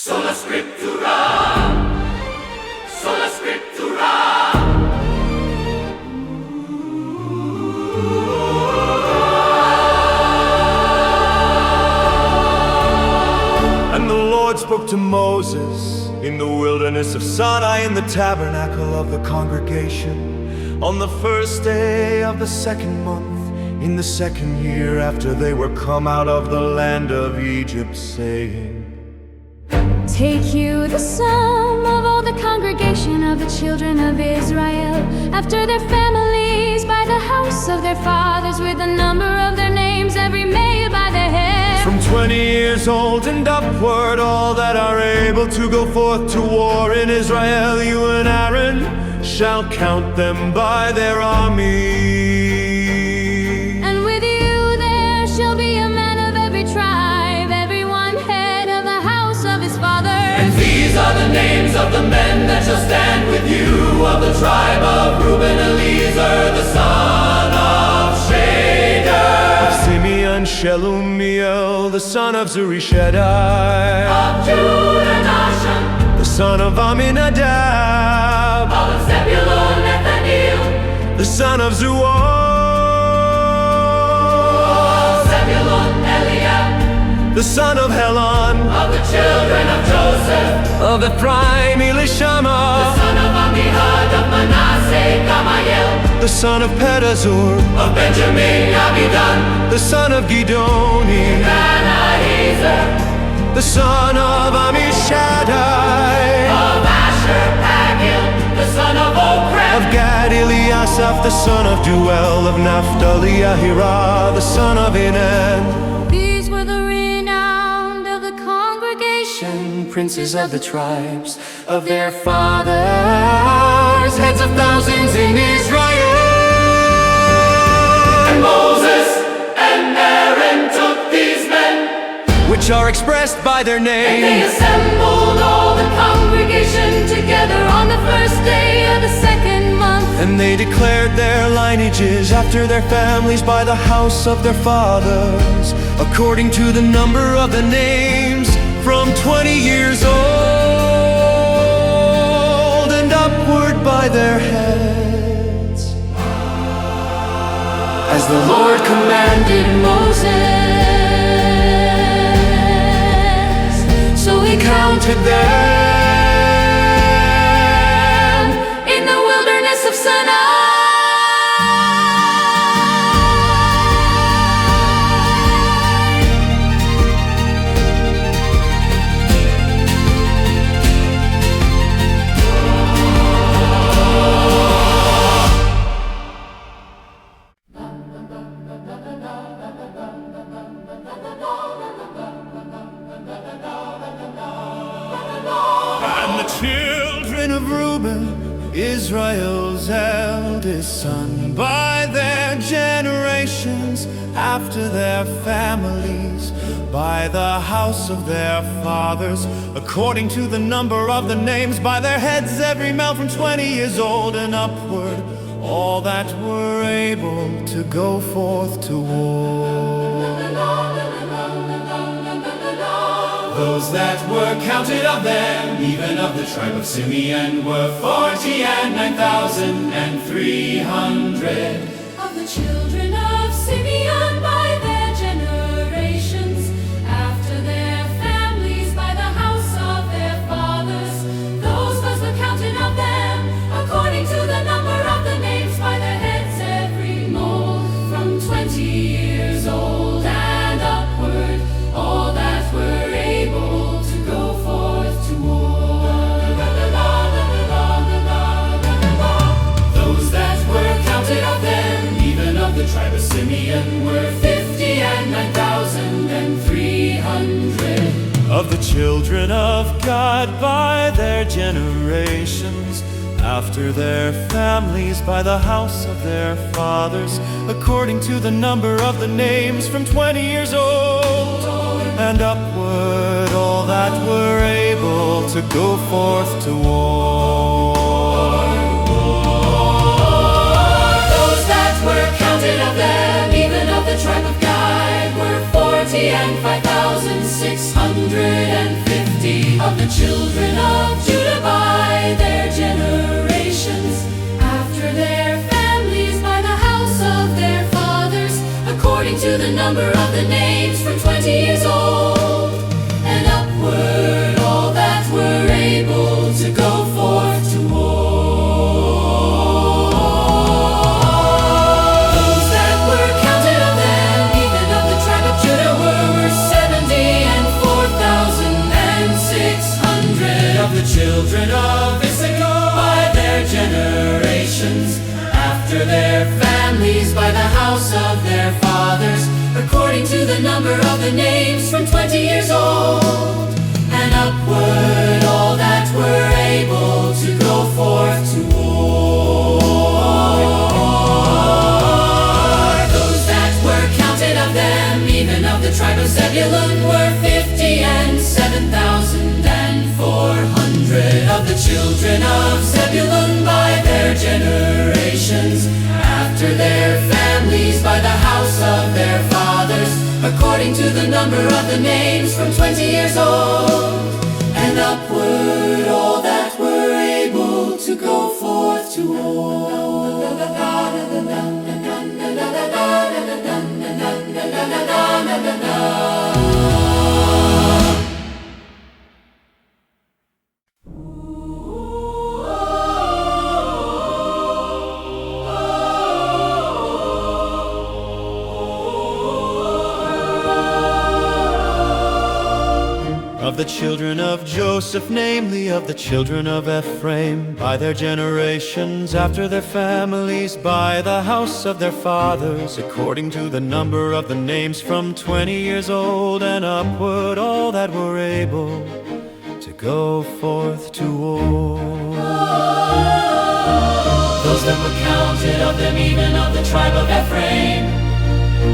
Sola Scriptura, Sola Scriptura. And the Lord spoke to Moses in the wilderness of Sinai in the tabernacle of the congregation on the first day of the second month, in the second year after they were come out of the land of Egypt, saying, Take you the sum of all the congregation of the children of Israel, after their families, by the house of their fathers, with the number of their names, every male by their head. From 20 years old and upward, all that are able to go forth to war in Israel, you and Aaron shall count them by their army. And with you there shall be a man of every tribe, every one head of the house of his father. And these are the names of the men that shall stand with you, of the tribe of Reuben, Eliezer, the son of Shader, Of Simeon, Shelumiel, the son of Zurishaddai, of Judah, Nahshon, the son of Aminadab, of Zebulun, Nathaniel, the son of Zuar, of Zebulun, Eliab, the son of Helon, of the children of Joseph, of Ephraim, the Elishama, son of Ammihud, of Manasseh, Gamaliel, the son of Pedazur, of Benjamin, Abidan, the son of Gidoni, Anahiezer, the son of Ammishaddai, of Asher, Pagiel, the son of Okran, of Gad, Eliasaph, the son of Duel, of Naphtali, Ahira, the son of Enan. These were the renowned of the congregation, Princes of the tribes of their fathers, heads of thousands in Israel. and Moses and Aaron took these men, Which are expressed by their and they name, assembled all the congregation together on the first day of the second month. and they declared their lineages after their families by the house of their fathers, according to the number of the names, from 20 years old and upward by their heads, as the Lord commanded Moses. So he counted them in the wilderness of Sinai. And the children of Reuben, Israel's eldest son, by their generations, after their families, by the house of their fathers, according to the number of the names, by their heads, every male from 20 years old and upward, all that were able to go forth to war. Those that were counted of them, even of the tribe of Simeon, were 40,009,300. Of the children of Simeon by their generations, after their families, by the house of their fathers, those was the counting of them, according to the number of the names, by their heads, every mole from 20 years old and upward, all that were able to go forth to war. Those that were counted of them, even of the tribe of Simeon, were 50,09,300. Of the children of God by their generations, after their families, by the house of their fathers, according to the number of the names, from 20 years old and upward, all that were able to go forth to war. Those that were counted of them, even of the tribe of Gad, were 40,005,650. Of the children of Judah by their generations, after their families, by the house of their fathers, according to the number of the names, from 20 years old and upward, all that were able to go forth to war. Those that were counted of them, even of the tribe of Judah, were 70,004,600. Of the children of Issachar by their generations, after their families, by the house of their fathers, according to the number of the names, from 20 years old and upward, all that were able to go forth to war. Those that were counted of them, even of the tribe of Zebulun, were 57,400. Of the children of Zebulun by their generations, after their families, by the house of their fathers, according to the number of the names, from 20 years old and upward, all that were able to go forth to war. Of the children of Joseph, namely of the children of Ephraim, by their generations, after their families, by the house of their fathers, according to the number of the names, from 20 years old and upward, all that were able to go forth to war. Those that were counted of them, even of the tribe of Ephraim,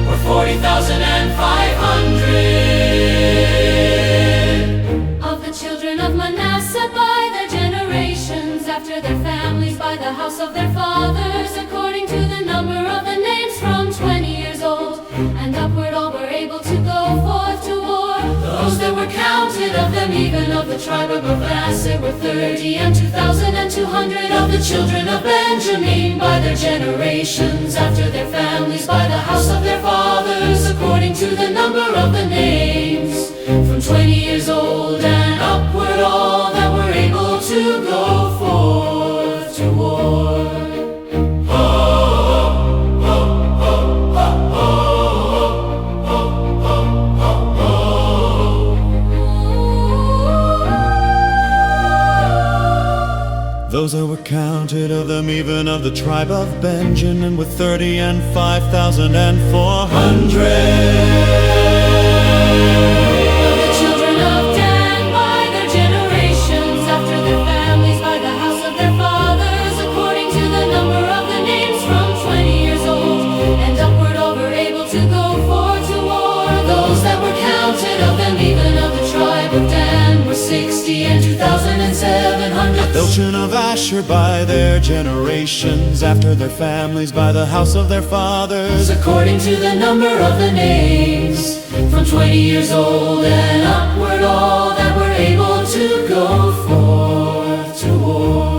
were 40,500. Of the children of Manasseh by their generations, after their families, by the house of their fathers, according to the number of the names, from 20 years old and upward, all were able to go forth to war. Those that were counted of them, even of the tribe of Manasseh, were 32,200. Of the children of Benjamin by their generations, after their families, by the house of their fathers, according to the number of the names, from 20 years old and upward, all that were able to go forth to war. Those that were counted of them, even of the tribe of Benjamin, were 35,400. The children of Asher by their generations, after their families, by the house of their fathers, according to the number of the names, from 20 years old and upward, all that were able to go forth to war.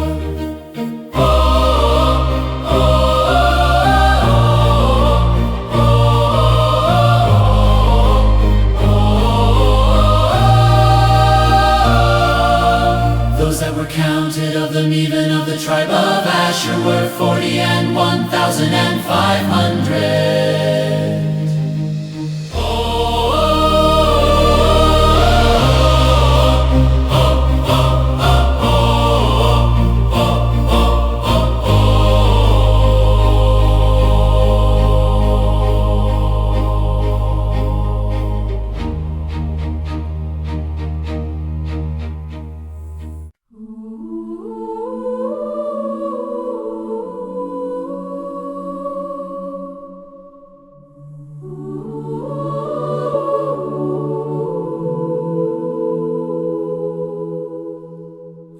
Counted of them, even of the tribe of Asher, were 41,500.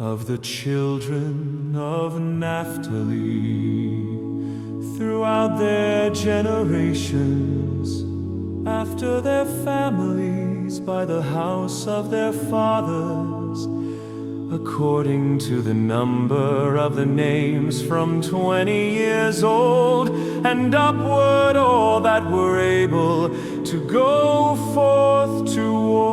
Of the children of Naphtali, throughout their generations, after their families, by the house of their fathers, according to the number of the names, from 20 years old and upward, all that were able to go forth to war.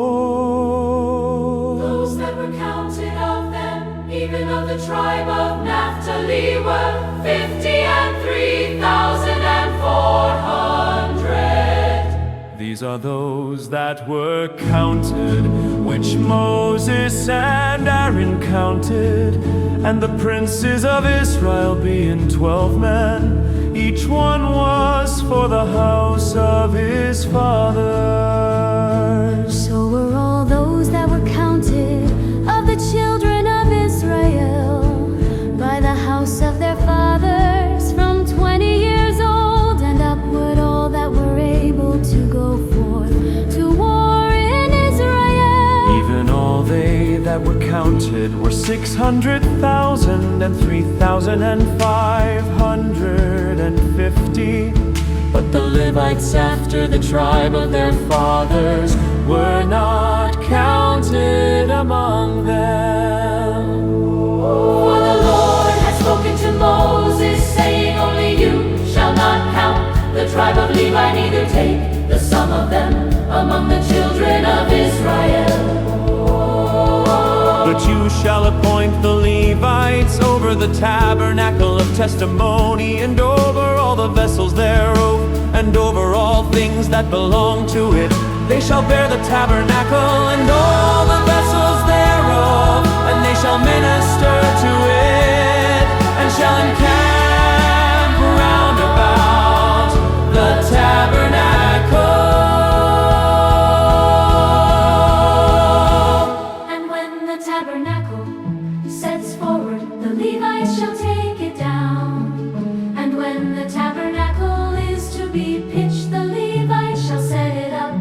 Those that were counted of them, even of the tribe of Naphtali, were 50,003,400. These are those that were counted, which Moses and Aaron counted, and the princes of Israel being 12 men, each one was for the house of his father. So were all those that were counted of the children of Israel by the house of their fathers, from 20 years old and upward, all that were able to go forth to war in Israel. Even all they that were counted were 600,000 and 3,550. But the Levites after the tribe of their fathers were not counted among them. For the Lord has spoken to Moses, saying, only you shall not count the tribe of Levi, neither take the sum of them among the children of Israel. But you shall appoint the Levites over the tabernacle of testimony, and over all the vessels thereof, and over all things that belong to it. They shall bear the tabernacle and all the vessels thereof, and they shall minister to it, and shall encamp round about the tabernacle. And when the tabernacle sets forward, the Levites shall take it down. And when the tabernacle is to be pitched, the Levites shall set it up,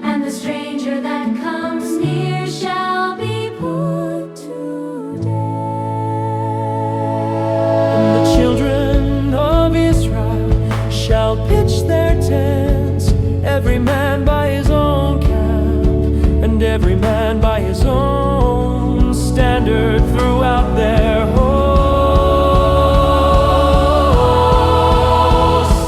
and the stranger that comes near shall be put to death. And the children of Israel shall pitch their tents, every man by his own camp, and every man by his own standard throughout their host.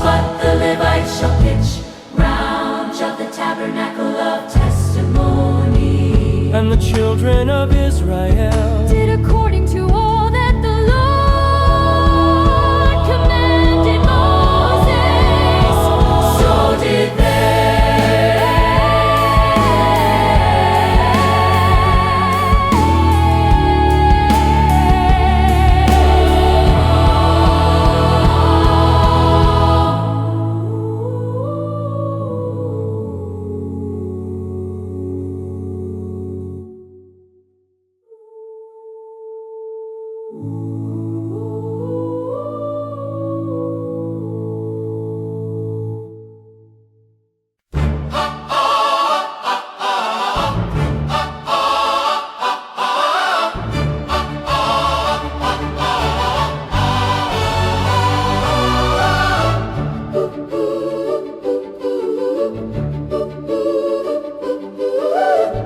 But the Levites shall pitch round about the tabernacle of testimony. And the children of Israel Did according to all that the Lord commanded Moses, So did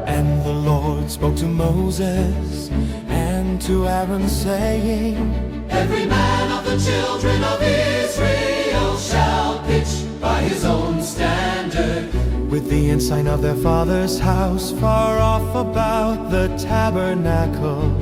And the Lord spoke to Moses and to Aaron, saying, Every man of the children of Israel shall pitch by his own standard. with the ensign of their father's house, far off about the tabernacle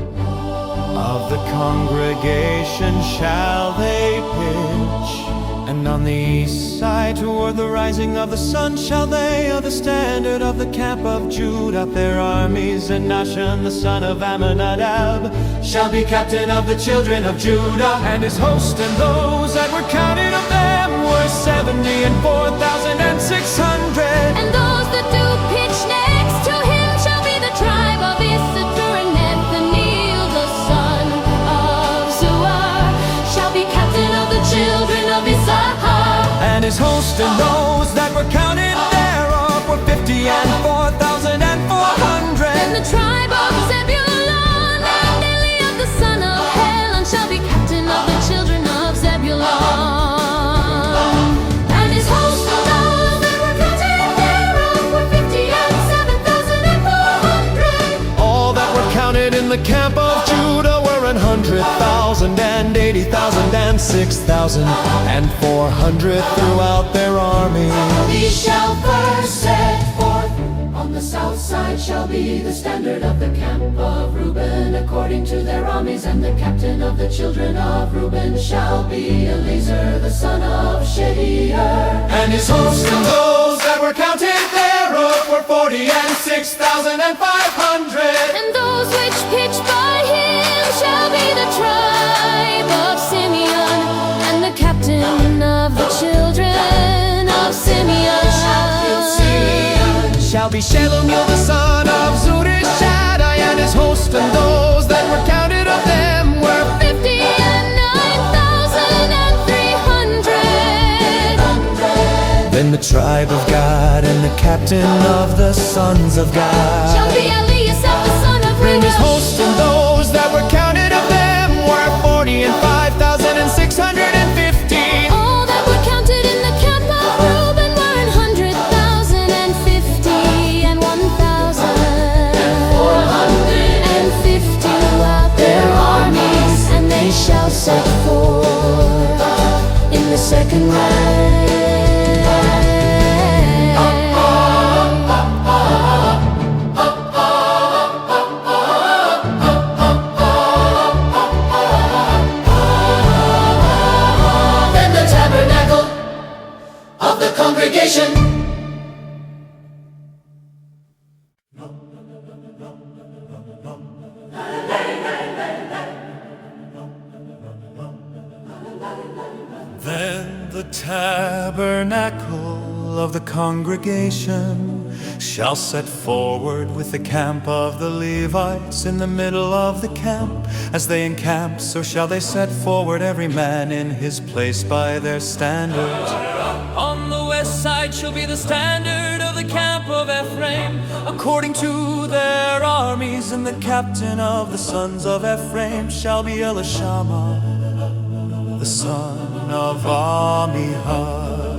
of the congregation shall they pitch. And on the east side toward the rising of the sun shall they of the standard of the camp of Judah their armies. And Nahshon the son of Amminadab shall be captain of the children of Judah, and his host. And those that were counted of them were 74,600. and those that do pitch next to him shall be the tribe of Issachar, and Nathaniel the son of Zuar shall be captain of the children of Issachar. And his host, and those that were counted thereof were 54,400. And the tribe of Zebulun and Eliab the son of Helon shall be captain of the children of Zebulun. And his host of those that were counted thereof were 57,400. All that were counted the camp of Judah were 100,000 and 80,000 and 6,000 and 400 throughout their army. He shall first set forth. On the south side shall be the standard of the camp of Reuben according to their armies, and the captain of the children of Reuben shall be Eliezer the son of Shedeur. And his host and those that were counted thereof were 40 and 6,000 and 500. And those which pitch by him shall be the tribe of Simeon, and the captain of the children of Simeon Shall be Shelumiel the son of Zurishaddai, and his host and those that were counted of them were 50 and 9,300. Then the tribe of God and the captain of the sons of God Shall be Eliasaph the son of and his Reuel. host and those that were counted of them were 40 and 5,650. All that were counted in the camp of Reuben were 100,000 and 50 and 1,450 throughout their armies, and they shall set forth in the second rank. Then the tabernacle of the congregation Then the tabernacle of the congregation shall set forward with the camp of the Levites in the middle of the camp. As they encamp, so shall they set forward every man in his place by their standards. On the west side shall be the standard of the camp of Ephraim, according to their armies, and the captain of the sons of Ephraim shall be Elishama, the son of Amihud.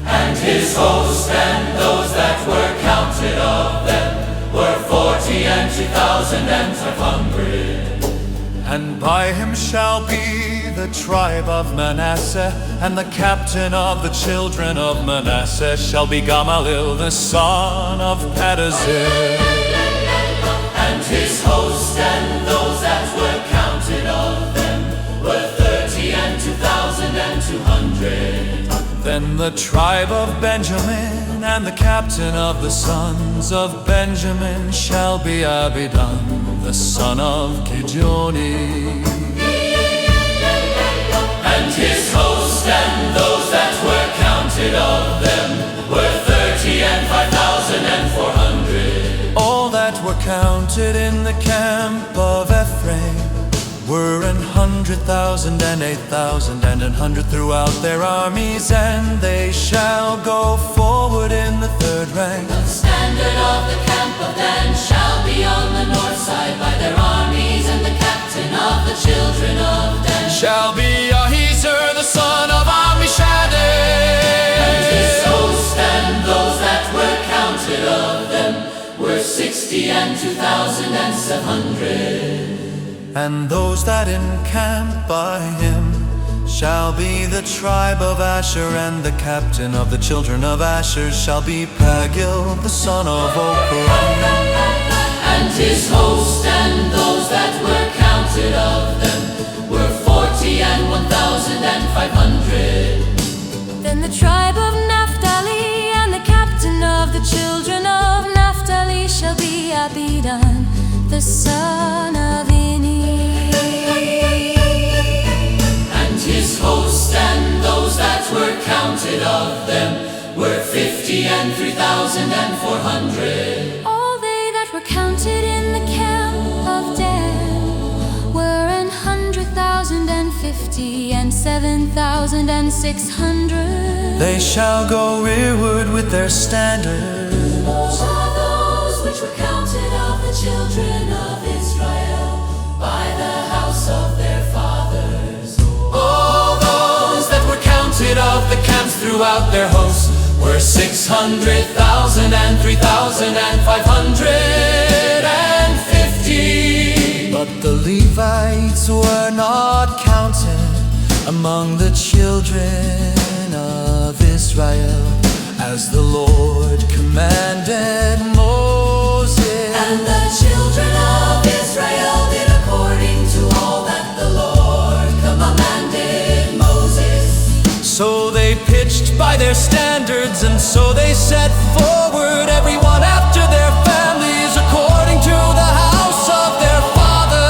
and his host, and those that were counted of them were 40 and 2,500. And by him shall be the tribe of Manasseh, and the captain of the children of Manasseh shall be Gamaliel the son of Pedazur. And his host, and those that were counted of them were 30 and 2,200. Then the tribe of Benjamin and the captain of the sons of Benjamin shall be Abidan the son of Gideoni. And his host, and those that were counted of them were 30 and 5,400. All that were counted in the camp of Ephraim were 100,000 and 8,000 and 100 throughout their armies, and they shall go forward in the third rank. The standard of the camp of Dan shall be on the north side by their armies, and the captain of the children of Dan Shall be Ahiezer the son of Ammishaddai. and his host, and those that were counted of them were 60 and 2,700. And those that encamp by him shall be the tribe of Asher, and the captain of the children of Asher shall be Pagil the son of Okran. And his host, and those that were counted of them were 40 and 1,500. Then the tribe of Naphtali and the captain of the children of Naphtali shall be Abidan the son of Ini. And his host, and those that were counted of them were 50 and 3,400. All they that were counted in the camp of Dan were 100,050 and 7,600. They shall go rearward with their standards. Those are those which were counted of the children of Israel by the house of their fathers. All those that were counted of the camps throughout their hosts were 600,000 and 3,550. Levites were not counted among the children of Israel, as the Lord commanded Moses. And the children of Israel did according to all that the Lord commanded Moses. So they pitched by their standards, and so they set forward everyone after their families, according to the house of their father.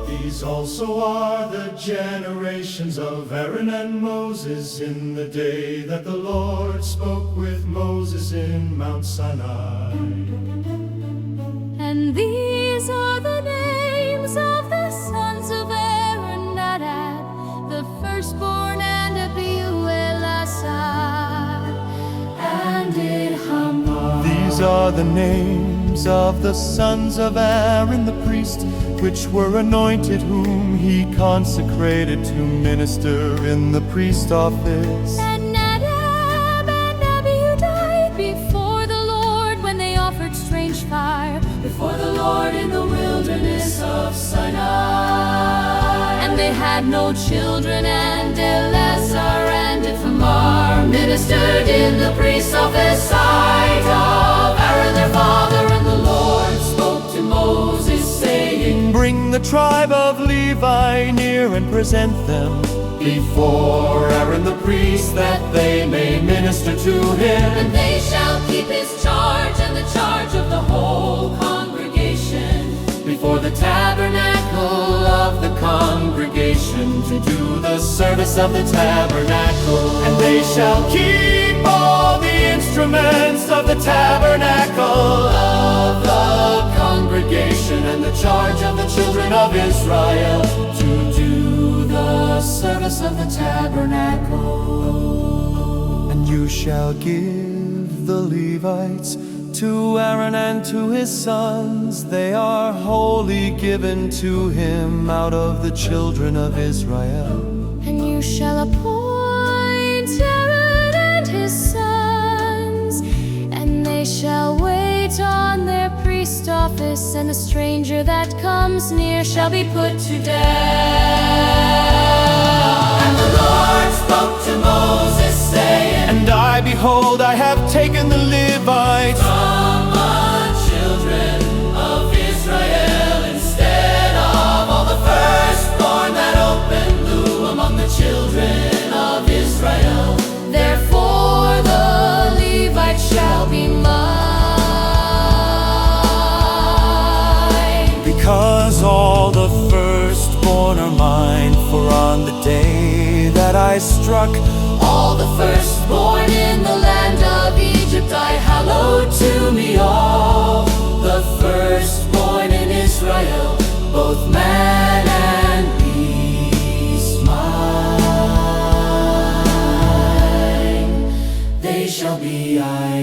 These also are the generations of Aaron and Moses in the day that the Lord spoke with Moses in Mount Sinai. And these are the names of the sons of Aaron, Nadab, the firstborn, and Abihu, Eleazar, and Ithamar. These are the names of the sons of Aaron the priest, which were anointed, whom he consecrated to minister in the priest office. And Nadab and Abihu died before the Lord when they offered strange fire Before the Lord in the wilderness of Sinai. and they had no children, and Eleazar and Ithamar Ministered in the priest's office, sight of Aaron their father, and the Lord spoke to Moses, saying, Bring the tribe of Levi near and present them before Aaron the priest, that they may minister to him. And they shall keep his charge and the charge of the whole congregation Before the tabernacle of the congregation, to do the service of the tabernacle. And they shall keep all the instruments of the tabernacle of the congregation, and the charge of the children of Israel, to do the service of the tabernacle. And you shall give the Levites to Aaron and to his sons. They are wholly given to him out of the children of Israel. And you shall appoint Aaron and his sons, and they shall wait on their priest office, and the stranger that comes near shall be put to death. And the Lord spoke to Moses, saying, And I, behold, I have taken the Levites From the children of Israel, instead of all the firstborn that opened loom among the children of Israel. Therefore the Levites shall be mine. because all the firstborn are mine. For on the day that I struck All the firstborn in the land of Egypt I hallowed to me all. The firstborn in Israel, both man and beast, mine. They shall be, I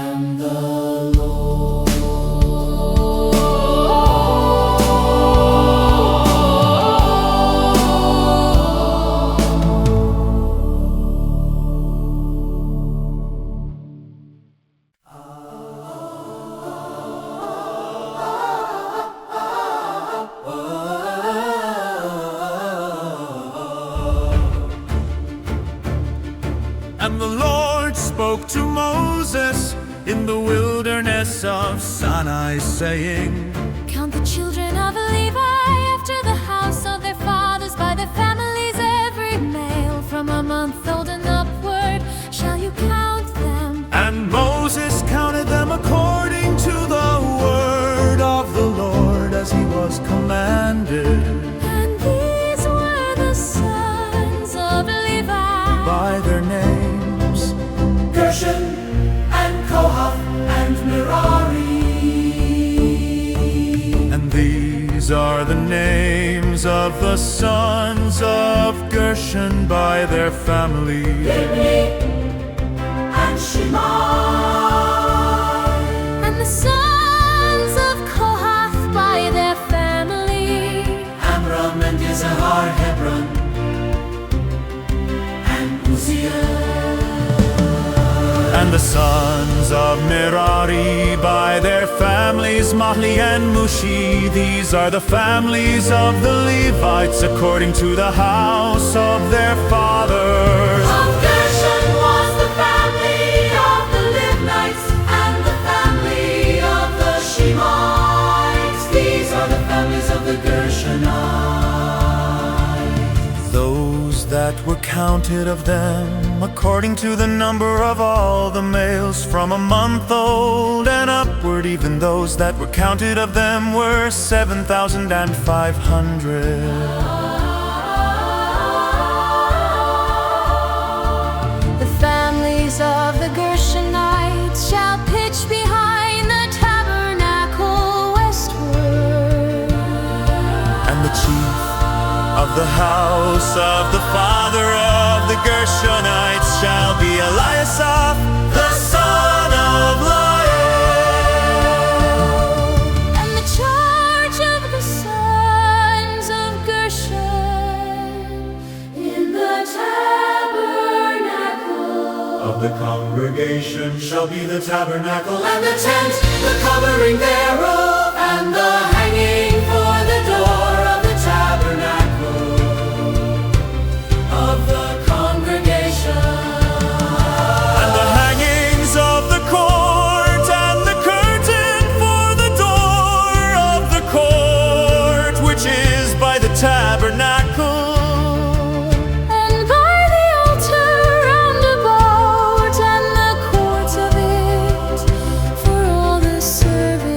am the Lord. And the Lord spoke to Moses in the wilderness of Sinai, saying, Count the children of Levi after the house of their fathers by their families, every male from a month old and upward shall you count them. And Moses counted them according to the word of the Lord, as he was commanded. And these were the sons of Levi By their names, Gershon and Kohath and Merari. are the names of the sons of Gershon by their family. And Shimei. And the sons of Kohath by their family. Amram and Izahar, Hebron, and Uzziel. And the sons of Merari by their families, Mahli and Mushi. These are the families of the Levites according to the house of their fathers. Of Gershon was the family of the Libnites, and the family of the Shemites. These are the families of the Gershonites. Those that were counted of them, according to the number of all the males from a month old and upward, even those that were counted of them were 7,500. The families of the Gershonites shall pitch behind the tabernacle westward. And the chief of the house of the father of the Gershonites shall be Eliasaph, the son of Lael. And the charge of the sons of Gershon In the tabernacle Of the congregation shall be the tabernacle and the tent, the covering thereof, and the hanging for the door of the tabernacle of the congregation. and the hangings of the court and the curtain for the door of the court, which is by the tabernacle. and by the altar round about and the courts of it for all the service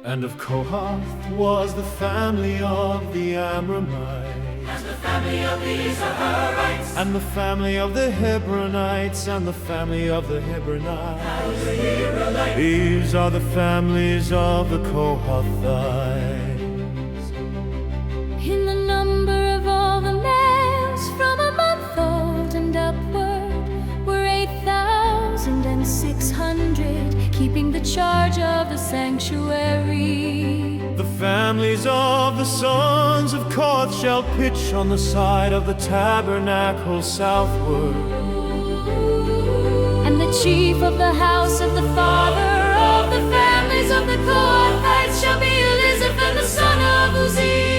And of Kohath was the family of the Amramites, And the family of the Izaharites, and the family of the Hebronites, and the family of the Hebronites. These are the families of the Kohathites. in the number of all the males from a month old and upward were 8,600, keeping the charge of the sanctuary. The families of the sons of Kohath shall pitch on the side of the tabernacle southward. And the chief of the house of the father of the families of the Kohathites shall be Elizaphan the son of Uzziel.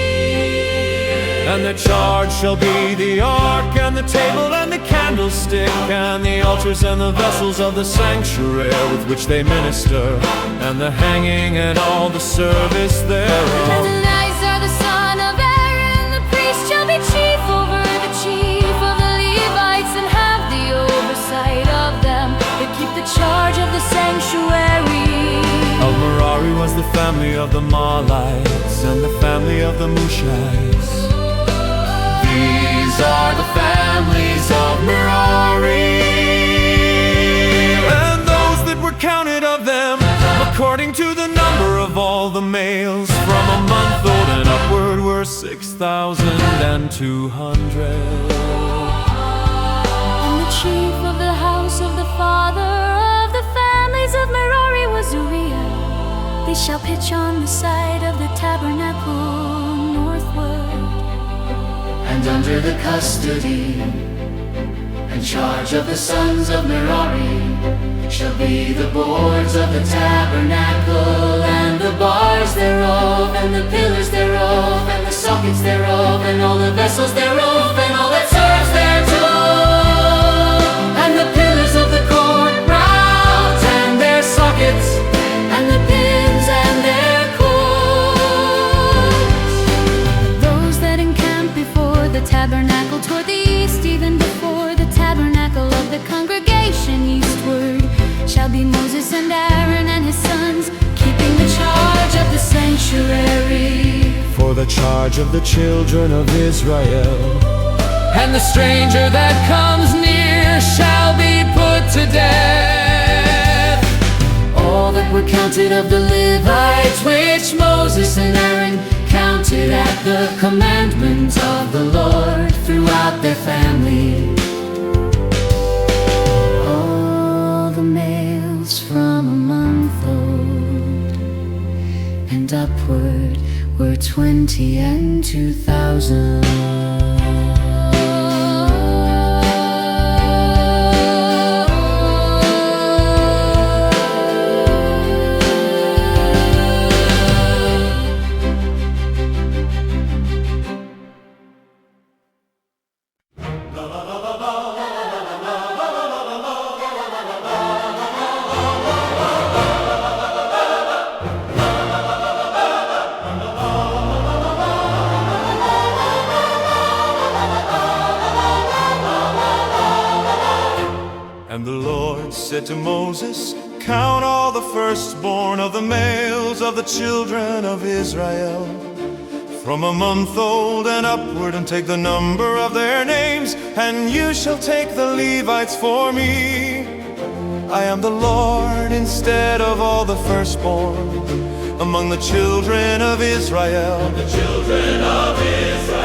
And their charge shall be the ark and the table and the candlestick and the altars and the vessels of the sanctuary with which they minister, and the hanging and all the service And thereof. Eleazar the son of Aaron the priest shall be chief over the chief of the Levites and have the oversight of them that keep the charge of the sanctuary. Of Merari was the family of the Mahlites and the family of the Mushites. These are the families of Merari, and those that were counted of them, according to the number of all the males from a month old and upward, were 6,200. And the chief of the house of the father of the families of Merari was Uriah. They shall pitch on the side of the tabernacle northward. and under the custody In charge of the sons of Merari shall be the boards of the tabernacle, and the bars thereof, and the pillars thereof, and the sockets thereof, and all the vessels thereof, and all that serves thereto, and the pillars of the court round, and their sockets, and the pins and their cords. Those that encamp before the tabernacle toward the east, even before the tabernacle of the congregation eastward, shall be Moses and Aaron and his sons, keeping the charge of the sanctuary. For the charge of the children of Israel. And the stranger that comes near shall be put to death. All that were counted of the Levites, which Moses and Aaron counted at the commandment of the Lord throughout their family. All the males from a month old and upward were 20 and 2,000. And the Lord said to Moses, count all the firstborn of the males of the children of Israel, from a month old and upward, and take the number of their names, and you shall take the Levites for me. I am the Lord instead of all the firstborn among the children of Israel,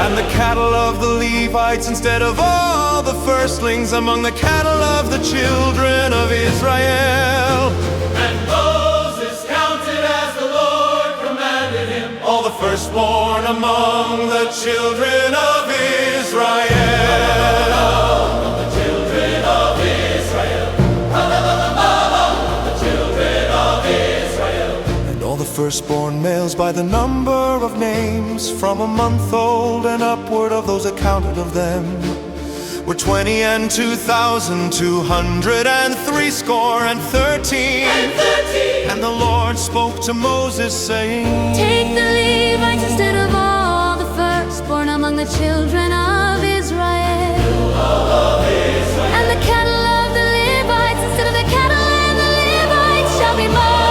and the cattle of the Levites instead of all the firstlings among the cattle of the children of Israel. And Moses counted as the Lord commanded him All the firstborn among the children of Israel. The firstborn males by the number of names, from a month old and upward of those accounted of them, were 20 and 2,203 score and 13. And the Lord spoke to Moses, saying, Take the Levites instead of all the firstborn among the children of Israel. And the cattle of the Levites instead of the cattle and the Levites shall be mine.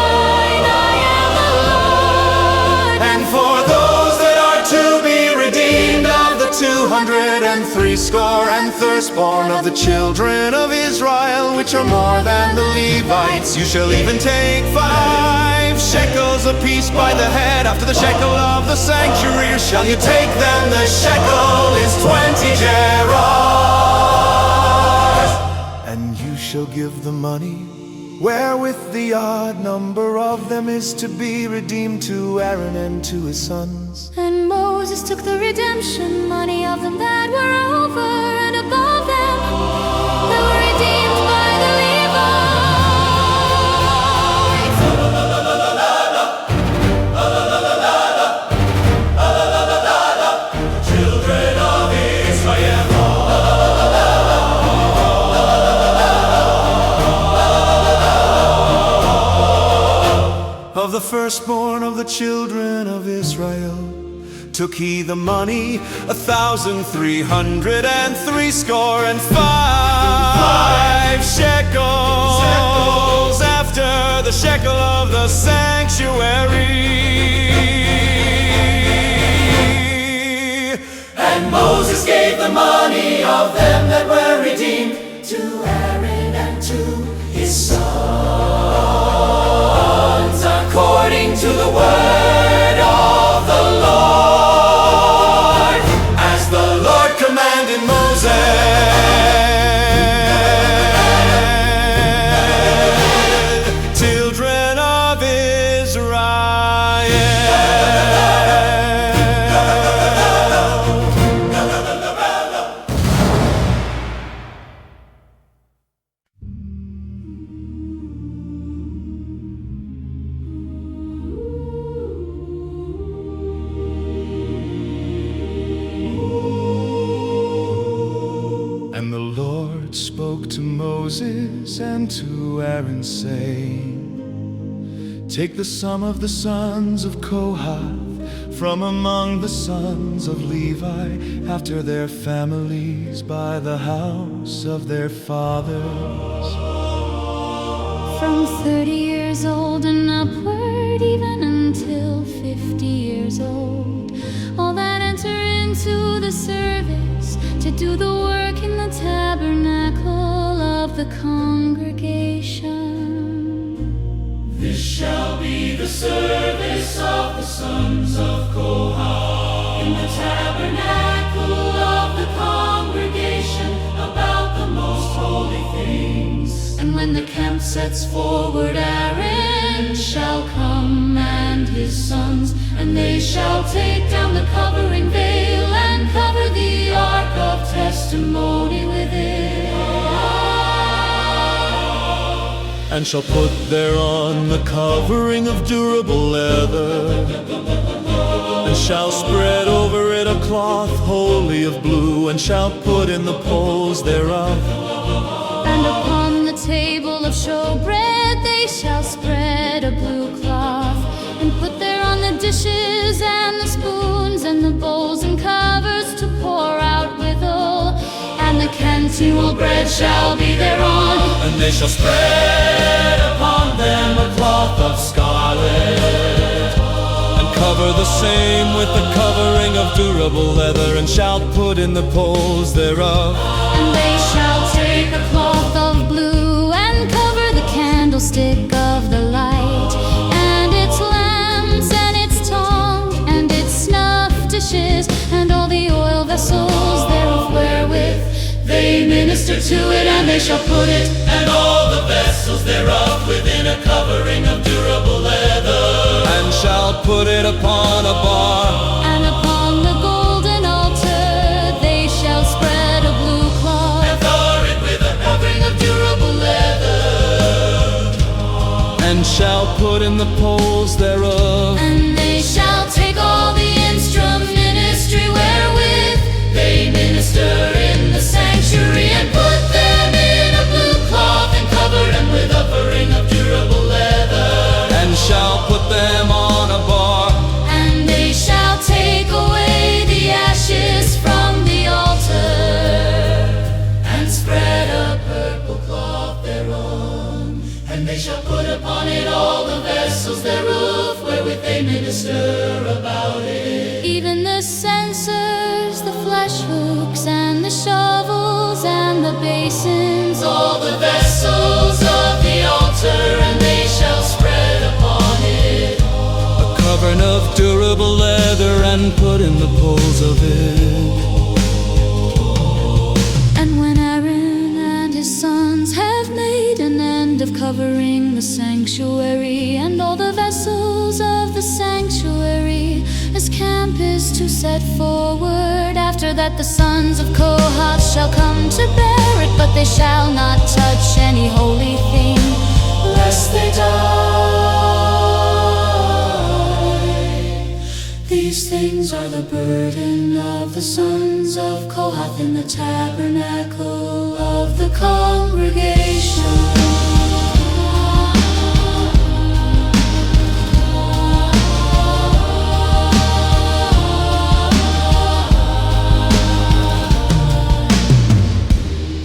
and for those that are to be redeemed of the 203 score and firstborn of the children of Israel, which are more than the Levites, you shall even take 5 shekels apiece by the head, after the shekel of the sanctuary shall you take them. The shekel is 20 gerahs. And you shall give the money wherewith the odd number of them is to be redeemed to Aaron and to his sons. And Moses took the redemption money of them that were over and above them, that were redeemed by the children of Israel. Of the firstborn of the children of Israel took he the money, 1,303 score and 5 shekels, after the shekel of the sanctuary. And Moses gave the money of them that were redeemed to Aaron and to his sons, according to the word of the Lord, as the Lord commanded Moses. Children of Israel, Lord spoke to Moses and to Aaron, saying, "Take the sum of the sons of Kohath from among the sons of Levi, after their families, by the house of their fathers. From 30 years old and upward, even until 50 years old, all that enter into the service to do the work in the tabernacle of the congregation. This shall be the service of the sons of Kohath in the tabernacle of the congregation, about the most holy things. And when the camp sets forward, Aaron shall come and his sons, and they shall take down the covering veil and cover the ark of testimony with it, and shall put thereon the covering of durable leather, and shall spread over it a cloth wholly of blue, and shall put in the poles thereof. And upon the table of showbread they shall spread a blue cloth, and put thereon the dishes and the spoons and the bowls and covers to pour out withal, and the continual bread shall be thereon. And they shall spread upon them a cloth of scarlet, and cover the same with the covering of durable leather, and shall put in the poles thereof. And they shall take a cloth of blue and cover the candlestick of the light, and its lamps and its tongs and its snuff dishes, and all the oil vessels thereof wherewith they minister to it. And they shall put it, and all the vessels thereof, within a covering of durable leather, And shall put it upon a bar, and upon the golden altar they shall spread a blue cloth, and cover it with a covering of durable leather, and shall put in the poles thereof. and they shall take all the instrument ministry wherewith they minister in the sanctuary, and put them in a blue cloth, and cover them with a covering of durable leather, And shall put them on a bar, and they shall take away the ashes from the altar, and spread a purple cloth thereon. And they shall put upon it all the vessels thereof, wherewith they minister about it, even the censers, the flesh hooks, and the shovels, and the basins, all the vessels of the altar, and they shall spread upon it, a covering of durable leather, and put in the poles of it. And when Aaron and his sons have made an end of covering the sanctuary and all the vessels of the sanctuary, as camp is to set forward, after that the sons of Kohath shall come to bear it, but they shall not touch any holy thing, lest they die. These things are the burden of the sons of Kohath in the tabernacle of the congregation.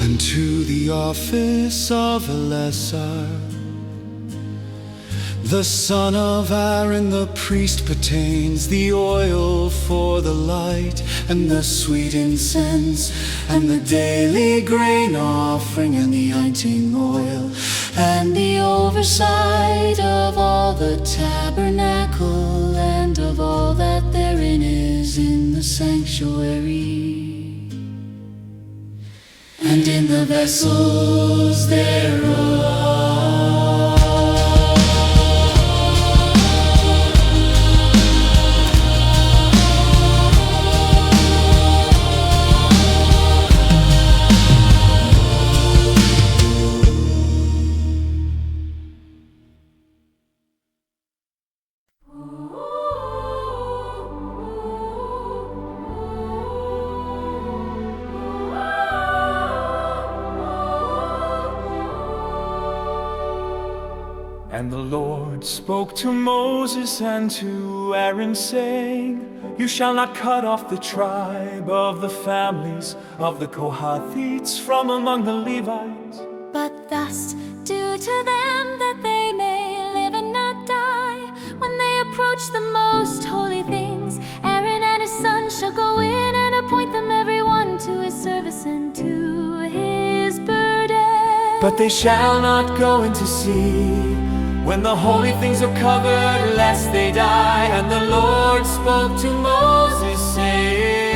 And to the office of Eleazar, the son of Aaron the priest, pertains the oil for the light, and the sweet incense, and the daily grain offering, and the anointing oil, and the oversight of all the tabernacle, and of all that therein is in the sanctuary, and in the vessels thereof. And the Lord spoke to Moses and to Aaron, saying, You shall not cut off the tribe of the families of the Kohathites from among the Levites. But thus do to them that they may live and not die. When they approach the most holy things, Aaron and his sons shall go in and appoint them every one to his service and to his burden. But they shall not go in to see when the holy things are covered, lest they die. And the Lord spoke to Moses, saying,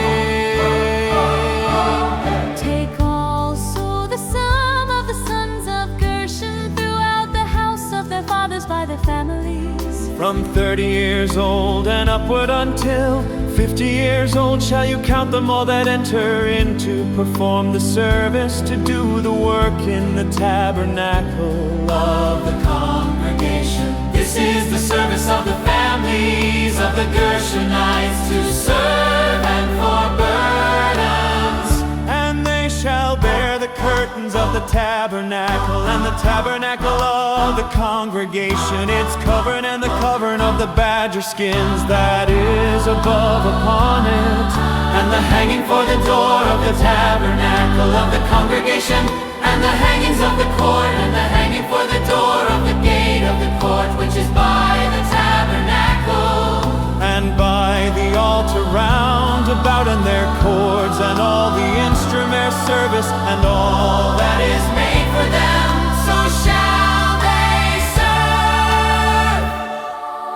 Take also the sum of the sons of Gershon throughout the house of their fathers by their families. From 30 years old and upward until 50 years old shall you count them all that enter in to perform the service, to do the work in the tabernacle of the congregation. This is the service of the families of the Gershonites, to serve and for burdens. And they shall bear the curtains of the tabernacle, and the tabernacle of the congregation, its covering and the covering of the badger skins that is above upon it, and the hanging for the door of the tabernacle of the congregation, and the hangings of the court, and the hanging for the door of the gate of the court, which is by the tabernacle, and by the altar round about in their cords, and all the instrument service, and all that is made for them, so shall they serve.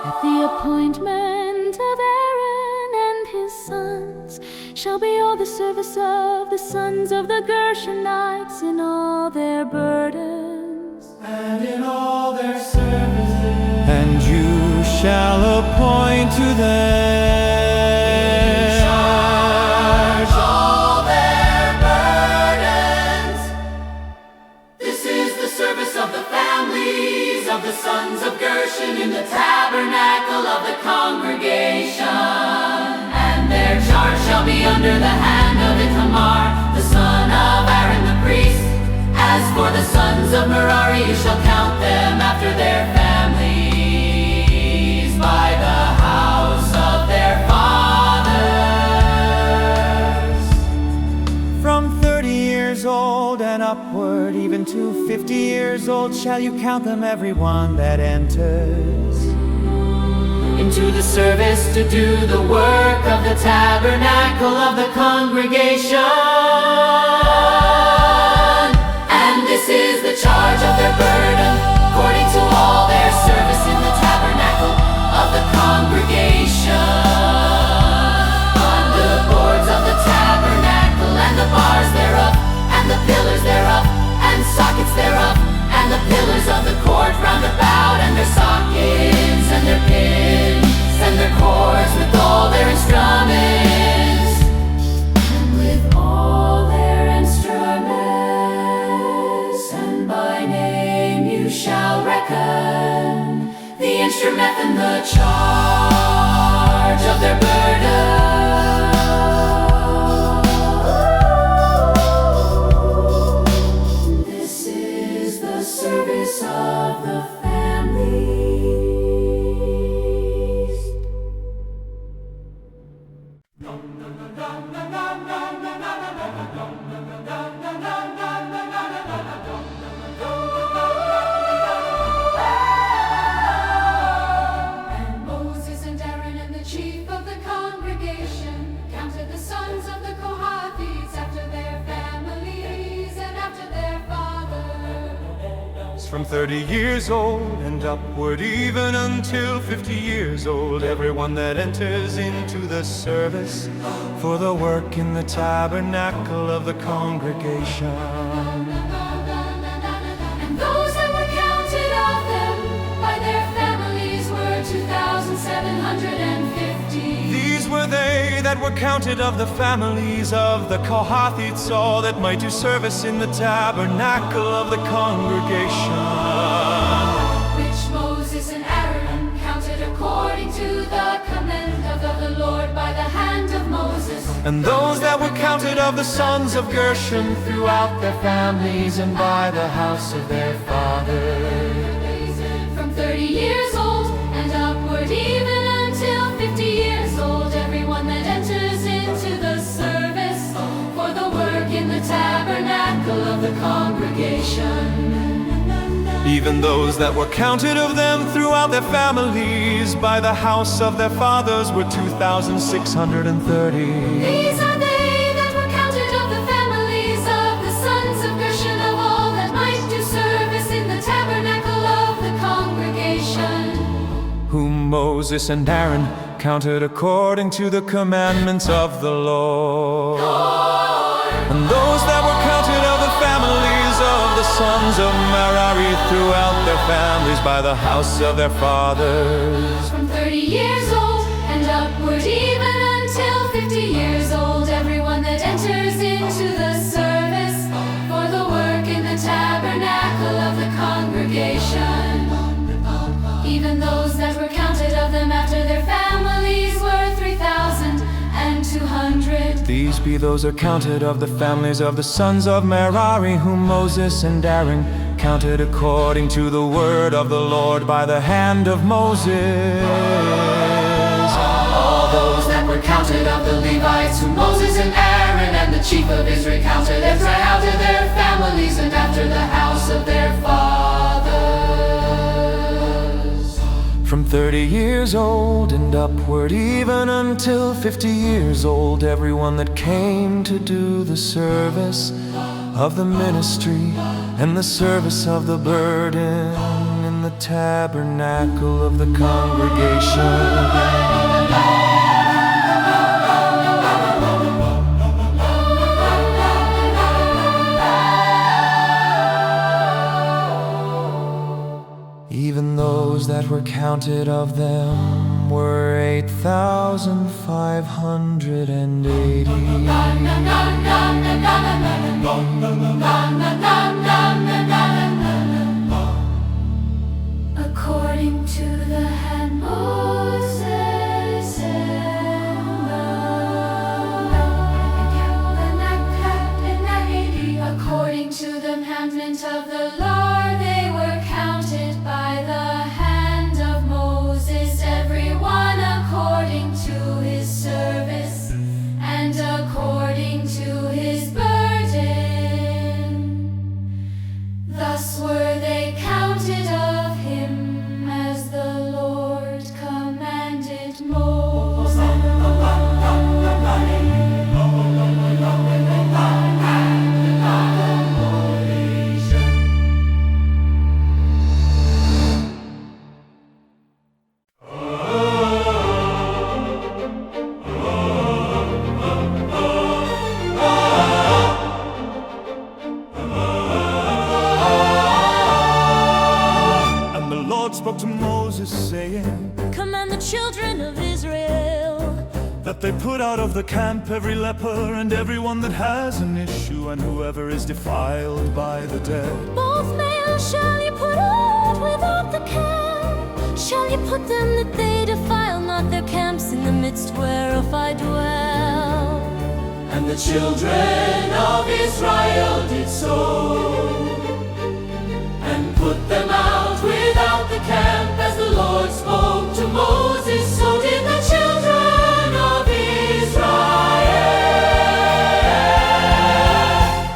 At the appointment of Aaron and his sons shall be all the service of the sons of the Gershonites in all their burdens and in all their services. And you shall appoint to them all their burdens. This is the service of the families of the sons of Gershon in the tabernacle of the congregation. And their charge shall be under the hand of Ithamar, the son of Aaron the priest. As for the sons of Merari, you shall count them after their families by the house of their fathers. from 30 years old and upward, even to 50 years old, shall you count them every one that enters Into the service to do the work of the tabernacle of the congregation. And this is the charge of their burden, according to all their service in the tabernacle of the congregation. On the boards of the tabernacle, and the bars thereof, and the pillars thereof, and sockets thereof, and the pillars of the court round about, and their sockets, and their pins, and their cords, with all their instruments, and with all their instruments, and by name you shall reckon the instrument and the charge of their burden. This is the service of the families. And Moses and Aaron and the chief of the congregation counted the sons of the Kohathites after their families and after their fathers. from 30 years old and upward, even until 50 years old, everyone that enters into the service for the work in the tabernacle of the congregation. And those that were counted of them by their families were 2,750. These were they that were counted of the families of the Kohathites, all that might do service in the tabernacle of the congregation. Which Moses and Aaron counted according to the command of the Lord by the hand of Moses. And those that were counted of the sons of Gershon throughout their families and by the house of their fathers. From 30 years old and upward, even until 50 years old, everyone that enters into the service for the work in the tabernacle of the congregation. Even those that were counted of them throughout their families by the house of their fathers were 2,630. These are they that were counted of the families of the sons of Gershon, of all that might do service in the tabernacle of the congregation, whom Moses and Aaron counted according to the commandments of the Lord. And those that were counted of the families of the sons of Merari throughout their families by the house of their fathers. from 30 years old and upward, even until 50 years old, everyone that enters into the service for the work in the tabernacle of the congregation. Even those that were counted of them after their families were 3,200. These be those are counted of the families of the sons of Merari, whom Moses and Aaron counted according to the word of the Lord by the hand of Moses. All those that were counted of the Levites, whom Moses and Aaron and the chief of Israel counted, after their families and after the house of their fathers. From 30 years old and upward, even until 50 years old, everyone that came to do the service of the ministry and the service of the burden in the tabernacle of the congregation. Even those that were counted of them were 8,580. According to the hand Moses according to the commandment of the Lord, they were counted by the hand of Moses, everyone according to his service and according to his burden. Thus were they counted of him as the Lord commanded Moses. And the Lord spoke to Moses, saying, Command the children of Israel that they put out of the camp every leper and everyone that has an issue, and whoever is defiled by the dead. both male shall you put out without the camp. Shall you put them that they defile not their camps in the midst whereof I dwell. And the children of Israel did so, and put them out without the camp, as the Lord spoke to Moses, so did the children of Israel.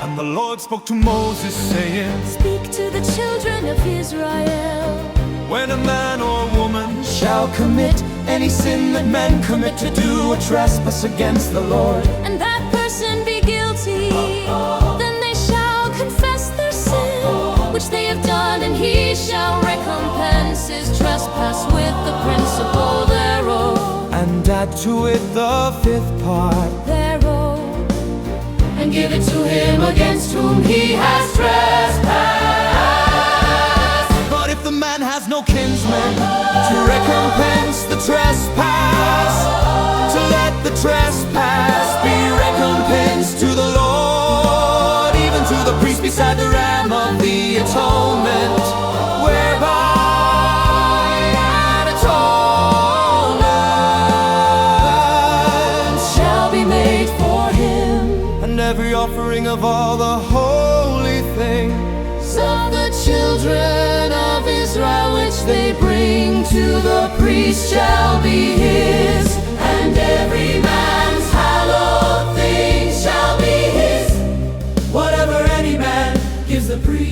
And the Lord spoke to Moses, saying, Speak to the children of Israel. when a man or woman shall commit any sin that men commit to do a trespass against the Lord, And that person be guilty, then they shall confess their sin, which they have done, and he shall recompense his trespass with the principal thereof. and add to it the fifth part. Thereof. And give it to him against whom he has trespassed. But if the man has no kinsman to recompense the trespass, to let the trespass be recompensed to the Lord, even to the priest beside the ram of the atonement, whereby an atonement Shall be made for him. and every offering of all the holy things of the children of Israel, which they bring to the priest, shall be his, and every man's hallowed thing shall be his. Whatever any man gives the priest,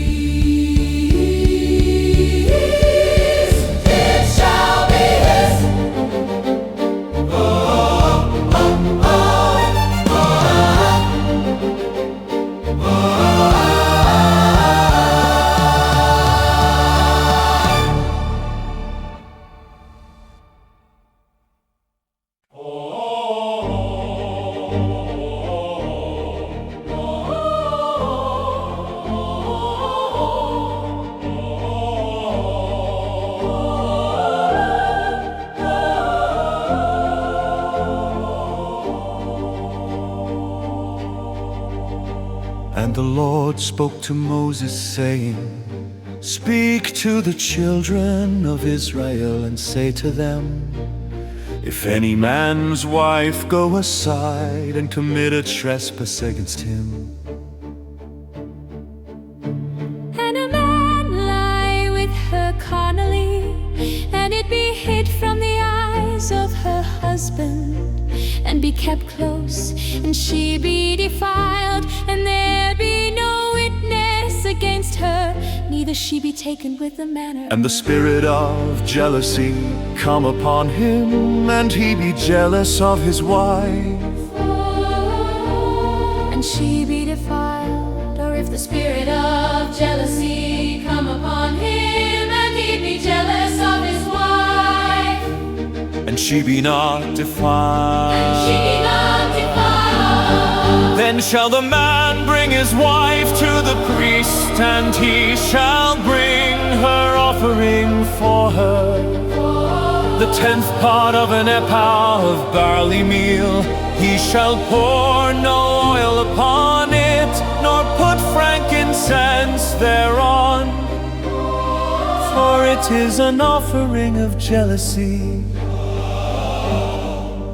it shall be his. And the Lord spoke to Moses, saying, Speak to the children of Israel and say to them, If any man's wife go aside and commit a trespass against him, And a man lie with her carnally, and it be hid from the eyes of her husband, and be kept close, and she be defiled, and there be no witness against her, neither she be taken with the manner. and the spirit of jealousy come upon him, and he be jealous of his wife, And she be defiled, or if the spirit of jealousy come upon him, and he be jealous of his wife, and she be not defiled, she be not defiled, then shall the man bring his wife to the priest, and he shall bring her offering for her, the 10th part of an ephah of barley meal. He shall pour no oil upon it, nor put frankincense thereon, for it is an offering of jealousy,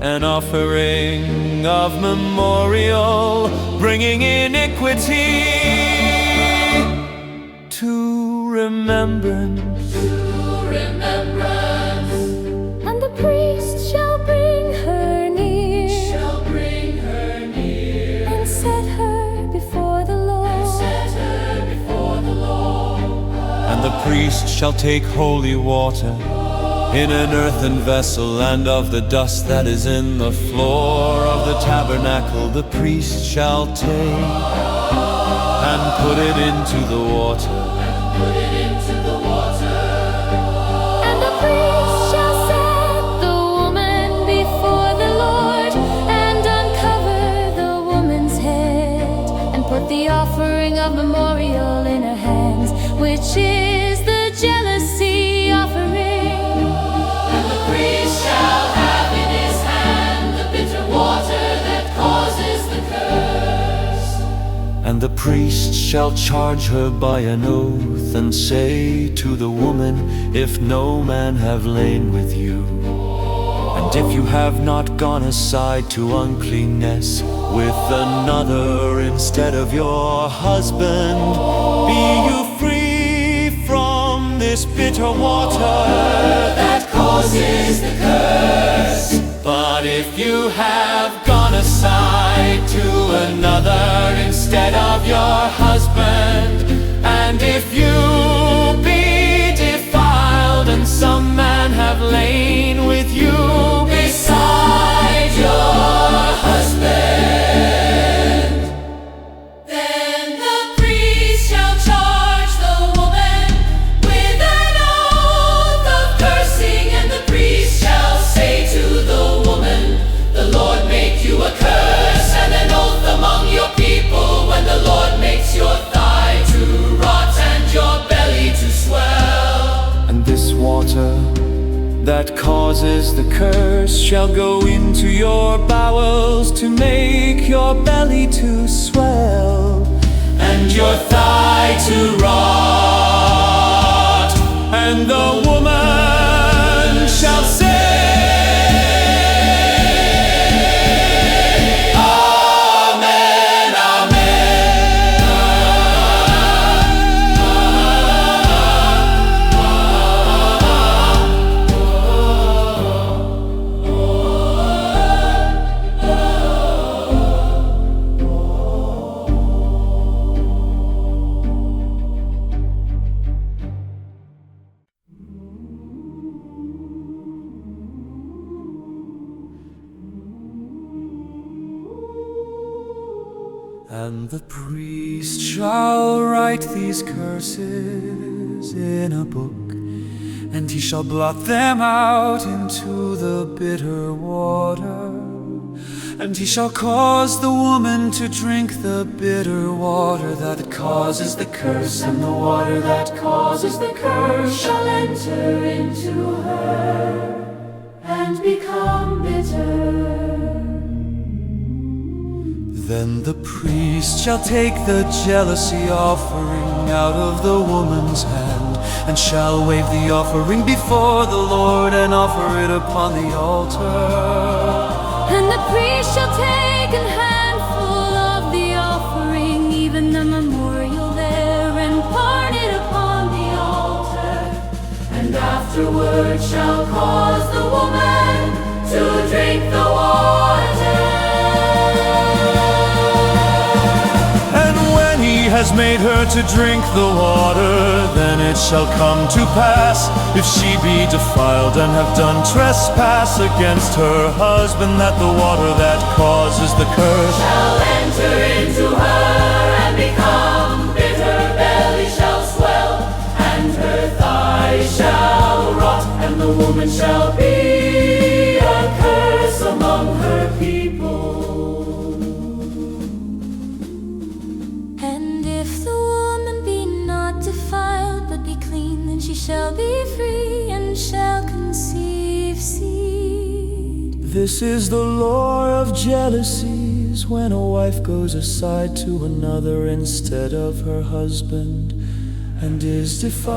an offering of memorial, bringing iniquity to remembrance. and the priest shall bring her near, and set her before the Lord, And the priest shall take holy water in an earthen vessel, and of the dust that is in the floor of the tabernacle the priest shall take, and put it into the water. And the priest shall set the woman before the Lord, and uncover the woman's head, and put the offering of memorial in her hands, which is the jealousy offering. And the priest shall have in his hand the bitter water that causes the curse. And the priest shall charge her by an oath, and say to the woman, If no man have lain with you, and if you have not gone aside to uncleanness with another instead of your husband, be you free from this bitter water That causes the curse. But if you have gone aside to another instead of your husband, and if you be defiled, and some man have lain with you beside your husband, Then the priest shall charge the woman with an oath of cursing, and the priest shall say to the woman, The Lord make you a curse and an oath among your people, when the Lord makes your thigh to rot and your belly to swell. and this water that causes the curse shall go into your bowels to make your belly to swell, and your thigh to rot, and the woman shall say, Amen, Amen. And the priest shall write these curses in a book, and he shall blot them out into the bitter water. And he shall cause the woman to drink the bitter water that causes the curse, and the water that causes the curse shall enter into her and become bitter. Then the priest shall take the jealousy offering out of the woman's hand, and shall wave the offering before the Lord, and offer it upon the altar. And the priest shall take an handful of the offering, even the memorial there, and part it upon the altar. And afterward shall cause the woman to drink the water. Has made her to drink the water, then it shall come to pass, if she be defiled and have done trespass against her husband, that the water that causes the curse shall enter into her and become bitter. Belly shall swell, and her thighs shall rot, and the woman shall be a curse among her people. She shall be free and shall conceive seed. This is the lore of jealousies, when a wife goes aside to another instead of her husband, and is defiled.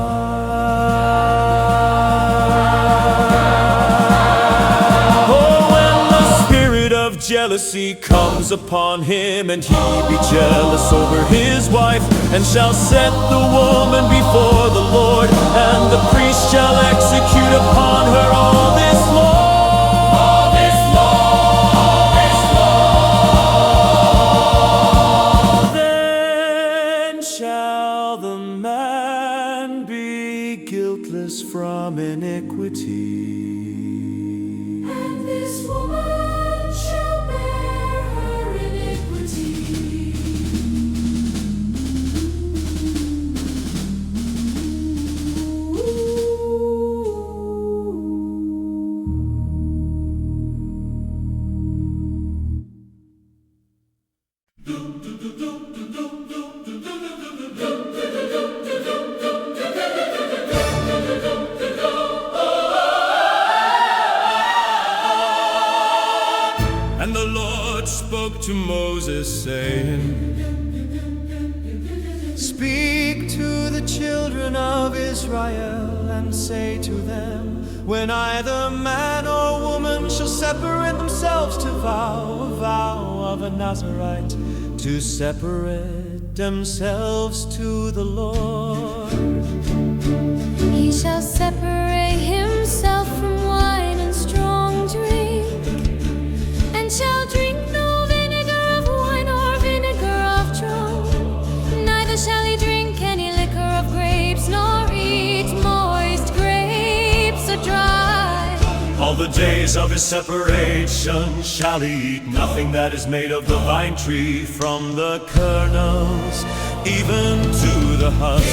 Oh, when the spirit of jealousy comes upon him, and he be jealous over his wife, and shall set the woman before the Lord, and the priest shall execute upon her all this law. All this law, all this law. Then shall the man be guiltless from iniquity, and this woman shall bear her iniquity. And the Lord spoke to Moses, saying, Speak to the children of Israel, and say to them, when either man or woman shall separate themselves to vow a vow of a Nazarite, to separate themselves to the Lord, He shall separate himself from wine and strong drink, and shall drink no vinegar of wine or vinegar of drunk, neither shall he drink any liquor of grapes, nor eat moist grapes or dry. all the days of his separation shall he eat nothing that is made of the vine tree, from the kernels even to the husk.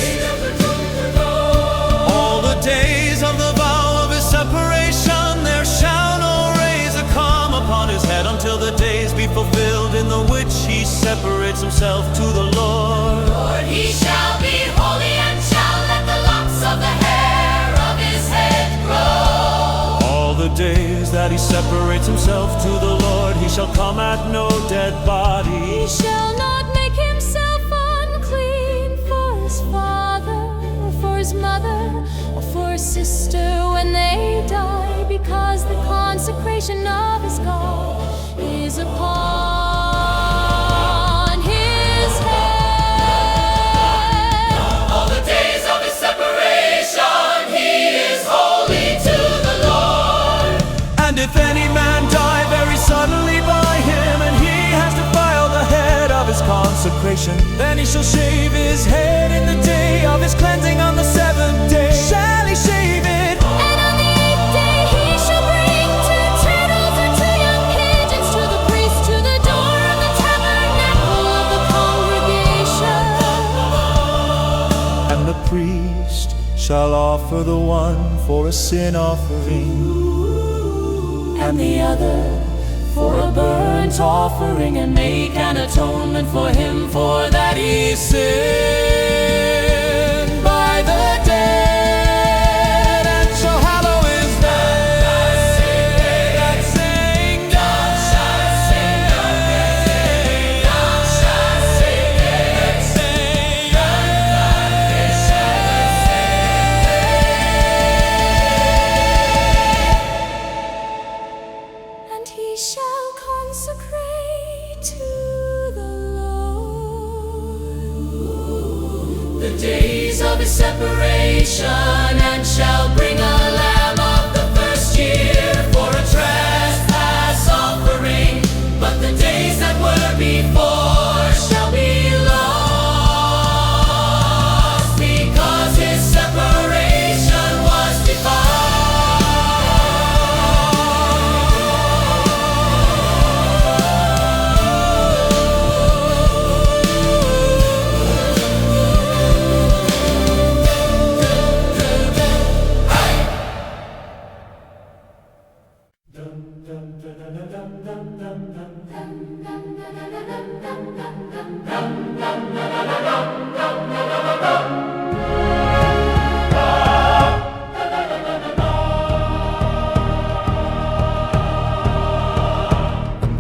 All the days of the vow of his separation, there shall no razor come upon his head, until the days be fulfilled in the which he separates himself to the Lord. Lord, he shall be holy, and shall let the locks of the hair of his head grow. All the days that he separates himself to the Lord, he shall come at no dead body. He shall not make himself unclean for his father, or for his mother, or for his sister when they die, because the consecration of his God is upon his head. All the days of his separation, he is holy to the Lord. And if any man die very suddenly by him, and he has defiled the head of his consecration, then he shall shave his head in the day of his cleansing. On the seventh day shall he shave it. And on the 8th day he shall bring 2 turtles or 2 young pigeons to the priest, to the door of the tabernacle of the congregation. shall offer the one for a sin offering, and the other for a burnt offering, and make an atonement for him, for that he sinned by the dead, and shall hallow his name, and sing, thou shalt sing of his name, thou shalt sing and sing, and he shall consecrate to the Lord the days of his separation, and shall bring a lamb of the first year for a trespass offering. But the days that were before shall be lost, because his separation was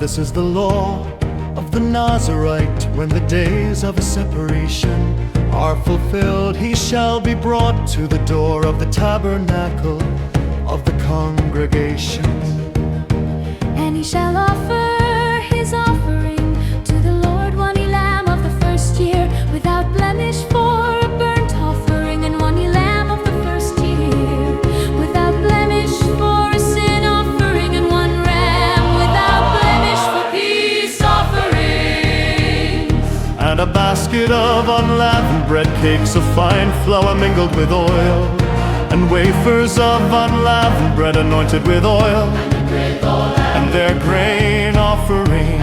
This is the law of the Nazarite. When the days of his separation are fulfilled, he shall be brought to the door of the tabernacle of the congregation. And he shall offer his offering to the Lord, one lamb of the first year, without blemish, for a burnt offering, and one lamb of the first year, without blemish, for a sin offering, and one ram without blemish for peace offerings. And a basket of unleavened bread cakes of fine flour mingled with oil, and wafers of unleavened bread anointed with oil, and their grain offering.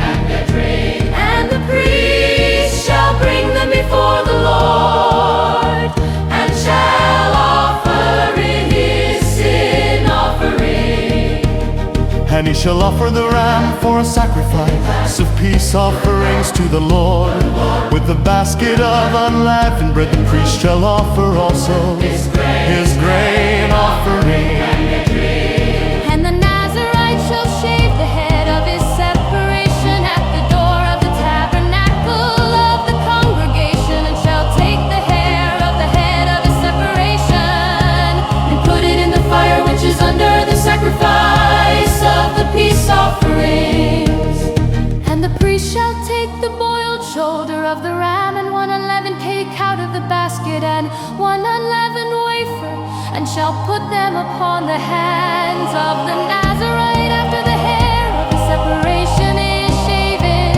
And the priest shall bring them before the Lord, and shall offer in his sin offering. And he shall offer the ram for a sacrifice of peace offerings to the Lord. With the basket of unleavened bread the priest shall offer also his grain offering. And the Nazarite shall shave the head of his separation at the door of the tabernacle of the congregation, and shall take the hair of the head of his separation, and put it in the fire which is under the sacrifice of the peace offerings. And the priest shall take the boiled shoulder of the ram, and one unleavened cake out of the basket, and one unleavened wafer, and shall put them upon the hands of the Nazarite after the hair of the separation is shaven.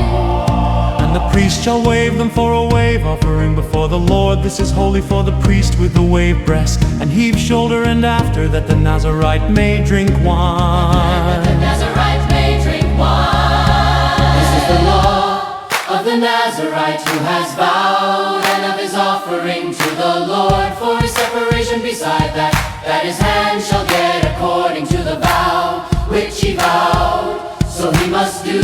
and the priest shall wave them for a wave offering before the Lord. This is holy for the priest with the wave breast, and heave shoulder, and after that the Nazarite may drink wine. The Nazarite may drink wine. This is the law of the Nazarite who has vowed, and of his offering to the Lord for his separation. Beside that his hand shall get according to the vow which he vowed, so he must do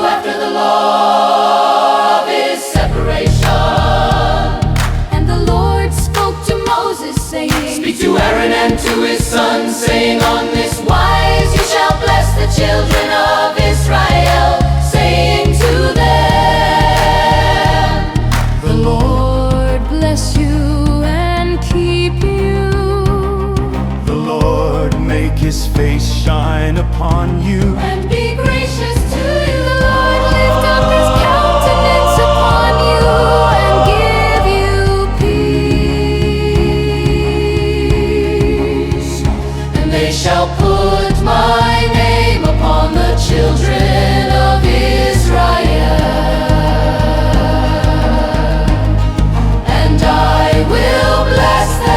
after the law of his separation. And the Lord spoke to Moses, saying, Speak to Aaron and to his sons, saying, On this wise you shall bless the children of Israel, saying to them, The Lord bless you and keep you. The Lord make his face shine upon you, and be gracious to you. The Lord lift up his countenance upon you and give you peace. And they shall put my name upon the children of Israel, and I will bless them.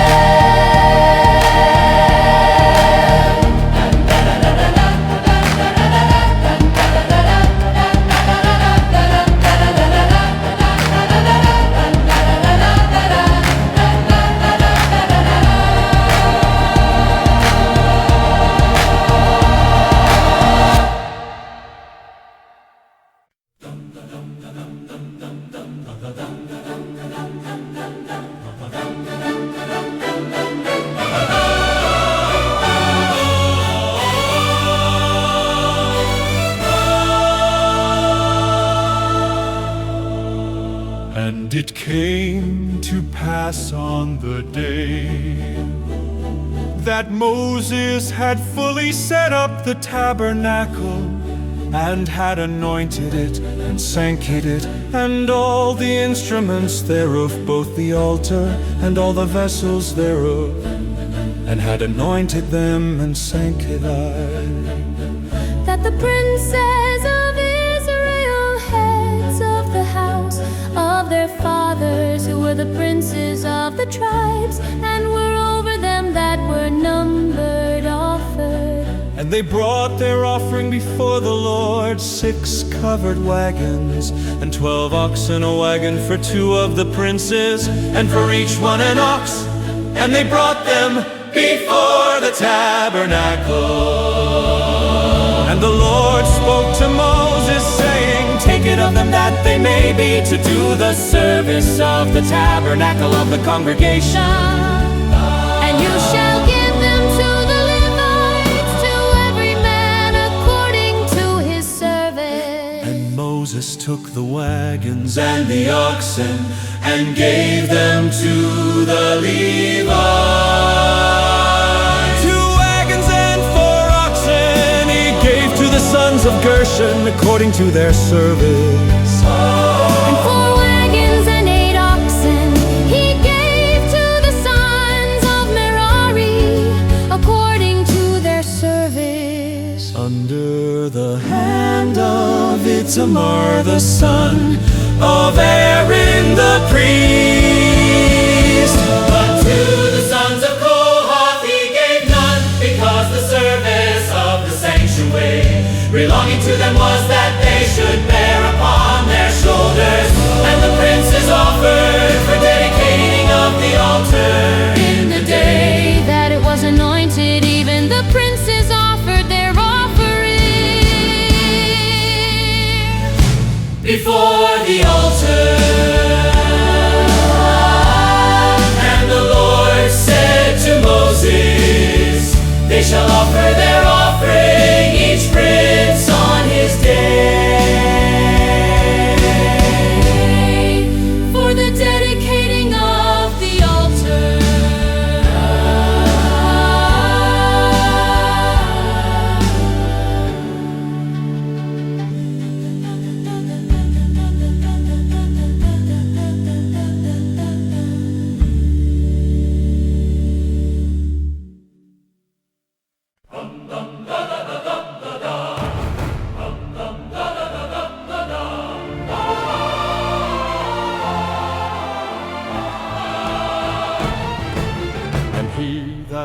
And it came to pass on the day that Moses had fully set up the tabernacle, and had anointed it, and sanctified it, and all the instruments thereof, both the altar and all the vessels thereof, and had anointed them and sanctified. That the princes of Israel, heads of the house of their fathers, who were the princes of the tribes, and were over them that were numbered, offered. And they brought their offering before the Lord, 6 covered wagons, and 12 oxen, a wagon for 2 of the princes, and for each one an ox. And they brought them before the tabernacle. And the Lord spoke to Moses, saying, Take it of them that they may be to do the service of the tabernacle of the congregation. And you shall give them to the Levites, to every man according to his service. And Moses took the wagons and the oxen, and gave them to the Levites. 2 wagons and 4 oxen he gave to the sons of Gershon according to their service. And 4 wagons and 8 oxen he gave to the sons of Merari according to their service. Under the hand of Itamar the son of Aaron the priest. But to the sons of Kohath he gave none, because the service of the sanctuary belonging to them was that they should bear upon their shoulders. And the princes offered for dedicating of the altar. In the day that it was anointed, even the princes offered their offering Before the altar. And the Lord said to Moses, They shall offer their offering, each prince on his day, for the dedicating of the altar.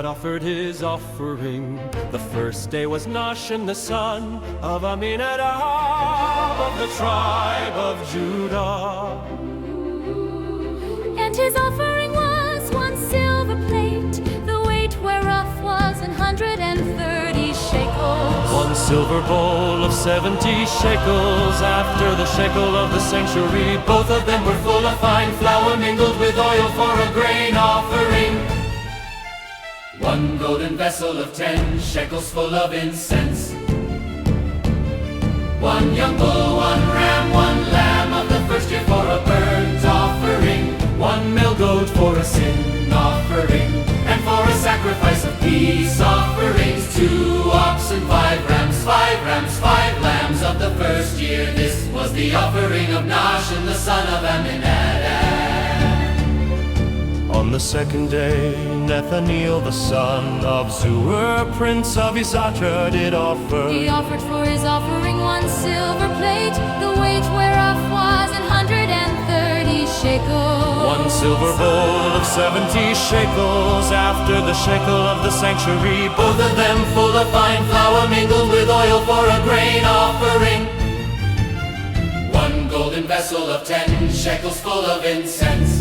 that offered his offering. The first day was Nahshon the son of Amminadab of the tribe of Judah. And his offering was 1 silver plate, the weight whereof was 130 shekels. 1 silver bowl of 70 shekels after the shekel of the sanctuary. Both of them were full of fine flour mingled with oil for a grain offering. 1 golden vessel of 10 shekels full of incense. 1 young bull, 1 ram, 1 lamb of the first year for a burnt offering. 1 male goat for a sin offering, and for a sacrifice of peace offerings. 2 oxen, 5 rams, 5 rams, 5 lambs of the first year. This was the offering of Nahshon the son of Amminadab. On the second day, Nathaniel the son of Zuer, prince of Issachar, did offer. He offered for his offering 1 silver plate, the weight whereof was 130 shekels. 1 silver bowl of 70 shekels after the shekel of the sanctuary. Both of them full of fine flour mingled with oil for a grain offering. 1 golden vessel of 10 shekels full of incense.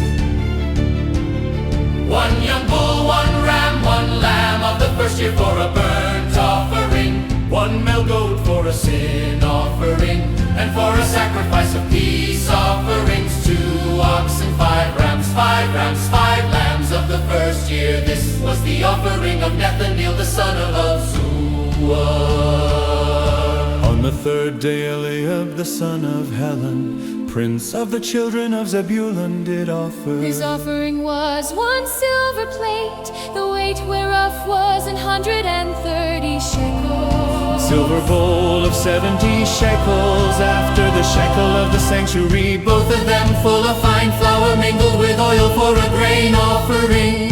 1 young bull, 1 ram, 1 lamb of the first year for a burnt offering. 1 male goat for a sin offering, and for a sacrifice of peace offerings. 2 oxen, 5 rams, 5 rams, 5 lambs of the first year. This was the offering of Nathaniel the son of Zuer. On the third day, Eliab the son of Helon, Prince of the children of Zebulun did offer. His offering was 1 silver plate, the weight whereof was 130 shekels. Silver bowl of 70 shekels, after the shekel of the sanctuary, both of them full of fine flour mingled with oil for a grain offering.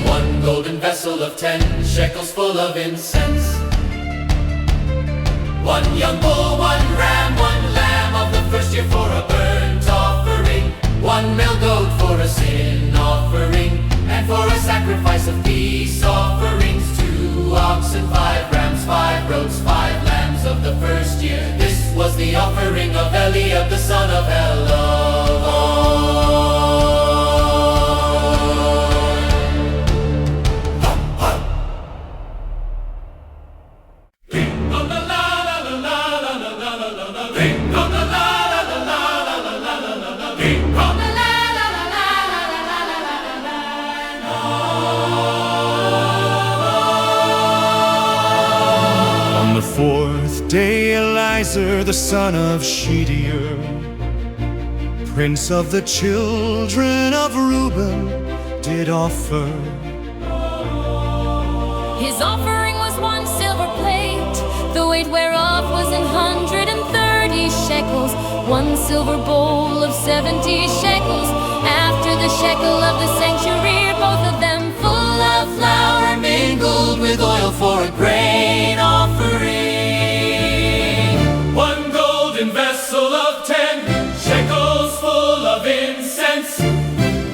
1 golden vessel of 10 shekels full of incense. 1 young bull, 1 ram, 1 lamb of the first year for a burnt offering. 1 male goat for a sin offering, and for a sacrifice of peace offerings, 2 oxen, 5 rams, 5 goats, 5 lambs of the first year. This was the offering of Eliab the son of Helon. On the 4th day, Eliezer the son of Shediur, prince of the children of Reuben, did offer. His offering was 1 silver plate, the weight whereof was 130 shekels. 1 silver bowl of 70 shekels, after the shekel of the sanctuary, both of them full of flour mingled with oil for a grain offering. 1 golden vessel of 10 shekels full of incense.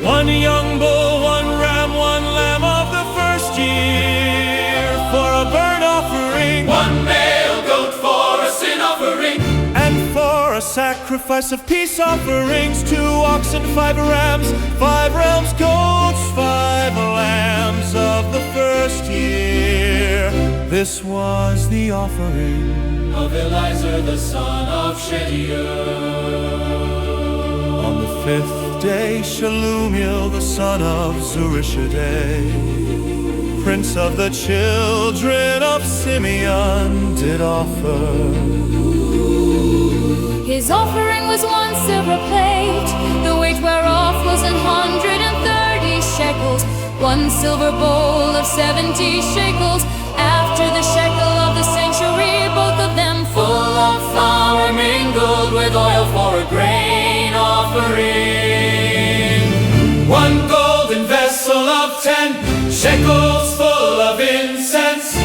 1 young bull, 1 ram, 1 lamb of the first year for a burnt offering. 1 male goat for a sin offering, And for a sacrifice of peace offerings, 2 oxen, 5 rams, 5 rams, goats, 5 lambs of the first year. This was the offering of Eliezer the son of Shediur. on the 5th day. Shalumiel the son of Zurishaddai, prince of the children of Simeon, did offer. His offering was 1 silver plate, the weight whereof was 130 shekels. 1 silver bowl of 70 shekels, after the shekel of the sanctuary, both of them full of flour mingled with oil for a grain offering. 1 golden vessel of 10 shekels full of incense.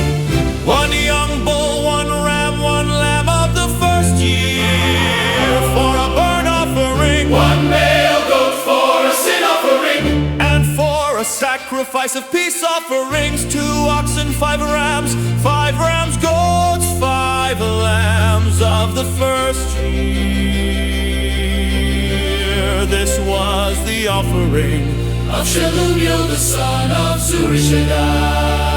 1 young bull, 1 ram, 1 lamb of the first year for a burnt offering. 1 male goat for a sin offering, And for a sacrifice of peace offerings, 2 oxen, 5 rams, 5 rams, goats, 5 lambs of the first year. This was the offering of Shalumiel the son of Zurishaddai.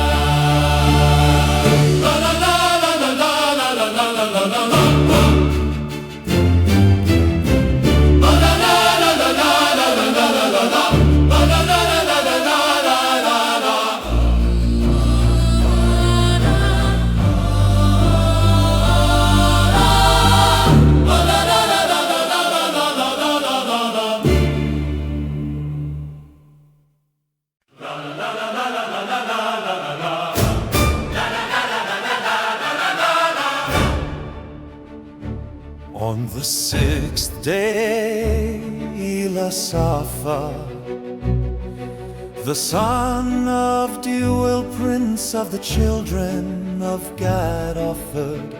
On the 6th day, Elisapha, the son of Deuel, prince of the children of Gad, offered.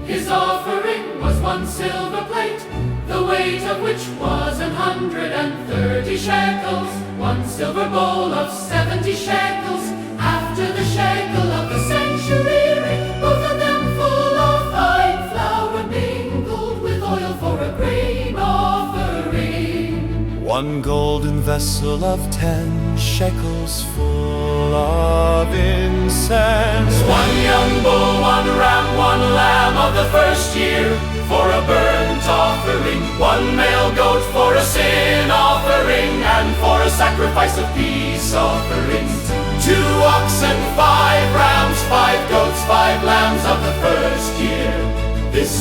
His offering was 1 silver plate, the weight of which was 130 shekels. 1 silver bowl of 70 shekels, after the shekel of the sanctuary, both of them full of fine flour mingled with oil for a grain offering. 1 golden vessel of 10 shekels full of incense. 1 young bull, 1 ram, 1 lamb of the first year for a burnt offering. 1 male goat for a sin offering, and for a sacrifice of peace offerings, 2 oxen, 5 rams, 5 goats, 5 lambs of the first year.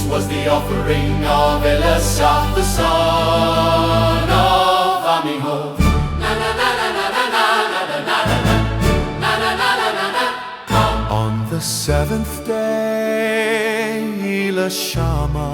was the offering of Elisha, the son of Amihud. On the seventh day, Elishama,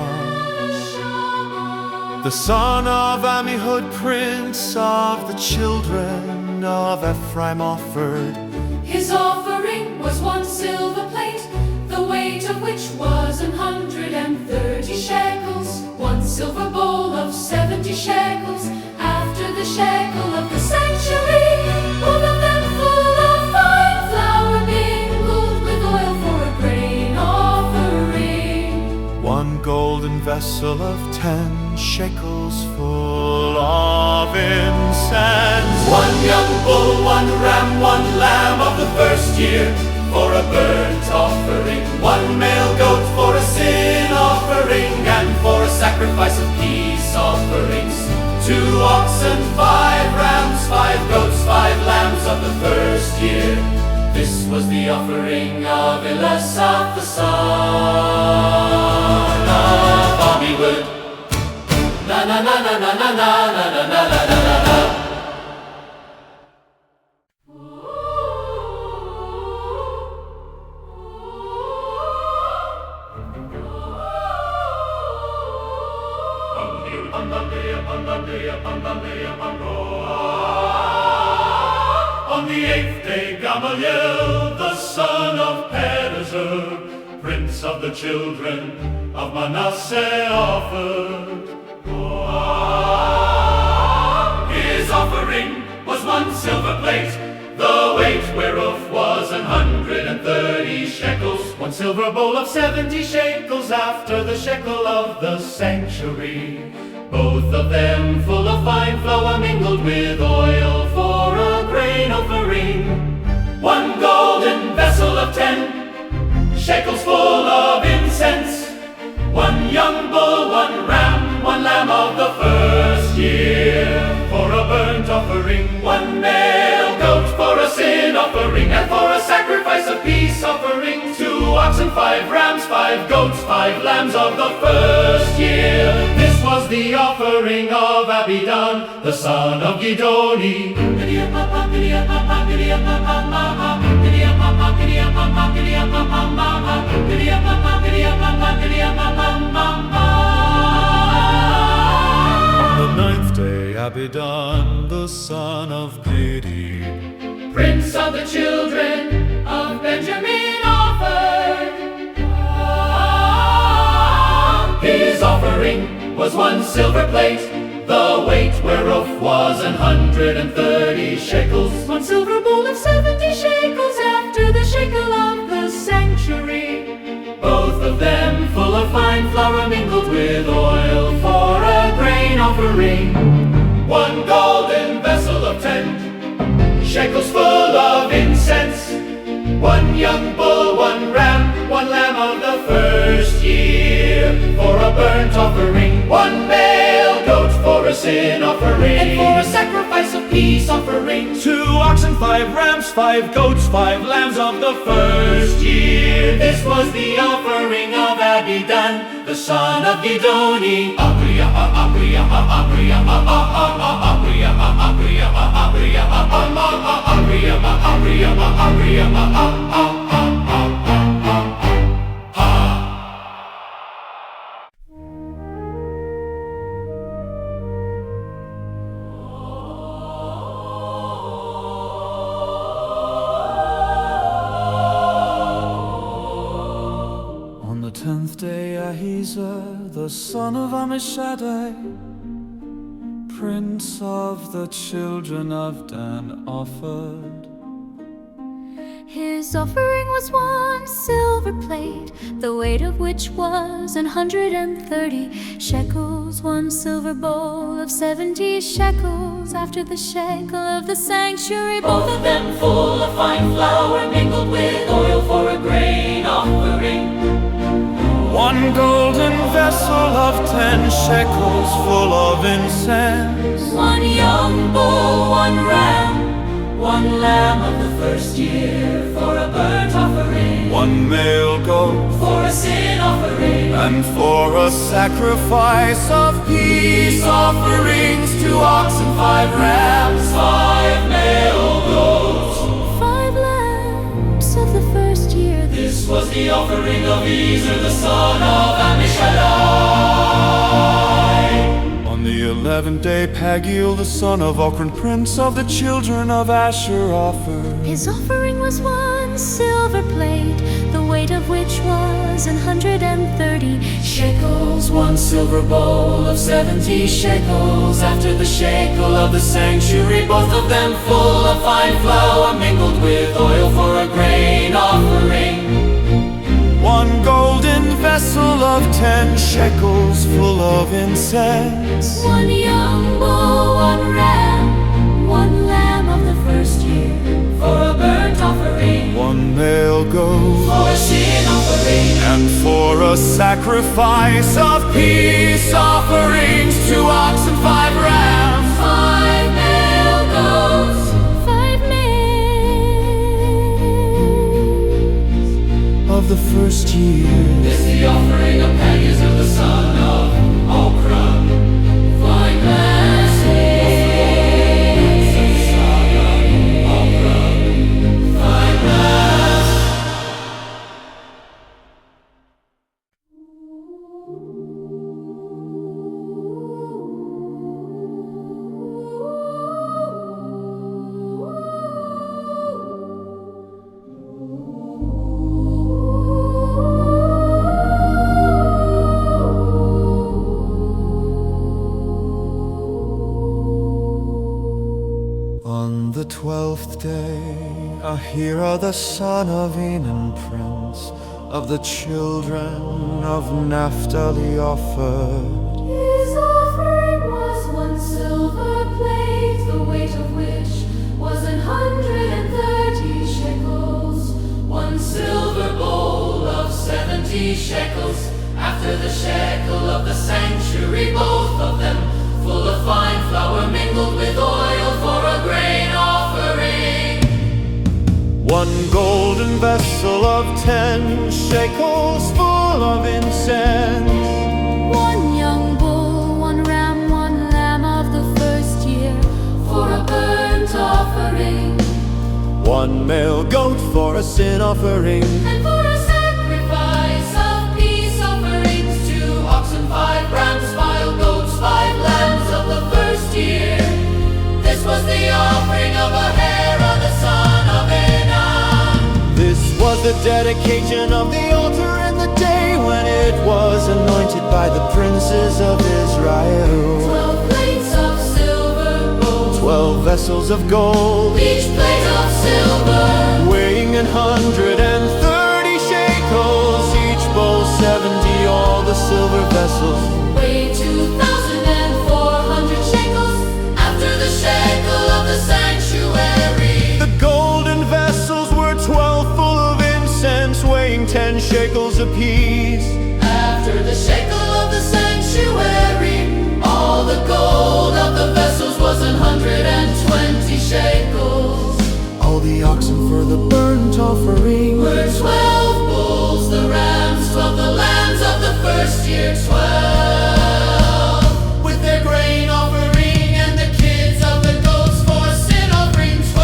the son of Amihud, prince of the children of Ephraim, offered. His offering was 1 silver plate, the weight of which was 130 shekels, 1 silver bowl of 70 shekels, after the shekel of the sanctuary, both of them full of fine flour mingled with oil for a grain offering. 1 golden vessel of 10 shekels full of incense. 1 young bull, 1 ram, 1 lamb of the first year for a burnt offering, 1 male goat for a sin offering, and for a sacrifice of peace offerings, 2 oxen, 5 rams, 5 goats, 5 lambs of the first year. This was the offering of Elisha, the son of Amihud. Na na na na na na na na na na na na na. On the 8th day, Gamaliel, the son of Pedazur, prince of the children of Manasseh, offered. His offering was 1 silver plate, the weight whereof was 130 shekels, 1 silver bowl of 70 shekels, after the shekel of the sanctuary, both of them full of fine flour mingled with oil for a grain offering. 1 golden vessel of 10 shekels full of incense, 1 young bull, 1 ram, 1 lamb of the first year for a burnt offering, 1 male goat for a sin offering, and for a sacrifice of peace offering, 2 oxen, 5 rams, 5 goats, 5 lambs of the first year. This was the offering of Abidan, the son of Gidoni. On the 9th day, Abidan, the son of Gidi, Prince of the children of Benjamin, offered. His offering was 1 silver plate, the weight whereof was 130 shekels, 1 silver bowl of 70 shekels, after the shekel of the sanctuary, both of them full of fine flour mingled with oil for a grain offering. 1 golden vessel of 10 shekels full of incense, 1 young bull, 1 ram, 1 lamb of the first year for a burnt offering, 1 male goat for a sin offering, and for a sacrifice of peace offering, 2 oxen, 5 rams, 5 goats, 5 lambs of the first year. This was the offering of Abidan, the son of Gidoni. On the 10th day, Ahiezer, the son of Ammishaddai, prince of the children of Dan, offered. His offering was 1 silver plate, the weight of which was 130 shekels, 1 silver bowl of 70 shekels, after the shekel of the sanctuary, Both of them full of fine flour mingled with oil for a grain offering. 1 golden vessel of 10 shekels full of incense. 1 young bull, 1 ram, one lamb of the first year for a burnt offering, one male goat, for a sin offering, and for a sacrifice of peace offerings, 2 oxen, 5 rams, 5 male goats. 5 lambs of the first year. This was the offering of Ezer, the son of Ammishaddai. On the 11th day, Pagiel, the son of Ochran, prince of the children of Asher, offered. His offering was 1 silver plate, the weight of which was 130 shekels, 1 silver bowl of 70 shekels, after the shekel of the sanctuary, both of them full of fine flour mingled with oil for a grain offering. 1 golden vessel of 10 shekels full of incense. 1 young bull, 1 ram, 1 lamb of the first year for a burnt offering, 1 male goat, for a sin offering, and for a sacrifice of peace offerings, 2 oxen, 5 rams, 5 male goats. 5 males of the first year. This the offering of Pagiel, the son of Ochran, fine On the 12th day, Ahira, the son of Enan, prince of the children of Naphtali, offered. His offering was 1 silver plate, the weight of which was 130 shekels, 1 silver bowl of 70 shekels, after the shekel of the sanctuary, both of them full of fine flour mingled with oil for a grain offering. 1 golden vessel of 10 shekels full of incense. 1 young bull, 1 ram, 1 lamb of the first year For a burnt offering, 1 male goat for a sin offering, and for a sacrifice of peace offerings, 2 oxen, 5 rams, 5 goats, 5 lambs of the first year. This was the offering of Ahira, the son of Enan. This was the dedication of the altar in the day when it was anointed by the princes of Israel. 12 plates of silver gold, 12 vessels of gold, each plate of silver, weighing 130 shekels, each bowl 70, all the silver vessels. weighed 2,400 shekels, after the shekel of the sanctuary. The golden vessels were 12 full of incense, weighing 10 shekels apiece. After the shekel of the sanctuary, all the gold of the vessels was 120 shekels. All the oxen for the burnt offering Were 12 bulls, the rams, 12 the lambs of the first year, 12 with their grain offering, and the kids of the goats for sin offering, 12.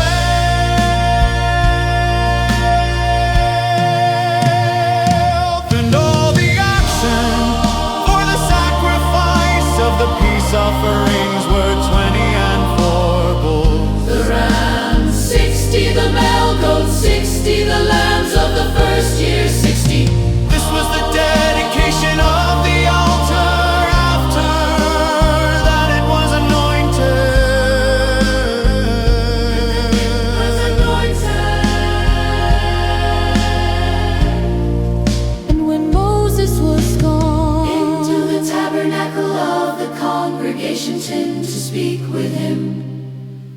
and all the oxen for the sacrifice of the peace offerings were 20 and 4 bulls. The rams 60, the male goats 60, the lambs of the first year 60. This was the dedication of the altar. After that it was anointed. And when Moses was gone Into the tabernacle of the congregation tent to speak with him.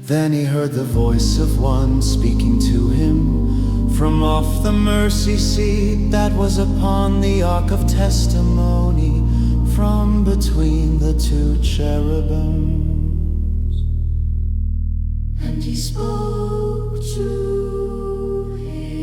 Then he heard the voice of one speaking to him from off the mercy seat that was upon the ark of testimony, from between the 2 cherubims. And he spoke. to him.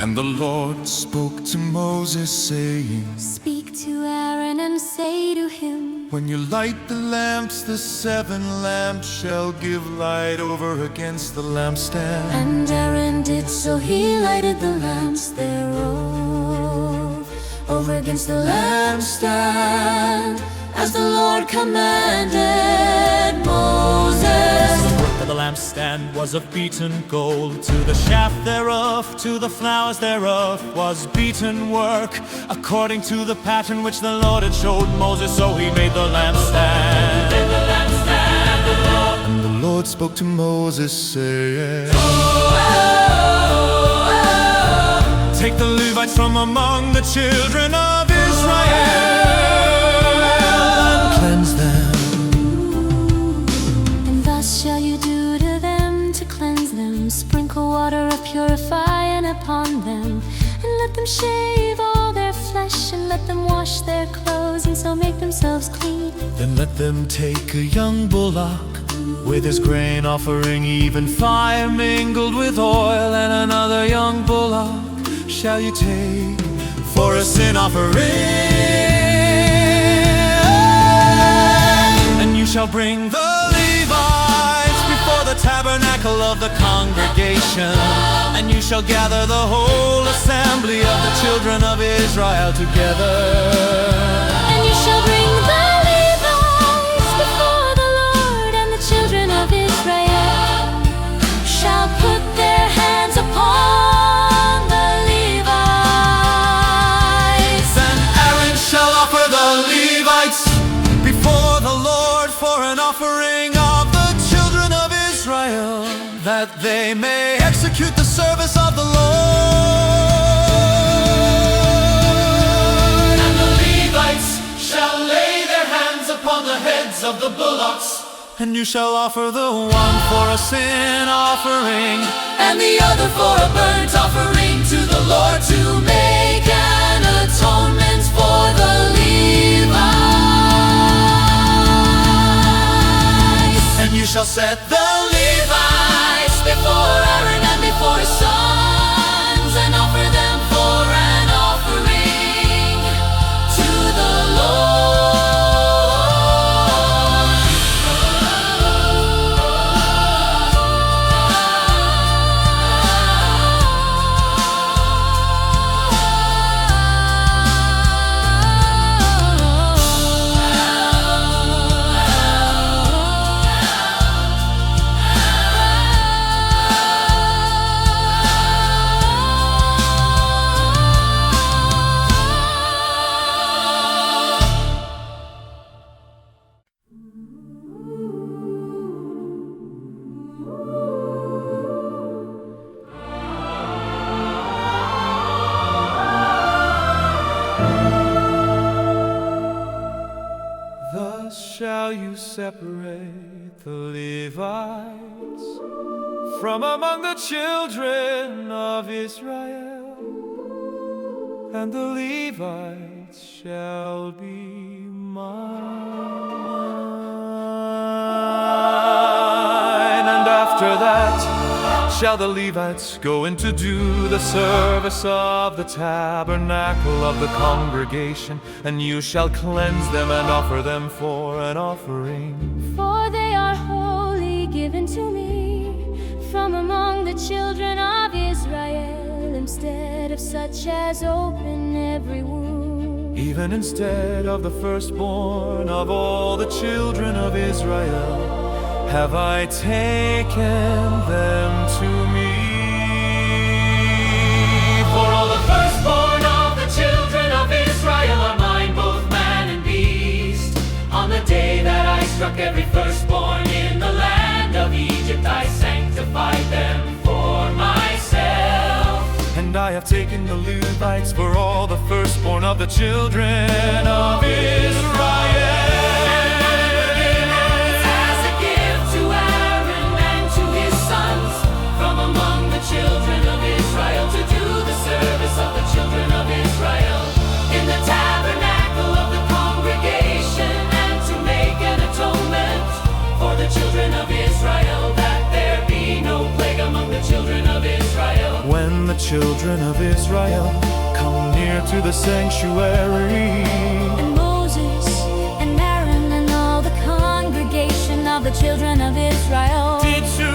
And the Lord spoke to Moses, saying, Speak to Aaron and say to him, when you light the lamps, the 7 lamps shall give light over against the lampstand. And Aaron did so, he lighted the lamps thereof over against the lampstand, as the Lord commanded Moses. The work of the lampstand was of beaten gold. To the shaft thereof, to the flowers thereof, was beaten work, according to the pattern which the Lord had showed Moses. So he made the lampstand. And the Lord spoke to Moses, saying, Take the Levites from among the children of Israel and cleanse them. And thus shall you do to them to cleanse them. Sprinkle water of purifying upon them, and let them shave all their flesh, and let them wash their clothes, and so make themselves clean. Then let them take a young bullock with his grain offering, even fire mingled with oil, and another young bullock shall you take for a sin offering. And you shall bring the Levites before the tabernacle of the congregation, and you shall gather the whole assembly of the children of Israel together. And you shall bring the Levites before the Lord, and the children of Israel shall put their hands upon the Levites. Then Aaron shall offer the Levites before the Lord for an offering of the children of Israel, that they may execute the service of the Lord. And the Levites shall lay their hands upon the heads of the bullocks, And you shall offer the one for a sin offering, And the other for a burnt offering to the Lord, to make an atonement for the Levites. and you shall set the Levites before Aaron and before his sons, and offer them for an offering to the Lord. Thus shall you separate the Levites from among the children of Israel, and the Levites shall be mine. And after that shall the Levites go in to do the service of the tabernacle of the congregation, and you shall cleanse them and offer them for an offering. For they are wholly given to me from among the children of Israel, instead of such as open every womb. Even instead of the firstborn of all the children of Israel, have I taken them to me. For all the firstborn of the children of Israel are mine, both man and beast. On the day that I struck every firstborn in the land of Egypt, I sanctified them for myself. And I have taken the Levites for all the firstborn of the children of Israel. the children of Israel come near to the sanctuary. And Moses and Aaron and all the congregation of the children of Israel did to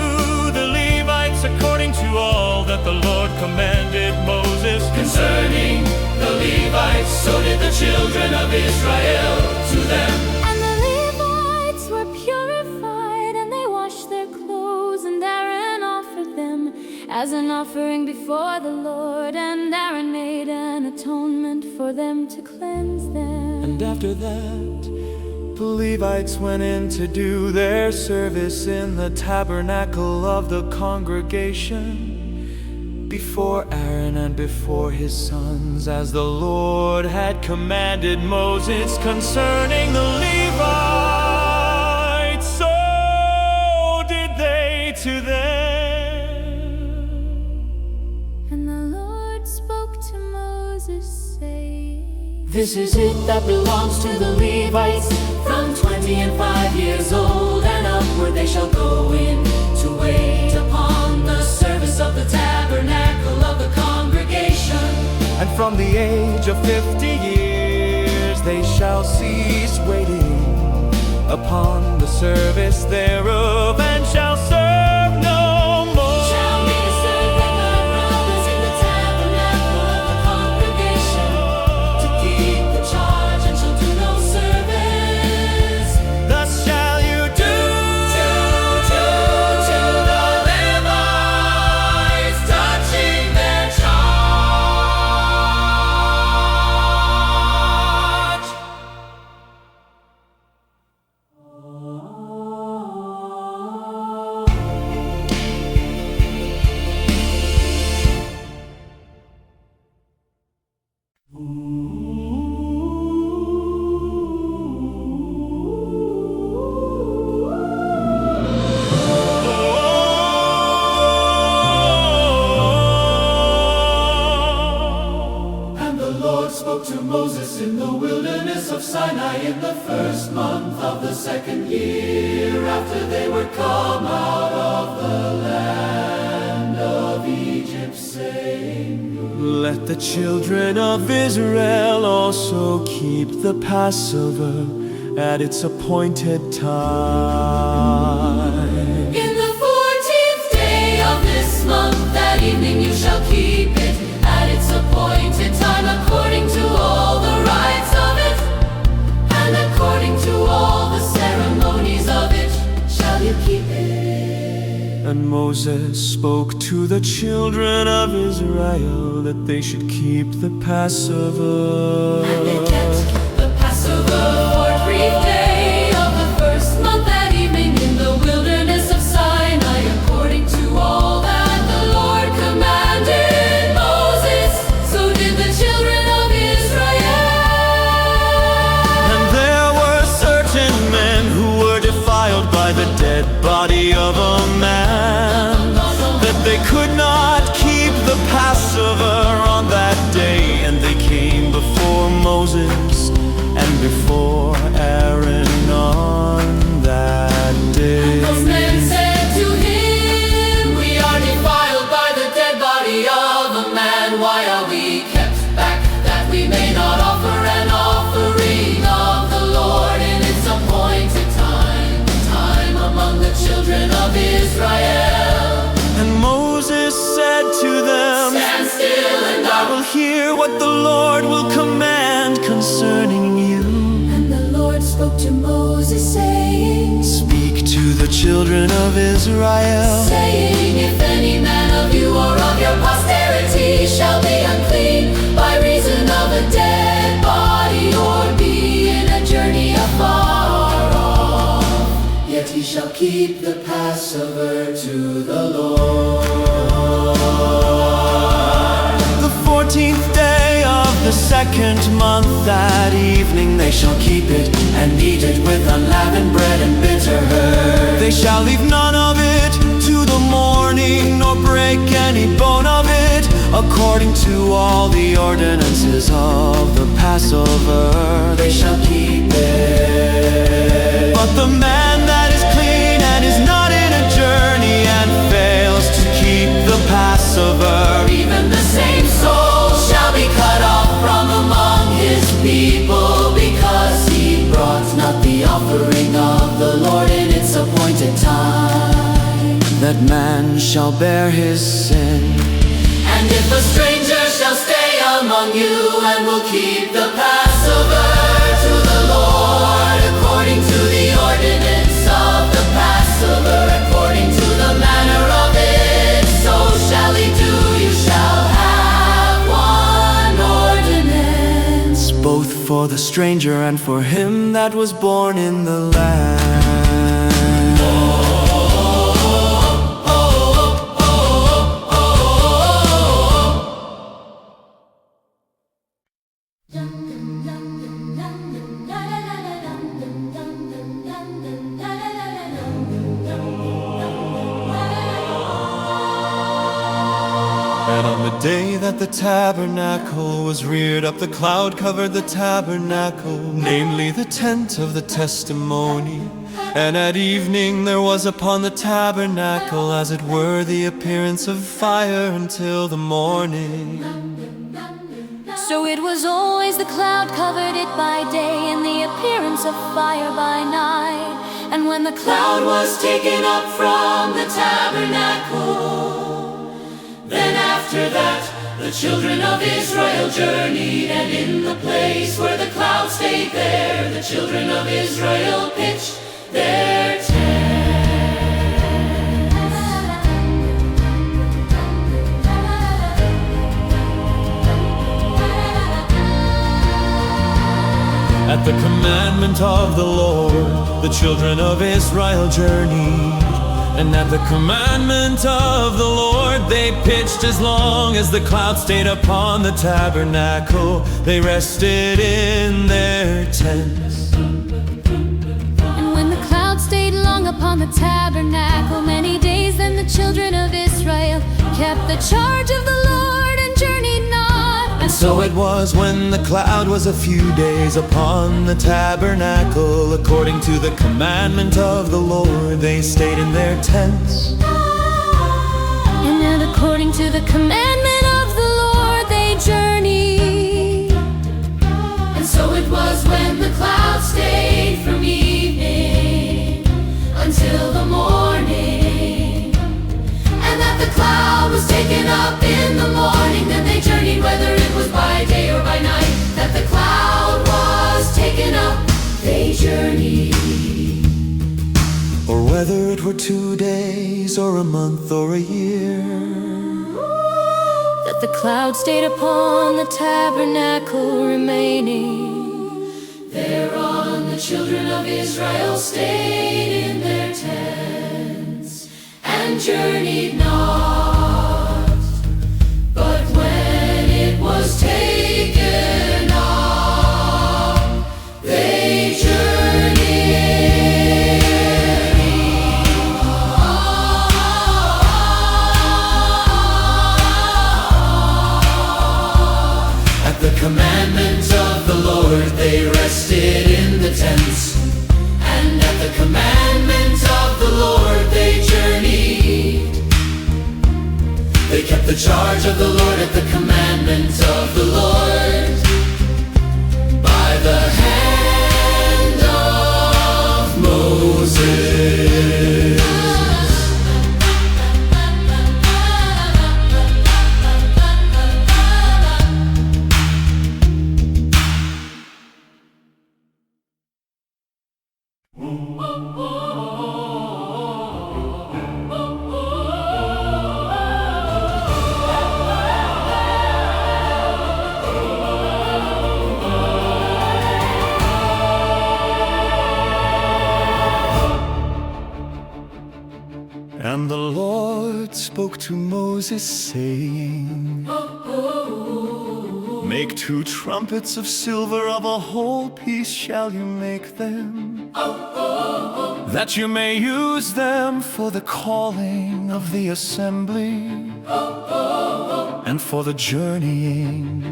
the Levites according to all that the Lord commanded Moses. Concerning the Levites, so did the children of Israel to them. And the Levites were purified, and they washed their clothes, and Aaron offered them as an offering before the Lord, and Aaron made an atonement for them to cleanse them. And after that, the Levites went in to do their service in the tabernacle of the congregation, before Aaron and before his sons, as the Lord had commanded Moses concerning the Levites, so did they to them. And the Lord spoke to Moses, saying, This is it that belongs to the Levites. From 20 and 5 years old and upward they shall go in to wait upon the service of the tabernacle of the congregation. And from the age of 50 years they shall cease waiting upon the service thereof, and shall serve no more. Shall minister with their brothers in the tabernacle of the congregation, to keep the charge and shall do no service. Thus shall you do To the Levites, touching their charge. And the Lord spoke to Moses in the wilderness of Sinai in the first month of the second year after they were come out of the land of Egypt, saying, Let the children of Israel also keep the Passover at its appointed time. In the 14th day of this month, that evening you shall keep it at its appointed time, according to all the rites of it, and according to all the ceremonies of it, shall you keep it. And Moses spoke to the children of Israel that they should keep the Passover. And they kept the Passover 4th day of the first month, that evening in the wilderness of Sinai, according to all that the Lord commanded Moses. So did the children of Israel. And there were certain men who were defiled by the dead body of a man, that they could not keep the Passover on that day. And they came before Moses and before Aaron on that day. Those men said to him, We are defiled by the dead body of a man. Why are we kept back, that we may not offer an offering of the Lord in its appointed time among the children of Israel? And Moses said to them, Stand still and I will hear what the Lord will command concerning you. And the Lord spoke to Moses, saying, Speak to the children of Israel, saying, If any man of you or of your posterity shall be unclean by reason of a dead body, or be in a journey afar off, yet he shall keep the Passover to the Lord. the 14th day of the second month, that evening they shall keep it and eat it with unleavened bread and bitter herbs. They shall leave none of it to the morning, nor break any bone of it, according to all the ordinances of the Passover. They shall keep it. But the man that is clean and is not in a journey and fails to keep the Passover, Even shall bear his sin. And if a stranger shall stay among you and will keep the Passover to the Lord, according to the ordinance of the Passover, according to the manner of it, so shall he do. You shall have one ordinance, Both for the stranger and for him that was born in the land. And on the day that the tabernacle was reared up, the cloud covered the tabernacle, namely the tent of the testimony. And at evening there was upon the tabernacle, as it were, the appearance of fire until the morning. So it was always the cloud covered it by day, and the appearance of fire by night. And when the cloud was taken up from the tabernacle, then after that the children of Israel journeyed, and in the place where the cloud stayed there, the children of Israel pitched their tents. At the commandment of the Lord, the children of Israel journeyed. And at the commandment of the Lord, they pitched as long as the cloud stayed upon the tabernacle. They rested in their tents. And when the cloud stayed long upon the tabernacle many days, then the children of Israel kept the charge of the Lord and journeyed not. And so it was when the cloud was a few days upon the tabernacle, according to the commandment of the Lord, they stayed in their tents. And then according to the commandment of the Lord, they journeyed. And so it was when the cloud stayed from evening until the morning, and that the cloud was taken up in the morning. Then they journeyed, whether it was by day or by night. That the cloud was taken up, they journeyed. Or whether it were 2 days or a month or a year, That the cloud stayed upon the tabernacle remaining. Thereon the children of Israel stayed in their tents and journeyed not. But when it was taken up, they journeyed. At the commandment of the Lord, they rested in the tents. And at the commandment of the Lord, they journeyed. They kept the charge of the Lord at the commandment of the Lord, by the hand of Moses. And the Lord spoke to Moses, saying, Make 2 trumpets of silver, of a whole piece shall you make them, that you may use them for the calling of the assembly, and for the journeying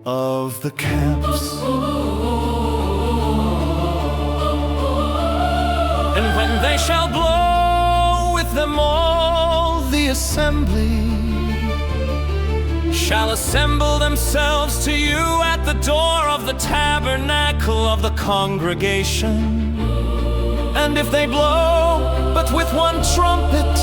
of the camps. And when they shall blow with them all, the assembly shall assemble themselves to you at the door of the tabernacle of the congregation. And if they blow but with one trumpet,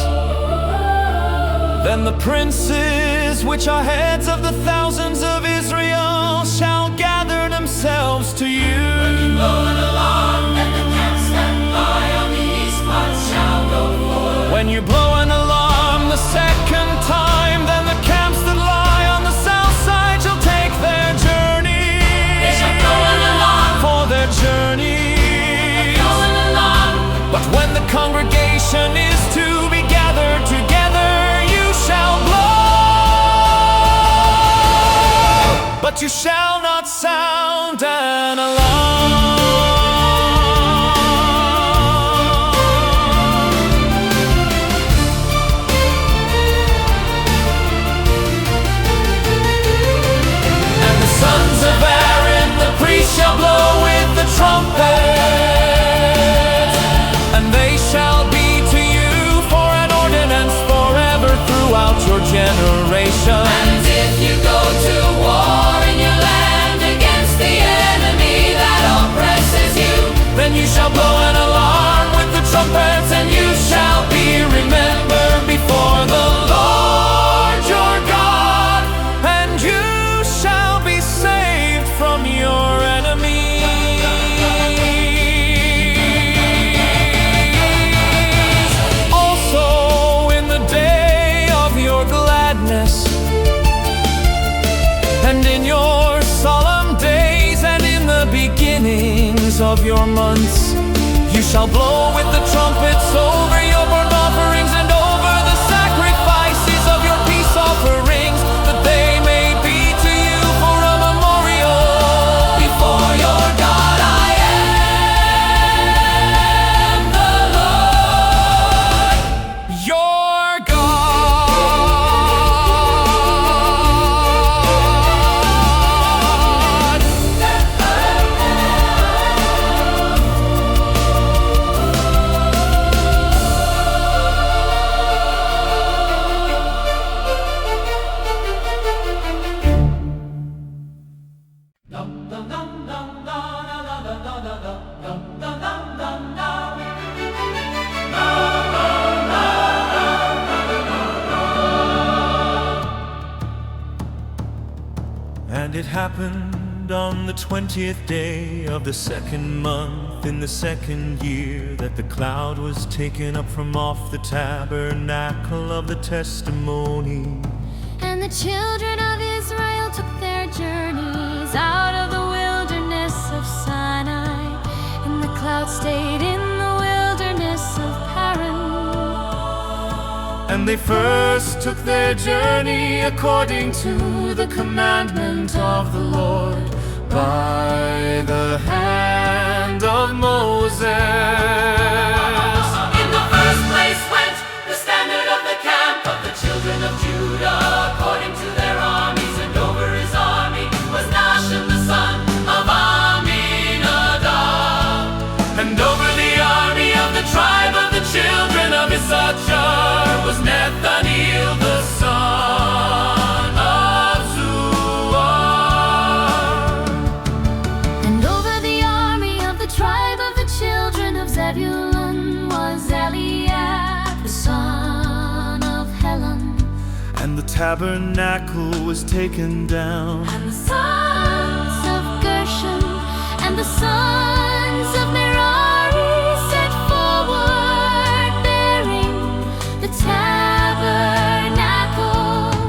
Then the princes, which are heads of the thousands of Israel, shall gather themselves to you. When you blow an alarm, then the camps that lie on the east part shall go forth. When you blow an alarm the second time, then the camps that lie on the south side shall take their journey. They shall blow an alarm for their journey. blow an alarm. But when the congregation is to be gathered together, you shall blow, but you shall not sound an alarm. And the sons of Aaron, the priest, shall blow with the trumpet, and they shall be to you for an ordinance forever throughout your generations. And if you go to war in your land against the enemy that oppresses you, Then you shall blow an alarm with the trumpets, and you shall be remembered before the Lord your God, and you shall be saved from your enemies. Also in the day of your gladness, and in your solemn days, and in the beginnings of your months, you shall blow with the trumpets over your burnt offerings and over the sacrifices of your peace offerings, that they may be to you for a memorial before your God I am the Lord your God. And it happened on the 20th day of the second month in the second year, that the cloud was taken up from off the tabernacle of the testimony. And the children of Israel took their journeys out of the wilderness of Sinai, and the cloud stayed in the wilderness of Paran. And they first took their journey according to the commandment of the Lord by the hand of Moses. In the first place went the standard of the camp of the children of Judah according to their armies, and over his army was Nahshon the son of Amminadab. And over the army of the tribe of the children of Issachar was Nathaniel the son of Zuar. And over the army of the tribe of the children of Zebulun was Eliab the son of Helon. And the tabernacle was taken down, And the sons of Gershon and the sons of Merari set forward, bearing the tabernacle.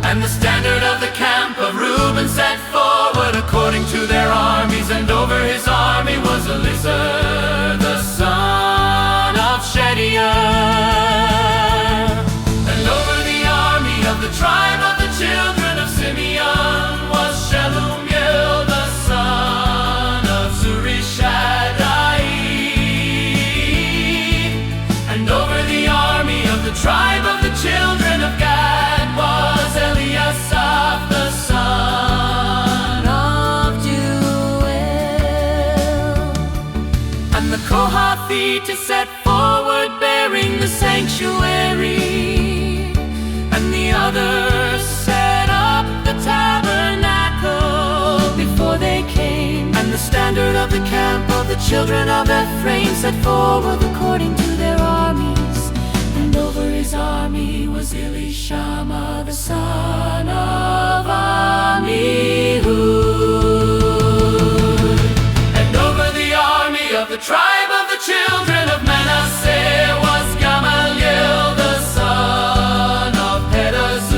and the standard of the camp of Reuben set forward according to their armies, and over his army was Elizur the son of Shedeur. And over the army of the tribe of the children of Simeon was Shelumiel the son of Zurishaddai. And over the army of the tribe of the children of Gad was Eliasaph the son of Deuel. And the Kohathites set forward, bearing the sanctuary, and the others set up the tabernacle before they came. And the standard of the camp of the children of Ephraim set forward according to their armies, and over over his army was Elishama, the son of Amihud. And over the army of the tribe of the children of Manasseh was Gamaliel, the son of Pedazur.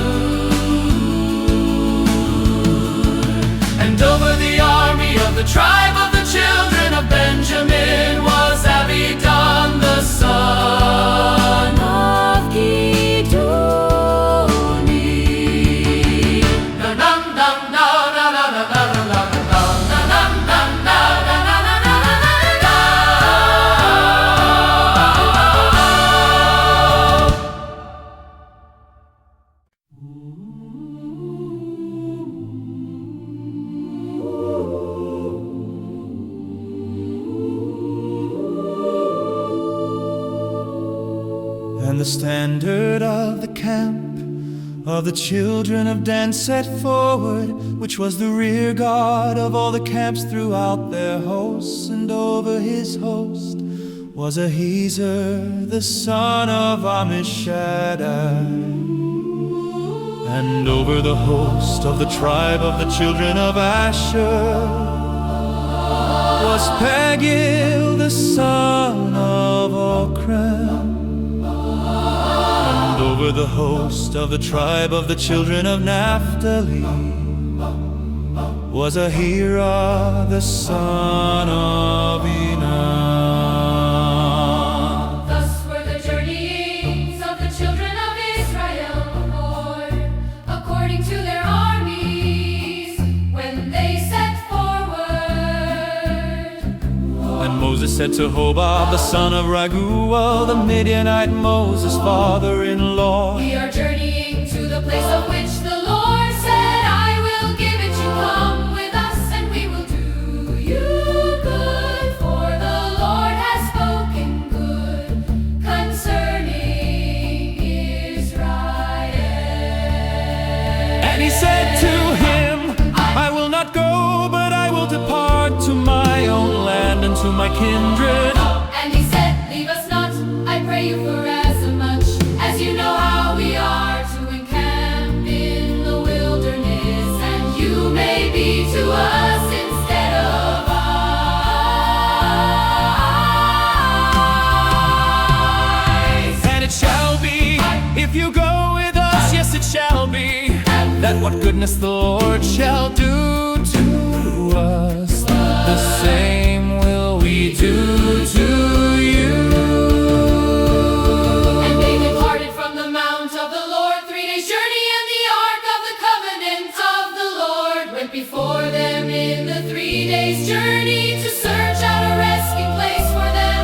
And over the army of the tribe of the children of Benjamin was Abidan, the son of Gidoni. Na na na na na na na na na na na na And the standard of the camp of the children of Dan set forward, which was the rear guard of all the camps throughout their hosts. And over his host was Ahiezer, the son of Ammishaddai. And over the host of the tribe of the children of Asher was Pagil, the son of Ocran. And over the host of the tribe of the children of Naphtali was Ahira, the son of Enan. Thus were the journeyings of the children of Israel, Lord, according to their armies, when they set forward. And Moses said to Hobab, the son of Raguel, the Midianite, Moses' father-in-law, We are journeying to the place of which the Lord said, I will give it you. Come with us, and we will do you good. For the Lord has spoken good concerning Israel. And he said to him, I will not go, but I will depart to my own land and to my kindred. And he said, leave us not, I pray you, for as much as you know how we are to encamp in the wilderness, and you may be to us instead of eyes. And it shall be, if you go with us, yes it shall be, that what goodness the Lord shall do to us, the same will we do to you. And they departed from the mount of the Lord 3 days' journey, and the ark of the covenant of the Lord went before them in the 3 days' journey to search out a resting place for them.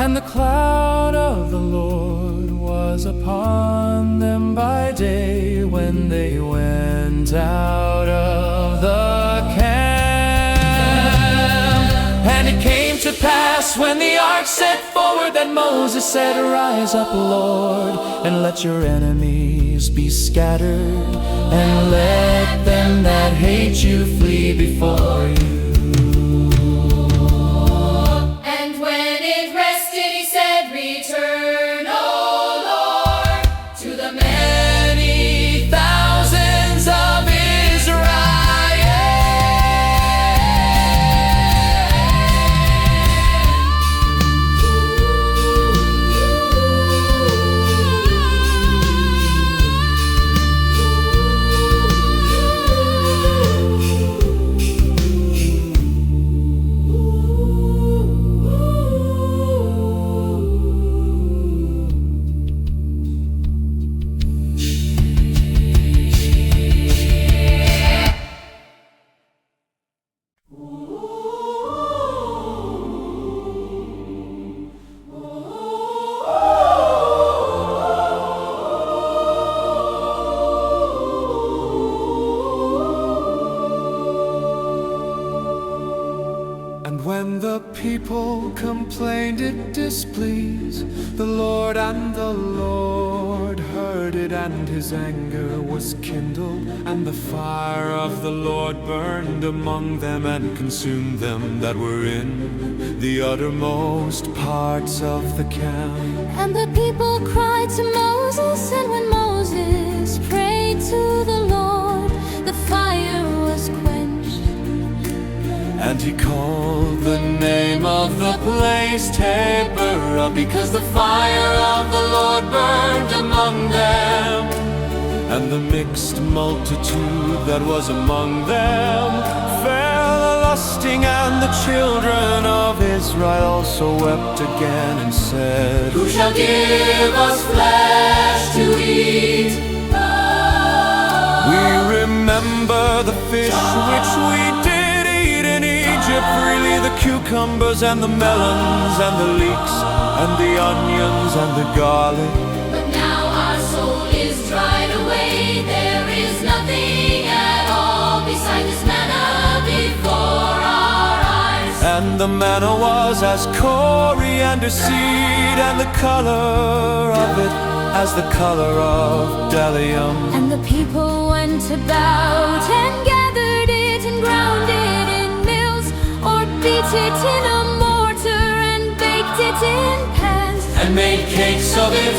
And the cloud of the Lord was upon them by day when they went out of the camp. And it came to pass when the ark set forward that Moses said, Rise up, Lord, and let your enemies be scattered, and let them that hate you flee before you. And when it rested, he said, Return, O Lord, to the many Thousands of When the people complained, it displeased the Lord, and the Lord heard it, and his anger was kindled, and the fire of the Lord burned among them, and consumed them that were in the uttermost parts of the camp. And the people cried cried to Moses, and when Moses prayed to the Lord, the fire was quenched. And he called the name of the place Popera, because the fire of the Lord burned among them. And the mixed multitude that was among them fell a-lusting, and the children of Israel also wept again and said, Who shall give us flesh to eat? We remember the fish which we did eat in Egypt freely, the cucumbers and the melons and the leeks and the onions and the garlic. But now our soul is dried away. There is nothing at all beside this manna before our eyes. And the manna was as coriander seed, and the color of it as the color of bdellium. And the people went about and gathered it and ground it in mills, or beat it in a mortar and baked it in pans, And made cakes of it,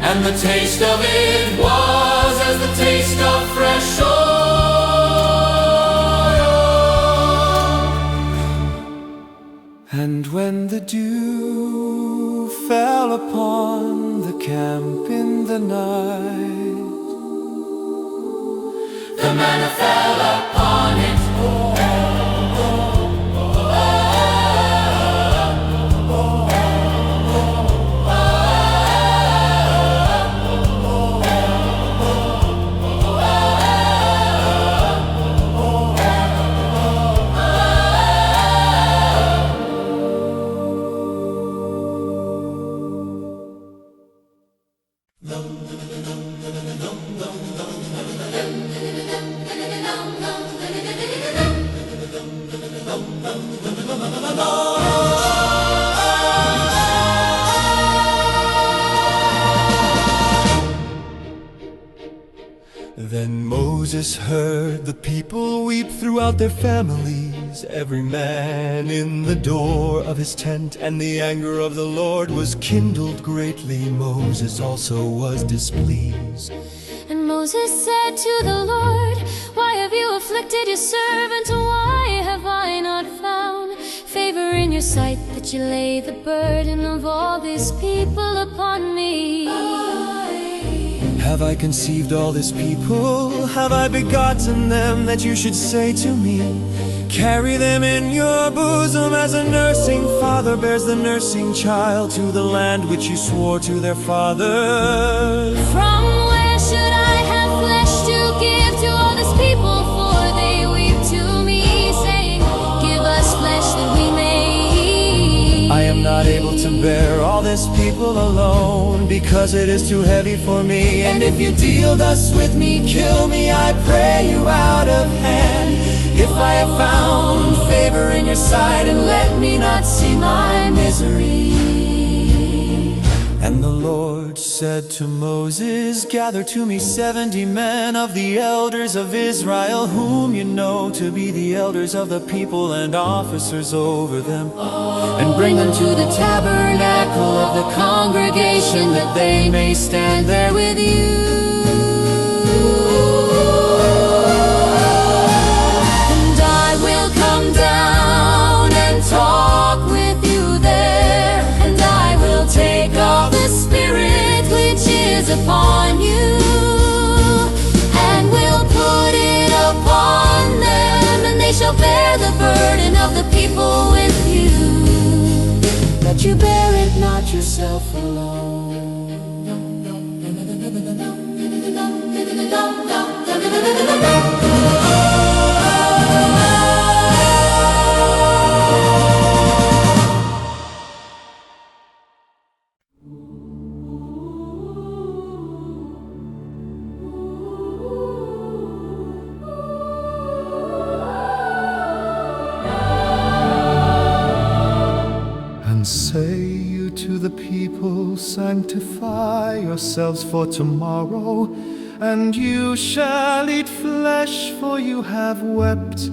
and the taste of it was as the taste of fresh oil. And when the dew fell upon the camp in the night, The manna fell upon it. Then Moses heard the people weep throughout their families, every man in the door of his tent, and the anger of the Lord was kindled greatly. Moses also was displeased. And Moses said to the Lord, Why have you afflicted your servant? Why have I not found favor in your sight, that you lay the burden of all this people upon me? Have I conceived all this people? Have I begotten them, that you should say to me, Carry them in your bosom, as a nursing father bears the nursing child to the land which you swore to their fathers? From where should I have flesh to give to all this people? For they weep to me, saying, Give us flesh that we may eat. I am not able to bear all this people alone, because it is too heavy for me. And if you deal thus with me, kill me, I pray you, out of hand. If I have found favor in your sight, and let me not see my misery. And the Lord said to Moses, Gather to me 70 men of the elders of Israel, whom you know to be the elders of the people and officers over them, and bring them to the tabernacle of the congregation, that they may stand there with you. And I will come down and talk with you there, and I will take off the spirit which is upon you, and will put it upon them, and they shall bear the burden of the people with you, that you bear it not yourself alone. And say you to the people, Sanctify yourselves for tomorrow, and you shall eat flesh, for you have wept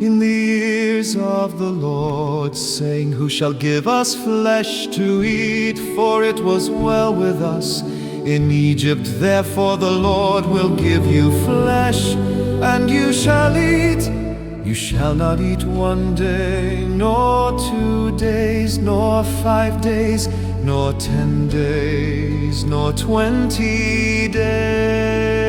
in the ears of the Lord, saying, Who shall give us flesh to eat? For it was well with us in Egypt. Therefore the Lord will give you flesh, and you shall eat. You shall not eat 1 day, nor 2 days, nor 5 days, nor 10 days, nor 20 days.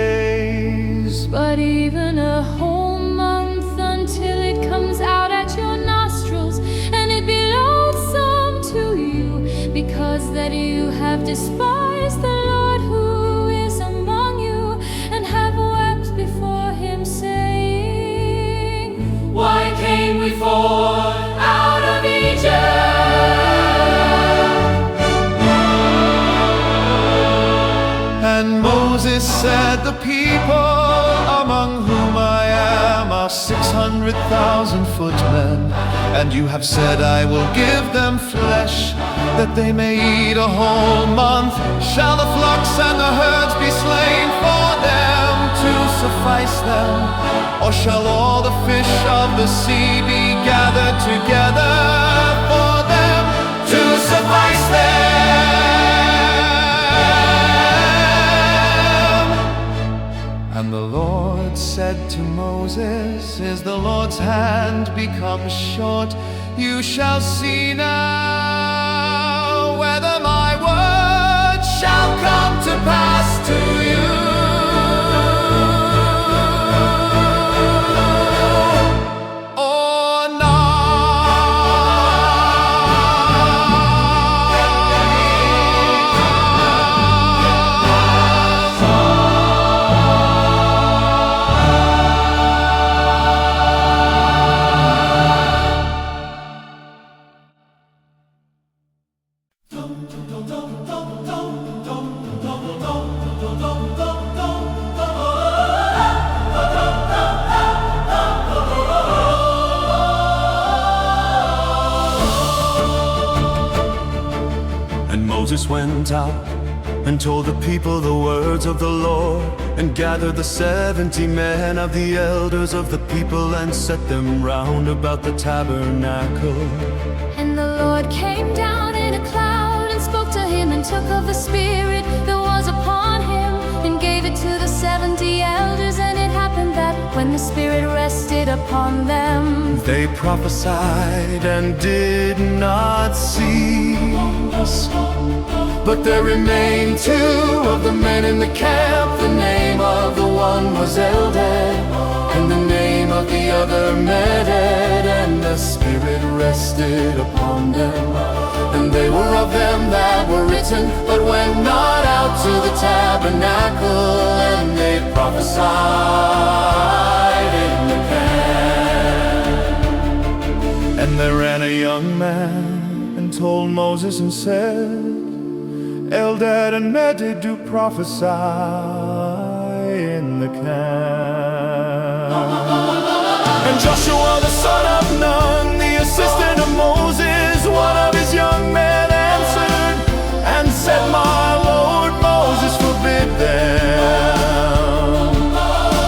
But even a whole month, until it comes out at your nostrils, and it be loathsome to you, because that you have despised the Lord who is among you, and have wept before him, saying, Why came we forth out of Egypt? And Moses said, The people among whom I am are 600,000 footmen, and you have said, I will give them flesh, that they may eat a whole month. Shall the flocks and the herds be slain for them to suffice them? Or shall all the fish of the sea be gathered together for them to suffice them? And the Lord said to Moses, Is the Lord's hand become short? You shall see now whether my word shall come to pass to you. And Moses went out and told the people the words of the Lord, and gathered the 70 men of the elders of the people, and set them round about the tabernacle. And the Lord came down in a cloud, and spoke to him, and took of the Spirit that was upon him, and gave it to the 70 elders. And it happened that when the Spirit rested upon them, they prophesied and did not cease. But there remained 2 of the men in the camp. The name of the one was Eldad, and the name of the other Medad. And the Spirit rested upon them, and they were of them that were written, but went not out to the tabernacle. And they prophesied in the camp. And there ran a young man and told Moses and said, Eldad and Medad do prophesy in the camp. And Joshua the son of Nun, the assistant of Moses, one of his young men, answered and said, My Lord Moses, forbid them.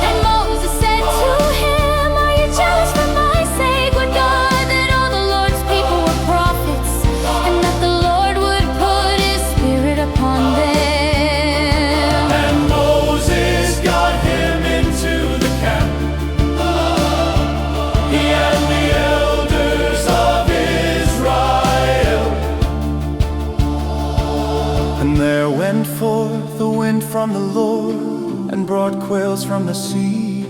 and Moses said to him, Are you jealous for my sake? Would God that all the Lord's people were prophets, and that the Lord would put his Spirit upon them. And Moses got him into the camp, he and the elders of Israel. And there went forth the wind from the Lord, and brought quails from the sea,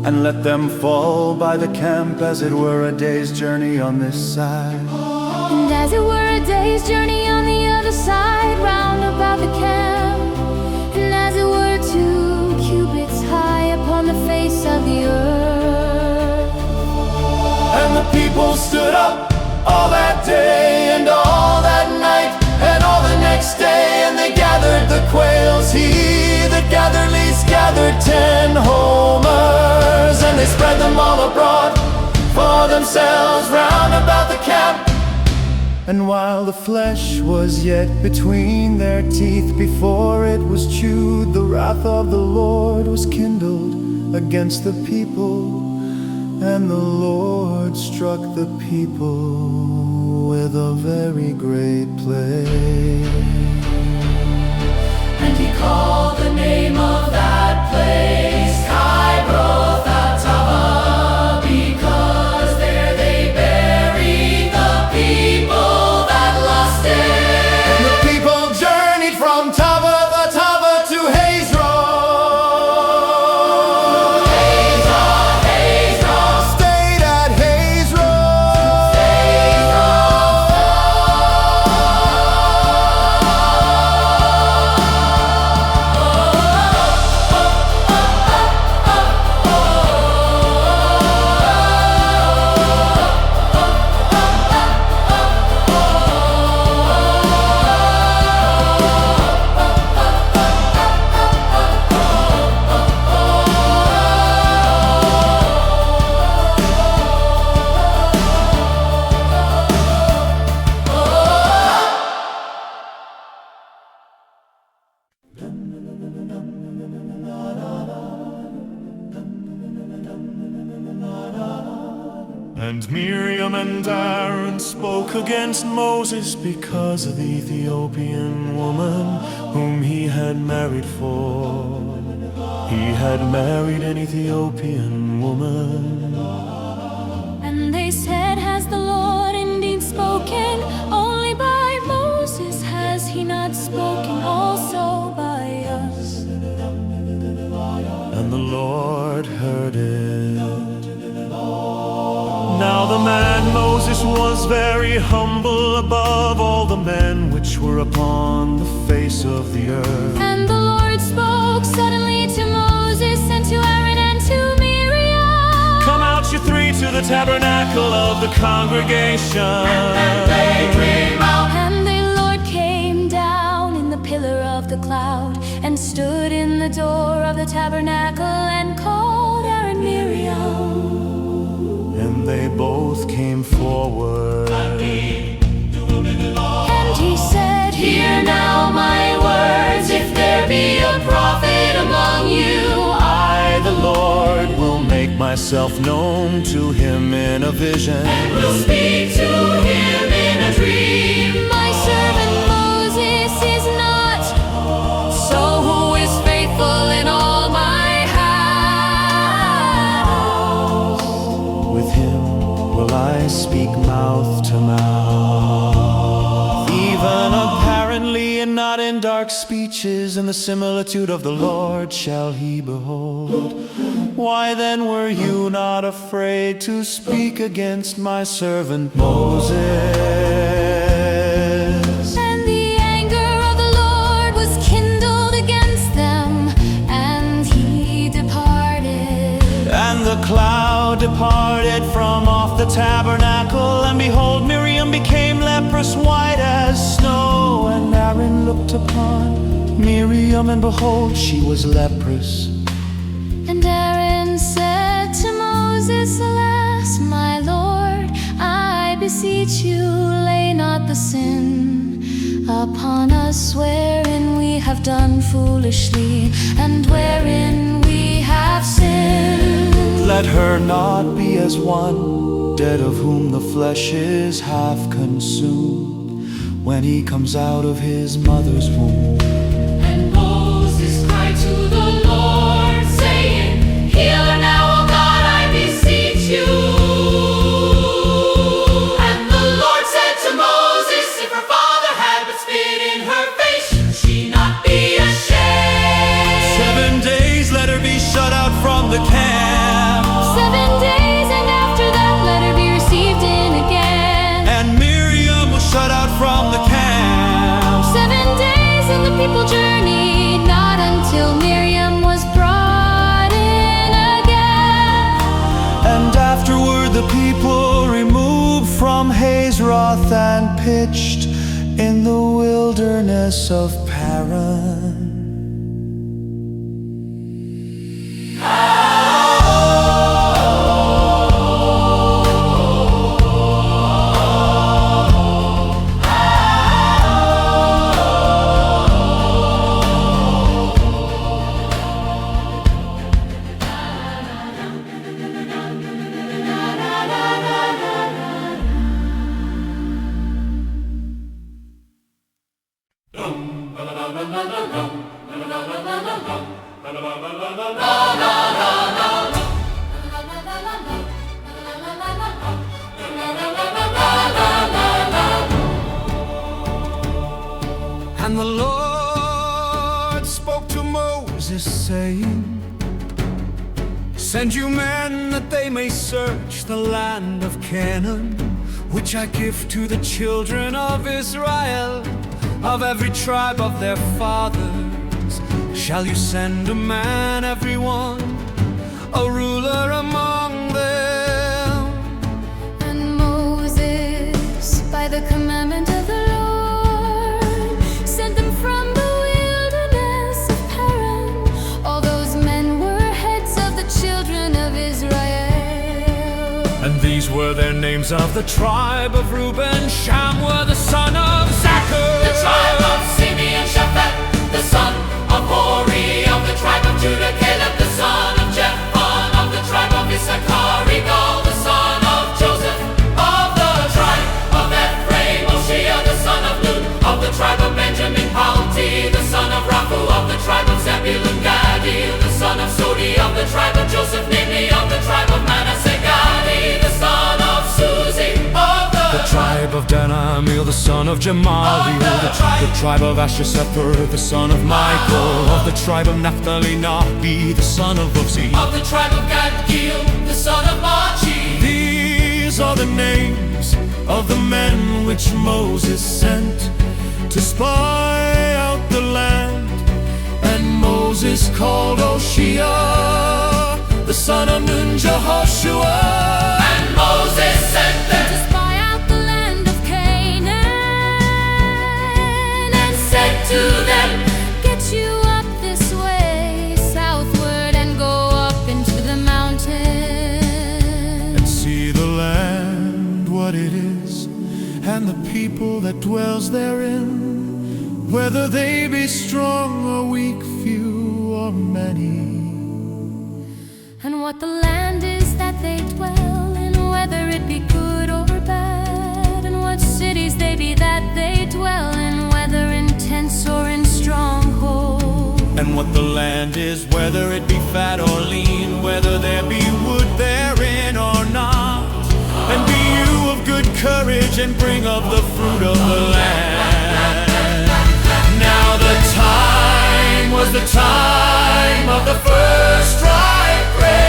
and let them fall by the camp, as it were a day's journey on this side. And as it were a day's journey on the other side, round about the camp, and as it were 2 cubits high upon the face of the earth. And the people stood up all that day and all that night and all the next day, and they gathered the quails. He that gathered least gathered 10 homers, and they spread them all abroad for themselves round about the camp. And while the flesh was yet between their teeth, before it was chewed, the wrath of the Lord was kindled against the people, And the Lord struck the people with a very great plague. And he called the name of that place Kibroth-Hattaavah, because there they buried the people that lusted. And the people journeyed from Tabbath-Hattaavah to Hazron. Stayed at And Miriam and Aaron spoke against Moses because of the Ethiopian woman whom he had married for. He had married an Ethiopian woman. And they said, has the Lord indeed spoken? Only by Moses has he not spoken, also by us. And the Lord heard it. Now the man Moses was very humble above all the men which were upon the face of the earth. And the Lord spoke suddenly to Moses and to Aaron and to Miriam. Come out, you three, to the tabernacle of the congregation. And they came out. And the Lord came down in the pillar of the cloud and stood in the door of the tabernacle and called Aaron, Miriam. And they both came forward. And he said, Hear now my words, if there be a prophet among you, I, the Lord, will make myself known to him in a vision. and will speak to him in a dream. my servant Moses is not so, who is faithful in all my house. With him will I speak mouth to mouth, even apparently and not in dark speeches. In the similitude of the Lord shall he behold. Why then were you not afraid to speak against my servant Moses? And the anger of the Lord was kindled against them, and he departed. And the cloud departed from off the tabernacle, and behold, Miriam became leprous, white as snow. And Aaron looked upon Miriam, and behold, she was leprous. And Aaron said to Moses, alas, my Lord, I beseech you, lay not the sin upon us, wherein we have done foolishly, and wherein we have sinned. Let her not be as one dead, of whom the flesh is half consumed, when he comes out of his mother's womb. And Moses cried to the Lord, saying, Heal her now, O God, I beseech you. And the Lord said to Moses, if her father had but spit in her face, should she not be ashamed? 7 days let her be shut out from the camp. 7 days, and after that let her be received in again. And Miriam was shut out from the camp. 7 days, and the people journeyed not until Miriam was brought in again. And afterward the people removed from Hazeroth and pitched in the wilderness of Paran. saying, "Send you men that they may search the land of Canaan, which I give to the children of Israel. Of every tribe of their fathers shall you send a man, every one, a ruler among them." And Moses, by the commandment of the Lord, sent them from the wilderness of Paran. All those men were heads of the children of Israel. And these were their names of the tribe of Reuben. Shamua the son of Zachar, The tribe of Simeon, Shaphat, the son of Hori, of the tribe of Judah, Caleb, the son of Jephon, of the tribe of Issachar, Igal, the son of Joseph, of the tribe of Ephraim, Hoshea, the son of Nun, of the tribe of Benjamin, Palti, the son of Raphu, of the tribe of Zebulun, Gadi, the son of Sodi, of the tribe of Joseph, Nimi, of the tribe of Manasseh, Gadi, the son of Suzi, of the tribe of Dan, Amiel, the son of Jamali, the tribe of Asher, Sephir, the son of Michael, of the tribe of Naphtali, Nabi, the son of Uzzi, of the tribe of Gad, Gil, the son of Machi. These are the names of the men which Moses sent to spy out the land. And Moses called Hoshea, the son of Nun, Jehoshua. And Moses sent them To spy out the land of Canaan, and said to them, "Get you up this way, southward, and go up into the mountains, And see the land, what it is, and the people that dwells therein, whether they be strong or weak, few or many. and what the land is that they dwell in, whether it be good or bad, and what cities they be that they dwell in, whether in tents or in strongholds. And what the land is, whether it be fat or lean, whether there be wood therein or not. And be you of good courage, and bring of the fruit of the land." Now the time was the time of the first ripe grapes.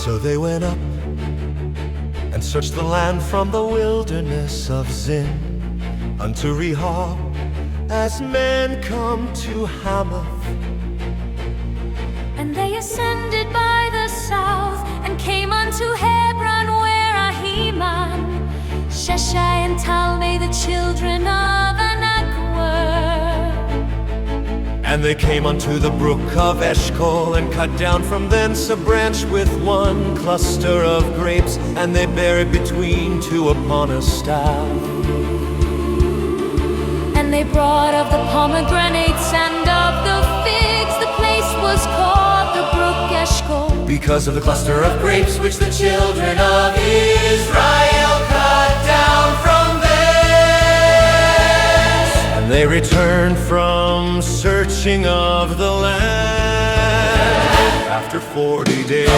So they went up and searched the land from the wilderness of Zin unto Rehob, as men come to Hamath. And they ascended by the south, and came unto Hebron, where Ahiman, Sheshai, and Talmai, the children of Anak, were. And they came unto the brook of Eshcol, and cut down from thence a branch with one cluster of grapes, and they bare it between two upon a staff. And they brought of the pomegranates and of the figs. The place was called the brook Eshcol, Because of the cluster of grapes which the children of Israel cut down from thence. And they returned from searching of the land after 40 days.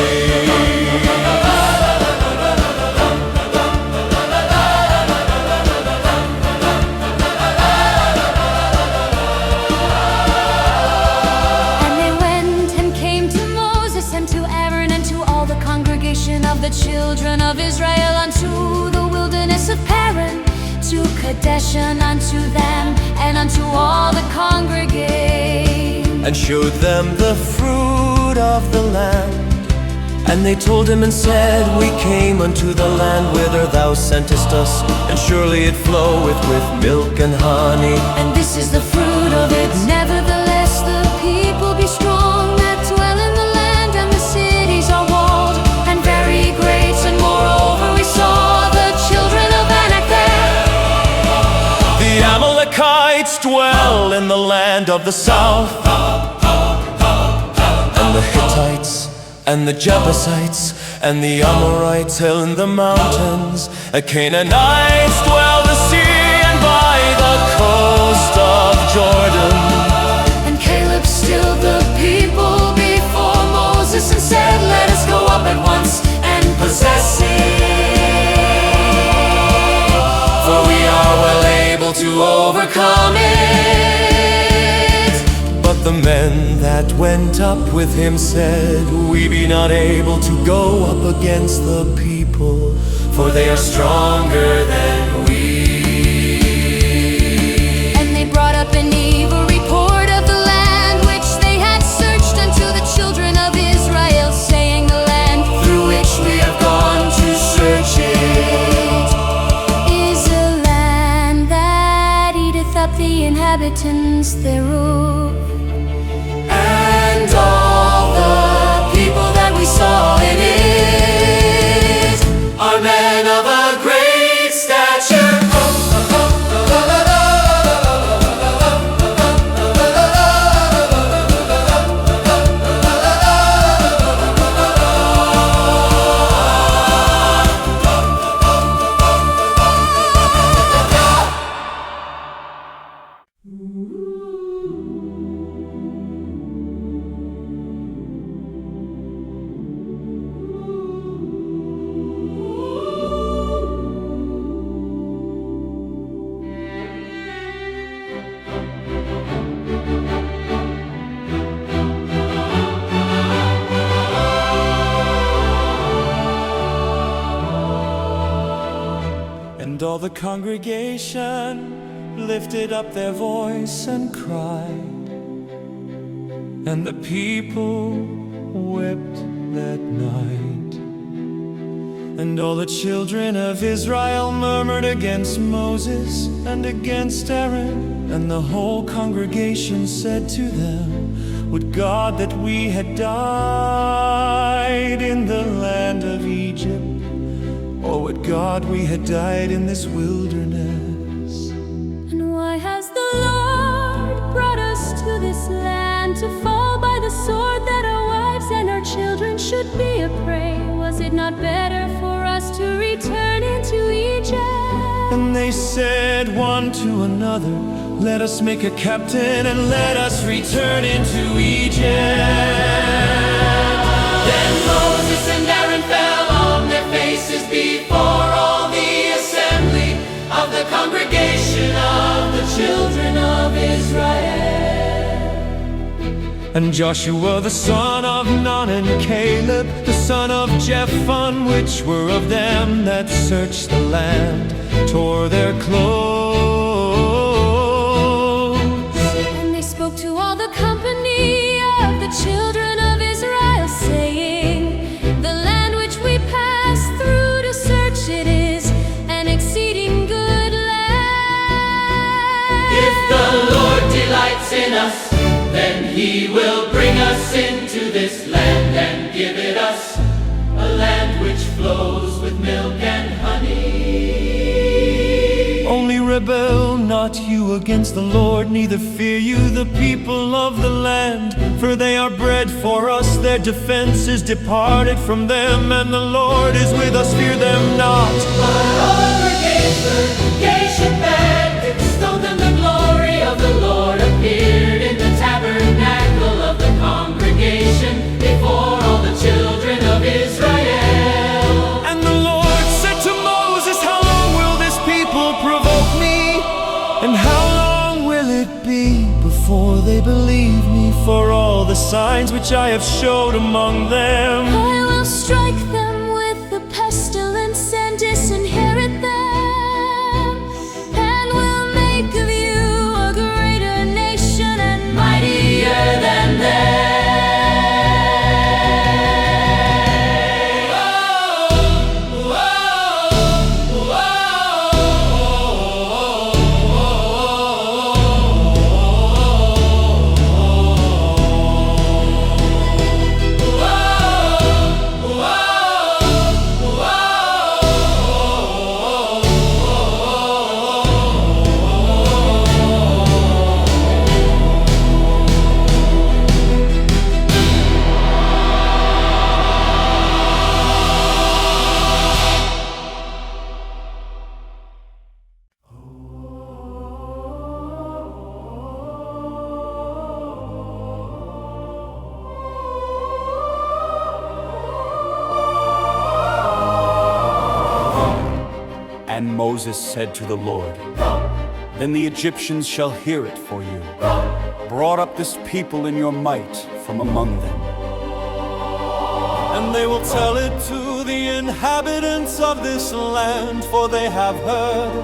Of the children of Israel unto the wilderness of Paran, to Kadesh, and unto them, and unto all the congregation, and showed them the fruit of the land. And they told him and said, We came unto the land whither thou sentest us, and surely it floweth with milk and honey. and this is the fruit of it. Nevertheless, the people be strong that dwell in the land, and the city the land of the south. And the Hittites and the Jebusites and the Amorites in the mountains. The Canaanites dwell the sea and by the coast of Jordan. And Caleb stilled the people before Moses and said, "Let us go up at once and possess it, for we are well able to overcome it." But the men that went up with him said, "We be not able to go up against the people, for they are stronger than we." And they brought up an evil report of the land which they had searched unto the children of Israel, saying, "The land Through which we have gone to search it is a land that eateth up the inhabitants thereof." and all the people that we saw in it are men of a great stature. And all the congregation lifted up their voice and cried, and the people wept that night. And all the children of Israel murmured against Moses and against Aaron. And the whole congregation said to them, "Would God that we had died in the land of Egypt, or would God we had died in this wilderness." And why has the Lord brought us to this land to fall by the sword, that our wives and our children should be a prey? Was it not better for us to return into Egypt? And they said one to another, "Let us make a captain and let us return into Egypt." Then Moses and Aaron fell on their faces before all the assembly of the congregation of the children of Israel. And Joshua the son of Nun and Caleb the son of Jephthah, which were of them that searched the land, tore their clothes. And they spoke to all the company of the children of Israel, saying, "The land which we passed through to search it is an exceeding good land. If the Lord delights in us, then he will bring us into this land and give it us, a land which flows with milk and honey." Only rebel not you against the Lord, neither fear you the people of the land. For they are bread for us, their defense is departed from them, and the Lord is with us, fear them not. But over Gesheth and extolled them, the glory of the Lord appeared in the tabernacle of the congregation before all the children of Israel. And the Lord said to Moses, "How long will this people provoke me? And how long will it be before they believe me for all the signs which I have showed among them?" I will strike them with the pestilence and disinherit them, and will make of you a greater nation and mightier than they. And Moses said to the Lord, Then the Egyptians shall hear it, for you brought up this people in your might from among them. And they will tell it to the inhabitants of this land, for they have heard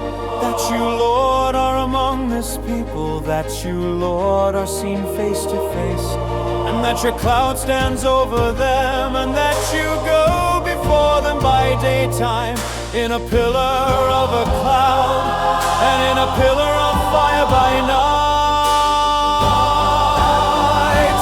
that you, Lord, are among this people, that you, Lord, are seen face to face, and that your cloud stands over them, and that you go before them by daytime in a pillar of a cloud, and in a pillar of fire by night.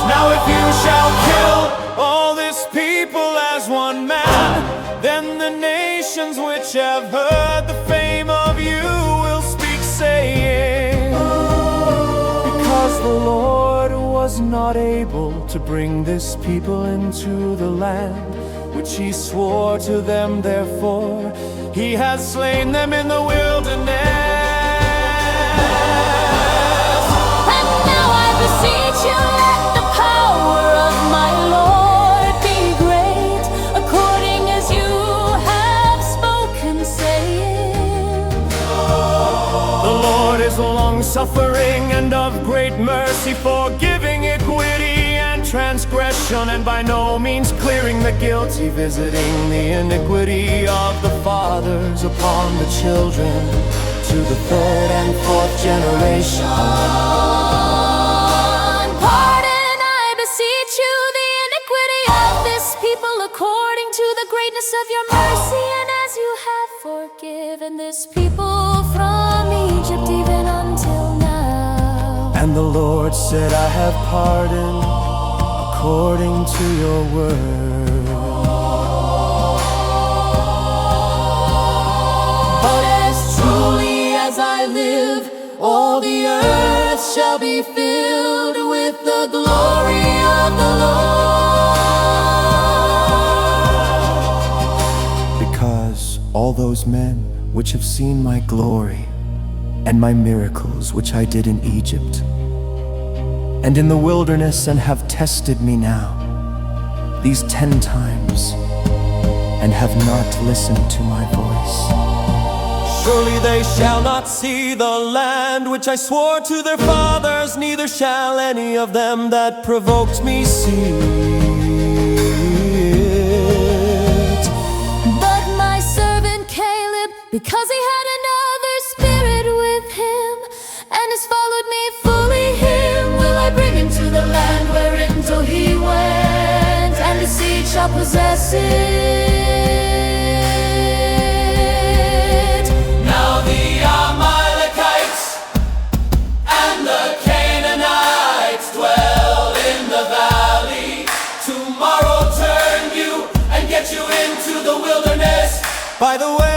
Now if you shall kill all this people as one man, then the nations which have heard the fame of you will speak, saying, Because the Lord was not able to bring this people into the land which he swore to them, therefore he has slain them in the wilderness. And now I beseech you, let the power of my Lord be great, according as you have spoken, saying, The Lord is long-suffering and of great mercy, forgiving iniquity and transgression, and by no means clearing the guilty, visiting the iniquity of the fathers upon the children, to the third and fourth generation. Pardon, I beseech you, the iniquity of this people, according to the greatness of your mercy, and as you have forgiven this people from Egypt even until now. And the Lord said, I have pardoned according to your word. But as truly as I live, all the earth shall be filled with the glory of the Lord. Because all those men which have seen my glory and my miracles which I did in Egypt and in the wilderness, and have tested me now these 10 times, and have not listened to my voice, surely they shall not see the land which I swore to their fathers, neither shall any of them that provoked me see it. But my servant Caleb, because he had another spirit with him, and has followed me fully, him will I bring into the land wherein till he went, and his seed shall possess it. Now the Amalekites and the Canaanites dwell in the valley. Tomorrow turn you and get you into the wilderness by the way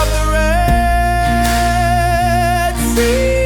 of the Red Sea.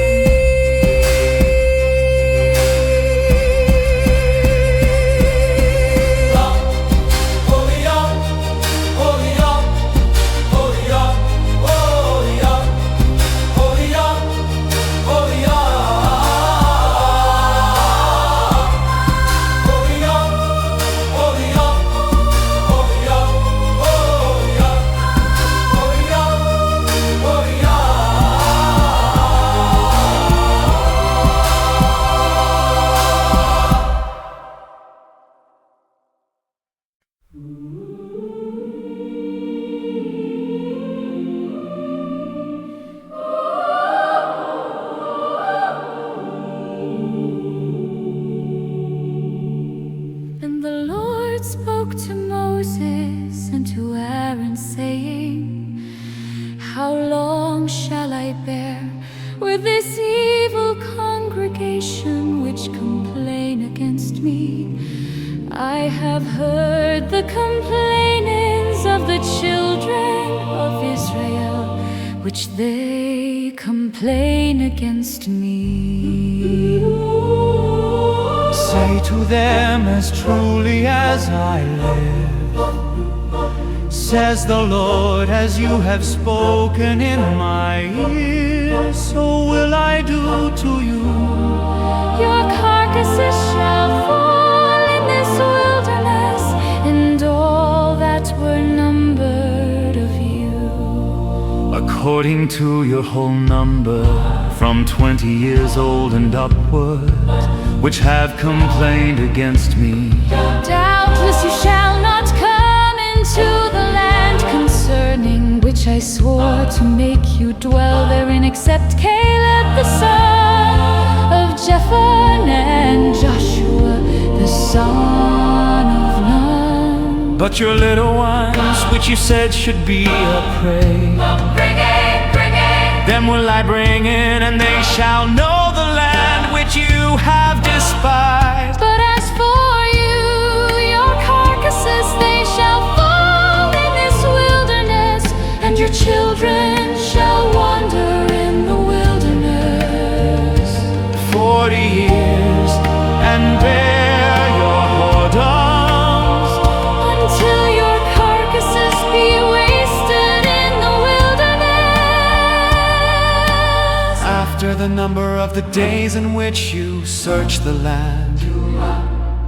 And the Lord spoke to Moses and to Aaron, saying, How long shall I bear with this evil congregation which complain against me? I have heard the complainings of the children of Israel, which they complain against me. Say to them, as truly as I live, says the Lord, as you have spoken in my ear, so will I do to you. Your carcasses shall fall in this wilderness, and all that were numbered of you. according to your whole number, from 20 years old and upward, which have complained against me. Doubtless you shall not come into the land concerning which I swore to make you dwell therein, except Caleb the son of Jephunneh and Joshua the son of Nun. But your little ones, which you said should be a prey, them will I bring in, and they shall know the land which you have despised. But as for you, your carcasses, they shall fall in this wilderness, and your children shall wander in the wilderness 40 years and bear your whoredoms, until your carcasses be wasted in the wilderness. after the number of the days in which you search the land,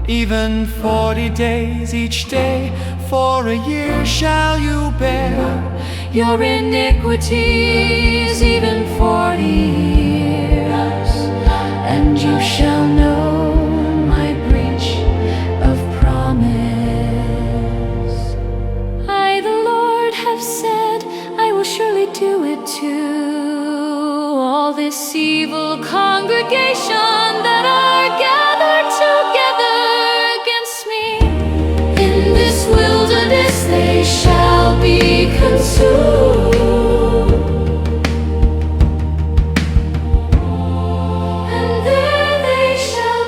even 40 days each day, for a year shall you bear Your iniquities, even 40 years, and you shall know my breach of promise. I, the Lord, have said, I will surely do it to all this evil congregation that are gathered together against me. In this wilderness they shall be consumed, and there they shall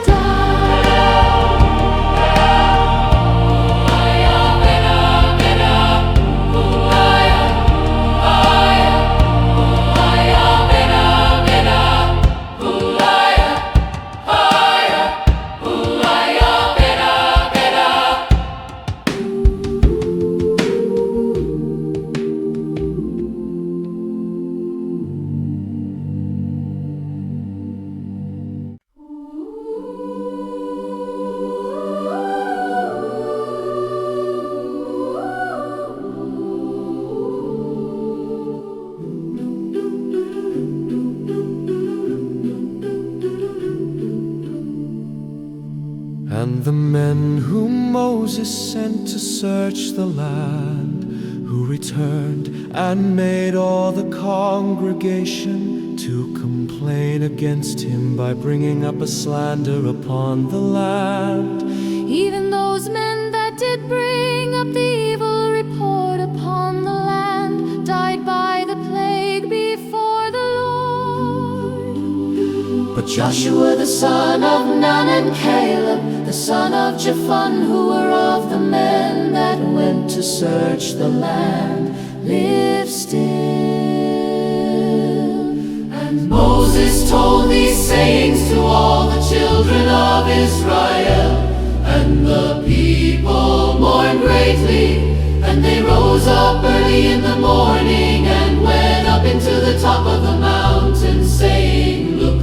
And the men whom Moses sent to search the land, who returned and made all the congregation to complain against him by bringing up a slander upon the land. even those men that did bring up the evil report upon the land died by the plague before the Lord. But Joshua the son of Nun and Caleb the son of Jephunneh, who were of the men that went to search the land, live still. And Moses told these sayings to all the children of Israel, and the people mourned greatly, and they rose up early in the morning and went up into the top of the mountain, saying, Look,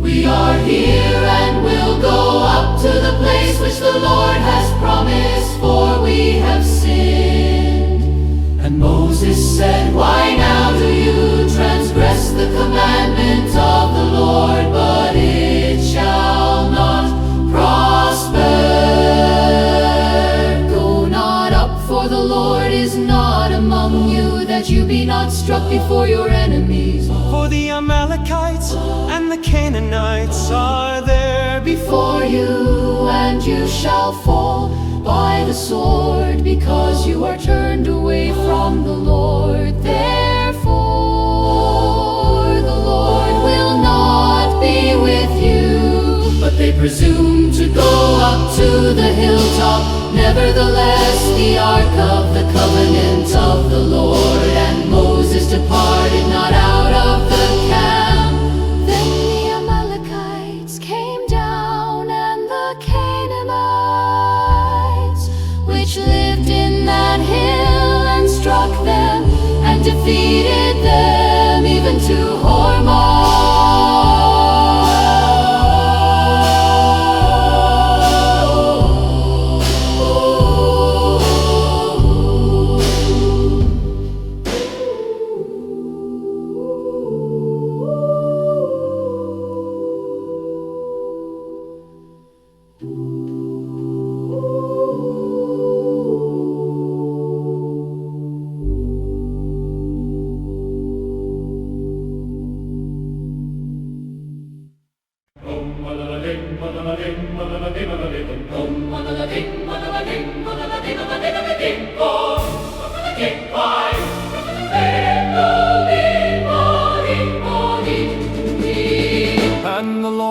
we are here, and we'll go up to the place which the Lord has promised, for we have sinned. And Moses said, Why now do you transgress the commandment of the Lord? But it shall not prosper. Go not up, for the Lord is not among you, that you be not struck before your enemies. For the Amalekites and the Canaanites are there Before you, and you shall fall by the sword, because you are turned away from the Lord. Therefore the Lord will not be with you. But they presumed to go up to the hilltop. Nevertheless the ark of the covenant of the Lord and Moses departed not out of the camp. Then the Amalekites came down, and the Canaanites, which lived in that hill, and struck them, and defeated them even to Hormah.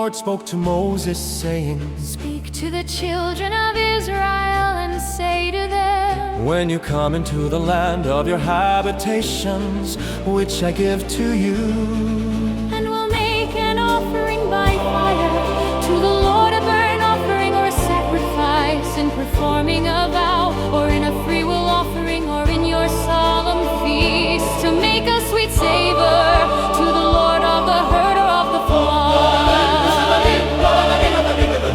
Lord spoke to Moses, saying, Speak to the children of Israel and say to them, when you come into the land of your habitations, which I give to you, and will make an offering by fire to the Lord, a burnt offering or a sacrifice, in performing a vow, or in a freewill offering, or in your solemn feast, to make a sweet savor to the Lord of the herd or of the flock.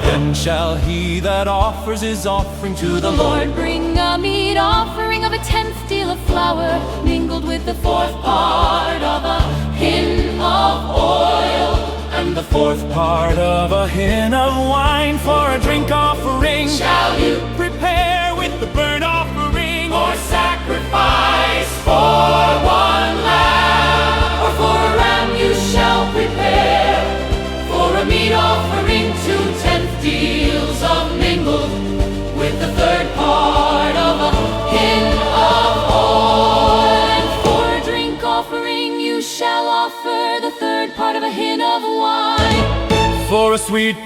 then shall he that offers his offering to the Lord Lord, bring a meat offering of a 10th deal of flour, mingled with the 4th part of a hin of oil, and the 4th part of a hin of wine for a drink offering. Shall you Prepare with the burnt offering, or sacrifice for one lamb, or for a ram you shall prepare, for a meat offering 2/10 deals of mingled with the 3rd part of a hin of oil, and for a drink offering you shall offer the 3rd part of a hin of wine. for a sweet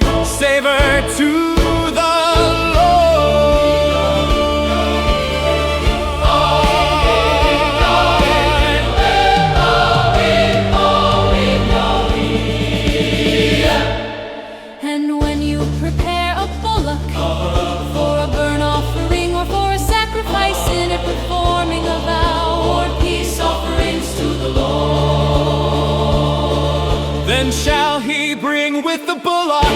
savor to the Lord. and when you prepare a bullock for a burnt offering, or for a sacrifice in it, performing a vow, or peace offerings to the Lord, Then shall he bring with the bullock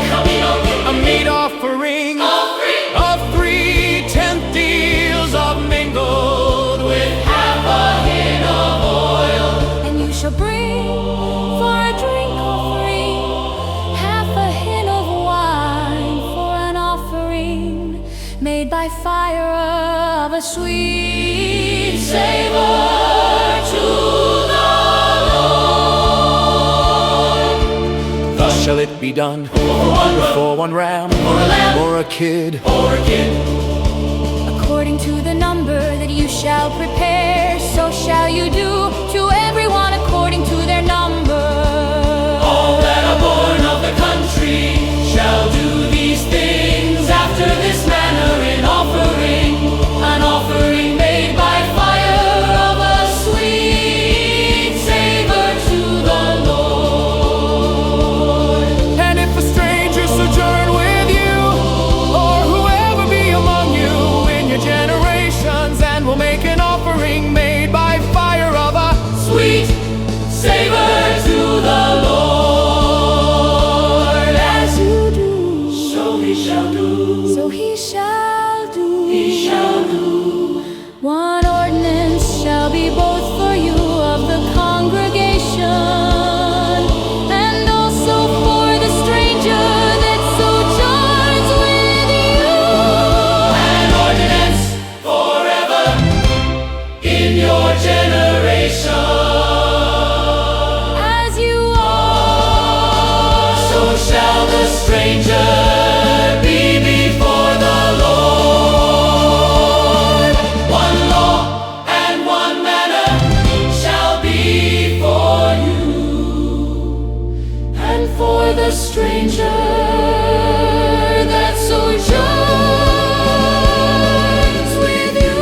a meat offering of 3/10 deals of mingled with Half a hin of oil, and you shall bring for a drink offering half a hin of wine, for an offering made by fire of a sweet savor to the Lord. Thus shall it be done for one ram, or a lamb, or a kid, or a kid. According to the number that you shall prepare, so shall you do to everyone according to their number. All that are born of the country shall do these things after this manner, in offering, an offering made by fire of a sweet savor to the Lord. and if a stranger sojourn with you, or whoever be among you in your generations, and will make an offering made by fire of a Sweet savor to the Lord, as you do, so he shall do, So he shall do. he shall do. One ordinance shall be both for you of the congregation, and also for the stranger that sojourns with you. An ordinance forever in your generation. As you are, So shall the stranger be before the Lord. One law and one manner shall be for you, and for the stranger that sojourns with you.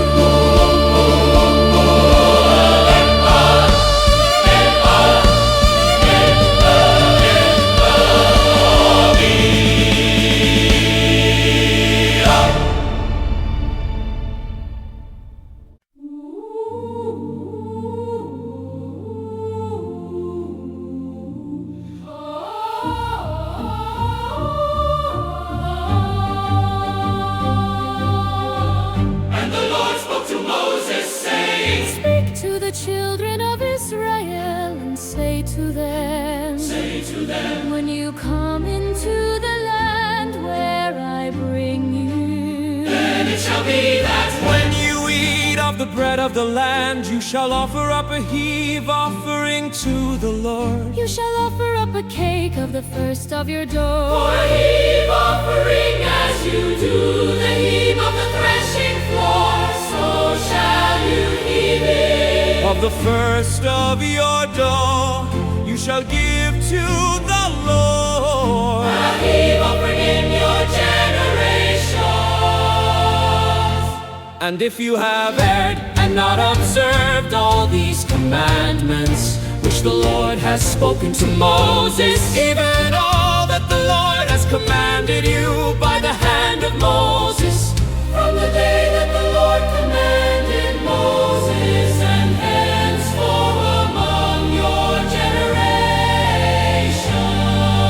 And the Lord spoke to Moses, saying, speak to the children of Israel and say to them, Say to them, when you come into the land where I bring you, then it shall be that When you eat of the bread of the land, you shall offer up a heave offering to the Lord. you shall offer up a cake of the first of your dough. for a heave offering, as you do the heave of the threshing floor, so shall you heave it. Of the first of your dough, you shall give to the Lord. heave offering in your generations. And if you have erred and not observed all these commandments, which the Lord has spoken to Moses, even all that the Lord has commanded you by the hand of Moses, From the day that the Lord commanded Moses, and henceforth among your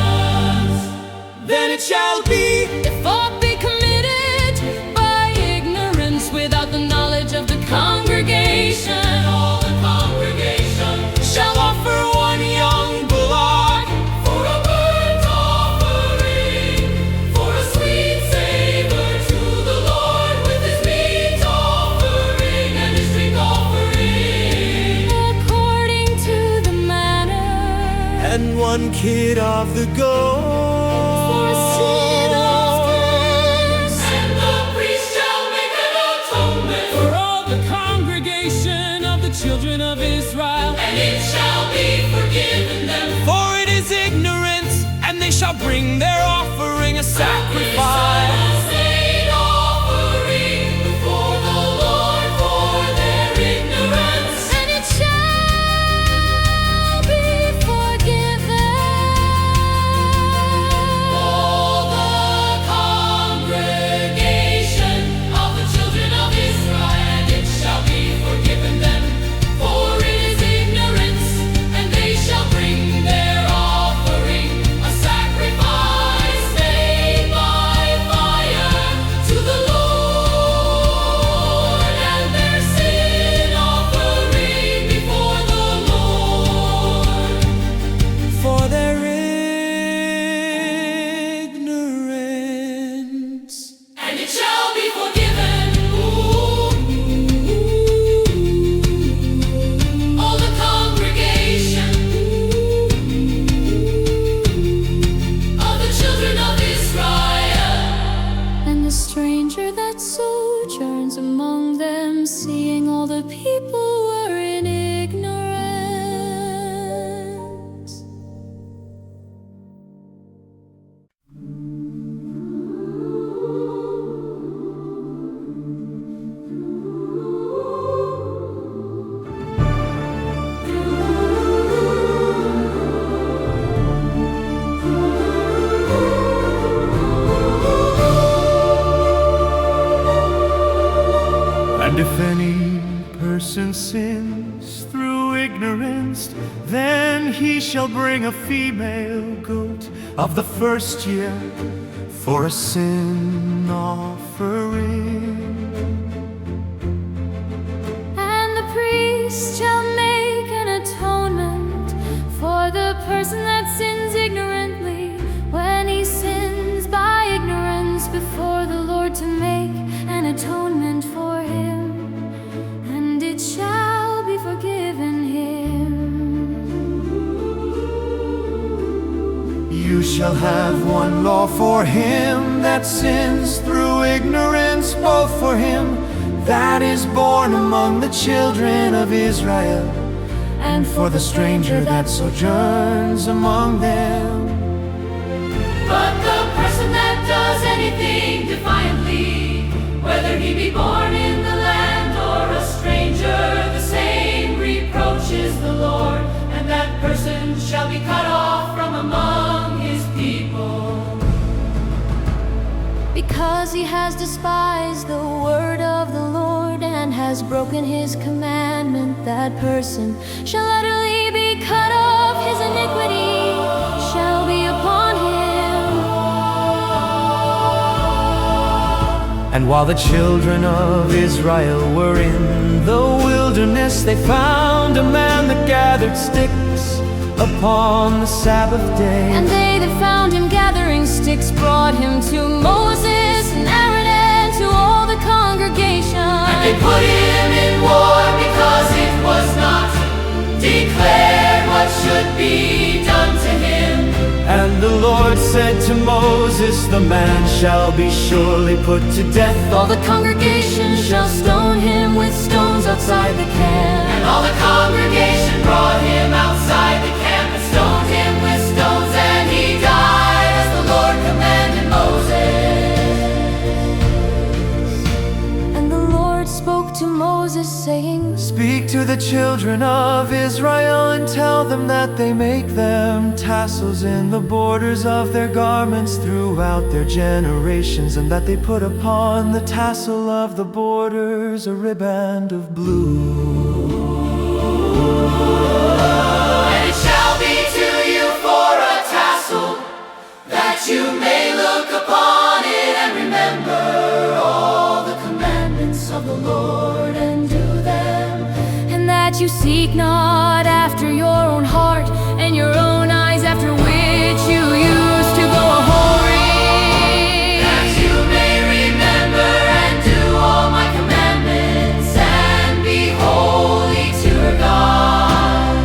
generations. then it shall be, If aught be committed by ignorance without the knowledge of the congregation, all the congregation shall offer one young bullock for a burnt offering, for a sweet savor to the Lord, with his meat offering and his drink offering, according to the manner, and one kid of the for a sin goat. offense. And the priest shall make an atonement for all the congregation of the children of Israel. and it shall be forgiven them. For it is ignorance, and they shall bring their offering a sacrifice. Made offering before the Lord for their ignorance, and it shall be forgiven. All the congregation of the children of Israel, and it shall be forgiven them. For it is ignorance, and they shall bring their offering, a sacrifice made by fire to the Lord, and their sin offering before the Lord. For their ignorance. And it shall be forgiven. All the congregation of the children of Israel, and the stranger that sojourns among them, seeing all the people were in ignorance. And if any person sins through ignorance, then he shall bring a female goat of the first year for a sin offering. And the priest shall make an atonement for the person that sins ignorantly, when he sins by ignorance before the Lord, to make an atonement for him, and it shall be forgiven him. You shall have one law for him that sins through ignorance, both for him that is born among the children of Israel, and for the stranger that sojourns among them. But the person that does anything defiantly, whether he be born in the land or a stranger, the same reproaches the Lord, and that person shall be cut off from among his people. Because he has despised the word of the Lord and has broken his commandment, that person shall utterly be cut off. His iniquity shall be upon him. And while the children of Israel were in the wilderness, they found a man that gathered sticks upon the Sabbath day. And they that found him gathering sticks brought him to Moses and Aaron and to all the congregation. And they put him in war, because it was not declared what should be done to him. And the Lord said to Moses, the man shall be surely put to death. All the congregation shall stone him with stones outside the camp. And all the congregation brought him outside the camp and stoned him with stones, and he died as the Lord Speak to the children of Israel and tell them that they make them tassels in the borders of their garments throughout their generations, and that they put upon the tassel of the borders a riband of blue. And it shall be to you for a tassel, that you may look upon it and remember all the commandments of the Lord and do them. And that you seek not after your own heart and your own eyes, after which you used to go a-whoring. That you may remember and do all my commandments and be holy to your God.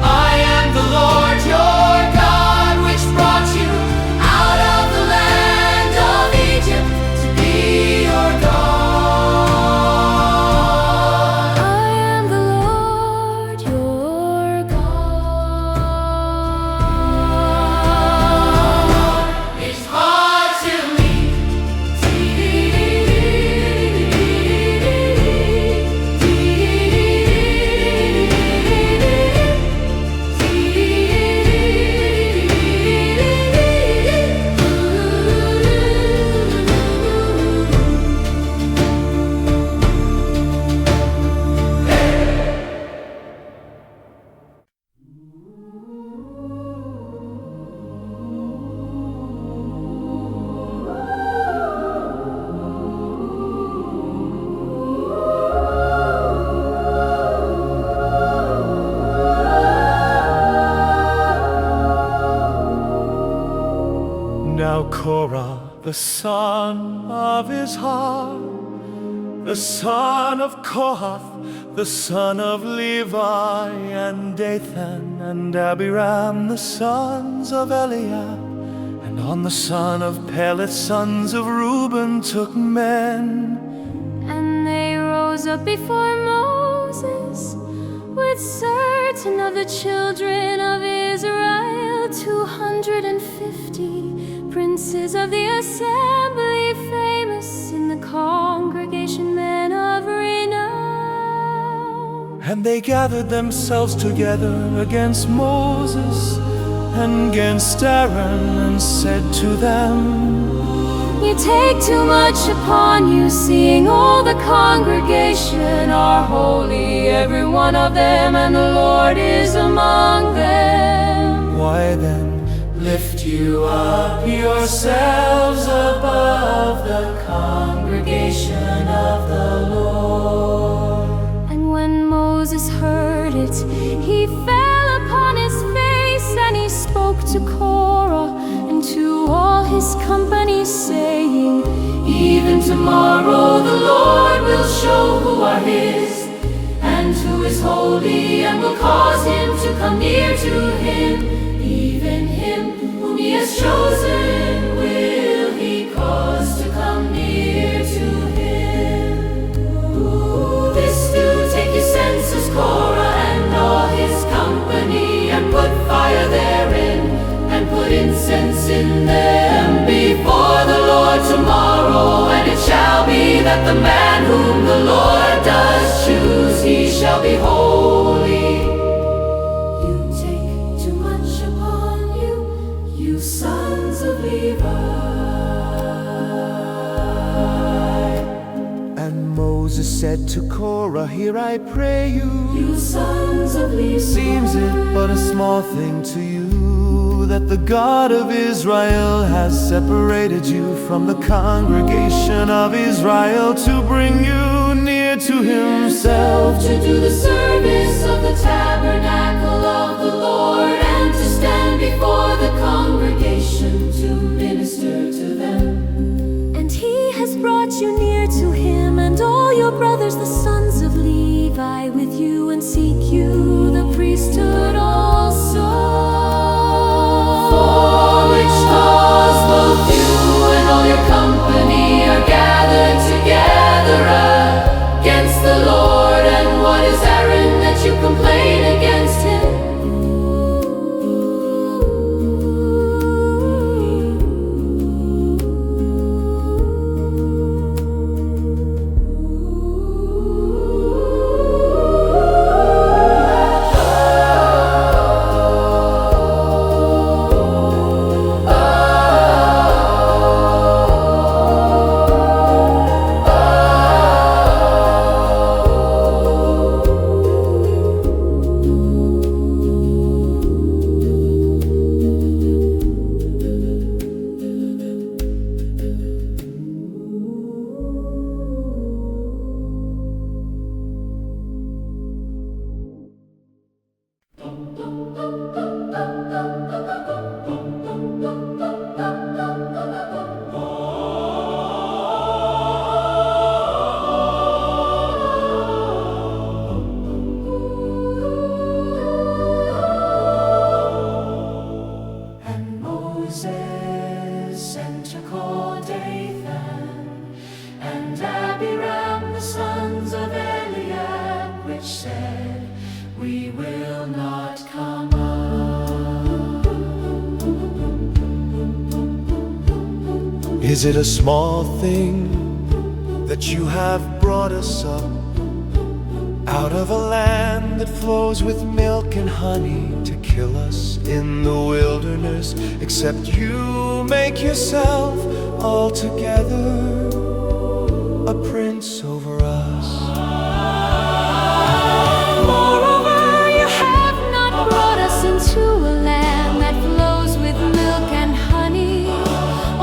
I am the Lord your God, which brought you out of the land of Egypt to be your God. I am the Lord your God. It's hard to leave. Now Korah, the son of Izhar, the son of Kohath, the son of Levi, and Dathan and Abiram, the sons of Eliab, and on the son of Peleth, sons of Reuben, took men. And they rose up before Moses with certain of the children of Israel, 250 princes of the assembly, famous in the congregation, men of renown. And they gathered themselves together against Moses and against Aaron, and said to them, You take too much upon you, seeing all the congregation are holy, every one of them, and the Lord is among them. Why then lift you up yourselves above the congregation of the Lord? And when Moses heard it, he fell upon his face, and he spoke to Korah and to all his company, saying, Even tomorrow the Lord will show who are his, and who is holy, and will cause him to come near to him. Even him whom he has chosen will he cause to come near to him. This do take his census, Korah and all his company, and put fire therein, and put incense in them before the Lord tomorrow. And it shall be that the man whom the Lord does choose, he shall be holy. You take too much upon you, you sons of Levi. And Moses said to Korah, Hear I pray you, You sons of Levi. seems it but a small thing to you, that the God of Israel has separated you from the congregation of Israel, to bring you near to himself, To do the service of the tabernacle of the Lord, and to stand before the congregation to minister to them. And he has brought you near to him, and all your brothers, the sons of Levi, with you, and seek you the priesthood also. For which cause both you and all your company are gathered together against the Lord. And what is Aaron that you complain against him? said, "We will not come up." Is it a small thing that you have brought us up out of a land that flows with milk and honey to kill us in the wilderness? Except you make yourself altogether a prince over us. Moreover, you have not brought us into a land that flows with milk and honey,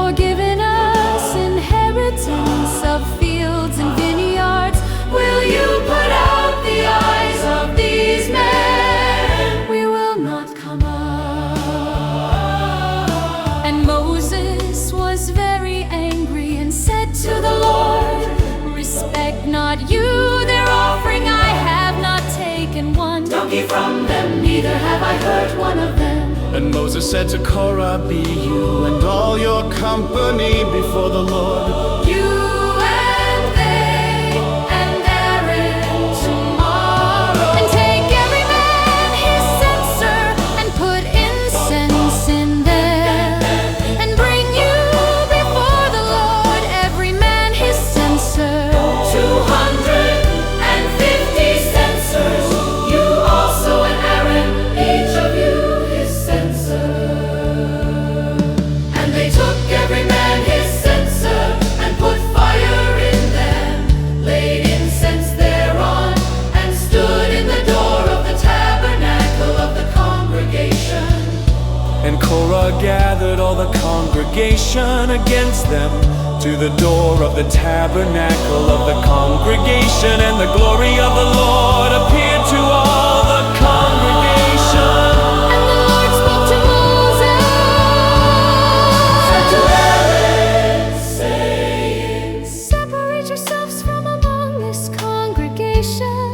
or given us inheritance of fields and vineyards. Will you put out the eyes of these men? We will not come up. And Moses was very angry and said to the Lord, "Respect not you their offering, I have not taken one Donkey from them, neither have I hurt one of them." And Moses said to Korah, "Be you and all your company before the Lord." You and they and Aaron tomorrow, and take every man his censer and put incense in them, and bring you before the Lord every man his censer. 250 censers, you also and Aaron, each of you his censer. And they took every man his censer and put fire in them, laid incense thereon, and stood in the door of the tabernacle of the congregation. And Korah gathered all the congregation against them to the door of the tabernacle of the congregation, and the glory of the Lord appeared to all the congregation. And the Lord spoke to Moses, Said to Aaron, saying, "Separate yourselves from among this congregation,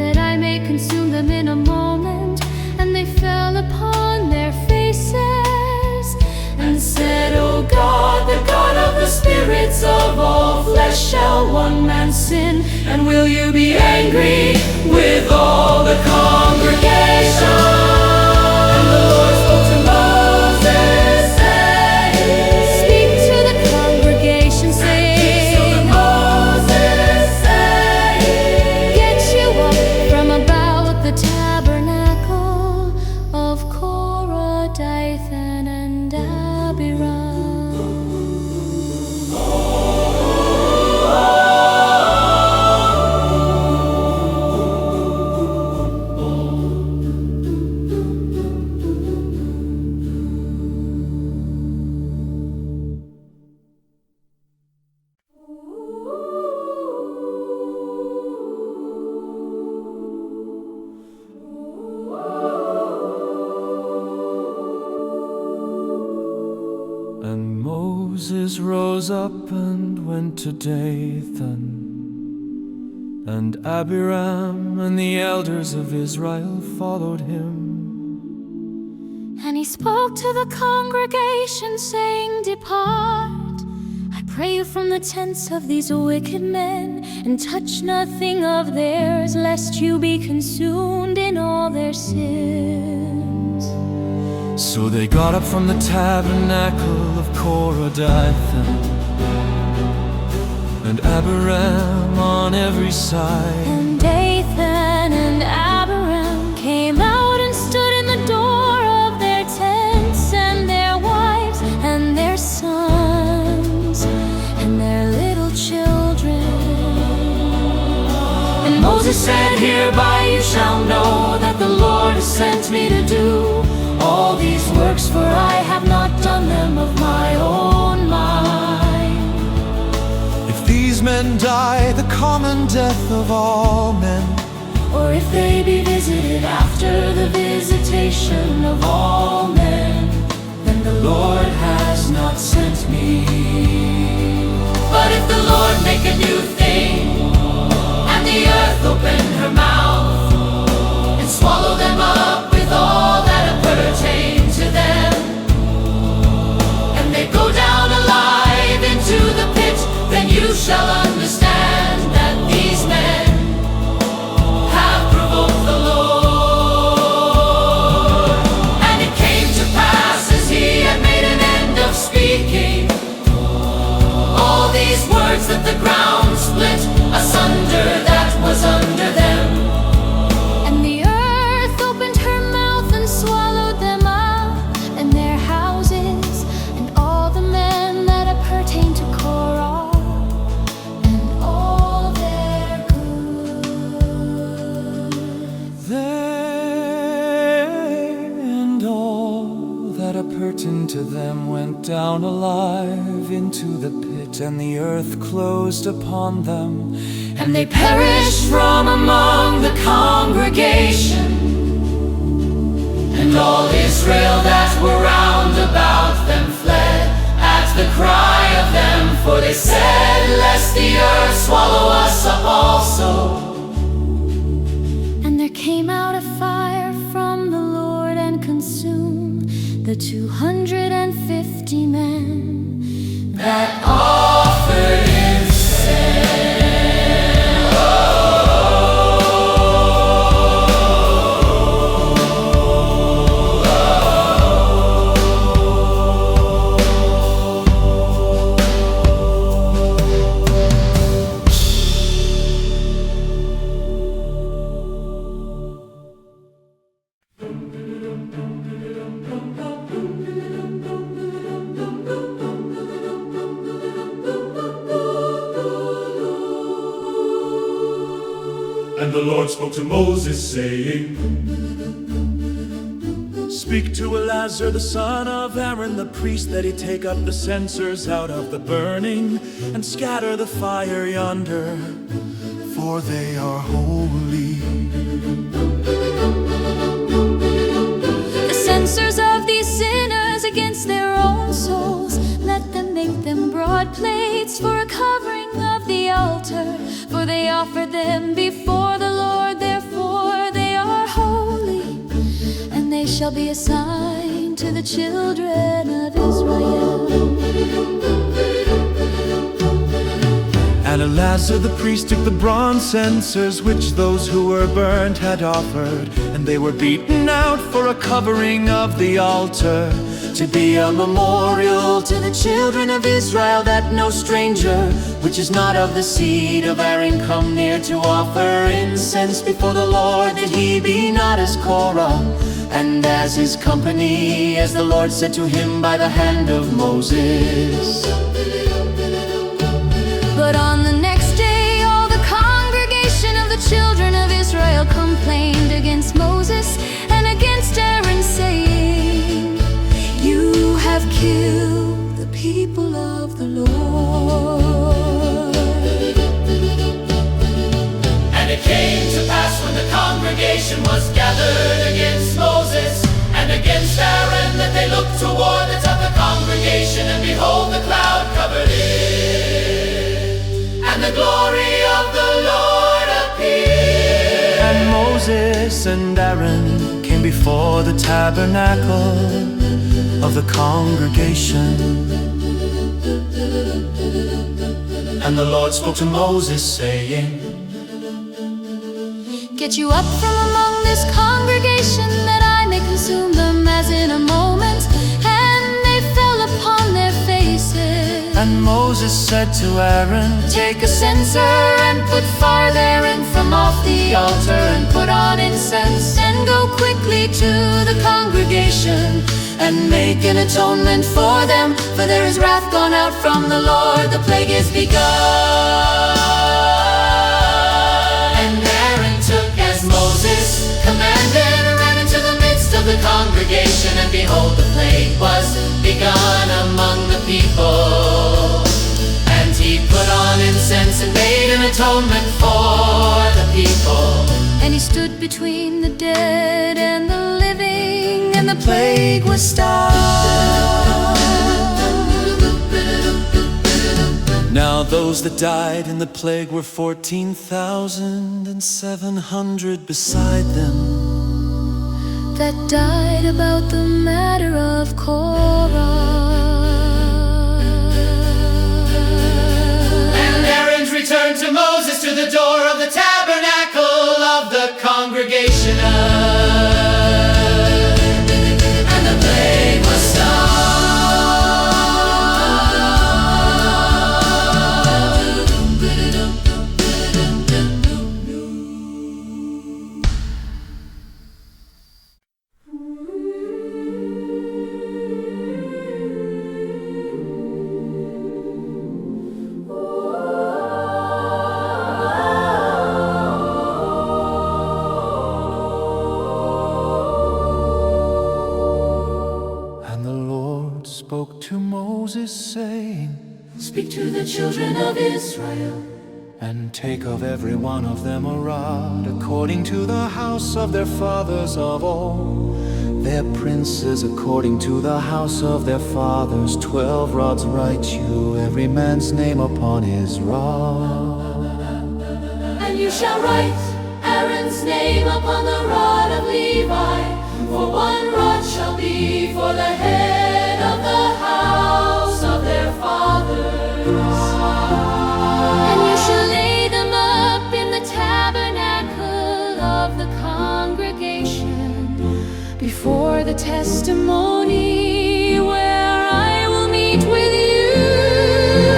that I may consume them in a moment." And they fell upon their faces and said, "O God, the God of the spirits of all flesh, shall one man sin? And will you be angry with all the congregation?" And the Lord spoke to Moses, saying, "Speak to the congregation, saying, Moses saying, Get you up from about the tabernacle of Korah, Dathan, and Abiram." And Moses rose up and went to Dathan, and Abiram and the elders of Israel followed him. And he spoke to the congregation, saying, "Depart, I pray you, from the tents of these wicked men, and touch nothing of theirs, lest you be consumed in all their sins." So they got up from the tabernacle of Korah, Dathan, and Abiram on every side. And Dathan and Abiram came out and stood in the door of their tents, and their wives and their sons and their little children. And Moses said, "Hereby you shall know that the Lord has sent me to do all these works, for I have not done them of my own mind." If these men die the common death of all men, Or if they be visited after the visitation of all men, then the Lord has not sent me. But if the Lord make a new thing, and the earth open her mouth, and swallow them up with all that appertain to them, and they go down alive into the pit, then you shall understand that these men have to them went down alive into the pit, and the earth closed upon them, And they perished from among the congregation. And all Israel that were round about them fled at the cry of them, for they said, Lest the earth swallow us up also. And there came out a fire from the Lord and consumed the 250 men That offered incense. And the Lord spoke to Moses, saying, Speak to Eleazar the son of Aaron the priest, that he take up the censers out of the burning, and scatter the fire yonder, for they are holy. the censers of these sinners against their own souls. Let them make them broad plates for a covering of the altar, for they offered them before the Lord, therefore they are holy. And they shall be a sign to the children of Israel. And Eleazar the priest took the bronze censers which those who were burnt had offered, and they were beaten out for a covering of the altar, to be a memorial to the children of Israel, that no stranger which is not of the seed of Aaron come near to offer incense before the Lord, that he be not as Korah and as his company, as the Lord said to him by the hand of Moses. But on the next day all the congregation of the children of Israel complained against Moses and against Aaron, saying, You have killed the people of the Lord. And it came to pass when the congregation was gathered against Moses and against Aaron, that they looked toward the top of the congregation, and behold, the cloud covered it, and the glory of the Lord appeared. And Moses and Aaron came before the tabernacle of the congregation. And the Lord spoke to Moses, saying, Get you up from among this congregation, that I may consume them as in a moment. And they fell upon their faces. And Moses said to Aaron, Take a censer and put fire therein from off the altar, and put on incense, and go quickly to the congregation, and make an atonement for them, for there is wrath gone out from the Lord, the plague is begun. And Aaron took as Moses commanded, and ran into the midst of the congregation, and behold, the plague was begun among the people. And he put on incense and made an atonement for the people. And he stood between the dead and the living, and the plague was stopped. Now those that died in the plague were 14,700 beside them, That died about the matter of Korah. And Aaron's returned to Moses to the door of the tabernacle of the congregation, and the plague was stopped. Moses, saying, Speak to the children of Israel, and take of every one of them a rod, according to the house of their fathers of all their princes, according to the house of their fathers. 12 rods write you every man's name upon his rod. and you shall write Aaron's name upon the rod of Levi, for 1 rod shall be for the head of the house of their fathers. And you shall lay them up in the tabernacle of the congregation, before the testimony, where I will meet with you.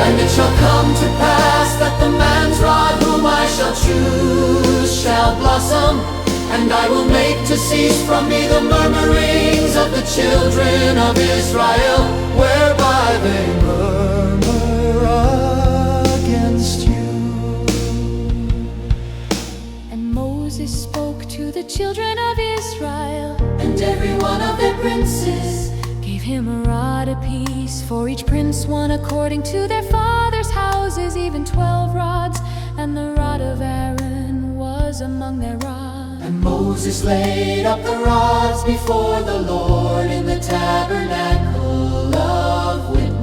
And it shall come to pass that the man's rod whom I shall choose shall blossom, and I will make to cease from me the murmurings of the children of Israel, Whereby they murmur against you. And Moses spoke to the children of Israel, and every one of their princes gave him a rod apiece, for each prince one according to their fathers' houses, even 12 rods, and the rod of Aaron was among their rods. And Moses laid up the rods before the Lord in the tabernacle of witness.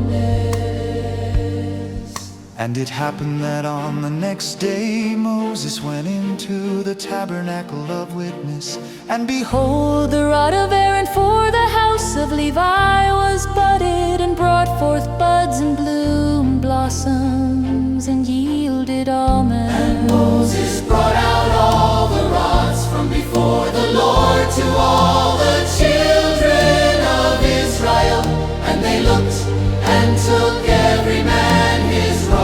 And it happened that on the next day Moses went into the tabernacle of witness, and Behold, the rod of Aaron for the house of Levi was budded, and brought forth buds and bloomed blossoms, and yielded almonds. And Moses brought out all the rods from before the Lord to all the children of Israel, and they looked and took every man his rod.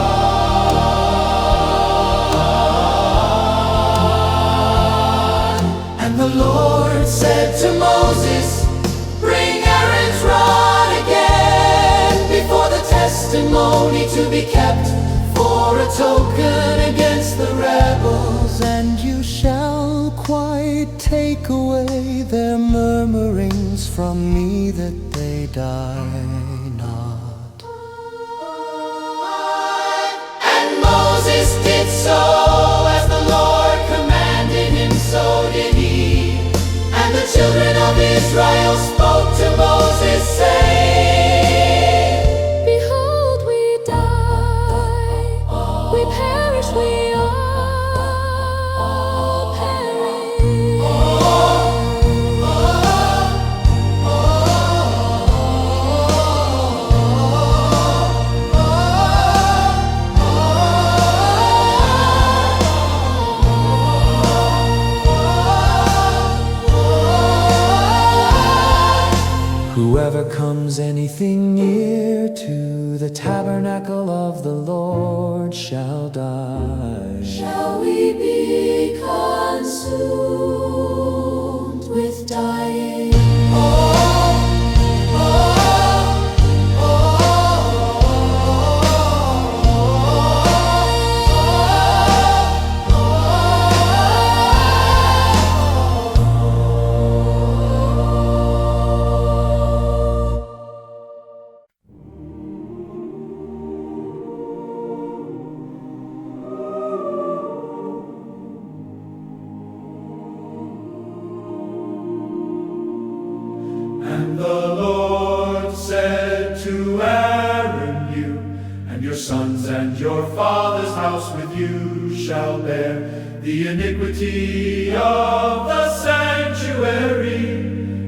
And the Lord said to Moses, Bring Aaron's rod again before the testimony to be kept, for a token against the rebels. and you shall quite take away their murmurings from me, that they die not. And Moses did so as the Lord commanded him, so did he. And the children of Israel spoke to Moses, saying, Behold, we die, we perish, we all perish. Whoever comes anything near to the tabernacle of the Lord shall die. Shall we be consumed with dying? And the Lord said to Aaron, You and your sons and your father's house with you shall bear the iniquity of the sanctuary,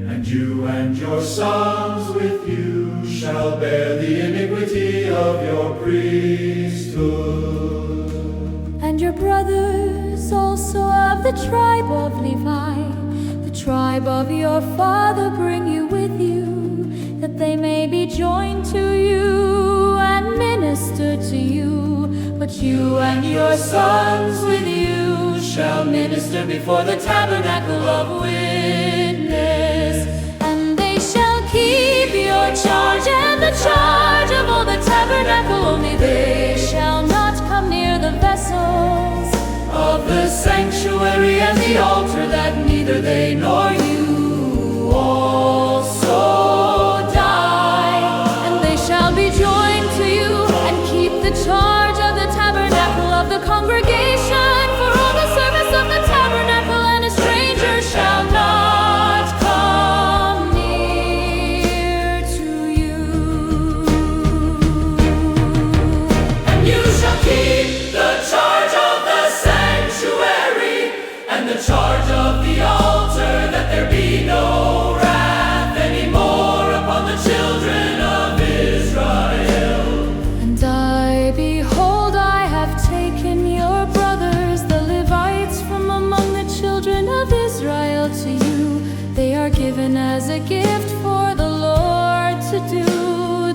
and you and your sons with you shall bear the iniquity of your priesthood. And your brothers also of the tribe of Levi, the tribe of your father, bring you with you, that they may be joined to you and minister to you. But you and your sons with you shall minister before the tabernacle of witness. And they shall keep your charge and the charge of all the tabernacle, only they shall not come near the vessels of the sanctuary and the altar, that neither they nor you also die. And they shall be joined are given as a gift for the Lord to do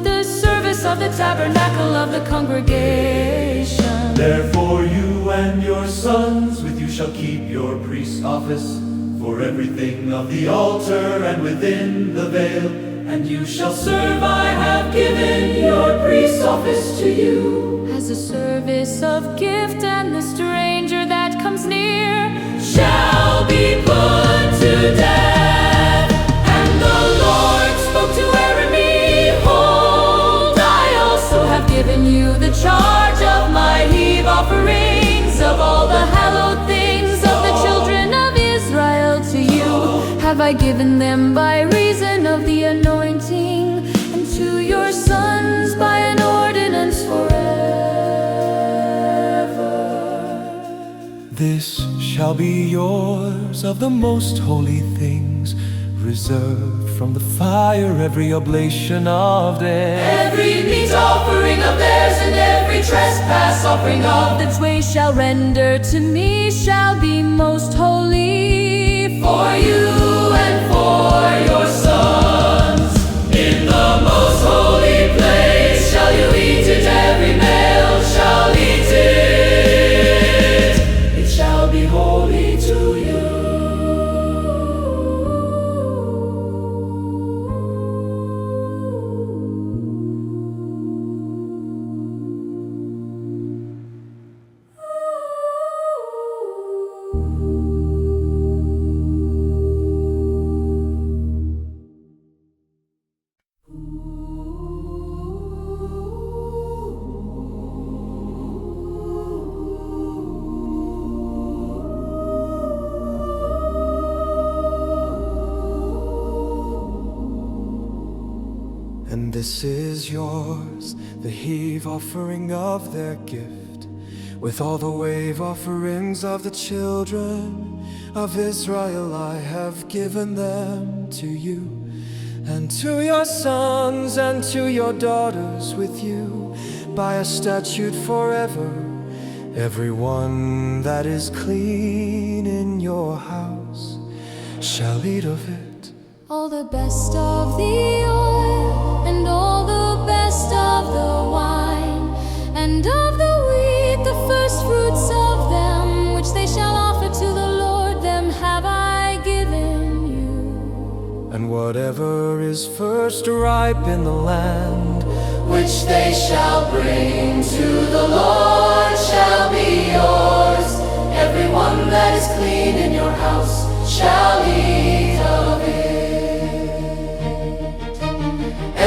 the service of the tabernacle of the congregation. Therefore you and your sons with you shall keep your priest's office for everything of the altar and within the veil. And you shall serve, I have given your priest's office to you. As a service of gift, and the stranger that comes near shall be put to death. And the Lord spoke to Aaron, behold, I also have given you the charge of my heave offerings, of all the hallowed things of the children of Israel. To you have I given them by reason of the anointing, and to your sons by an ordinance forever. This shall be yours of the most holy things, reserved from the fire every oblation of them. Every meat offering of theirs and every trespass offering of That way shall render to me shall be most holy for you and for your sons. In the most holy place shall you eat it, every male shall eat it. It shall be holy to you. And this is yours, the heave offering of their gift, with all the wave offerings of the children of Israel. I have given them to you, and to your sons and to your daughters with you, by a statute forever. Everyone that is clean in your house shall eat of it. all the best of the oil, and all the best of the wine, and of the wheat, the first fruits of them, which they shall offer to the Lord, them have I given you. And whatever is first ripe in the land, Which they shall bring to the Lord shall be yours. Everyone that is clean in your house shall eat of it.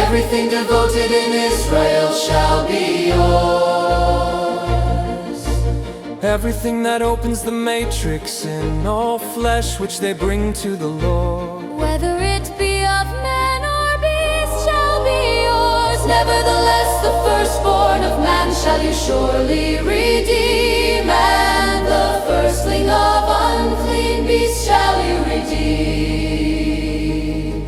Everything devoted in Israel shall be yours. everything that opens the matrix in all flesh, which they bring to the Lord. Whether it be of man or beast shall be yours. Nevertheless, the firstborn of man shall you surely redeem, and the firstling of unclean beasts shall you redeem.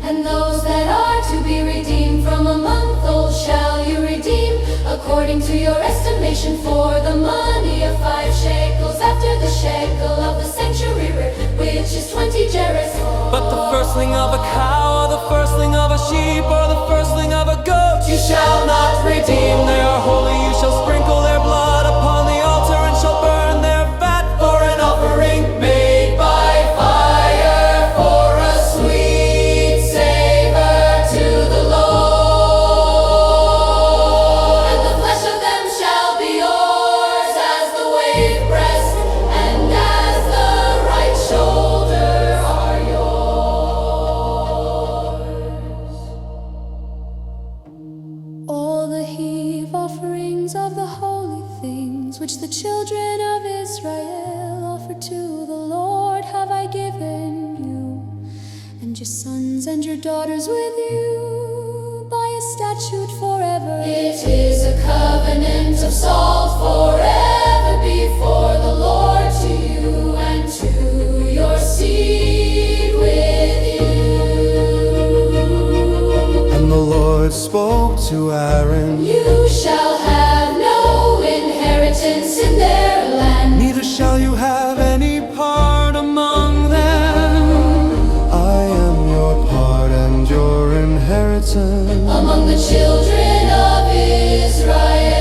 And those that are to be redeemed from a month old shall you redeem, according to your estimation, for the money of 5 shekels, after the shekel of the sanctuary, which is 20 gerahs. But the firstling of a cow, or the firstling of a sheep, or the firstling of a goat, You shall not redeem. they are holy. You shall sprinkle their blood upon the altar, and shall burn their fat For an offering made by fire, for a sweet savor to the Lord. And the flesh of them shall be yours, as the wave breast and as the right shoulder are yours. All the heave offerings of the holy things, which the children of Israel offer to the Lord, have I given you, and your sons and your daughters with you, by a statute forever. It is a covenant of salt forever before the Lord, to you and to your seed with you. And the Lord spoke to Aaron, You shall have no inheritance in their land. neither shall you have any part among them. I inheritance. Among the children of Israel.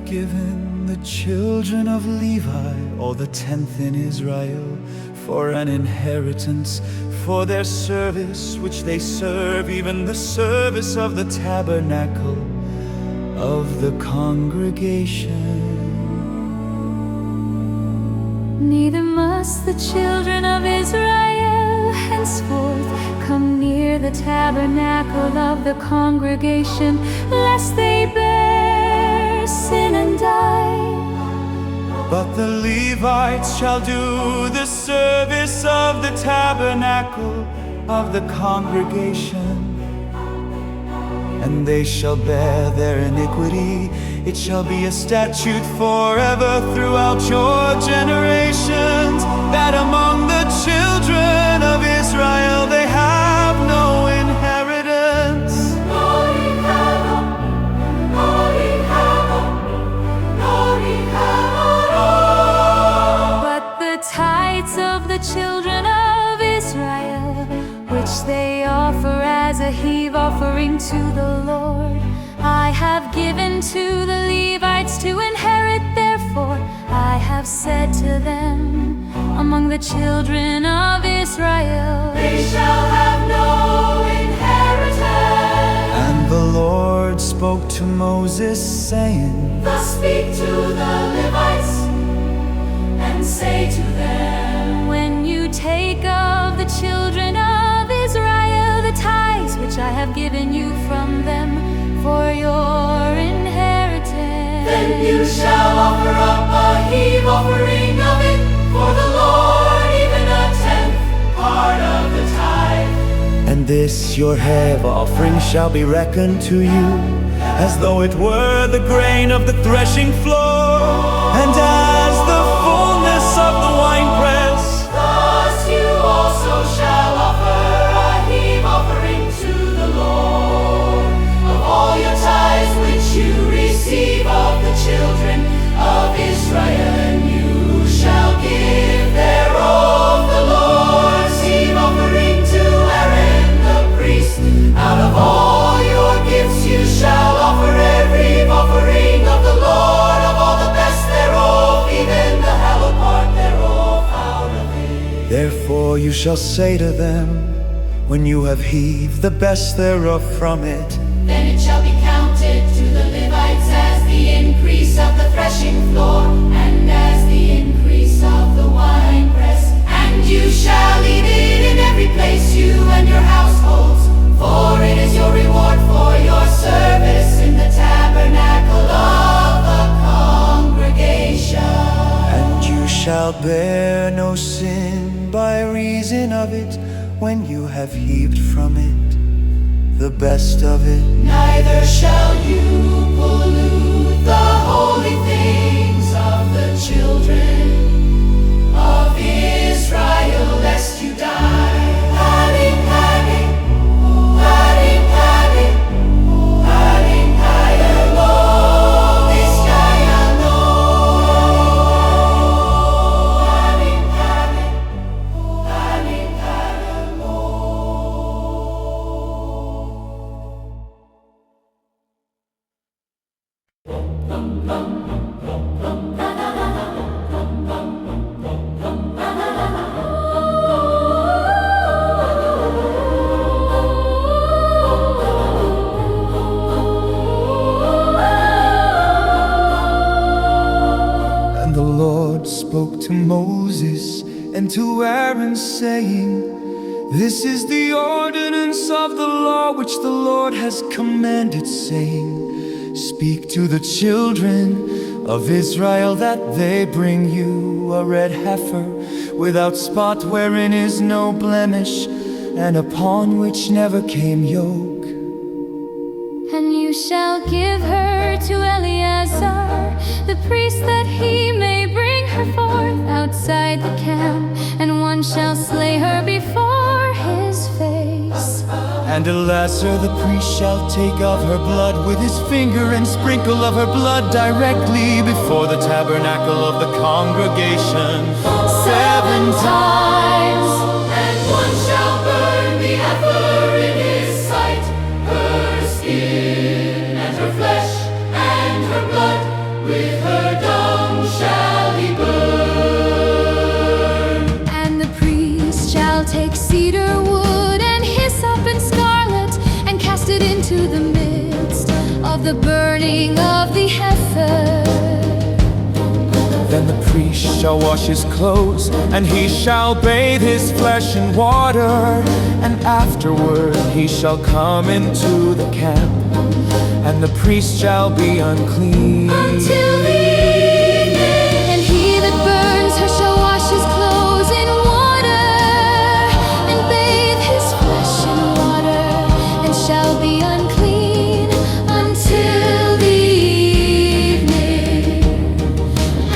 Given the children of Levi, or the 10th in Israel, for an inheritance, for their service which they serve, even the service of the tabernacle of the congregation. Neither must the children of Israel henceforth come near the tabernacle of the congregation, lest they bear sin and die. But the Levites shall do the service of the tabernacle of the congregation, and they shall bear their iniquity. It shall be a statute forever throughout your generations, that among the children of Israel they have no inheritance. But the tithes of the children of Israel, which they offer as a heave offering to the Lord, I have given to the Levites to inherit. Therefore I have said to them, among the children of Israel, They shall have no inheritance. And the Lord spoke to Moses, saying, Thus speak to the Levites, and say to them, when you take of the children of Israel the tithes which I have given you from them for your inheritance, then you shall offer up a heave offering of it for the Lord, even a 10th part of the tithe. and this your heave offering shall be reckoned to you, as though it were the grain of the threshing floor, and as the fullness of the winepress. Thus you also shall offer a heave offering to the Lord of all your tithes which you receive of the children of Israel, and you shall give thereof the Lord's heave offering to Aaron the priest. Out of all your gifts you shall offer every heave offering of the Lord, of all the best thereof, even the hallowed part thereof out of it. Therefore you shall say to them, when you have heaved the best thereof from it, Then it shall be counted to the Levites as the increase of the threshing floor, and as the increase of the winepress. And you shall eat it in every place, you and your households, for it is your reward for your service in the tabernacle of the congregation. and you shall bear no sin by reason of it, when you have heaped from it the best of it. Neither shall you pollute the holy things of the children of Israel, lest you die. Haring, haring, haring, haring, haring, hayalo, Vizcayano. Haring, haring, haring, hayalo. And the spoke to Moses and to Aaron, saying, "This is the ordinance of the law which the Lord has commanded, saying, Speak to the children of Israel that they bring you a red heifer without spot, wherein is no blemish, and upon which never came yoke. And you shall give her to Eleazar, the priest, that he may bring her forth outside the camp, and one shall slay her before his face. And Eleazar the priest shall take of her blood with his finger, and sprinkle of her blood directly before the tabernacle of the congregation 7 times. And one shall burn the heifer in his sight, her skin and her flesh and her blood, with her dung shall he burn. And the priest shall take cedar wood and hyssop and scarlet, and cast it into the midst of the burning of the heifer. Then the priest shall wash his clothes, and he shall bathe his flesh in water, and afterward he shall come into the camp, and the priest shall be unclean Until the evening. And he that burns her shall wash his clothes in water, and bathe his flesh in water, and shall be unclean until the evening.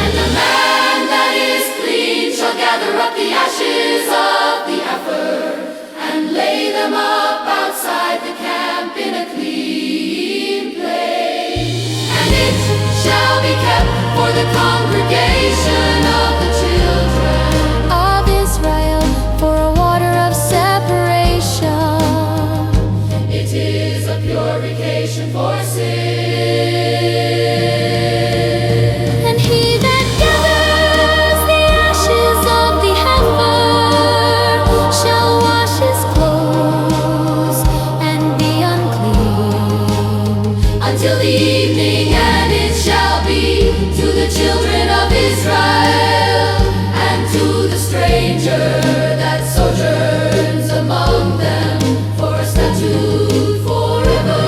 And the man that is clean shall gather up the ashes of the heifer, and lay them up outside the camp in a clean place. And it shall be kept for the congregation of the children Of Israel, for a water of separation. It is a purification for sin. And he that gathers the ashes of the heifer shall wash his clothes and be unclean Until the evening, and it shall be to the children of Israel, and to the stranger that sojourns among them, for a statute forever.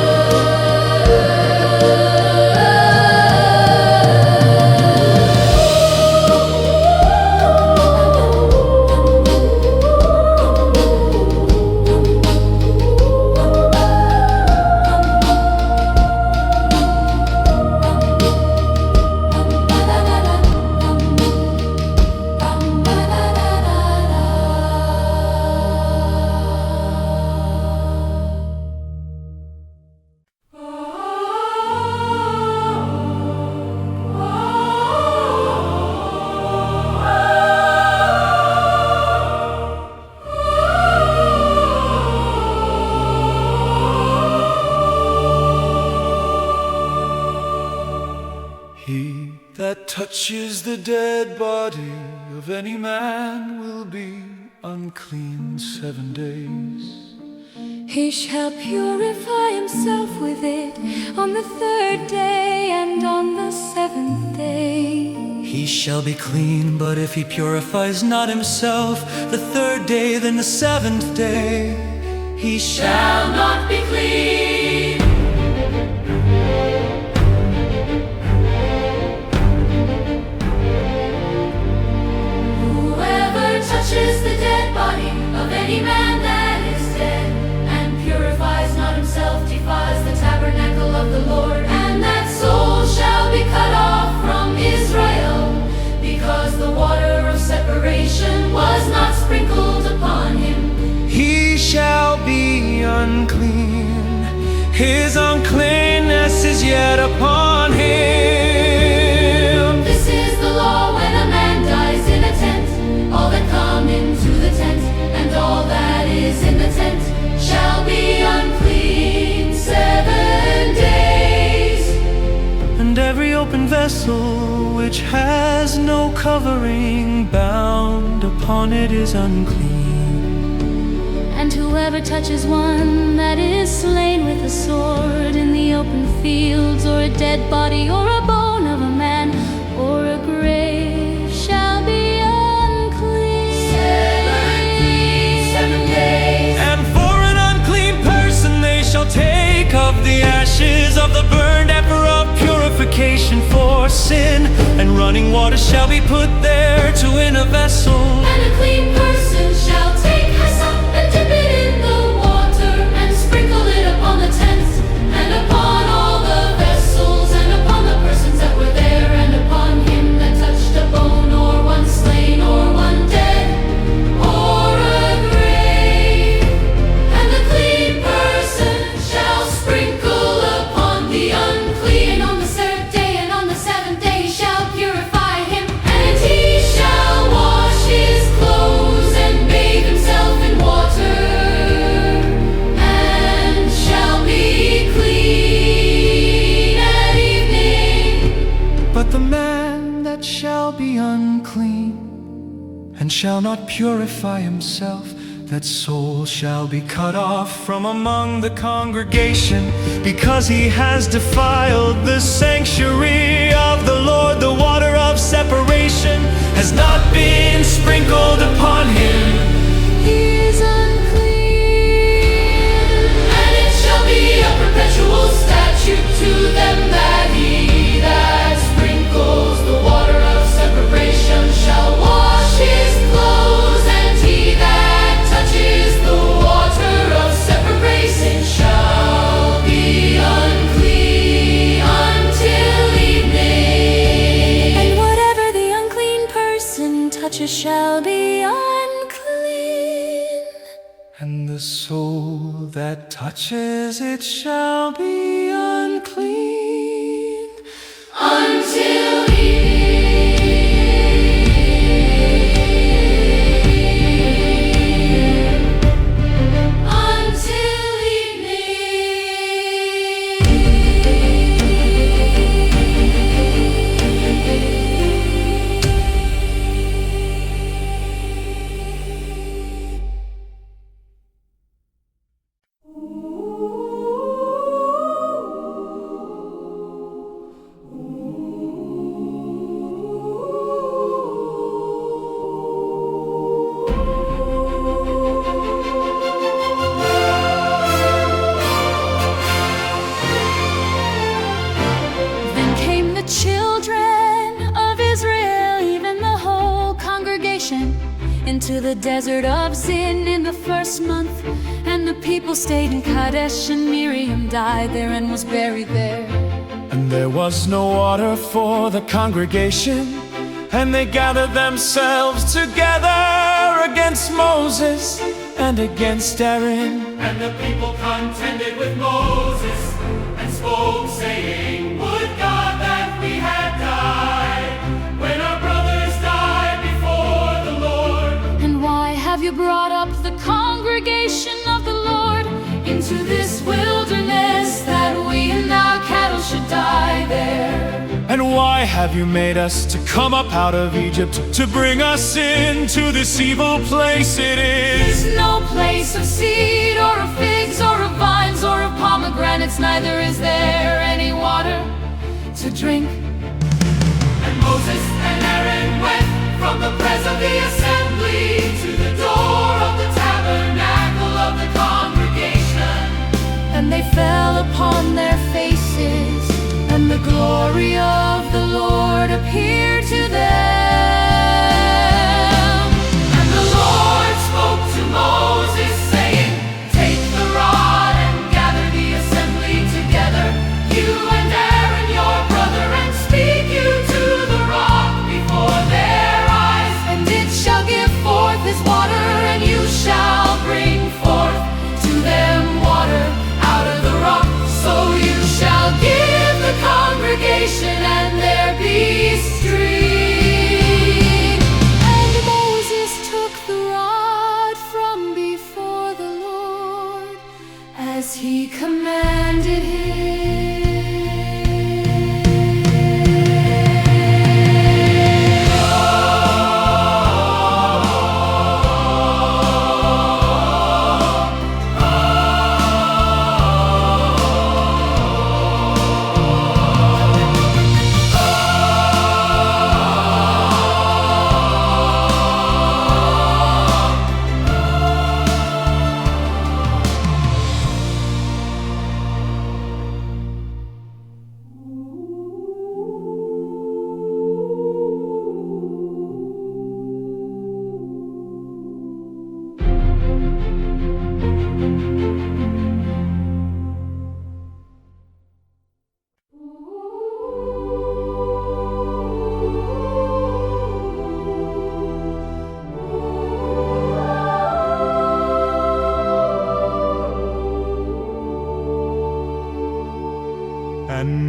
He that touches the dead body of any man will be unclean 7 days. He shall purify himself with it on the 3rd day and on the 7th day. He shall be clean, but if he purifies not himself the 3rd day, then the 7th day he shall Not be clean. Whoever touches the dead body of any man that is dead, and purifies not himself, defiles the tabernacle of the Lord, and that soul shall be cut off from Israel, because the water of separation was not sprinkled upon him. He shall be unclean, his uncleanness is yet upon him. This is the law when a man dies in a tent. All that come into the tent, and all that is in the tent, shall be unclean 7 days. And every open vessel which has no covering bound upon it is unclean. And whoever touches one that is slain with a sword in the open fields, or a dead body, or a bone of a man, or a grave, shall ashes of the burned heifer of purification for sin, and running water shall be put there to win a vessel. And a clean person shall take hyssop and dip it in the water, and sprinkle it upon the tents, and upon all the vessels, and upon the persons that were there, and upon him that touched a bone, or one slain, or one dead, or a grave. And the clean person shall sprinkle upon the unclean on the third day, and on the seventh day he shall purify him. And he shall wash his clothes and bathe himself in water, and shall be clean at evening. But the man that shall be unclean, and shall not purify himself, that soul shall be cut off from among the congregation, because he has defiled the sanctuary of the Lord. The water of separation has not been sprinkled upon him. He is unclean. And it shall be a perpetual statute to them that he that sprinkles the water of separation shall wash his clothes, and he that touches the water of separation shall be unclean until evening. And whatever the unclean person touches shall be unclean. And the soul that touches it shall be unclean. Until evening. Until Then came the children of Israel, even the whole congregation, into the desert of Zin in the first month. And the people stayed in Kadesh, and Miriam died there and was buried there. And there was no water for the congregation, and they gathered themselves together against Moses and against Aaron. And the people contended with Moses, and spoke, saying, Would God that we had died, when our brothers died before the Lord. And why have you brought up the congregation of the Lord into this wilderness, that we and our cattle should die there? And why have you made us to come up out of Egypt, to bring us into this evil place? It is There's no place of seed, or of figs, or of vines, or of pomegranates, neither is there any water to drink. And Moses and Aaron went from the presence of the assembly to the door of the tabernacle of the congregation. And they fell upon their faces, and the glory of the Lord appeared to them. And the Lord spoke to Moses, saying, Take the rod and gather the assembly together, you and Aaron your brother, and speak you to the rock before their eyes. And it shall give forth his water, and you shall bring forth to them water out of the rock. So you shall give the congregation, and there be streams.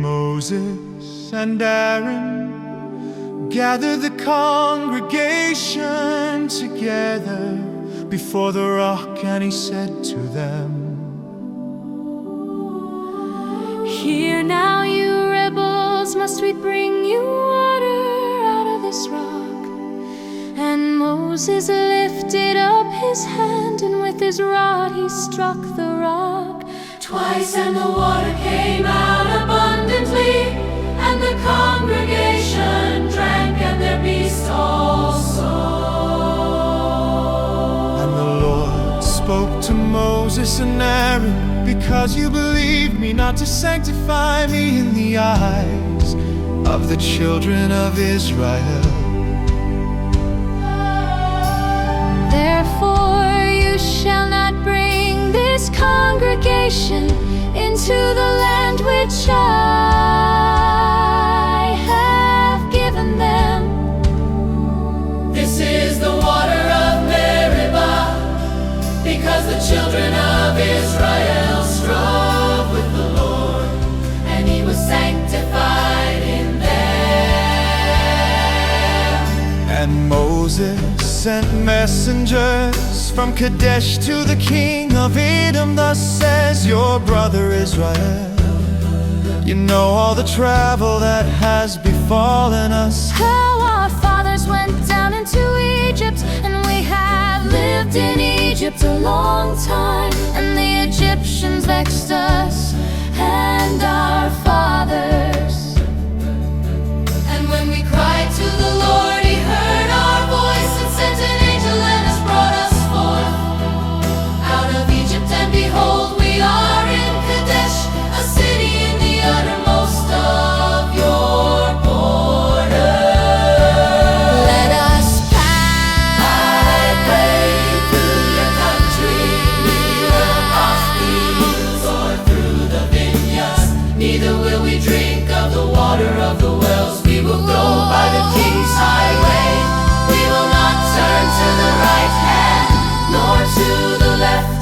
Moses and Aaron gathered the congregation together before the rock, and he said to them, "Hear now, you rebels, must we bring you water out of this rock?" And Moses lifted up his hand, and with his rod he struck the rock Twice, and the water came out abundantly, and the congregation drank, and their beasts also. And the Lord spoke to Moses and Aaron, "Because you believed me not to sanctify me in the eyes of the children of Israel, therefore you shall not bring this congregation into the land which I have given them." This is the water of Meribah, because the children of Israel strove with the Lord, and he was sanctified in them. And Moses sent messengers from Kadesh to the king of Edom. Thus says your brother Israel, "You know all the travel that has befallen us, How our fathers went down into Egypt, and we have lived in Egypt a long time, and the Egyptians vexed us and our fathers. And when we cried to the Lord, he heard our voice, and sent an angel and has brought us forth out of Egypt. And behold, we are in Kadesh, a city in the uttermost of your borders. Let us pass, I pray, through your country. We will pass through hills or through the vineyards. Neither will we drink of the water of the wells. We will go by the king's highway. We will not turn to the right hand, nor to the left,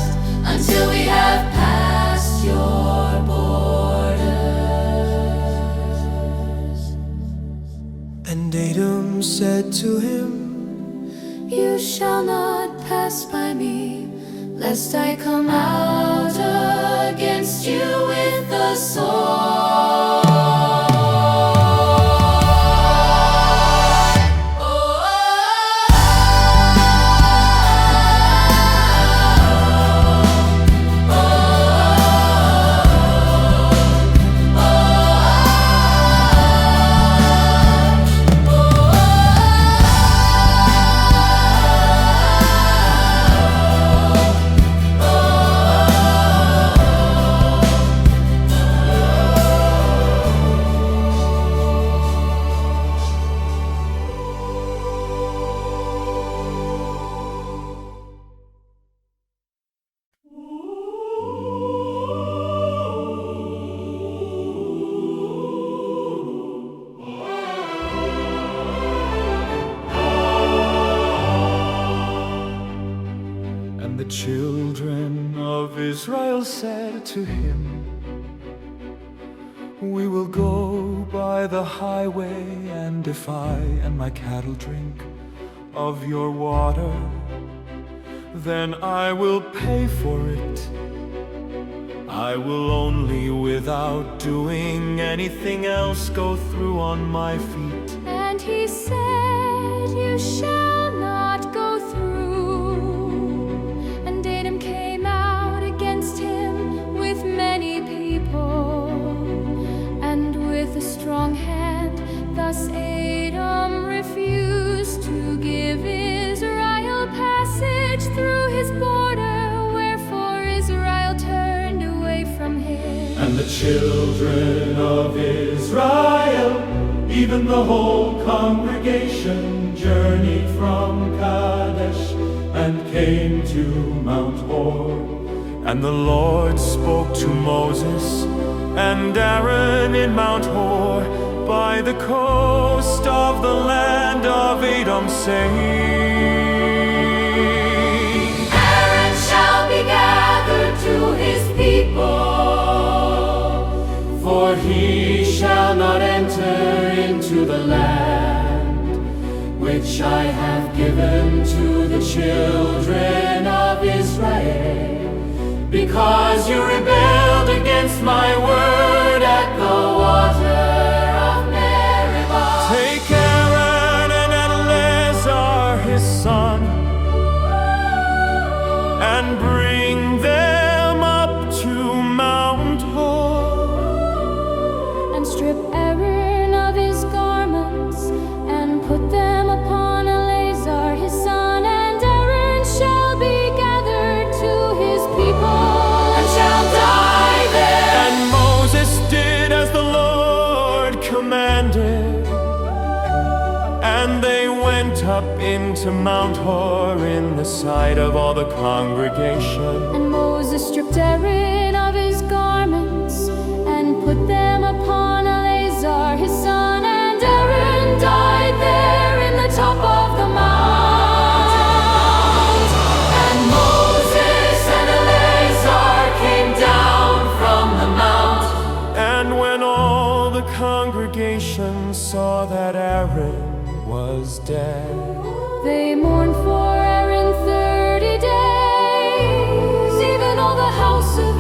until we have passed your borders. And Edom said to him, you shall not pass by me, lest I come out against you with the sword. And the children of Israel said to him, "We will go by the highway, and if I and my cattle drink of your water, then I will pay for it. I will only, without doing anything else, go through on my feet." And he said, you shall not go through. And Edom came out against him with many people, and with a strong hand. Thus Edom refused to give Israel passage through his border, wherefore Israel turned away from him. And the children of Israel, even the whole congregation, journeyed from Kadesh and came to Mount Hor. And the Lord spoke to Moses and Aaron in Mount Hor by the coast of the land of Edom, saying, Aaron shall be gathered to his people, for for he shall not enter into the land which I have given to the children of Israel, because you rebelled against my word at the water of Meribah. Take Aaron and Eleazar his son, and bring them up to Mount Hor, And strip Aaron of his garments, and put them upon Eleazar his son, and Aaron shall be gathered to his people, And shall die there. and Moses did as the Lord commanded, and they went up into Mount Hor in the sight of all the congregation. And Moses stripped Aaron of his garments, and put them upon Eleazar his son, and Aaron died there in the top of the mount. And Moses and Eleazar came down from the mount. And when all the congregation saw that Aaron was dead, They mourned for Aaron 30 days, even all the house of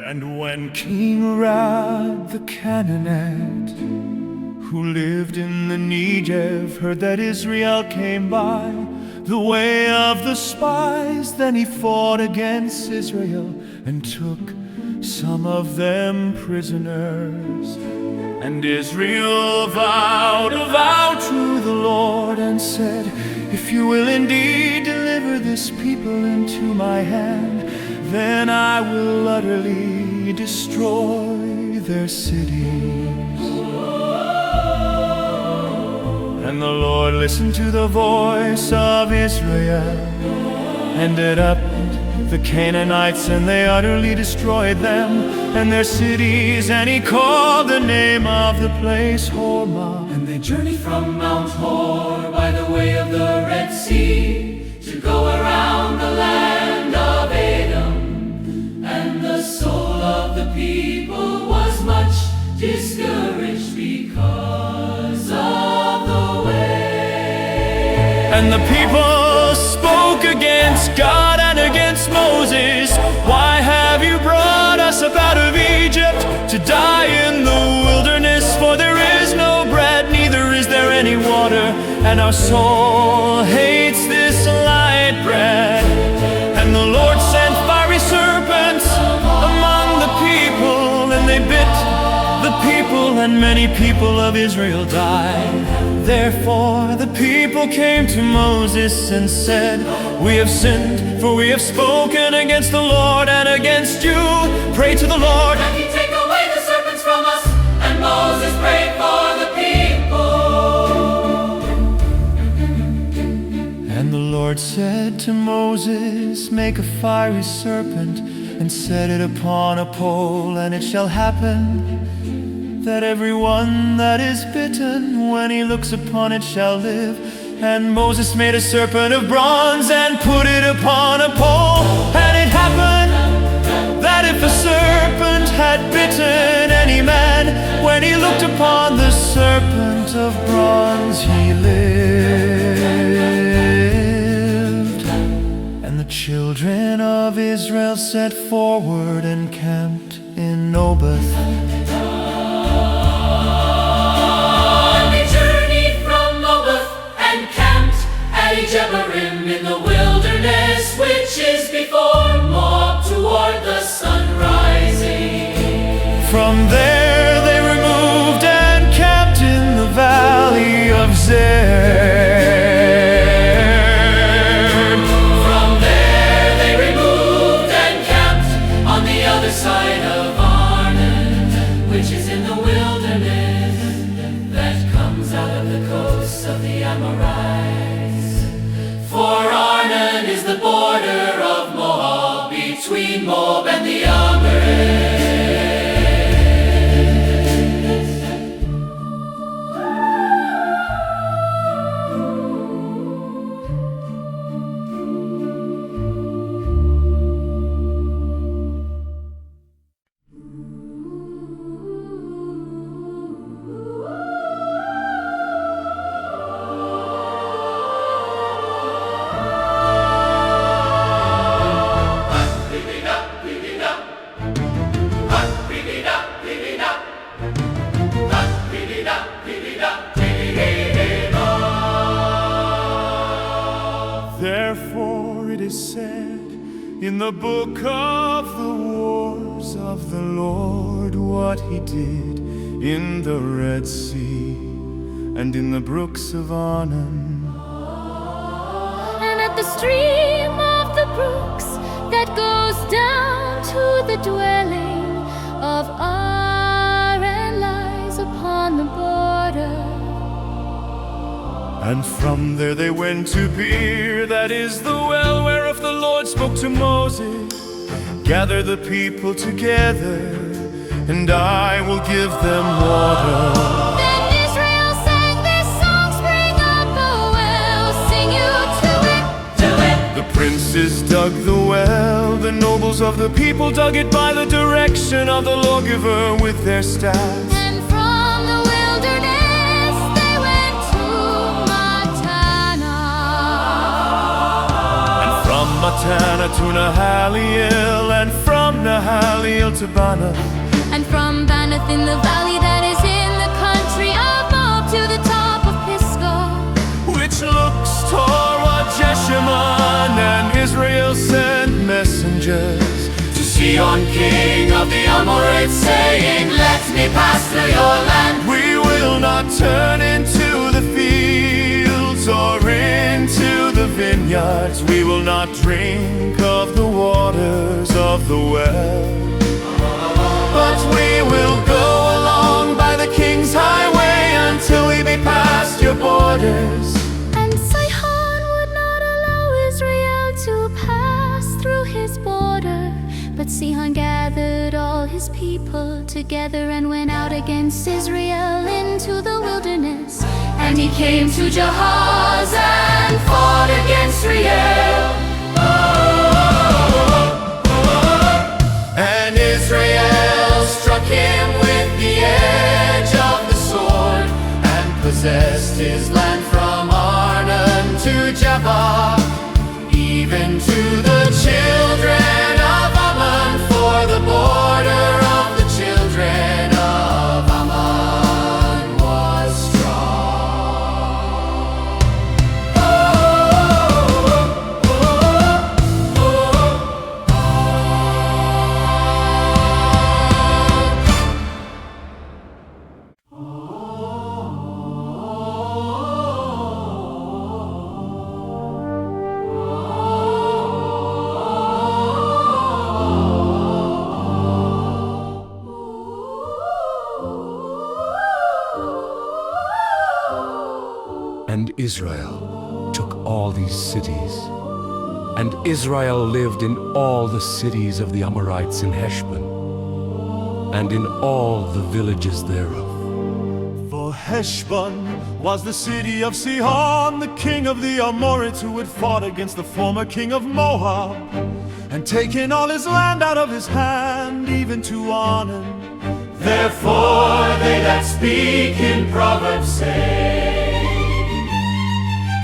and when King Arad the Canaanite, who lived in the Negev, heard that Israel came by the way of the spies, then he fought against Israel and took some of them prisoners. And Israel vowed a vow to the Lord and said, if you will indeed deliver this people into my hand, then I will utterly destroy their cities. And the Lord listened to the voice of Israel, and did up the Canaanites, and they utterly destroyed them and their cities. And he called the name of the place Hormah. And they journeyed from Mount Hor by the way of the Red Sea to go around the land of Edom. And the soul of the people was much discouraged because of the way. And the people spoke against God and against Moses. Why have you brought us up out of Egypt to die in the wilderness? For there is no bread, neither is there any water, and our soul hates this light bread. And the Lord sent fiery serpents among the people, and they bit the people, and many people of Israel died. Therefore the people came to Moses and said, we have sinned, for we have spoken against the Lord and against you. Pray to the Lord, And he take away the serpents from us. And Moses prayed for the people. And the Lord said to Moses, make a fiery serpent and set it upon a pole, and it shall happen that everyone that is bitten, when he looks upon it, shall live. And Moses made a serpent of bronze and put it upon a pole. And it happened that if a serpent had bitten any man, when he looked upon the serpent of bronze, he lived. And the children of Israel set forward and camped in Nobath. Jebarim in the wilderness, which is before Moab, toward the sun rising. From there they removed and camped in the valley of Zerd. From there they removed and camped on the other side of Arnon. which is in the wilderness, that comes out of the coasts of the Amorites. For Arnon is the border of Moab, between Moab and the Amorites. Therefore it is said in the book of the wars of the Lord, what he did in the Red Sea and in the brooks of Arnon. And at the stream of the brooks that goes down to the dwelling of Aaron lies upon the border. And from there they went to Beer, that is the well whereof the Lord spoke to Moses. Gather the people together, and I will give them water. Then Israel sang this song, spring up a well, sing you to it, to it. The princes dug the well, the nobles of the people dug it by the direction of the lawgiver with their staffs. And from the wilderness they went to Matana. And from Matana to Nahaliel, and from Nahaliel to Banath. And from Banath in the valley that is in the country of Moab to the top of Pisgah, which looks toward Jeshimon. And Israel sent messengers To Sihon, king of the Amorites, saying, let me pass through your land. We will not turn into the fields or into the vineyards. We will not drink of the waters of the well, but we will go along by the king's highway until we be past your borders. and Sihon would not allow Israel to pass through his border. But Sihon gathered all his people together and went out against Israel into the wilderness. And he came to Jahaz and fought against Riel. And Israel struck him with the edge of the sword, and possessed his land from Arnon to Jabbok, even to the children of Ammon, for the border of the children of Ammon was strong. And Israel took all these cities. And Israel lived in all the cities of the Amorites in Heshbon, and in all the villages thereof. For Heshbon was the city of Sihon, the king of the Amorites, who had fought against the former king of Moab, and taken all his land out of his hand, even to Arnon. Therefore they that speak in Proverbs say,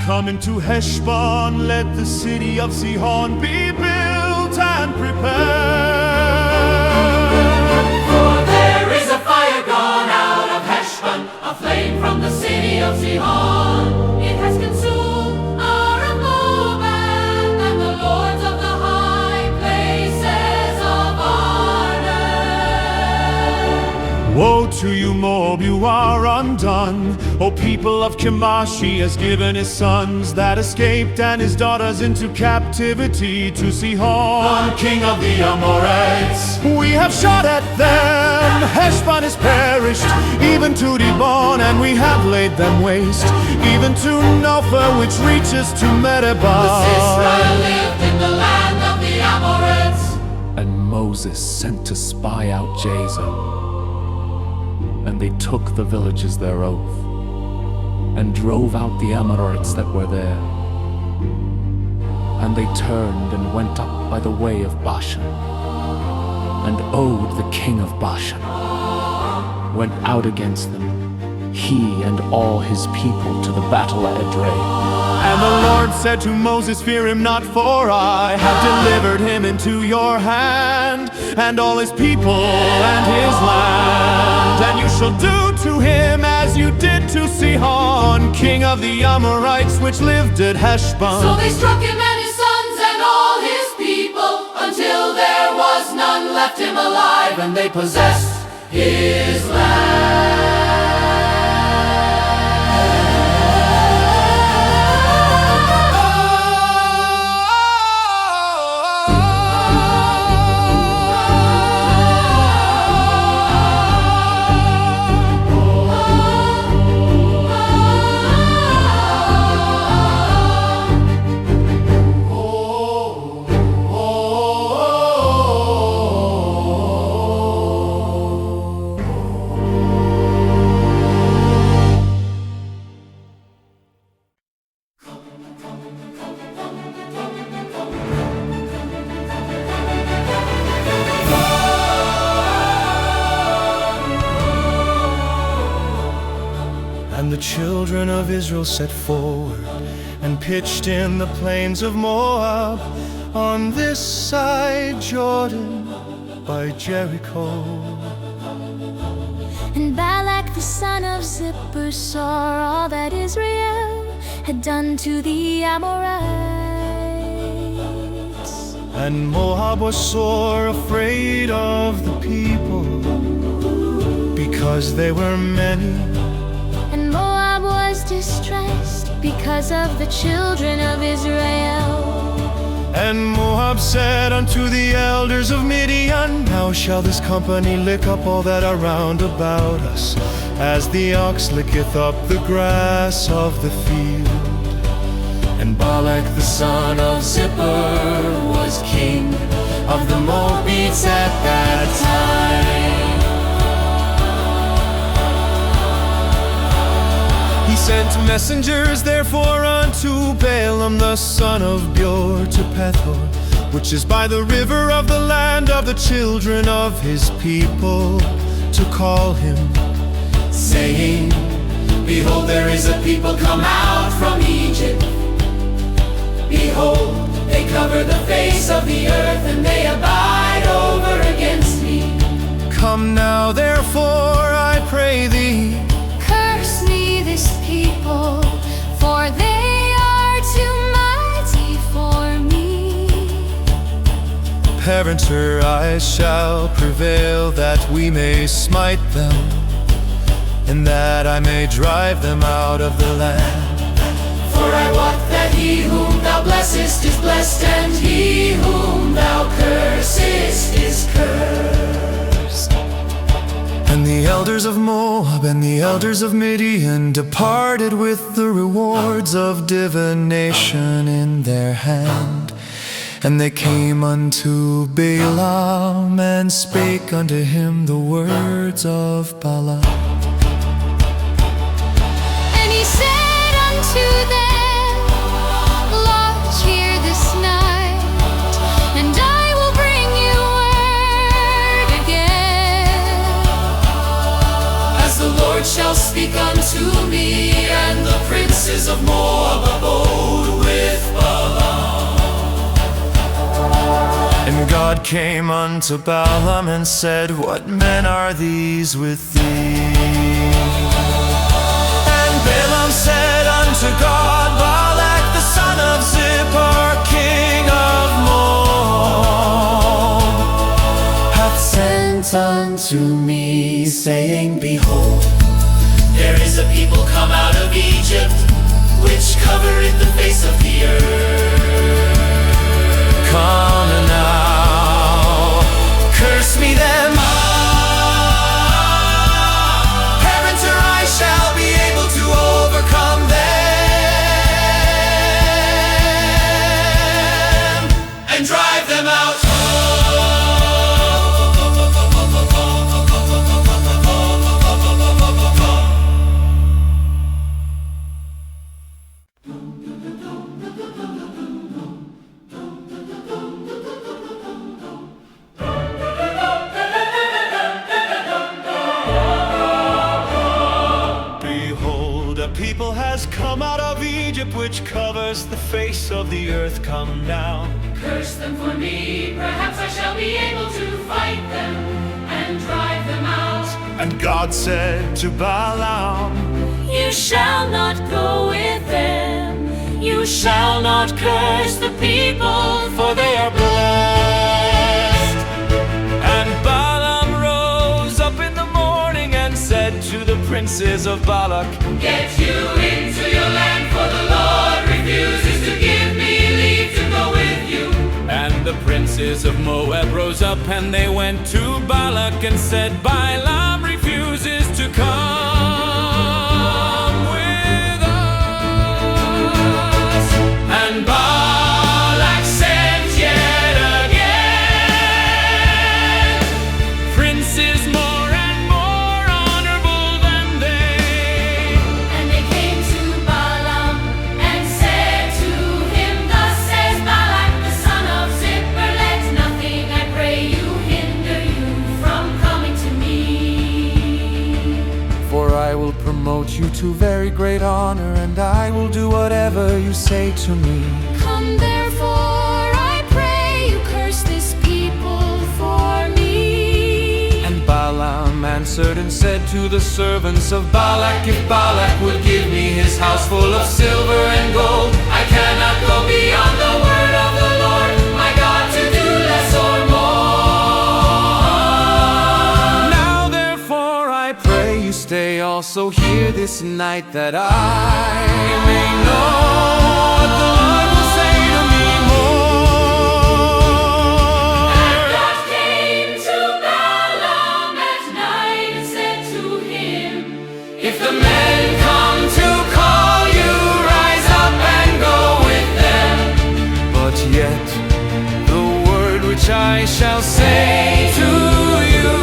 Come into Heshbon, let the city of Sihon be built and prepared. For there is a fire gone out of Heshbon, a flame from the city of Sihon. It has consumed our Moab and the lords of the high places of Arnon. Woe to to you, Moab, you are undone. O people of Chemosh, he has given his sons that escaped and his daughters into captivity to Sihon, king of the Amorites. We have shot at them, Heshbon is perished, even to Dibon, and we have laid them waste, even to Nophah, which reaches to Medeba. Israel lived in the land of the Amorites. And Moses sent to spy out Jazer. And they took the villages thereof, and drove out the Amorites that were there. And they turned and went up by the way of Bashan. And Og, the king of Bashan, went out against them, he and all his people, to the battle at Edrei. And the Lord said to Moses, fear him not, for I have delivered him into your hand, and all his people and his land. And you shall do to him as you did to Sihon, king of the Amorites, which lived at Heshbon. So they struck him and his sons and all his people, until there was none left him alive, and they possessed his land. And the children of Israel set forward and pitched in the plains of Moab, on this side Jordan by Jericho. And Balak the son of Zippor saw all that Israel had done to the Amorites. And Moab was sore afraid of the people, because they were many. And Moab was distressed because of the children of Israel. And Moab said unto the elders of Midian, now shall this company lick up all that are round about us, as the ox licketh up the grass of the field. And Balak the son of Zippor was king of the Moabites at that time. He sent messengers therefore unto Balaam the son of Beor to Pethor, which is by the river of the land of the children of his people, to call him, saying, behold, there is a people come out from Egypt. Behold, they cover the face of the earth, and they abide over against me. come now therefore, I pray thee, Curse me this people, for they are too mighty for me. parenter I shall prevail, that we may smite them, and that I may drive them out of the land. For I wot that he whom thou blessest is blessed, and he whom thou cursest is cursed. And the elders of Moab and the elders of Midian departed with the rewards of divination in their hand. And they came unto Balaam, and spake unto him the words of Balaam. And he said unto them, lodge here this night, and I will bring you word again. As the Lord shall speak unto me, and the princes of Moab abode with Balaam. And God came unto Balaam and said, what men are these with thee? And Balaam said unto God, Balak the son of Zippor, king of Moab, hath sent unto me, saying, Behold, there is a people come out of Egypt, which covereth the face of the earth. Come now, curse me them. Parents or I shall be able to overcome them and drive them out. People has come out of Egypt, which covers the face of the earth. Come now, Curse them for me, perhaps I shall be able to fight them and drive them out. and God said to Balaam, You shall not go with them. You shall not curse the people, for they are blessed. And Balaam rose up in the morning and said to the princes of Balak, Get you into your land, for the Lord refuses to give me leave to go with you. And the princes of Moab rose up and they went to Balak and said, Balaam refuses to come with us. And Balak sent yet again Princes more and more honorable than they. And they came to Balaam and said to him, Thus says Balak the son of Zippor, let nothing, I pray you, hinder you from coming to me. For I will promote you to very great honor, and I will do whatever you say to me. Come therefore, I pray you, curse this people for me. And Balaam answered and said to the servants of Balak, If Balak would give me his house full of silver and gold, I cannot go beyond the word of the Lord my God to do less or more. Now therefore I pray you stay also here this night, that I may know what the Lord will say to me more. And God came to Balaam at night and said to him, If the men come to call you, rise up and go with them. But yet the word which I shall say to you,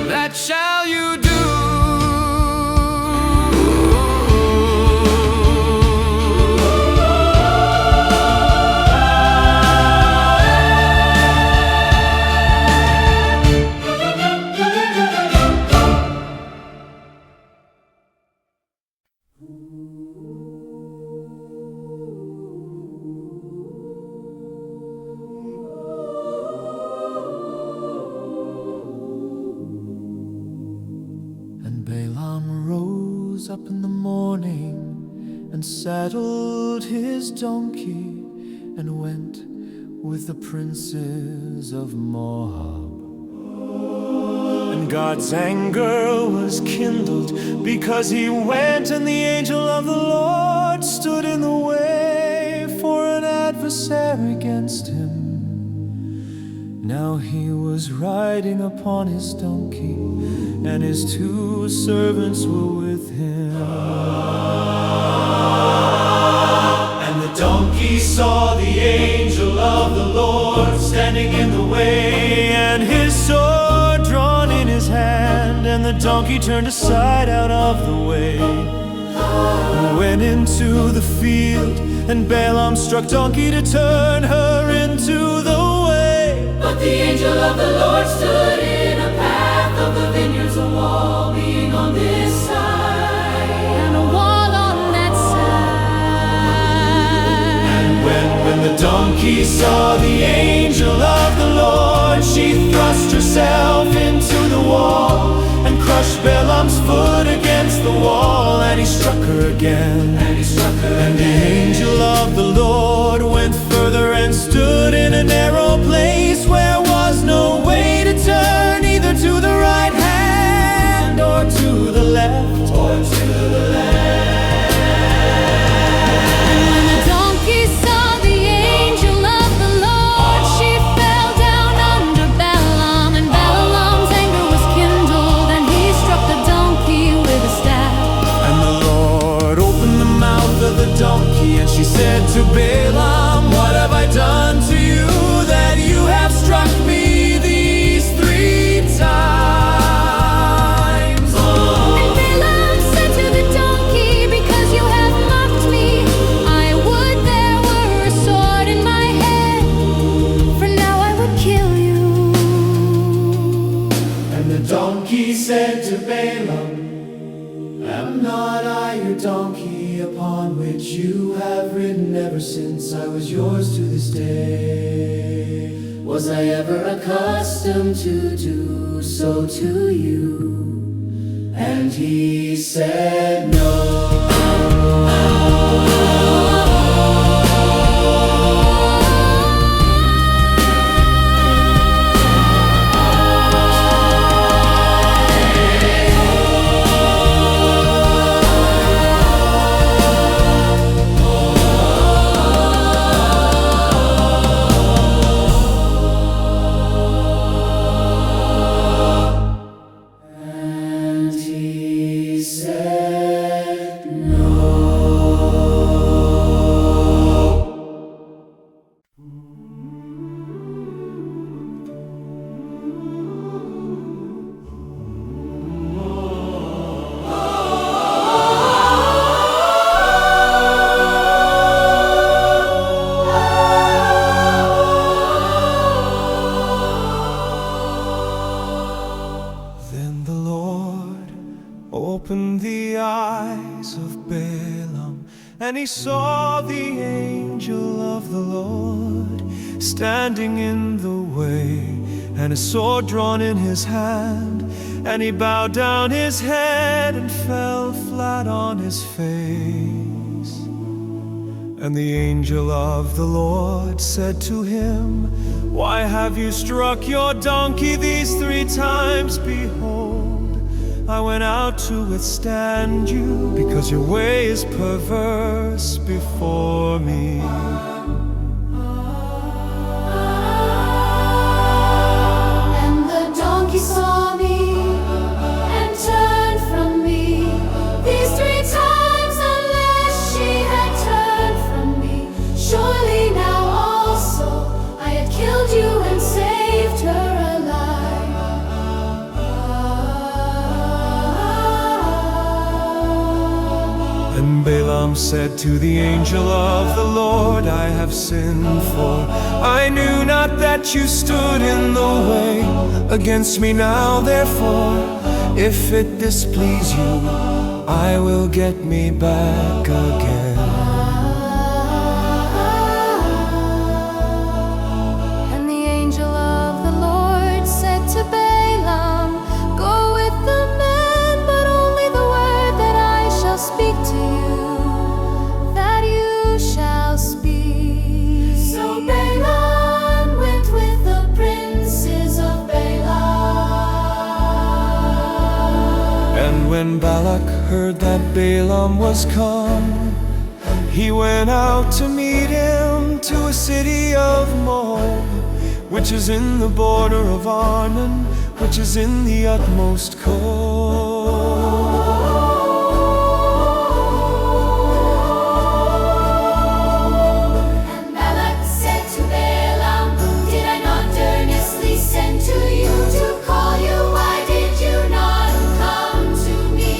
that shall you do. And Balaam rose up in the morning and saddled his donkey and went with the princes of Moab. And God's anger was kindled because he went, and the angel of the Lord stood in the way for an adversary against him. Now he was riding upon his donkey, and his two servants were with him. And the donkey saw the angel of the Lord standing in the way, and his sword drawn in his hand, and the donkey turned aside out of the way, and went into the field, and Balaam struck donkey to turn her into the way. But the angel of the Lord stood in a path of the vineyards, a wall being on this side, And a wall on that side. And when the donkey saw the angel of the Lord, she thrust herself into the wall and crushed Balaam's foot against the wall, and he struck her again. And the angel of the Lord went further and stood in a narrow place where was no way to turn. donkey said to Balaam, "Am not I your donkey upon which you have ridden ever since I was yours to this day? Was I ever accustomed to do so to you?" And he said, "No." Then the Lord opened the eyes of Balaam, and he saw the angel of the Lord standing in the way, and a sword drawn in his hand, and he bowed down his head and fell flat on his face. And the angel of the Lord said to him, "Why have you struck your donkey these 3 times? Behold, I went out to withstand you, because your way is perverse before me." And the donkey saw me and turned from me these 3 times, unless she had turned from me. Surely now also I had killed you and saved her alive. And Balaam said to the angel of the Lord, "I have sinned, for I knew not that you stood in the way against me. Now therefore, if it displease you, I will get me back again." And the angel of the Lord said to Balaam, "Go with the man, but only the word that I shall speak to you, that you shall speak." So Balaam went with the princes of Balak. And when Balak heard that Balaam was come, he went out to meet him to a city of Moab, which is in the border of Arnon, which is in the utmost coast. And Balak said to Balaam, "Did I not earnestly send to you to call you? Why did you not come to me?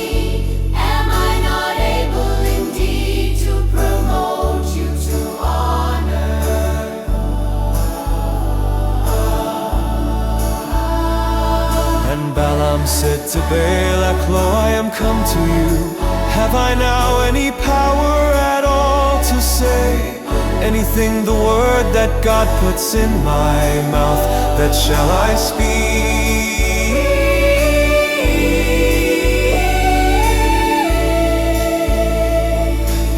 Am I not able indeed to promote you to honor?" And Balaam said to Balak, "Lo, I am come to you. Have I now any power at all to say anything, the word that God puts in my mouth, that shall I speak?"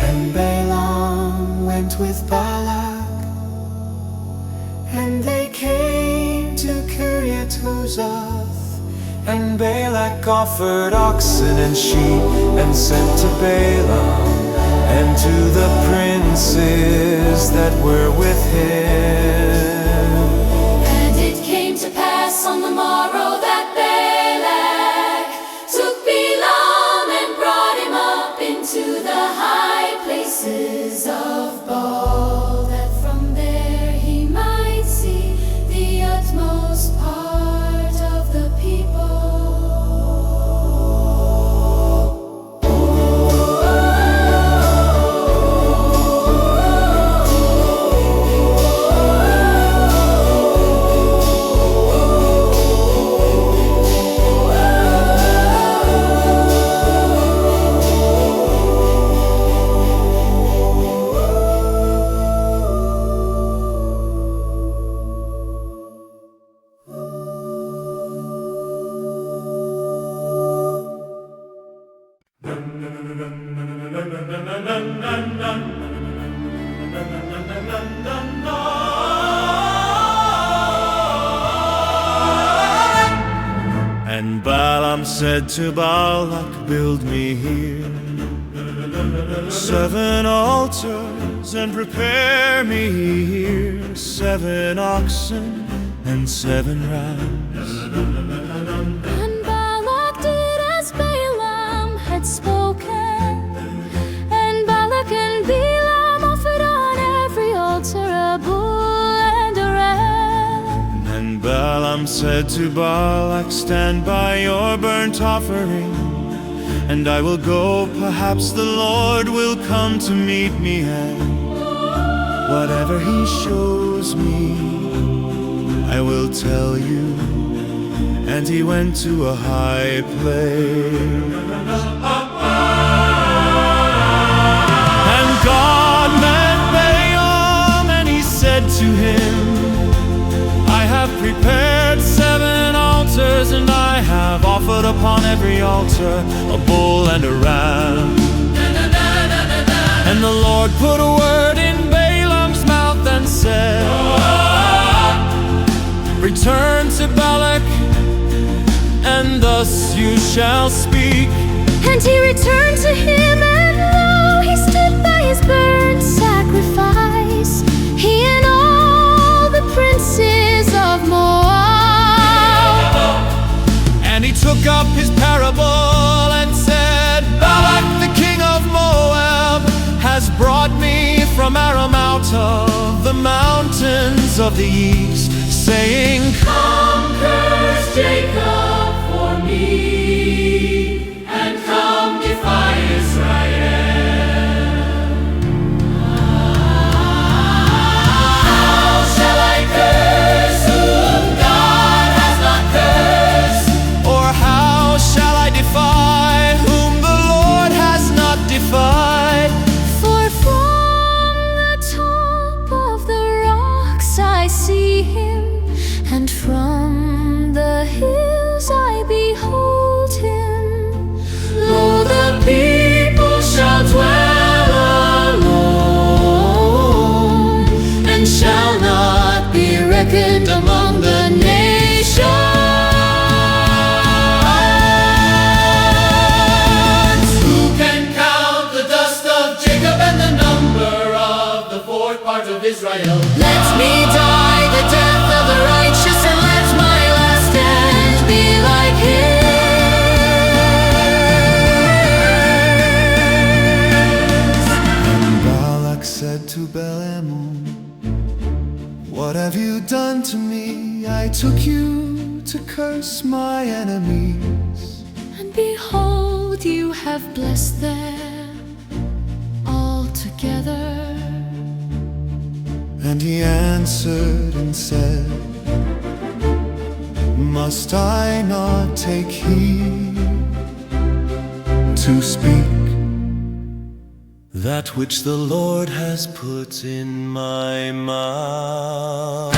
And Balaam went with Balak, and they came to Kiriath-Huzoth. And Balak offered oxen and sheep, and sent to Balaam and to the princes that were with him. And it came to pass on the morrow that Balak took Balaam and brought him up into the high places of Baal, that from there he might see the utmost part of the people. And Balaam said to Balak, build me here 7 altars and prepare me here 7 oxen and 7 rams. And Balak did as Balaam had spoken, and Balak and Balaam offered on every altar a bull and a ram. And Balaam said to Balak, stand by your burnt offering, and I will go, perhaps the Lord will come to meet me, and whatever he shows me, I will tell you. And he went to a high place. And God met Balaam, and he said to him, I have prepared 7 altars, and I have offered upon every altar a bull and a ram. And the Lord put a word in Balaam's mouth and said, return to Balak, and thus you shall speak. And he returned to him, and lo, he stood by his burnt sacrifice, he and all the princes of Moab. And he took up his parable and said, Balak the king of Moab has brought me from Aram out of the mountains of the east, saying, Come, curse Jacob for me, and come defy Israel. How shall I curse whom God has not cursed? or how shall I defy whom the Lord has not defied? For from the top of the rocks I see him, and from the hills I behold him. Lo, the people shall dwell alone, and shall not be reckoned among the nations. Who can count the dust of Jacob and the number of the 4th part of Israel? Let me die the death of the righteous, and let my last end be like his. And Balak said to Balaam, what have you done to me? I took you to curse my enemies. And behold, you have blessed them altogether. And he answered and said, must I not take heed to speak that which the Lord has put in my mouth?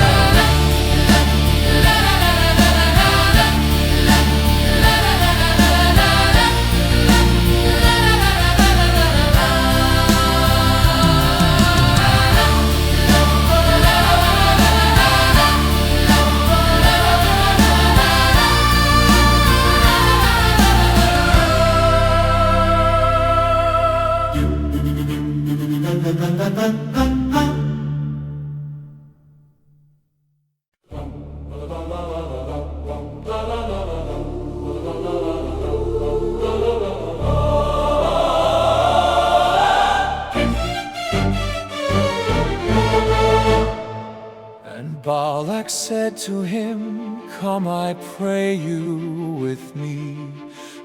And Balak said to him, come, I pray you with me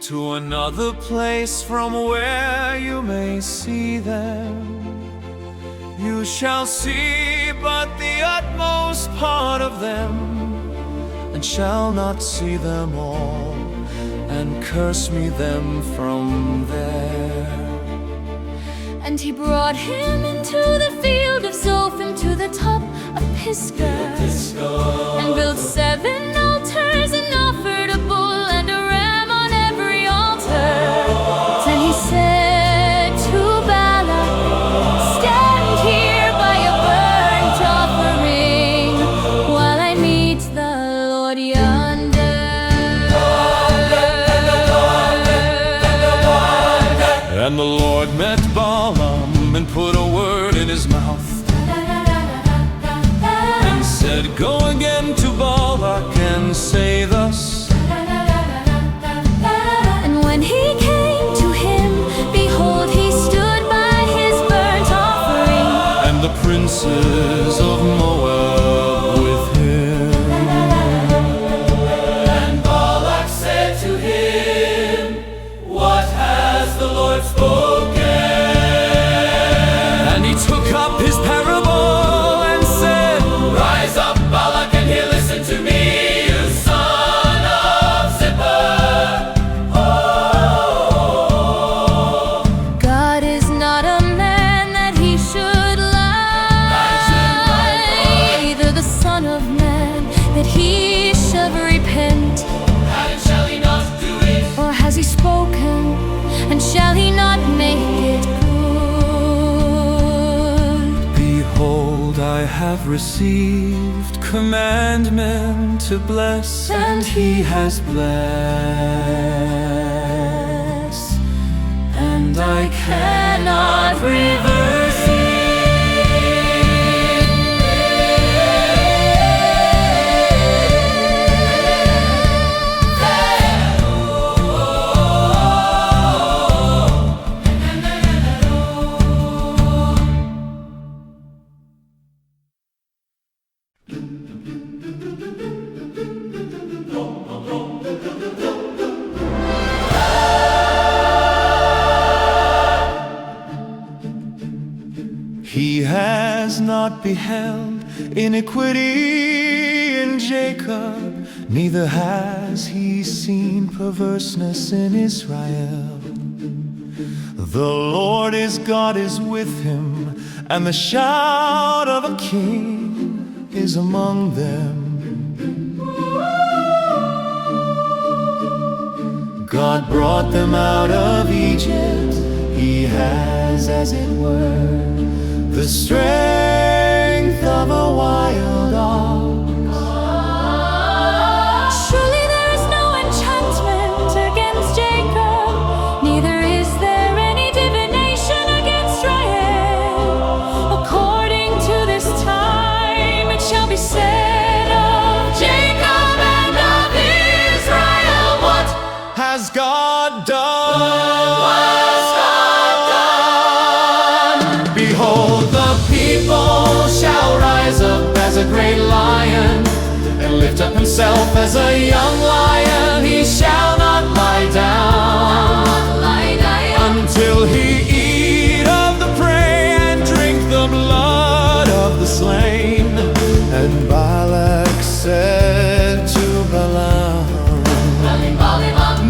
to another place from where you may see them. You shall see but the utmost part of them, and shall not see them all, and curse me them from there. And he brought him into the field of Zophim, to the top of Pisgah, and built 7 altars, and offered a bull and a ram on every altar. Then he said to And the Lord met Balaam and put a word in his mouth, and said, go again to Balak and say thus. And when he came to him, behold, he stood by his burnt offering, And the princes of Moab with him. And Balak said to him, what has the Lord spoken? And he took up his parable and said, Rise up, Balak, and hear, listen to me, you son of Zippor. God is not a man that he should lie, neither the Son of Man that he should repent. And shall he not do it? Or has he spoken, and shall he not make it good? behold, I have received commandment to bless, and he has blessed, and I cannot reverse it. He has not beheld iniquity in Jacob, neither has he seen perverseness in Israel. The Lord his God is with him, and the shout of a king is among them. God brought them out of Egypt. He has, as it were, the strength of a wild ox. Surely there is no enchantment against Jacob, neither is there any divination against Israel. According to this time it shall be said of Jacob and of Israel, what Has God done? Behold, the people shall rise up as a great lion, and lift up himself as a young lion. He shall not lie down Until he eat of the prey and drink the blood of the slain. And Balak said to Balaam,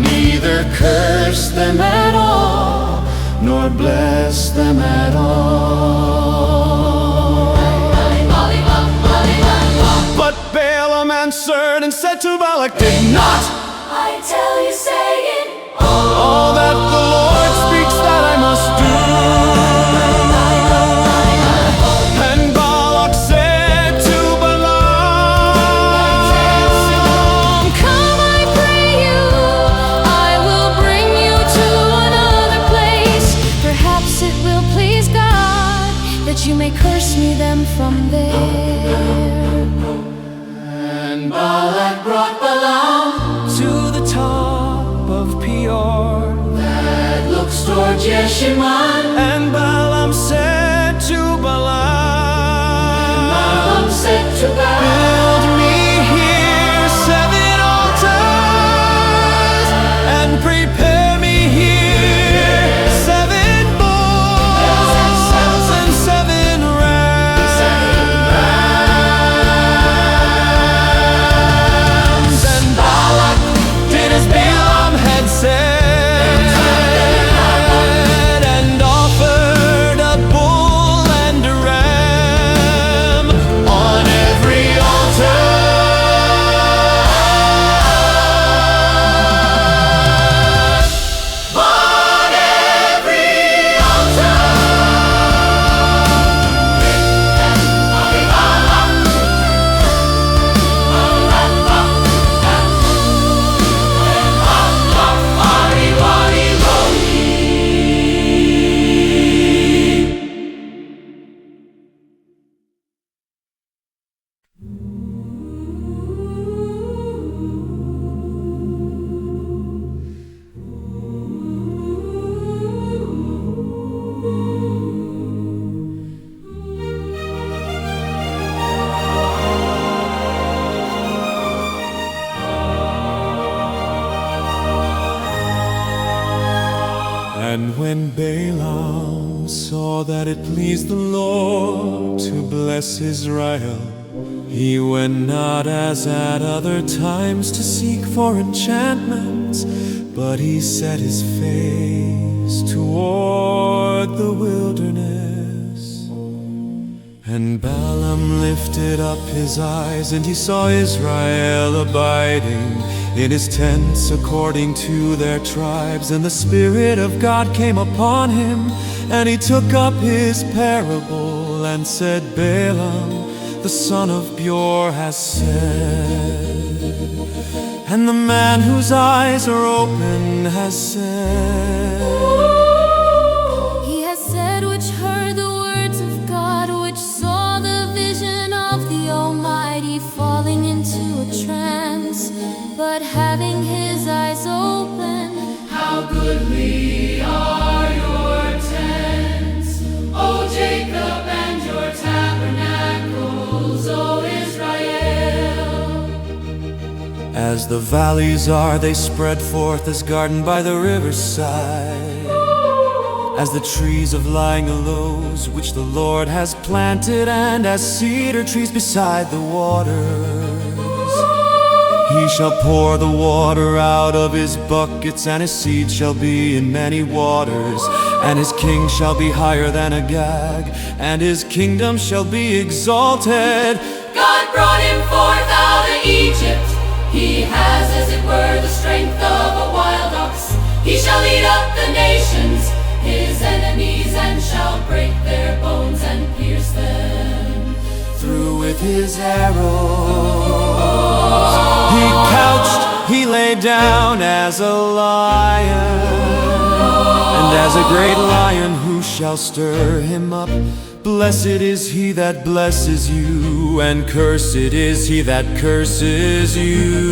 neither curse them at all, nor bless them at all. But Balaam answered and said to Balak, did not I tell you, saying, all that the Lord speaks that I must do? And Balak said to Balaam, come, I pray you, I will bring you to another place. Perhaps it will please God that you may curse me them from there. And Balak brought Balaam To the top of Peor, that looks toward Jeshimon. and Balaam said to Balaam, Balaam said to Balak, build me here 7 altars, and prepare me here 7 bulls and 7 rams. And Balak did as Balaam had said, and all And when Balaam saw that it pleased the Lord to bless Israel, he went not as at other times to seek for enchantments, but he set his face toward the wilderness. And Balaam lifted up his eyes, and he saw Israel abiding in his tents according to their tribes. And the Spirit of God came upon him, and he took up his parable and said, Balaam, the son of Beor, has said, and the man whose eyes are open has said. He has said, which heard the words of God, which saw the vision of the Almighty, falling into a trance, but having his eyes open. How goodly are your tents, O Jacob, and your tabernacles, O Israel. As the valleys are, they spread forth as garden by the riverside, as the trees of lying aloes, which the Lord has planted, and as cedar trees beside the waters. He shall pour the water out of his buckets, and his seed shall be in many waters. And his king shall be higher than Agag, and his kingdom shall be exalted. God brought him forth out of Egypt. He has, as it were, the strength of a wild ox. He shall lead up the nations, his enemies, and shall break their bones and pierce them through with his arrows. He couched, he lay down as a lion, and as a great lion, who shall stir him up? Blessed is he that blesses you, and cursed is he that curses you.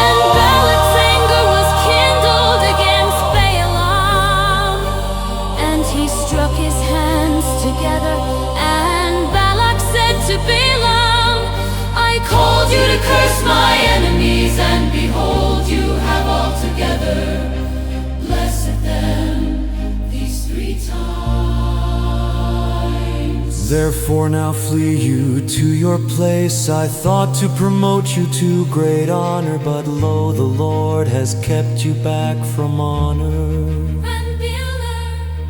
And Balak's anger was kindled against Balaam, and he struck his hands together. And Balak said to Balaam, I called you to curse my enemies, and behold, you have altogether blessed them these 3 times. Therefore now flee you to your place. I thought to promote you to great honor, but lo, the Lord has kept you back from honor.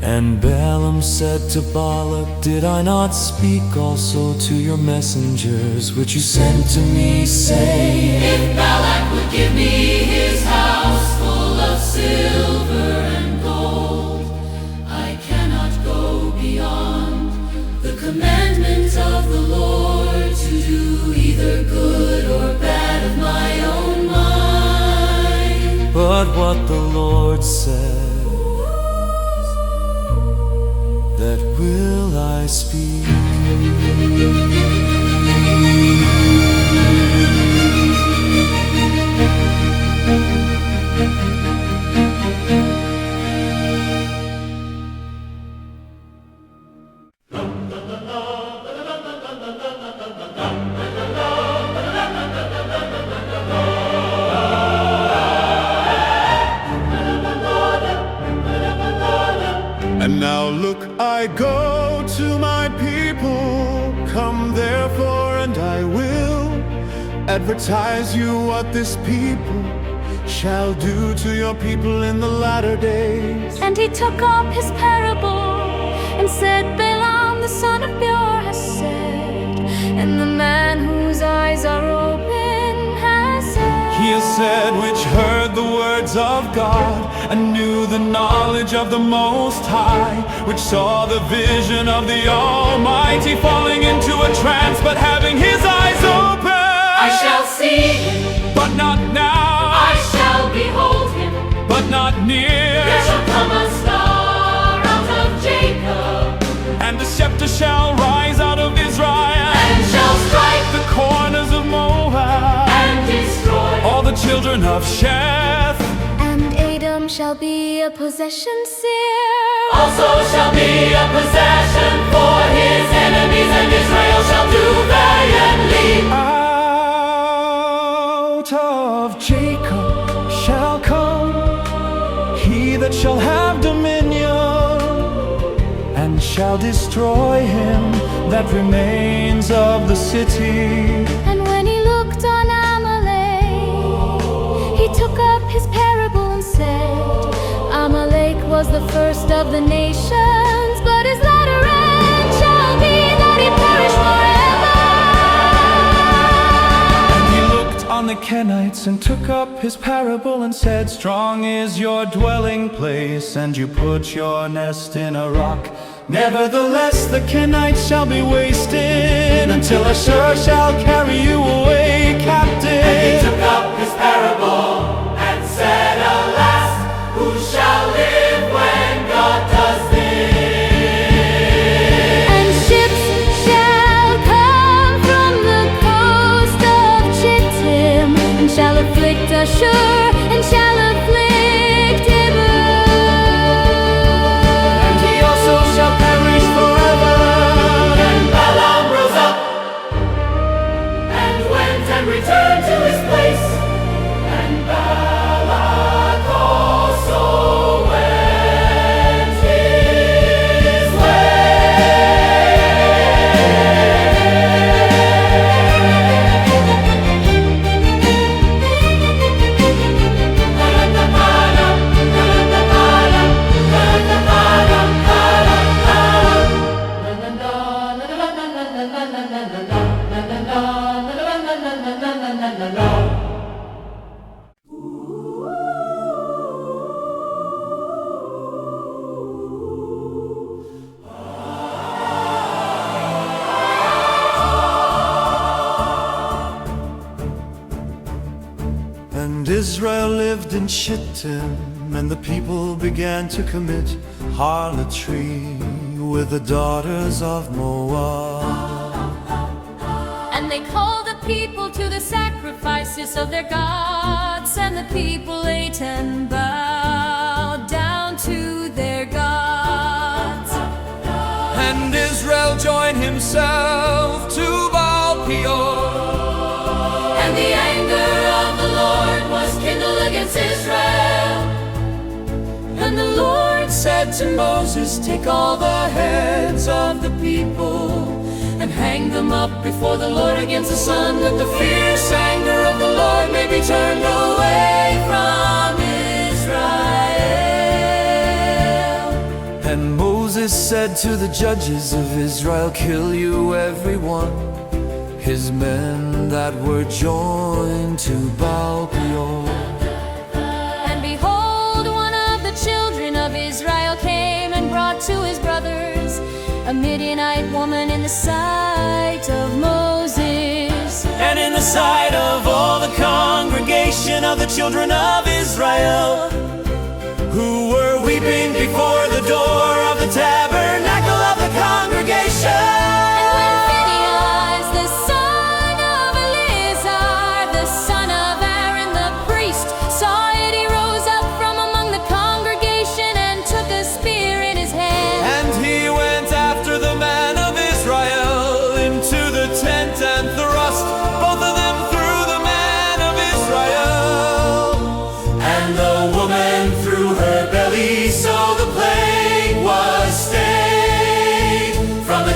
And Balaam said to Balak, did I not speak also to your messengers, which you sent to me, saying, If Balak would give me his house full of silver and gold, I cannot go beyond the commandment of the Lord to do either good or bad of my own mind. But what the Lord said, that will I speak. And now look, I go to my people. Come therefore, and I will advertise you what this people shall do to your people in the latter days. And he took up his parable and said, Balaam the son of Beor has said, and the man whose eyes are open has said. He has said, which heard the words of God, and knew the knowledge of the Most High, which saw the vision of the Almighty, falling into a trance, but having his eyes open. I shall see him, but not now. I shall behold him, but not near. there shall come a star out of Jacob, And the scepter shall rise out of Israel, and shall strike the corners of Moab, and destroy all the children of Sheth. And Edom shall be a possession sere. also shall be a possession for his enemies, and Israel shall do valiantly. Out of Jacob shall come shall have dominion, and shall destroy him that remains of the city. And when he looked on Amalek, he took up his parable and said, Amalek was the first of the nations, but his latter end shall be that he perish forever. And he looked on the Kenites and took up his parable and said, Strong is your dwelling place, and you put your nest in a rock. Nevertheless the Kenites shall be wasted, until Ashur shall carry you away captive. And he took up his parable and said, Alas, who shall live when God does this? And ships shall come from the coast of Chittim, and shall afflict Ashur, and shall afflict Eber. And he also shall perish forever. And Balaam rose up and went and returned to his place, and Balak also went his And Israel lived in Shittim, and the people began to commit harlotry with the daughters of Moab. And they called the people to the sacrifices of their gods, and the people ate and bowed down to their gods. And Israel joined himself to Baal Peor. And the anger of the Lord was kindled against Israel. And the Lord said to Moses, Take all the heads of the people and hang them up before the Lord against the sun, that the fierce anger of the Lord may be turned away from Israel. And Moses said to the judges of Israel, Kill you every one, his men that were joined to Baal Peor. And behold, one of the children of Israel came and brought to his brothers a Midianite woman in the sight of Moses. And in the sight of all the congregation of the children of Israel, who were weeping before the door of the tabernacle of the congregation.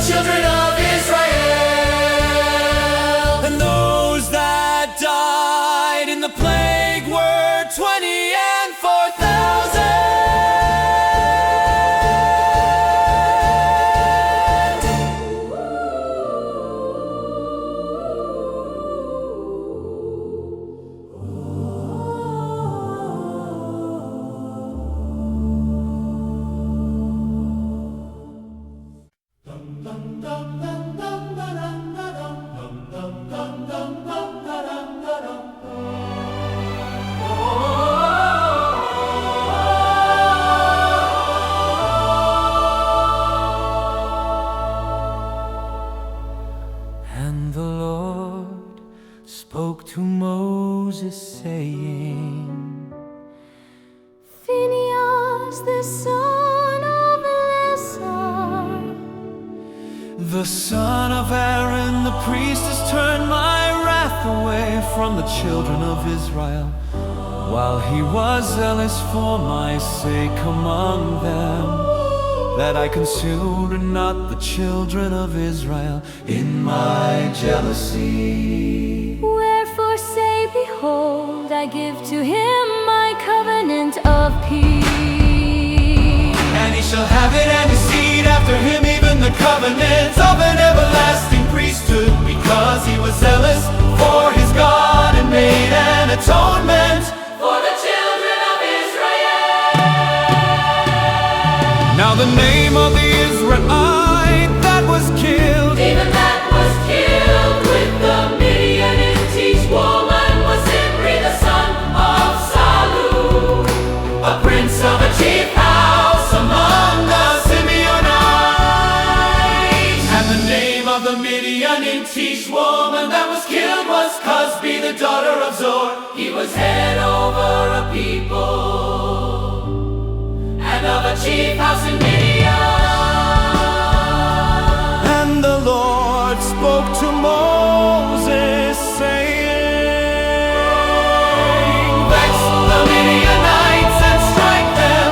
Children of Israel. And those that died in the plague were 20 and 4,000. And the Lord spoke to Moses, saying, Phinehas, the son of Eleazar, The son of Aaron, the priest, has turned my wrath away from the children of Israel. while he was zealous for my sake among them, that I consumed not the children of Israel in my jealousy. Wherefore say, behold, I give to him my covenant of peace. And he shall have it, and his seed after him, even the covenant of an everlasting priesthood, because he was zealous for his God and made an atonement for the children of Israel. Now the name of the Israelite that was killed, Even that was killed with the Midianitish woman, was Zimri the son of Salu, a prince of a chief house among the Simeonites. And the name of the Midianitish woman that was killed was Cosbi, the daughter of Zor. He was head over a people and of a chief house in Midian. And the Lord spoke to Moses, saying, vex the Midianites and strike them,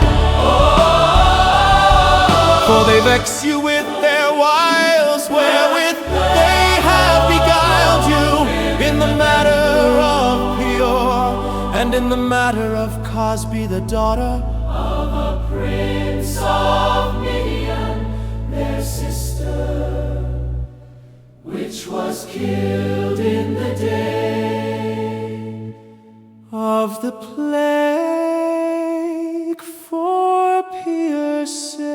for they vex you with their wiles, wherewith they have beguiled you in the matter of Peor, and in the matter of Cosbi, the daughter of a prince of Midian, their sister, which was killed in the day of the plague for Peor's sake.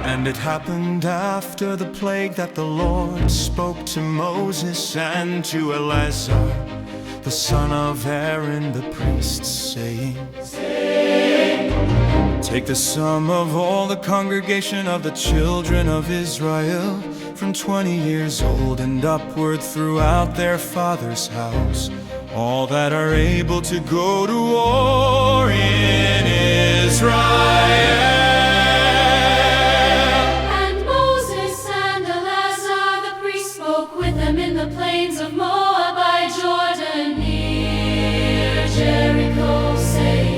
And it happened after the plague that the Lord spoke to Moses and to Eleazar, the son of Aaron the priest, saying, take the sum of all the congregation of the children of Israel, from 20 years old and upward throughout their father's house, all that are able to go to war in Israel. in the plains of Moab by Jordan near Jericho, saying,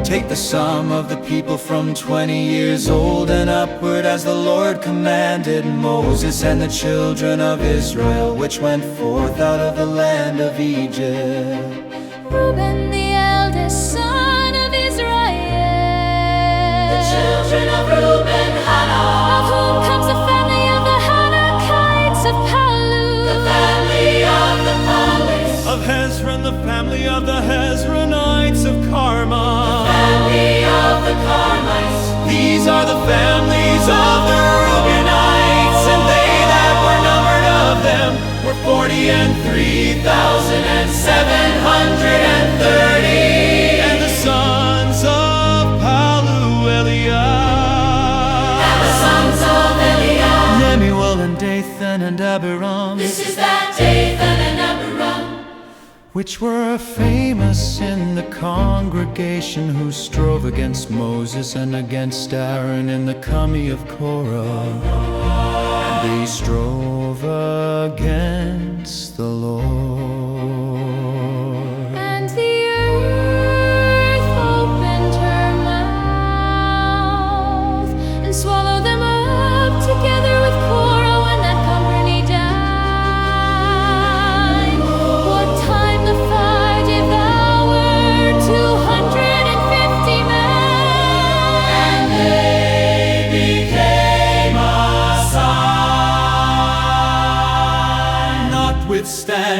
Take the sum of the people from 20 years old and upward, as the Lord commanded Moses and the children of Israel, which went forth out of the land of Egypt. Reuben, the eldest son of Israel, the children of Reuben, Hanok, of whom comes the family of the Hanokites of Palu, the family of the Palis, of Hezron, the family of the Hezronites of Carmel, family of the Carmites. These are the families of the Reubenites, and they that were numbered of them were 40,003,730. And the sons of Palu, Eliab, And the sons of Eliab, Nemuel and Dathan and Abiram, this is that Dathan and Abiram, which were famous in the congregation, who strove against Moses and against Aaron in the coming of Korah. And they strove against the Lord. and the earth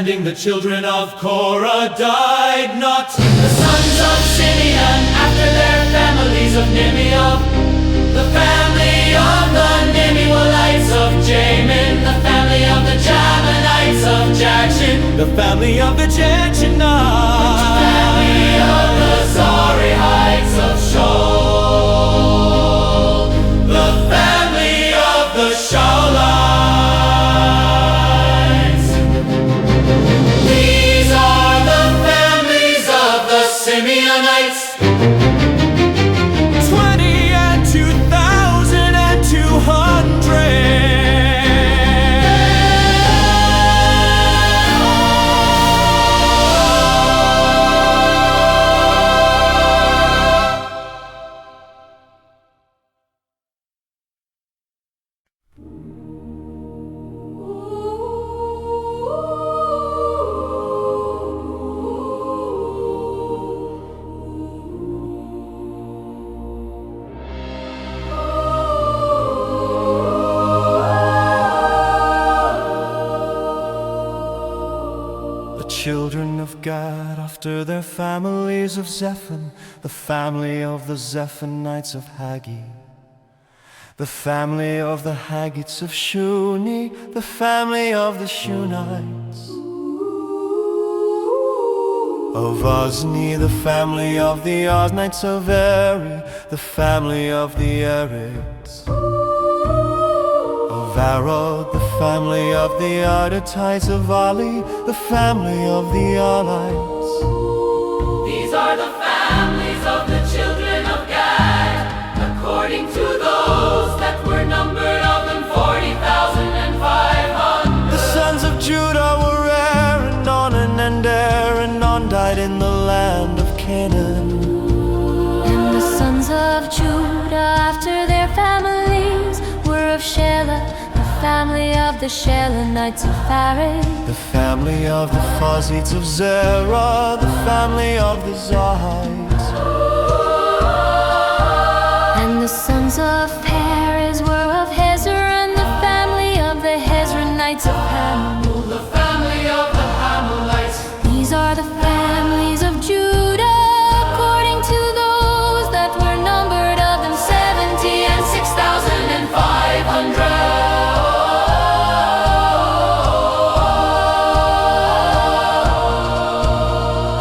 standing, the children of Korah died not. The sons of Simeon, after their families of Nimeoth, the family of the Nimuelites of Jamin, the family of the Jamanites of Jakshin, The family of the Jechanites, the family of the Zarihites of Shaul, the family of the Shaulites. These are the families of the Simeonites. 20 and 2,200. The children of Gad, after their families of Zephon, the family of the Zephonites of Haggi, the family of the Haggites of Shuni, the family of the Shunites of Ozni, the family of the Oznites of Eri, the family of the Erids of Arod, the family of the Aratites of Ali, the family of the Alites. These are the families of the children of Gad, according to those that were numbered of them 40,500. The sons of Judah were Er and Onan, and Er and On died in the land of Canaan. And the sons of Judah after their families were of Shelah, the family of the Shelonites of Phares, The family of the Phazites of Zerah, the family of the Zahites. and the sons of Perez were of Hezron, the family of the Hezronites of Ham. The family of the Hamalites. These are the families of Judah, according to those that were numbered of them 70 and 6,500.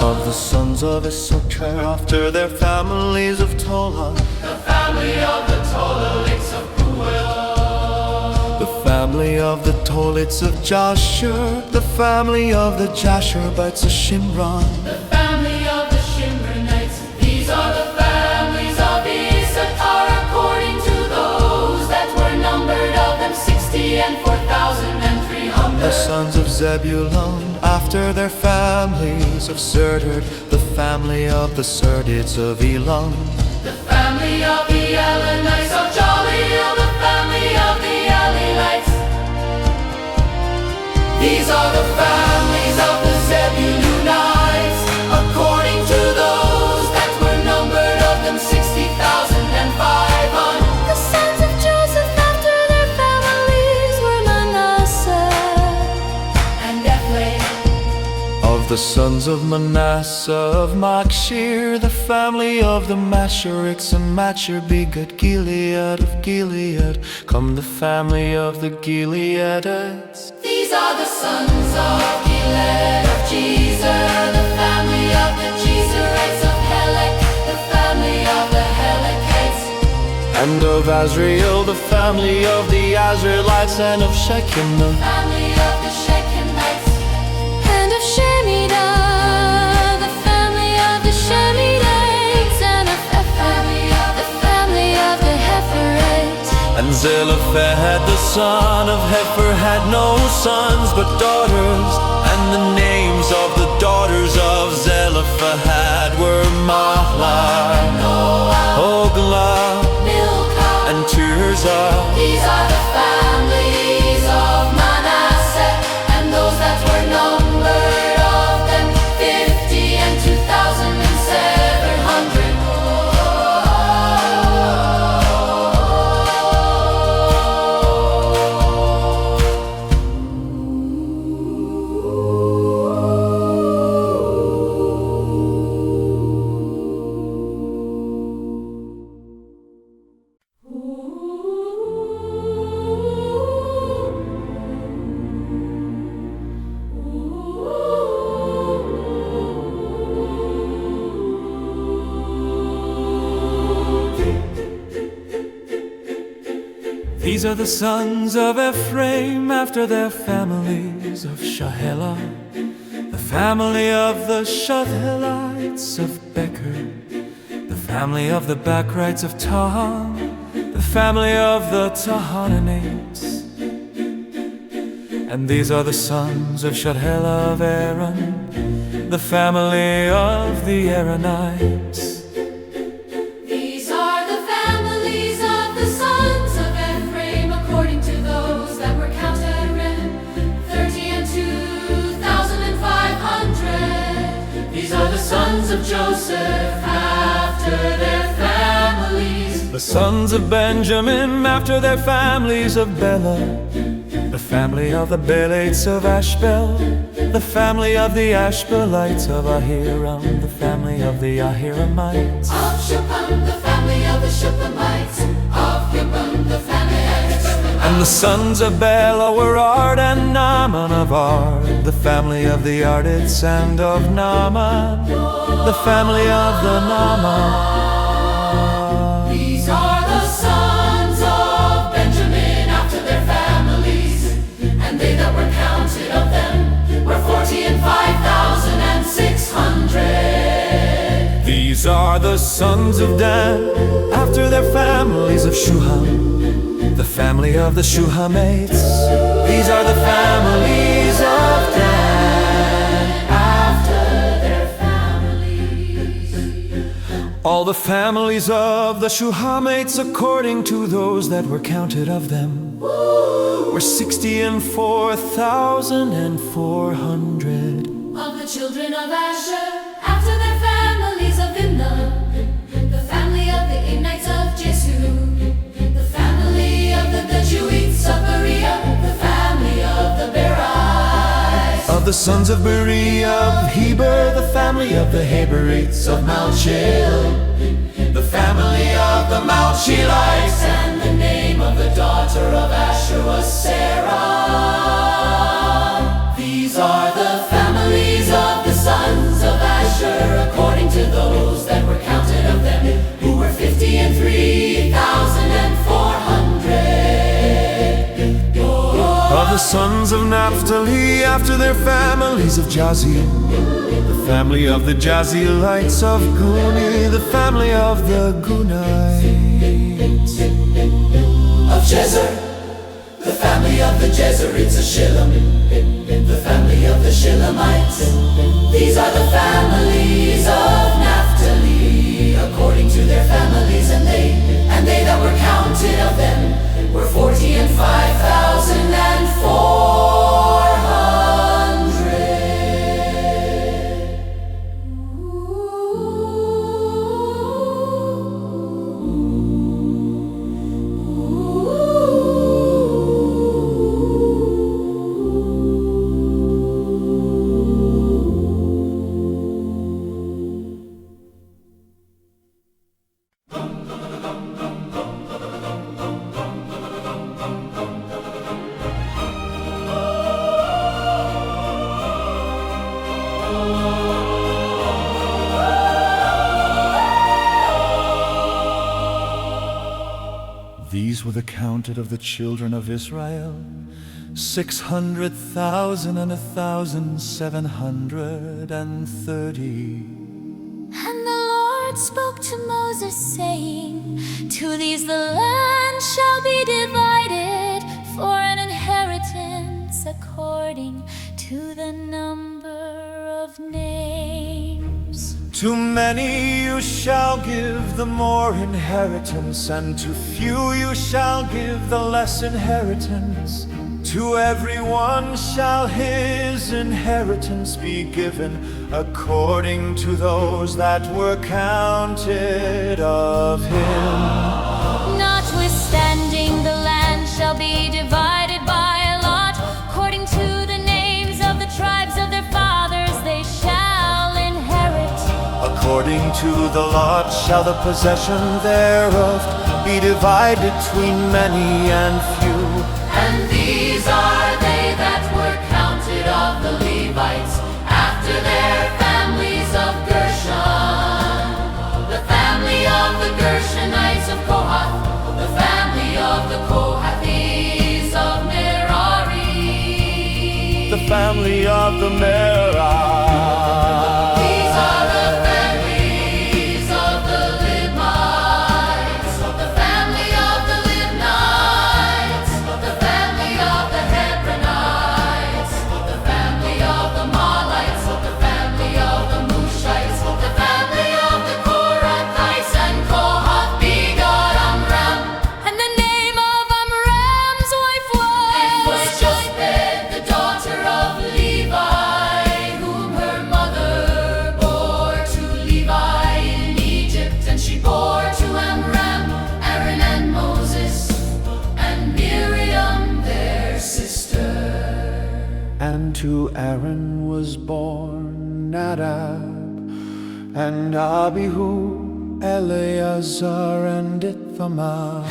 Of the sons of Issachar, after their families of Tola, The family of the Tolalites of Puel. the family of the Tolites of Jasher, the family of the Jasherbites of Shimron, The family of the Shimronites. These are the families of Issachar, according to those that were numbered of them 60 and 4,300. the sons of Zebulun, after their families of Serderd, the family of the Serdids of Elam, The family of the Elonites of Joliel, the family of the Elites. These are the families of the Zebulunites, according to those that were numbered of them 60,500. The sons of Joseph after their families were Manasseh, And Ephraim. of the sons of Manasseh of Machir, the family of the Masherites, and Machir begot Gilead of Gilead. Come the family of the Gileadites. These are the sons of Gilead of Jezer, the family of the Jezerites of Helek, the family of the Helekites. And of Azrael, the family of the Azraelites, and of Shechem, the Family of the Shechemites. and of Shemidah, the family of the Shemidites, and of Ephraim, the family of the Hepherites. And Zelophehad, the son of Hefer, had no sons but daughters. And the names of the daughters of Zelophehad were Mahlah, Hoglah, Milcah. and Tirzah. These are the families of Manasseh, and those that were numbered of them 50 and 2,700. These are the sons of Ephraim after their families of Shelah, the family of the Shuthelites of Becher, the family of the Bachrites of Tahan, the family of the Tahananites. And these are the sons of Shelah of Aaron, the family of the Aaronites. These are the families of the sons of Ephraim, according to those that were counted, 30,500. These are the sons of Joseph after their families. The sons of Benjamin after their families of Bela, the family of the Belites of Ashbel, the family of the Ashbelites of Ahiram, the family of the Ahiramites. Of Shupam, the family of the Shupamites. Of Hupam, the family of the Shupamites. And the sons of Bela were Ard and Naaman of Ard, the family of the Ardites, and of Naaman, the family of the Naaman. These are the sons of Benjamin after their families, and they that were counted of them were 45,600. These are the sons of Dan after their families of Shuham, the family of the Shuhamites. These are the families of Dan after their families. all the families of the Shuhamites according to those that were counted of them were 64,400. Of the children of Asher, after their families of Imnah, the family of the Imnites of Jesu, the family of the Jewites of Berea, the family of the Berites. Of the sons of Berea of Heber, the family of the Heberites of Malchil, the family of the Malchilites. And the name of the daughter of Asher was Sarah. These are the families of the sons of Asher, according to those that were counted of them, who were 53,400. Of the sons of Naphtali after their families of Jaziel, the family of the Jazelites of Guni, the family of the Gunites. Of Jezer, the family of the Jezerites of Shillam, the family of the Shillamites. These are the families of Naphtali, according to their families, and they that were counted of them were 400. These were the counted of the children of Israel, 600,000,730. And the Lord spoke to Moses, saying, to these the land shall be divided for an inheritance according to the number of names. To many you shall give the more inheritance, and to few you shall give the less inheritance. To everyone shall his inheritance be given according to those that were counted of him. Notwithstanding, the land shall be divided by a lot, according to the names of the tribes of their fathers they shall inherit. According to the lot shall the possession thereof be divided between many and few. And these are they that were counted of the Levites, after their families of Gershon. The family of the Gershonites of Kohath, the family of the Kohathites. family of the Merari. These are the families of the Libnites, the family of the Libnites, the family of the Hebronites, the family of the Malites, the family of the Mushites, the family of the Korathites, and Kohath begot Amram. And the name of Amram's wife was Jochebed, the daughter of Levi, whom her mother bore to Levi in Egypt. And she bore to Amram Aaron and Moses and Miriam their sister. And to Aaron was born Nadab, and Abihu, Eleazar, and Ithamar.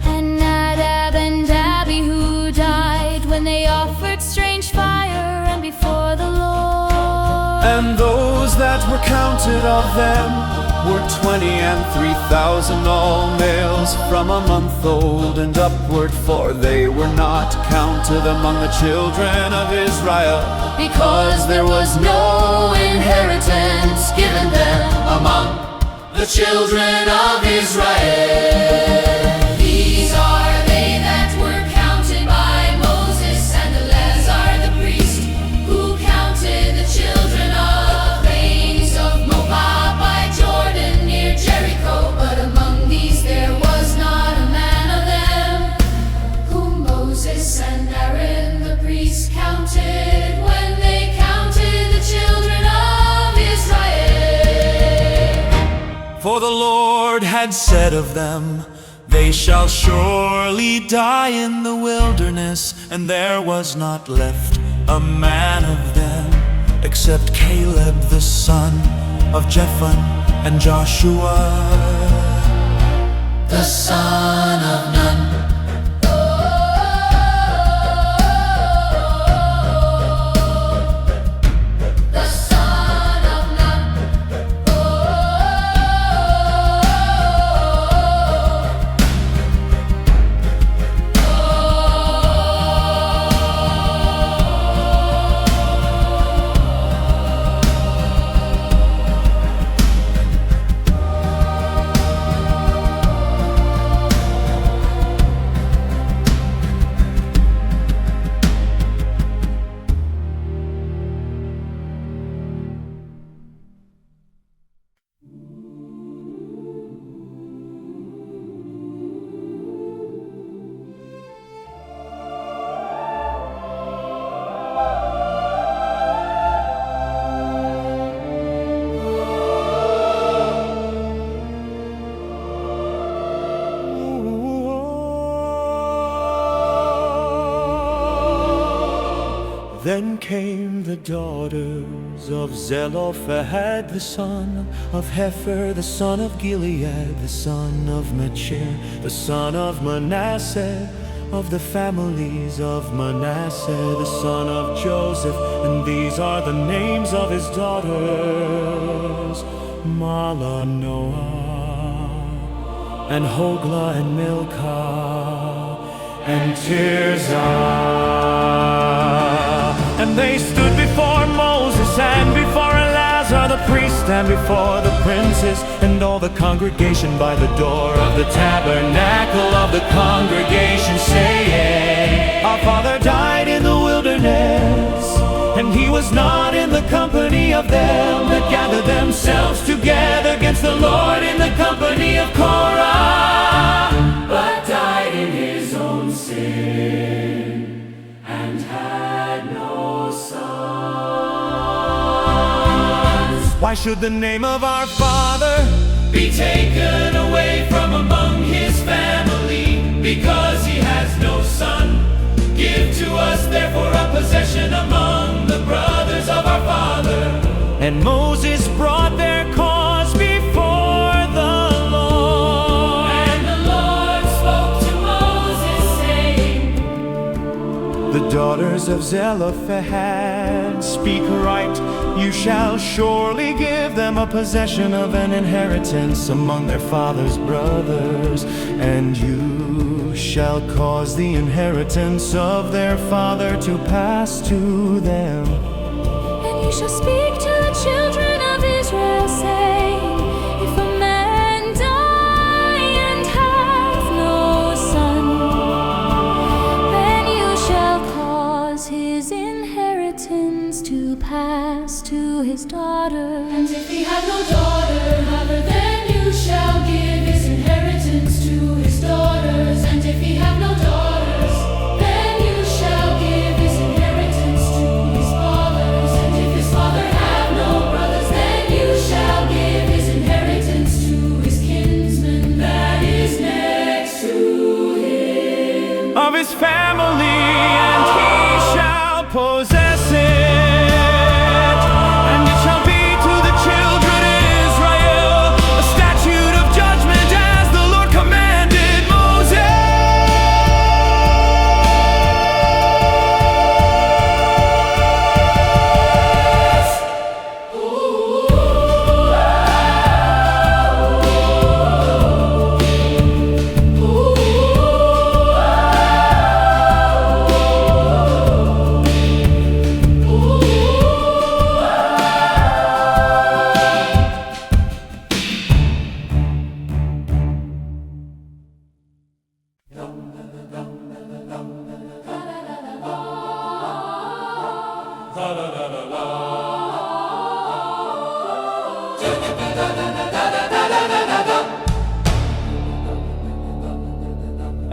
And Nadab and Abihu died when they offered strange fire and before the Lord. And those that were counted of them were 23,000, all males from a month old and upward, for they were not counted among the children of Israel, Because there was no inheritance given them among the children of Israel. These are they that were counted by Moses and Eleazar the priest, who counted the children of Banes of Moab by Jordan near Jericho. But among these there was not a man of them whom Moses and Aaron the priest counted when they counted the children of Israel. for the Lord had said of them, they shall surely die in the wilderness, and there was not left a man of them, except Caleb the son of Jephthah and Joshua the son of Nun. The son of Nun. Then came the daughters of Zelophehad, the son of Hepher, the son of Gilead, the son of Machir, the son of Manasseh, of the families of Manasseh, the son of Joseph. And these are the names of his daughters: Mahlah, Noah, and Hoglah, and Milcah, and Tirzah. And they stood before Moses and before Eleazar the priest and before the princes and all the congregation by the door of the tabernacle of the congregation, saying, Our father died in the wilderness, and he was not in the company of them that gathered themselves together against the Lord in the company of Korah, but died in his own sin and had no sons. Why should the name of our father be taken away from among his family? Because he has no son. Give to us therefore a possession among the brothers of our father. And Moses brought their cause before the Lord. And the Lord spoke to Moses, saying, The daughters of Zelophehad speak right You shall surely give them a possession of an inheritance among their father's brothers, and you shall cause the inheritance of their father to pass to them. And you shall speak to the children of Israel, saying, if a man die and have no son, then you shall cause his inheritance to pass to his daughter. And if he had no daughter, mother, then you shall give his inheritance to his daughters. And if he have no daughters, then you shall give his inheritance to his fathers. And if his father have no brothers, then you shall give his inheritance to his kinsman that is next to him. Of his family, and he shall possess it. And it shall be to the children of Israel a statute of judgment, as the Lord commanded Moses.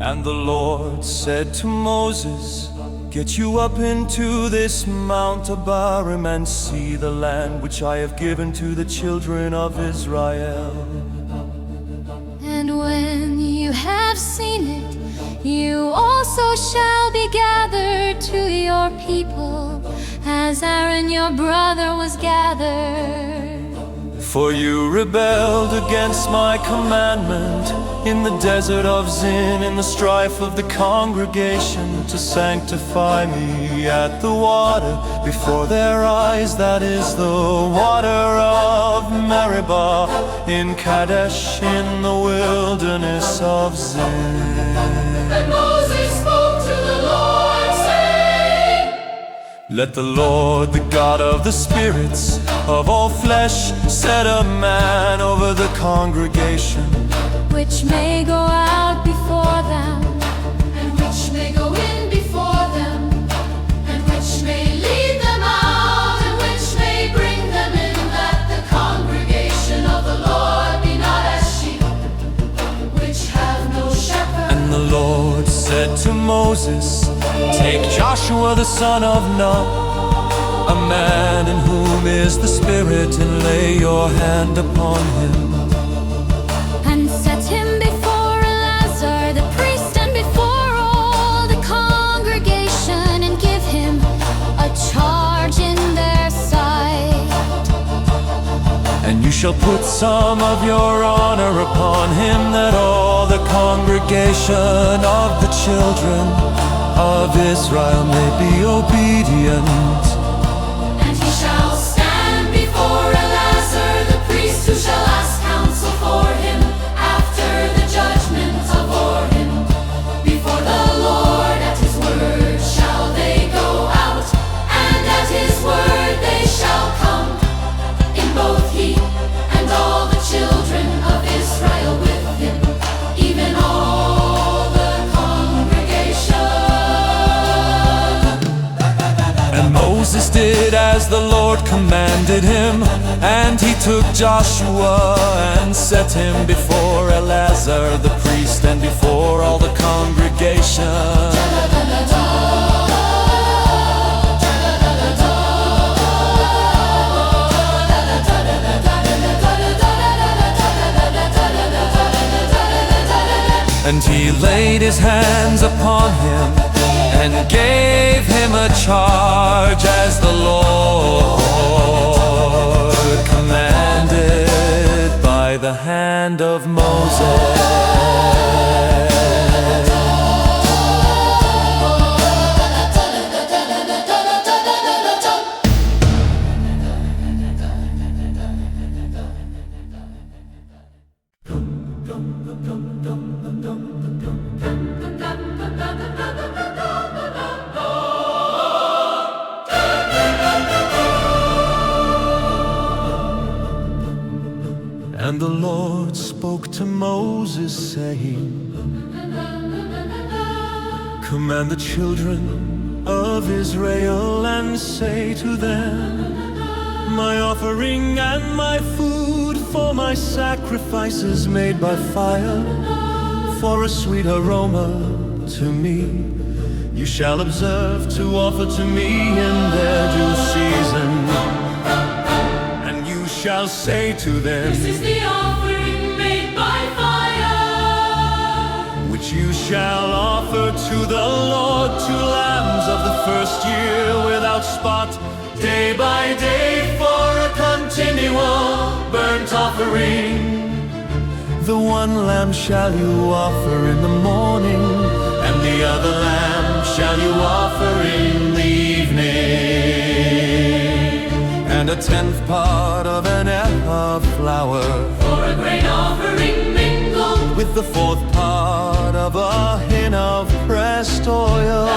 And the Lord said to Moses, get you up into this Mount Abarim and see the land which I have given to the children of Israel. And when you have seen it, you also shall be gathered to your people, as Aaron your brother was gathered. For you rebelled against my commandment in the desert of Zin, in the strife of the congregation, to sanctify me at the water before their eyes, that is the water of Meribah in Kadesh, in the wilderness of Zin. And Moses spoke to the Lord, saying, let the Lord, the God of the spirits of all flesh, set a man over the congregation, which may go out before them, and which may go in before them, and which may lead them out, and which may bring them in, that the congregation of the Lord be not as sheep, which have no shepherd. And the Lord said to Moses, take Joshua the son of Nun, a man in whom is the Spirit, and lay your hand upon him, and set him before Eleazar the priest, and before all the congregation, and give him a charge in their sight. and you shall put some of your honor upon him, that all the congregation of the children of Israel may be obedient. And he shall stand before Eleazar the priest, who shall ask counsel for him after the judgment of him. Before the Lord at his word shall they go out, and at his word they shall come, in both he and all the children of Israel with him, even all the congregation. And Moses did as the Lord commanded him, and he took Joshua and set him before Eleazar the priest, and before all the congregation. And he laid his hands upon him, and gave him a charge, as the Lord commanded by the hand of Moses. And the Lord spoke to Moses, saying, Command the children of Israel and say to them, My offering and my food for my sacrifices made by fire, for a sweet aroma to me, you shall observe to offer to me in their due season. And you shall say to them, This is the offering made by fire, which you shall offer to the Lord, 2 lambs of the first year without spot, day by day, for a continual burnt offering. The one lamb shall you offer in the morning, and the other lamb shall you offer in the evening. And a 10th part of an ephah of flour for a grain offering mingled with the 4th part of a hin of pressed oil.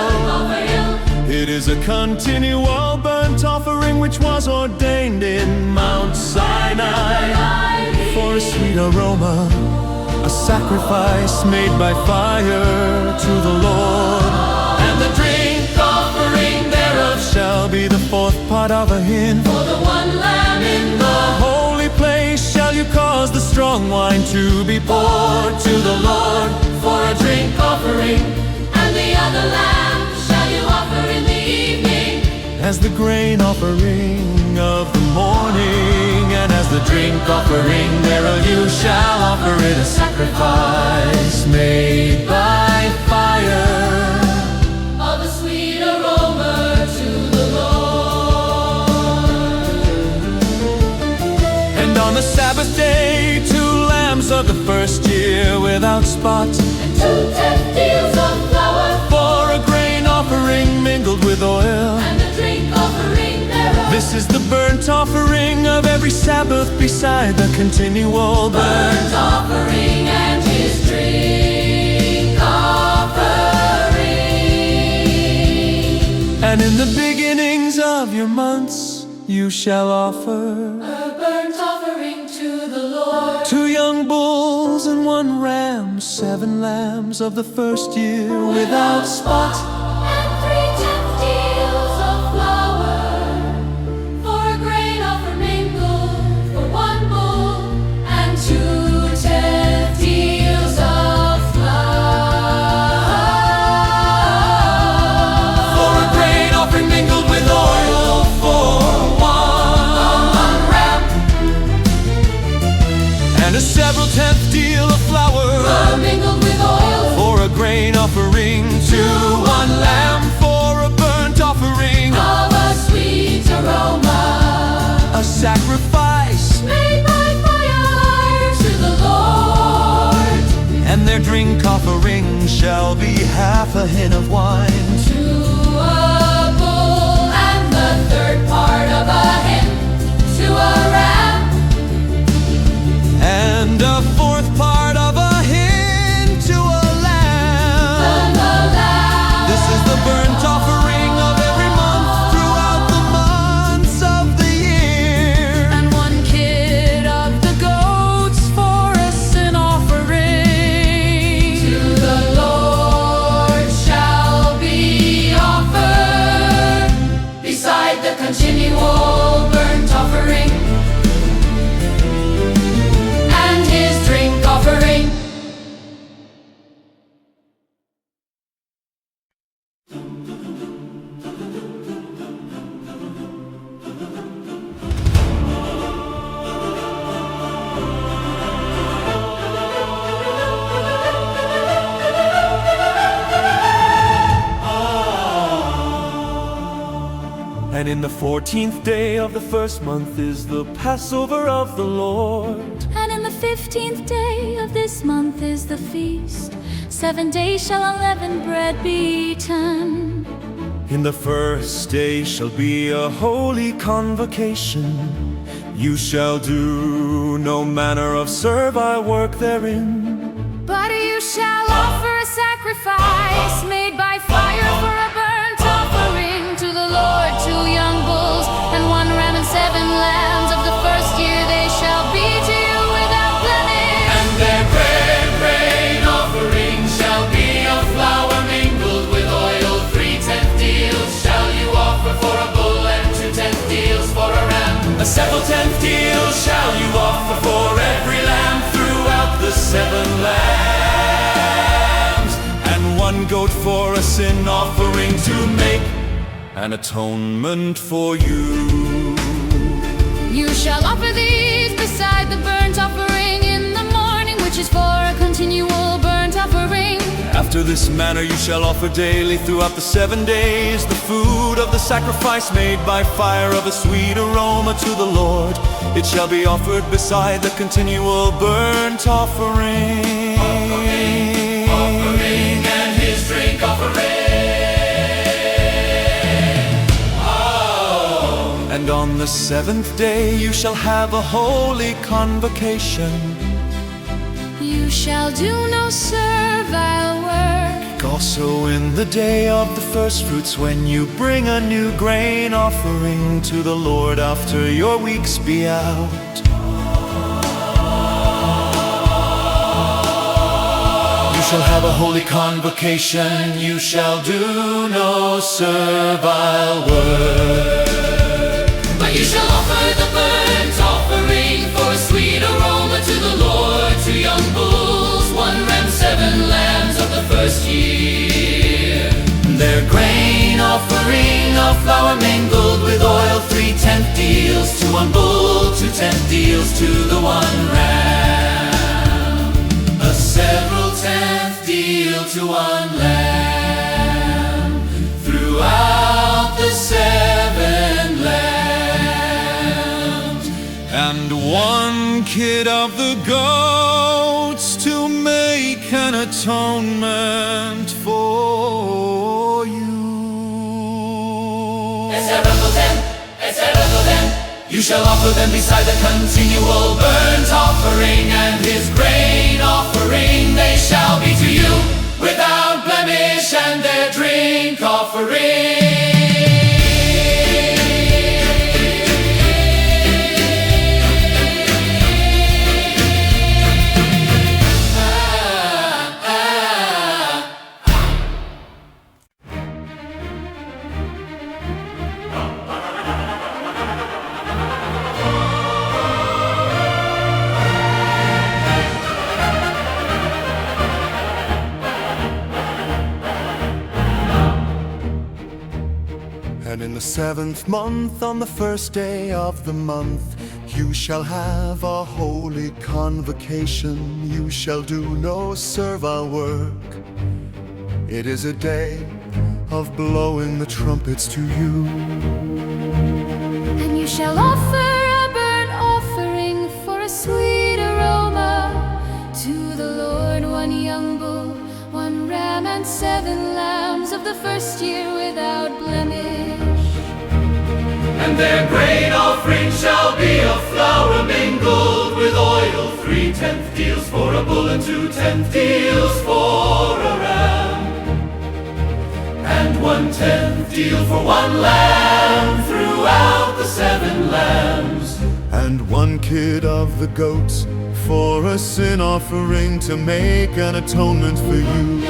It is a continual burnt offering which was ordained in Mount Sinai for a sweet aroma, a sacrifice made by fire to the Lord. And the drink offering thereof shall be the 4th part of a hin. for the one lamb in the Holy place shall you cause the strong wine to be poured to the Lord for a drink offering, and the other lamb shall you offer in the evening, as the grain offering of the morning, and as the drink offering thereof you shall offer it a sacrifice made by fire, of a sweet aroma to the Lord. and on the Sabbath day 2 lambs of the first year without spot, And 2 10 deals of flour, for a grain offering mingled with oil. and the drink offering thereof. This is the burnt offering of every Sabbath, beside the continual burnt offering and his drink offering. And in the beginnings of your months you shall offer A burnt offering to the Lord, 2 young bulls and 1 ram, 7 lambs of the first year without spot, and 3 10 deals of flour, for a grain offer mingled, for 1 bull, and 2 10 deals of flour, for a grain offering mingled with oil, for 1 ram, and a several 10th deal of flour, mingled with oil, for a grain offering to 1 lamb, for a burnt offering, of a sweet aroma, a sacrifice, made by fire to the Lord. and their drink offering shall be half a hin of wine, To a bull and the 3rd part of a hin, to a ram, and a 4th part of a hin to a lamb. and the lamb. This is the burnt offering of every month throughout the months of the year. And 1 kid of the goats for a sin offering. To the Lord shall be offered, beside the continual burnt offering, and his drink offering. And in the 14th day of the first month is the Passover of the Lord. And in the 15th day of this month is the feast. 7 days shall unleavened bread be eaten. In the first day shall be a holy convocation. You shall do no manner of servile work therein. But you shall offer a sacrifice made by fire for a burnt offering to the Lord, 2 young bulls and 1 ram and 7 lambs of the first year. They shall be to you without blemish. And their grain offering shall be of flour mingled with oil. 3/10 deals shall you offer for a bull, and 2/10 deals for a ram. A 7/10 deal shall you offer for every lamb throughout the 7 lambs, and 1 goat for a sin offering to make an atonement for you. You shall offer these beside the burnt offering in the morning, which is for a continual burnt offering. After this manner you shall offer daily throughout the 7 days the food of the sacrifice made by fire of a sweet aroma to the Lord. It shall be offered beside the continual burnt offering. Offering and his drink offering. And on the 7th day you shall have a holy convocation. You shall do no servile work. Also in the day of the first fruits, when you bring a new grain offering to the Lord after your weeks be out. You shall have a holy convocation. You shall do no servile work. But you shall offer the burnt offering for a sweet aroma to the Lord, 2 young bulls, 1 ram, 7 lambs of the first year. Their grain offering of flour mingled with oil, 3/10 deals to 1 bull, 2/10 deals to the 1 ram. A several 10th deal to 1 lamb throughout the 7 lambs. And 1 kid of the goats to make an atonement for you. You shall offer them beside the continual burnt offering and his grain offering. They shall be to you without blemish, and their drink offering. And in the 7th month, on the first day of the month, you shall have a holy convocation. You shall do no servile work. It is a day of blowing the trumpets to you. And you shall offer a burnt offering for a sweet aroma to the Lord, 1 young bull, 1 ram, and 7 lambs of the first year without blemish. And their grain offering shall be of flour mingled with oil, 3/10 deals for a bull and 2/10 deals for a ram, and 1/10 deal for 1 lamb throughout the 7 lambs. And 1 kid of the goats for a sin offering to make an atonement for you.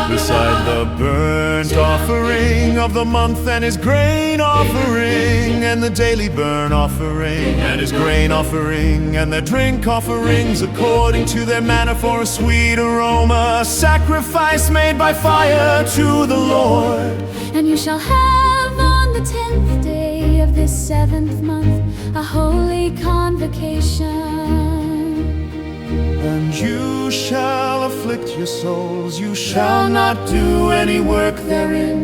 Beside the burnt offering of the month and his grain offering, and the daily burnt offering and his grain offering, and their drink offerings according to their manner for a sweet aroma, a sacrifice made by fire to the Lord. And you shall have on the 10th day of this 7th month a holy convocation. And you shall afflict your souls, you shall not do any work therein,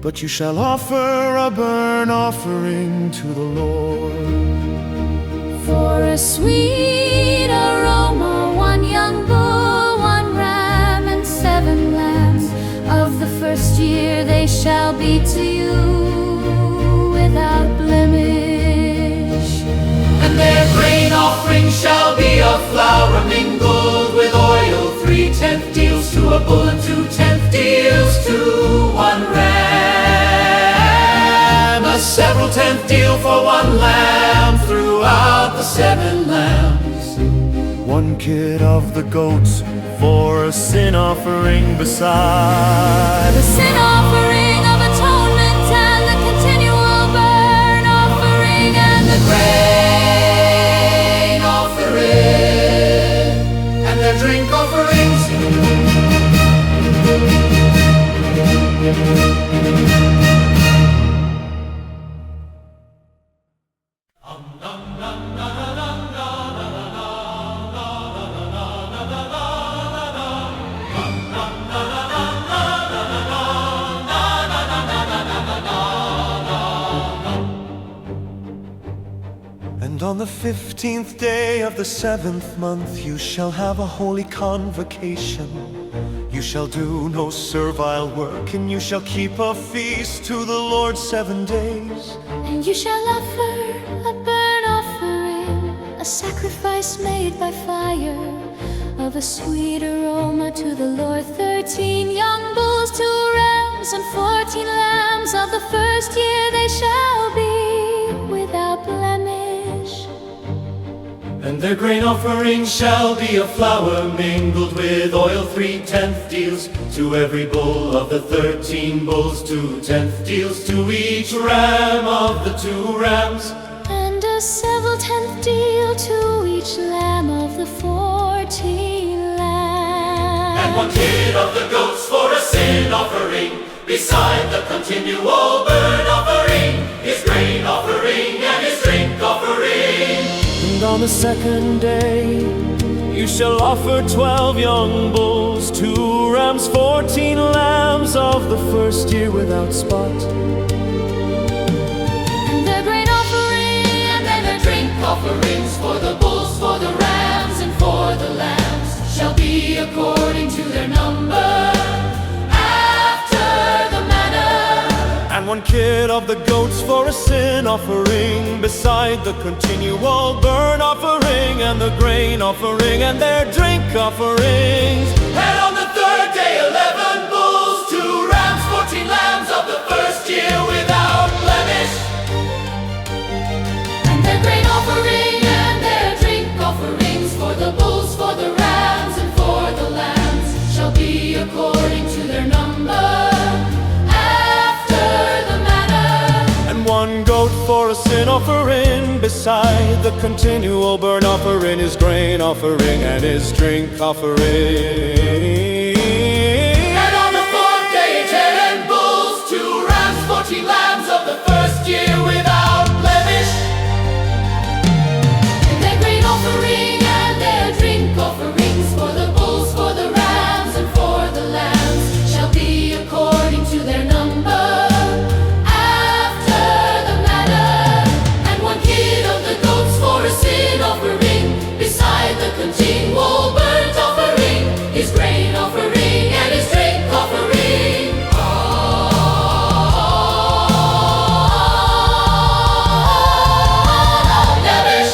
but you shall offer a burnt offering to the Lord. For a sweet aroma, 1 young bull, 1 ram, and 7 lambs of the first year. They shall be be to you without blemish. And their grain offering shall be of flour mingled with oil, 3/10 deals to a bull and 2/10 deals to one ram, a several tenth deal for one lamb throughout the 7 lambs. 1 kid of the goats for a sin offering beside The sin offering of atonement and the continual burn offering and the Grain offering and their drink offerings. And on the 15th day of the 7th month you shall have a holy convocation. You shall do no servile work, and you shall keep a feast to the Lord 7 days. And you shall offer a burnt offering, a sacrifice made by fire, of a sweet aroma to the Lord. 13 young bulls, 2 rams, and 14 lambs of the first year. They shall be without blemish. And their grain offering shall be of flour mingled with oil, 3/10 deals to every bull of the 13 bulls, 2/10 deals to each ram of the 2 rams. And a several tenth deal to each lamb of the 14 lambs. And 1 kid of the goats for a sin offering, beside the continual burnt offering, his grain offering and his drink offering. And on the 2nd day you shall offer 12 young bulls, 2 rams, 14 lambs of the first year without spot. And their grain offering And then their drink offerings for the bulls, for the rams, and for the lambs shall be according to their number, after the manner. and 1 kid of the goats for a sin offering, beside the continual burnt offering and the grain offering and their drink offerings. And on the 3rd day 11 bulls, 2 rams, 14 lambs of the first year without blemish. And their grain offering and their drink offerings for the bulls, for the rams, and for the lambs shall be according to their number, after the manner. And 1 goat for a sin offering, beside the continual burnt offering, his grain offering and his drink offering. And on the 4th day 10 bulls, 2 rams, 14 lambs of the first year without blemish. And their grain offering and their drink offerings for the bulls, for the rams, and for the lambs shall be according to their number, after the manner. And 1 kid of the goats for a sin offering, beside the continual burnt offering, his grain offering and his drink offering. Blemish.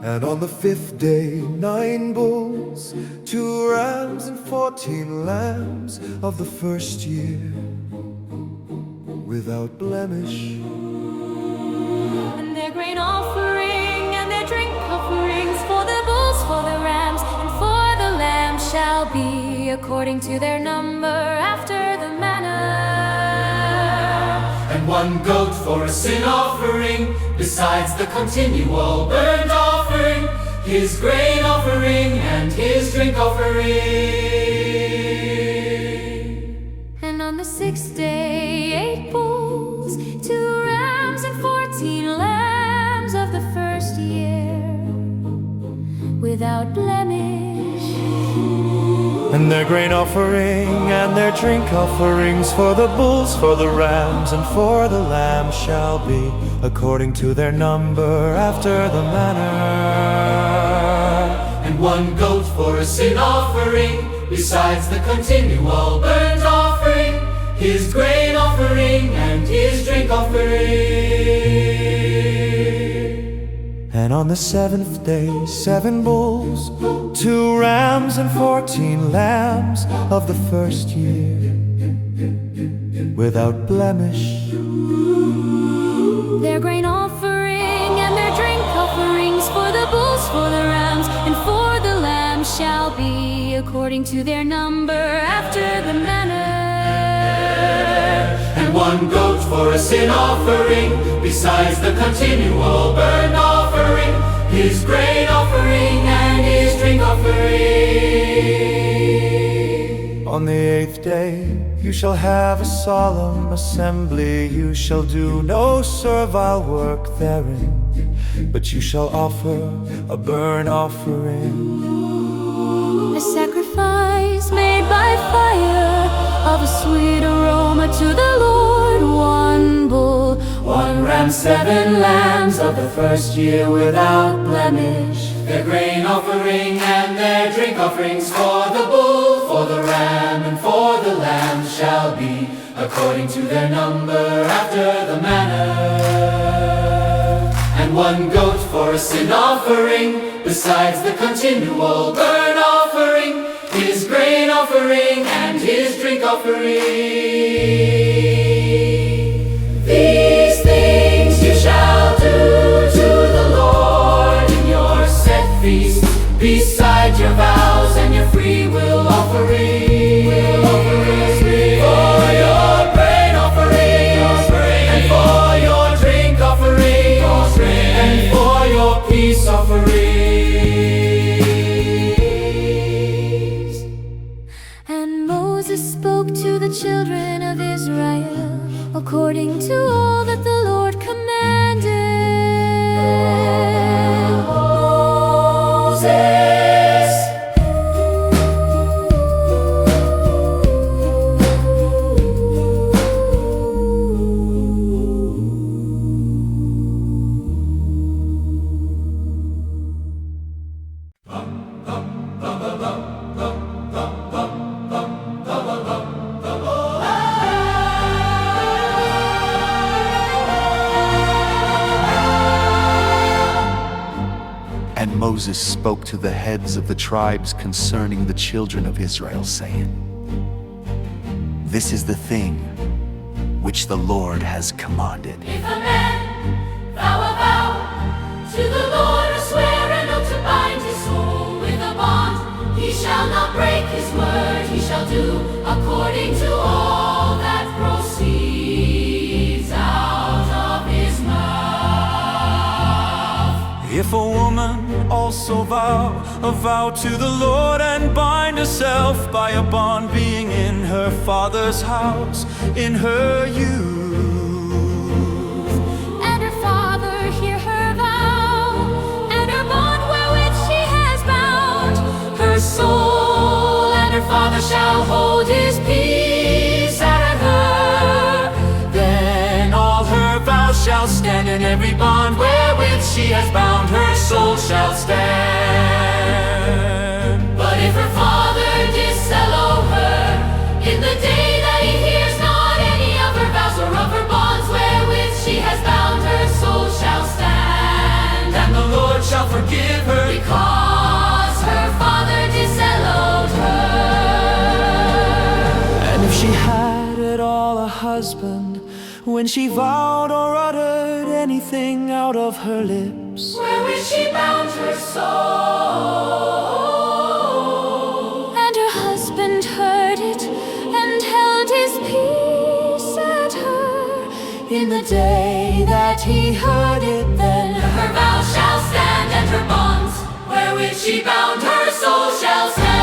And on the 5th day 9 bulls, 2 rams, and 14 lambs of the first year without blemish. and their grain offering and their drink offerings for the bulls, for the rams, and for the lambs shall be according to their number, after the manner. And 1 goat for a sin offering, besides the continual burnt offering, his grain offering and his drink offering. And on the 6th day 8 bulls, 2 rams, and 14 lambs of the first year without blemish. And their grain offering and their drink offerings for the bulls, for the rams, and for the lambs shall be according to their number after the manner. And one goat for a sin offering, besides the continual burnt offering, his grain offering and his drink offering. And on the seventh day 7 bulls, 2 rams, and 14 lambs of the first year, without blemish. Their grain offering and their drink offerings for the bulls, for the rams, and for the lambs shall be according to their number after the manner. And one goat for a sin offering, besides the continual burnt offering, his grain offering and his drink offering. On the 8th day you shall have a solemn assembly. You shall do no servile work therein, but you shall offer a burnt offering, A sacrifice made by fire of a sweet aroma to the Lord. 1 bull, 1 ram, 7 lambs of the first year without blemish. Their grain offering and their drink offerings for the bull, for the ram, and for the lamb shall be according to their number after the manner. And 1 goat for a sin offering, besides the continual burnt offering, his grain offering and his drink offering. These things you shall do to the Lord in your set feasts, beside your vows and your free will offerings. For your grain offering, and for your drink offering, and for your peace offerings. And Moses spoke to the children of Israel according to all that the Lord commanded Moses. And Moses spoke to the heads of the tribes concerning the children of Israel, saying, This is the thing which the Lord has commanded. If a man vow a vow to the Lord, or swear an oath to bind his soul with a bond, he shall not break his word. He shall do according to all that proceeds out of his mouth. If a woman also vow a vow to the Lord, and bind herself by a bond, being in her father's house in her youth, And her father hear her vow, and her bond wherewith she has bound Her soul, and her father shall hold his peace at her. then all her vows shall stand, and every bond wherewith she has bound her soul shall stand. But if her father disallow her, in the day that he hears not any of her vows or of her bonds wherewith she has bound, her soul shall stand. And the Lord shall forgive her, Because her father disallowed her. and if she had at all a husband, when she vowed or uttered anything out of her lips, Wherewith she bound her soul. And her husband heard it, and held his peace at her. in the day that he heard it, then Her vow shall stand, and her bonds wherewith she bound her soul shall stand.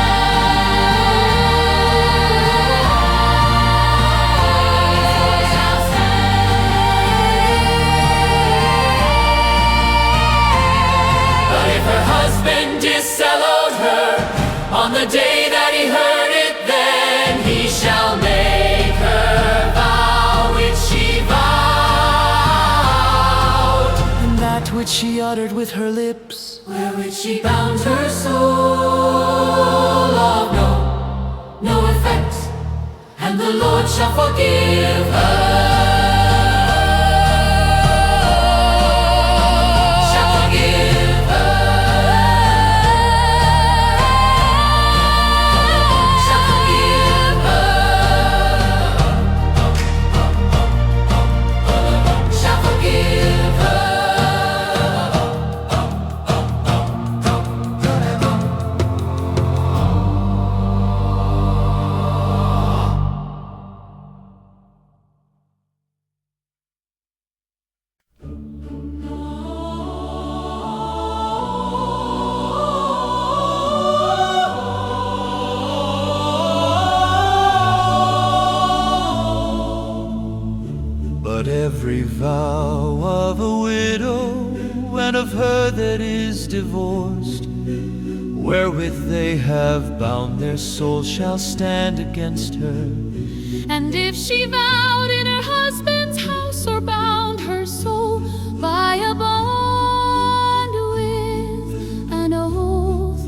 Shall stand. But if her husband disallowed her on the day that he heard which she uttered with her lips, wherewith she bound her soul of no effect, and the Lord shall forgive her. But every vow of a widow and of her that is divorced, wherewith they have bound their soul, shall stand against her. And if she vowed in her husband's house, or bound her soul by a bond with an oath,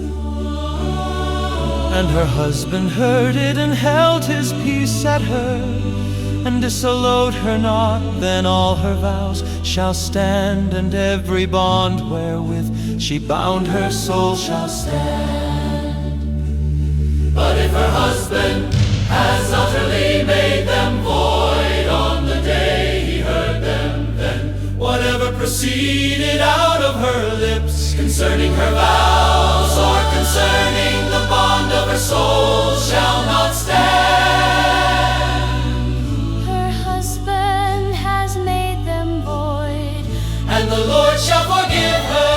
And her husband heard it, and held his peace at her, and disallowed her not, then all her vows shall stand, and every bond wherewith she bound her soul shall stand. But if her husband has utterly made them void on the day he heard them, then whatever proceeded out of her lips concerning her vows, or concerning the bond of her soul, shall not stand. her husband has made them void, And the Lord shall forgive her.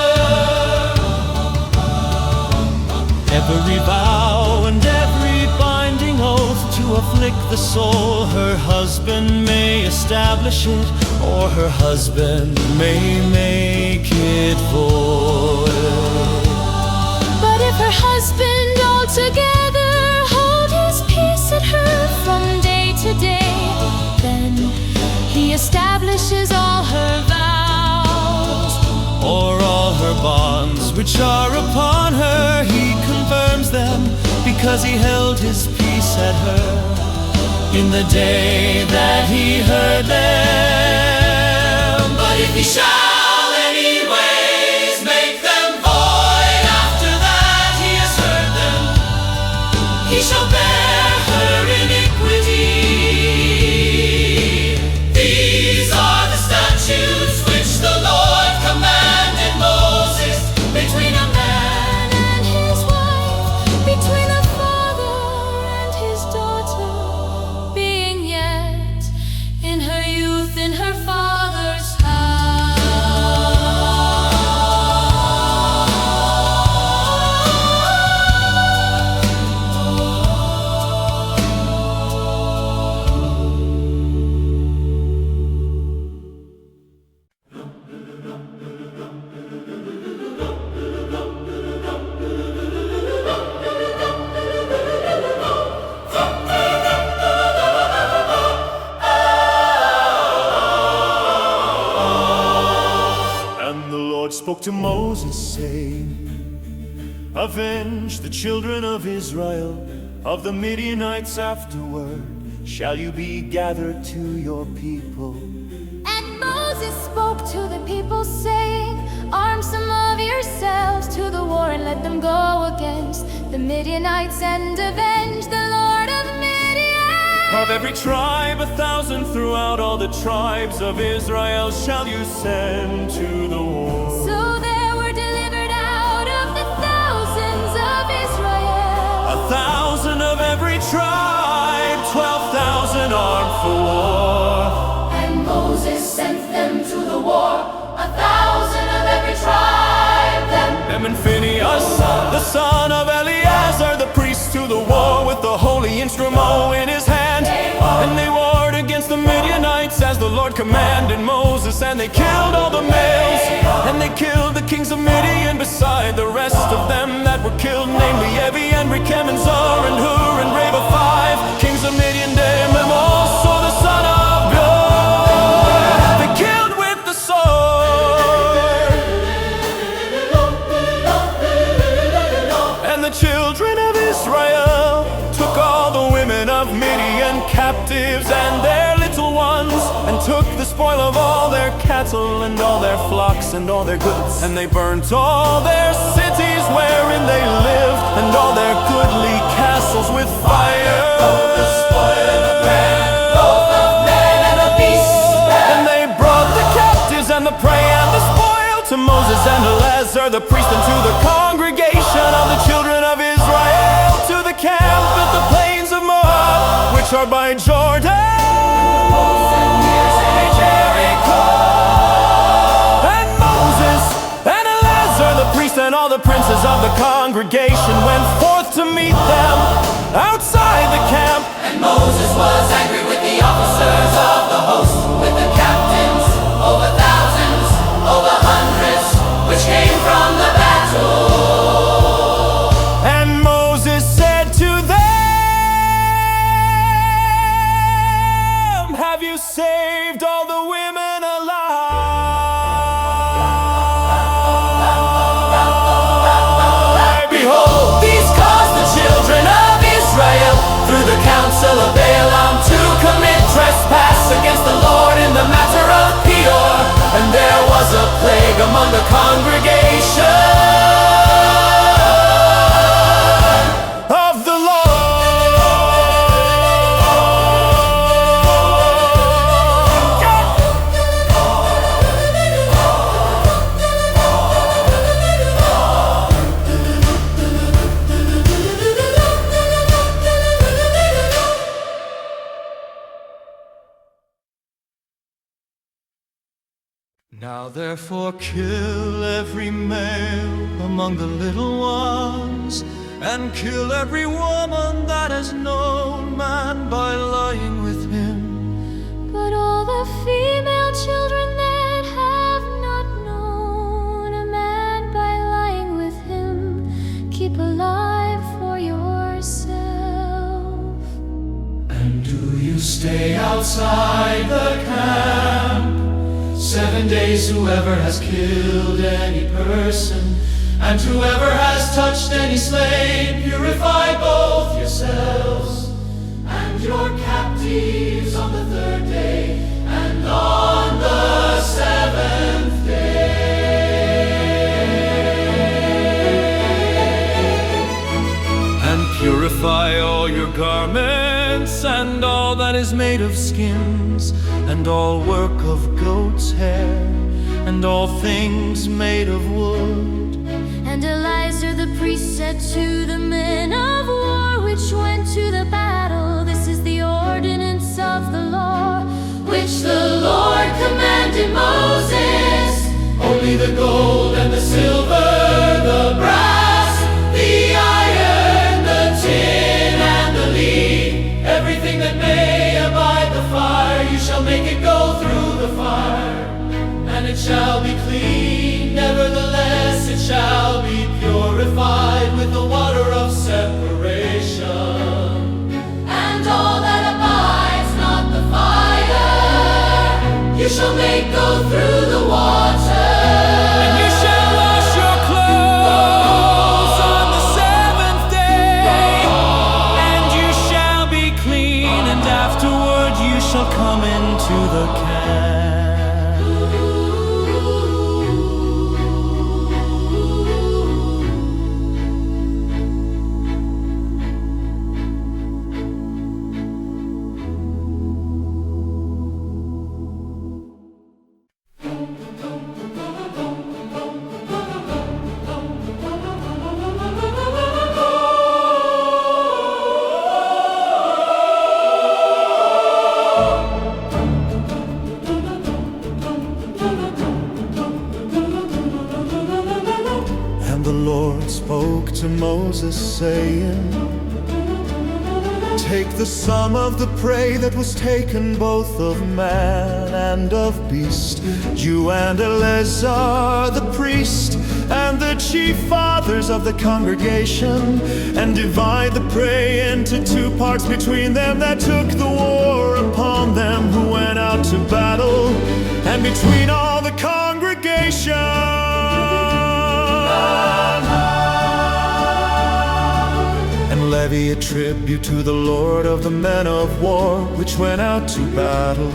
Every vow and every binding oath to afflict the soul, her husband may establish it, or her husband may make it void. but if her husband altogether hold his peace at her from day to day, then he establishes all her vows, Or all her bonds which are upon her, he confirms them, because he held his peace at her in the day that he heard them. But if he shall anyways make them void after that he has heard them, he shall bear her iniquity. These are the statutes which the Lord commanded Moses between a man and his wife, between the father and his daughter, being yet in her youth in her father's And the Lord spoke to Moses, saying, Avenge the children of Israel of the Midianites afterward. Shall you be gathered to your people? And Moses spoke to the people, saying, Arm some of yourselves to the war, and let them go against the Midianites, and avenge the Lord of Midian. Of every tribe 1,000 throughout all the tribes of Israel shall you send to the war. So there were delivered out of the thousands of Israel 1,000 of every tribe, 12,000 armed for war. And Moses sent them to the war, 1,000 of every tribe. Them and Phinehas, the son of Eleazar, the priest, to the war with the holy instrument in his hand. And they warred against the Midianites as the Lord commanded Moses, and they killed all the males. And they killed the kings of Midian beside the rest of them that were killed, namely Evi and Rechem and Zur and Hur and Reba, 5 kings of Midian, Dem and also the son of God. They killed with the sword. took the spoil of all their cattle and all their flocks and all their goods, and they burnt all their cities wherein they lived, and all their goodly castles with fire. Both the spoil of man, both of man and of beast. And they brought the captives and the prey and the spoil to Moses and Eleazar the priest, and to the congregation of the children of Israel, to the camp at the plains of Moab, which are by Jordan. And Moses and Eleazar the priest and all the princes of the congregation went forth to meet them outside the camp. And Moses was angry with the officers of the host, with the captains, over thousands, over hundreds, which came from the battle. And Moses said to them, have you saved all the women alive? Behold, these caused the children of Israel through the counsel of Balaam to commit trespass against the Lord in the matter of Peor. And there was a plague among the congregation Of the Lord. Now therefore kill every male among the little ones, and kill every woman that has known man by lying with him. But all the female children that have not known a man by lying with him, keep alive for yourself. And do you stay outside the camp 7 days, whoever has killed any person, and whoever has touched any slave, purify both yourselves and your captives on the 3rd day, and on the 7th day. And purify all your garments, and all that is made of skins, and all work of goat's hair, and all things made of wood. And Eleazar the priest said to the men of war which went to the battle, this is the ordinance of the law, which the Lord commanded Moses. Only the gold and the silver, the brass, the iron, the tin and the lead, everything that may abide the fire, you shall make it go through the fire, and it shall be clean. Nevertheless it shall be purified with the water of separation. And all that abides not the fire, you shall make go through the water. And you shall wash your clothes on the 7th day, and you shall be clean, and afterward you shall come into the camp. And the Lord spoke to Moses, saying, take the sum of the prey that was taken, both of man and of beast, you and Eleazar the priest, and the chief fathers of the congregation, and divide the prey into 2 parts between them that took the war upon them who went out to battle, and between all the congregation. And let levy a tribute to the Lord of the men of war, which went out to battle.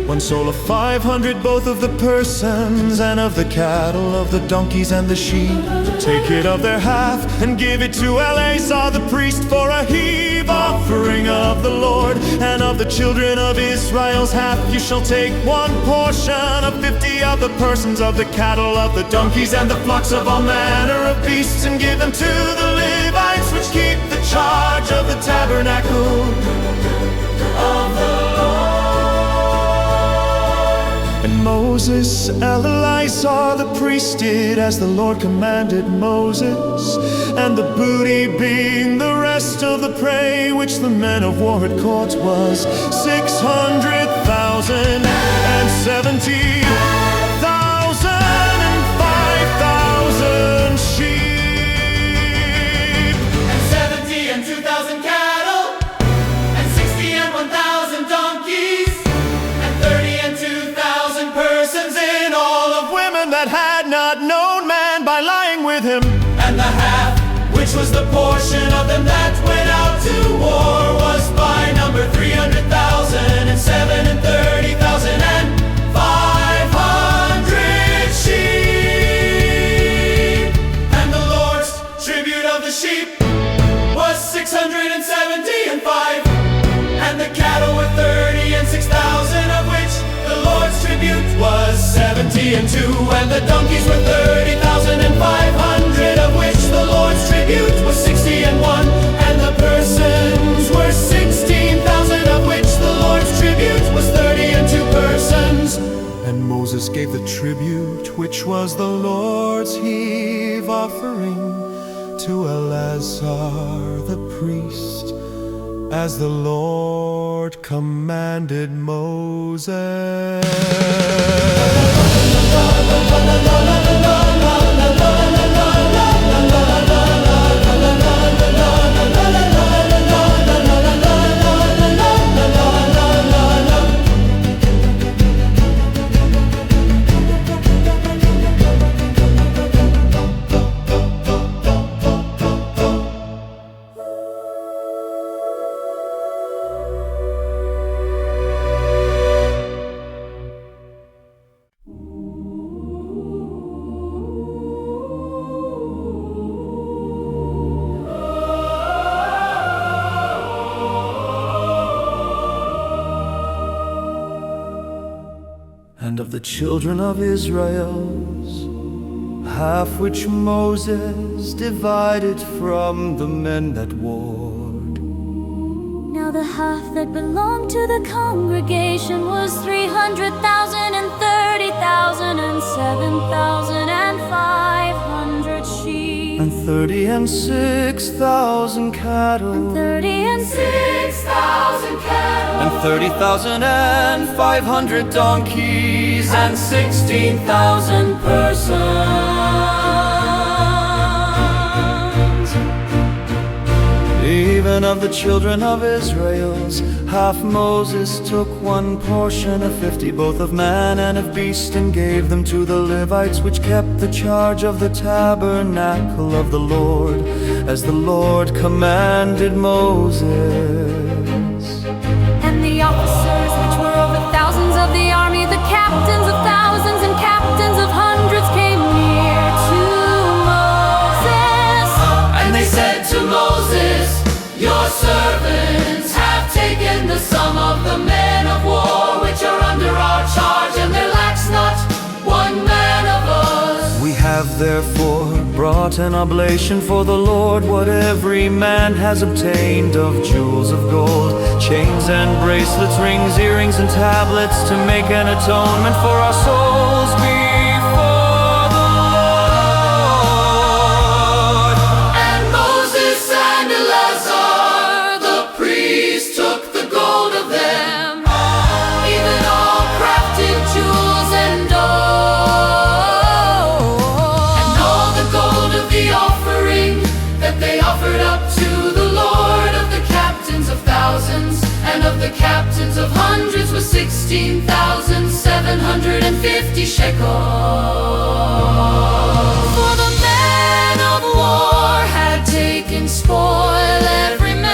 1 soul of 500, both of the persons and of the cattle, of the donkeys and the sheep. Take it of their half and give it to Eleazar the priest for a heave offering of the Lord. And of the children of Israel's half you shall take 1 portion of 50 of the persons, of the cattle, of the donkeys, and the flocks, of all manner of beasts, and give them to the Levites, which keep the charge of the tabernacle of the Lord. And Moses, Eleazar the priest did as the Lord commanded Moses, and the booty being the rest of the prey which the men of war had caught was 600,000 and 70,000 and 5,000 sheep, and 70 and 2,000 cattle, and 60 and 1,000 donkeys, and 30 and 2,000 persons in all of women that had not known man by lying with him. and the half, which was the portion of them that went out to war, was by number 300,000 and 30,000 and 500 sheep. And the Lord's tribute of the sheep was 670 and 5, and the cattle were 30 and 6,000, of which the Lord's tribute was 70 and 2, and the donkeys were 30,000 and 500, of which the Lord's tribute was 60 and 1, and the persons were 16,000, of which the Lord's tribute was 30 and 2 persons. And Moses gave the tribute, which was the Lord's heave offering, to Eleazar the priest, as the Lord commanded Moses. And of the children of Israel's half, which Moses divided from the men that warred. Now the half that belonged to the congregation was 300,000 and 30,000 and 7,500 sheep, And 30 and 6,000 cattle, and 30 and 6,000 cattle, and 30,500 donkeys, and 16,000 persons. even of the children of Israel's half Moses took 1 portion of 50, both of man and of beast, and gave them to the Levites, which kept the charge of the tabernacle of the Lord, as the Lord commanded Moses. and the officers which were over thousands of the army, the captains of thousands and captains of hundreds, came near to Moses. And they said to Moses, your servants have taken the sum of the men of war which are under our charge, and there lacks not 1 man of us. We have therefore brought an oblation for the Lord, what every man has obtained of jewels of gold, chains and bracelets, rings, earrings, and tablets, to make an atonement for our souls before the Lord. And Moses and Eleazar the priest took the gold of them, even all crafted jewels and all the gold of the offering that they offered up to the Lord, of the captains of thousands and of the captains of hundreds, was 16,750 shekels. For the men of war had taken spoil, every man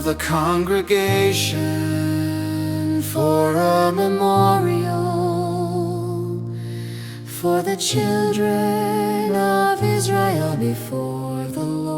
of the congregation for a memorial for the children of Israel before the Lord.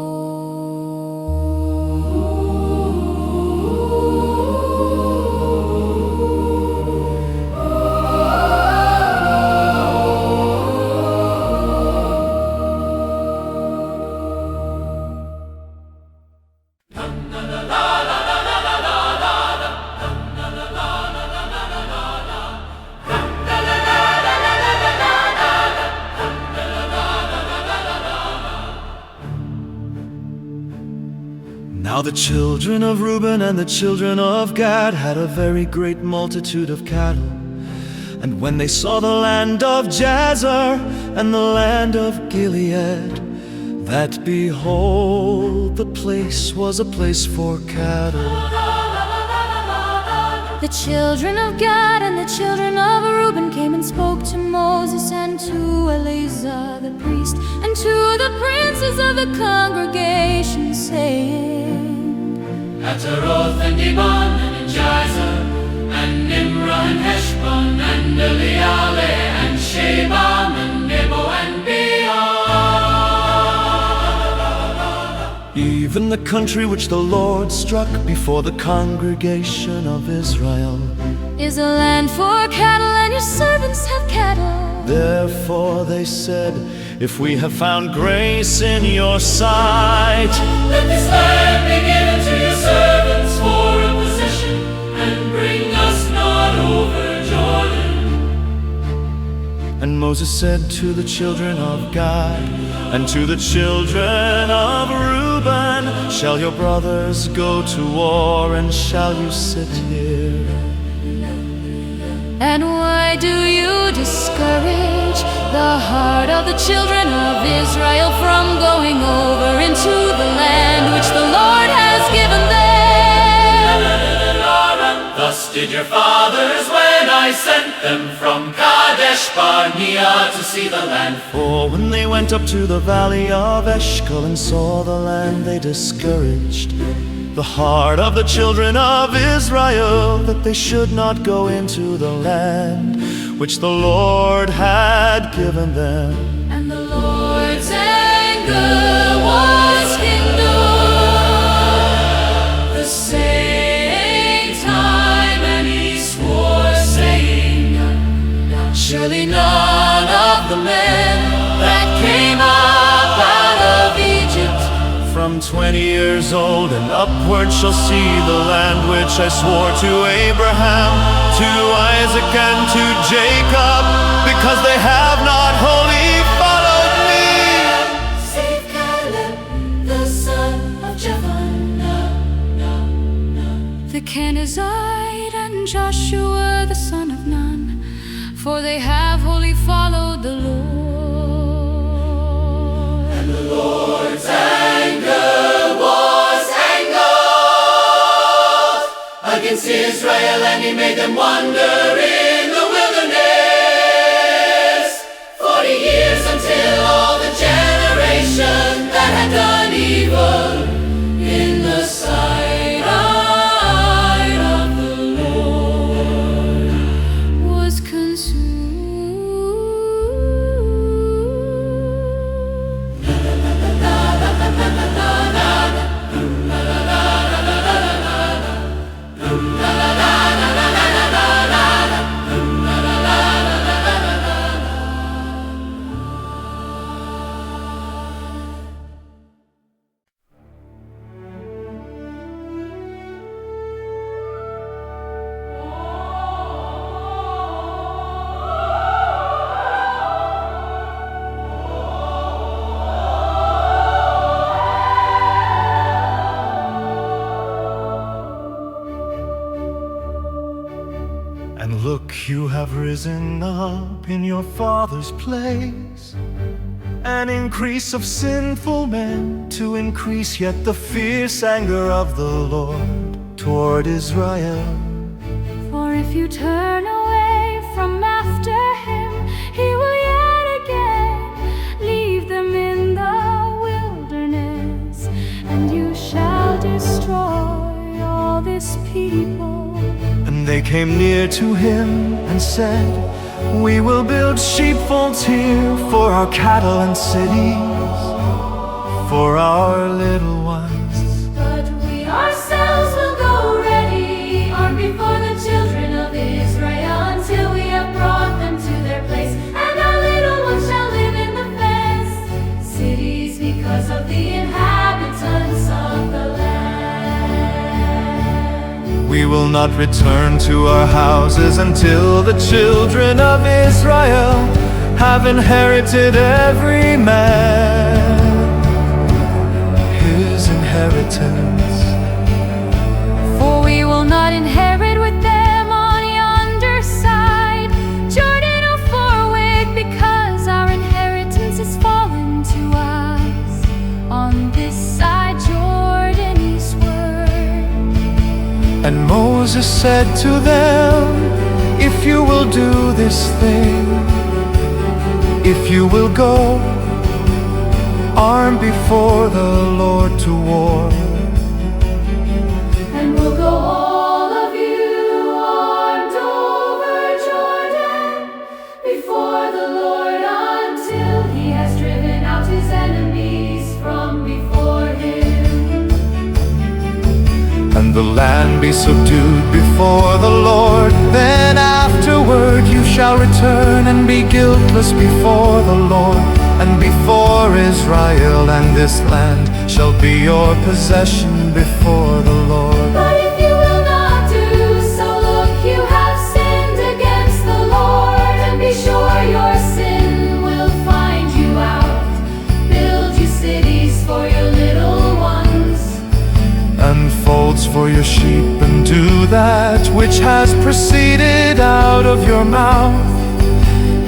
Now the children of Reuben and the children of Gad had a very great multitude of cattle. And when they saw the land of Jazer and the land of Gilead, that behold, the place was a place for cattle. The children of Gad and the children of Reuben came and spoke to Moses and to Eleazar the priest and to the princes of the congregation, saying, At Aroth and Dibon and in Jazer, and Nimrah and Heshbon, and Eleale and Shebam, and Nebo and Beah. Even the country which the Lord struck before the congregation of Israel is a land for cattle, and your servants have cattle. Therefore they said, if we have found grace in your sight, Let this land be given to your servants for a possession, and bring us not over Jordan. And Moses said to the children of God and to the children of Reuben, shall your brothers go to war, and shall you sit here? And why do you discourage the heart of the children of Israel from going over into the land which the Lord has given them? Thus did your fathers when I sent them from Kadesh Barnea to see the land. For when they went up to the valley of Eshcol and saw the land, they discouraged the heart of the children of Israel, that they should not go into the land which the Lord had given them. And the Lord's anger was kindled the same time, and he swore, saying, Surely none of the men that came up out of Egypt From 20 years old and upward shall see the land which I swore to Abraham, to Isaac, and to Jacob, because they have not wholly followed me. Save Caleb, the son of Jephunneh, The Kenizzite and Joshua the son of Nun, for they have wholly followed the Lord. And the Lord's anger was angered against Israel, and he made them wander in the wilderness 40 years, until all the generation that had done evil in the sight of the Lord Was consumed. And look, you have risen up in your Father's place, an increase of sinful men, to increase yet the fierce anger of the Lord toward Israel. For if you turn away from after him, he will yet again leave them in the wilderness, and you shall destroy they came near to him and said, "We will build sheepfolds here for our cattle and cities, for our little ones." But we ourselves will go ready, armed before the children of Israel, until we have brought them to their place, and our little ones shall live in the fenced cities because of the inhabitants of the land. We will not return to our houses until the children of Israel have inherited every man his inheritance. For we will not inherit with them on yonder side, Jordan or forward, because our inheritance is fallen to us on this side Jordan eastward. And Moses said to them, "If you will do this thing, if you will go armed before the Lord to war, And we'll go all of you armed over Jordan before the Lord, until he has driven out his enemies from before him. and the land be subdued before the Lord, then afterward you shall return and be guiltless before the Lord and before Israel, and this land shall be your possession before the Lord." But if you will not do so, look, you have sinned against the Lord, and be sure your sin will find you out. Build you cities for your little ones, And folds for your sheep, and do that which has proceeded out of your mouth.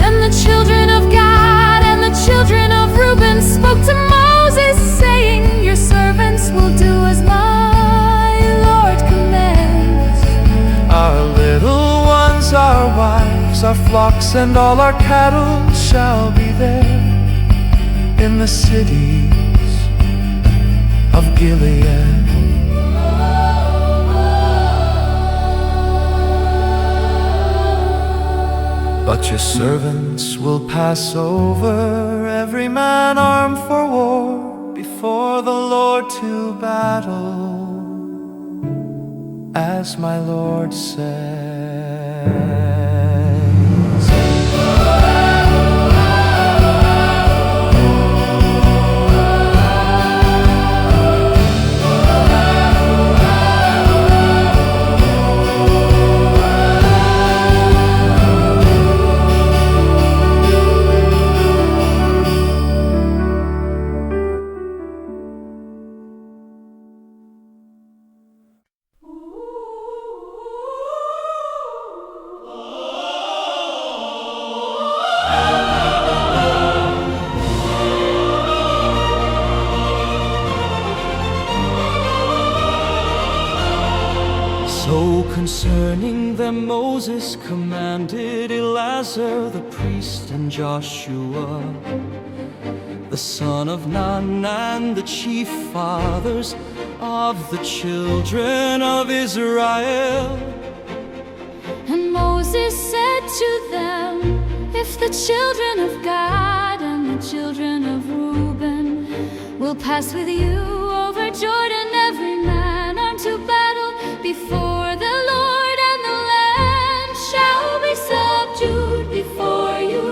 And the children of Gad and the children of Reuben spoke to Moses, saying, "Your servants will do as my Lord commands." Our little ones, our wives, our flocks, and all our cattle shall be there in the cities of Gilead. But your servants will pass over, every man armed for war, before the Lord to battle, as my Lord says. So concerning them Moses commanded Eleazar the priest and Joshua the son of Nun, and the chief fathers of the children of Israel. And Moses said to them, "If the children of Gad and the children of Reuben will pass with you over Jordan, every man armed to battle before the Lord, and the land shall be subdued before you,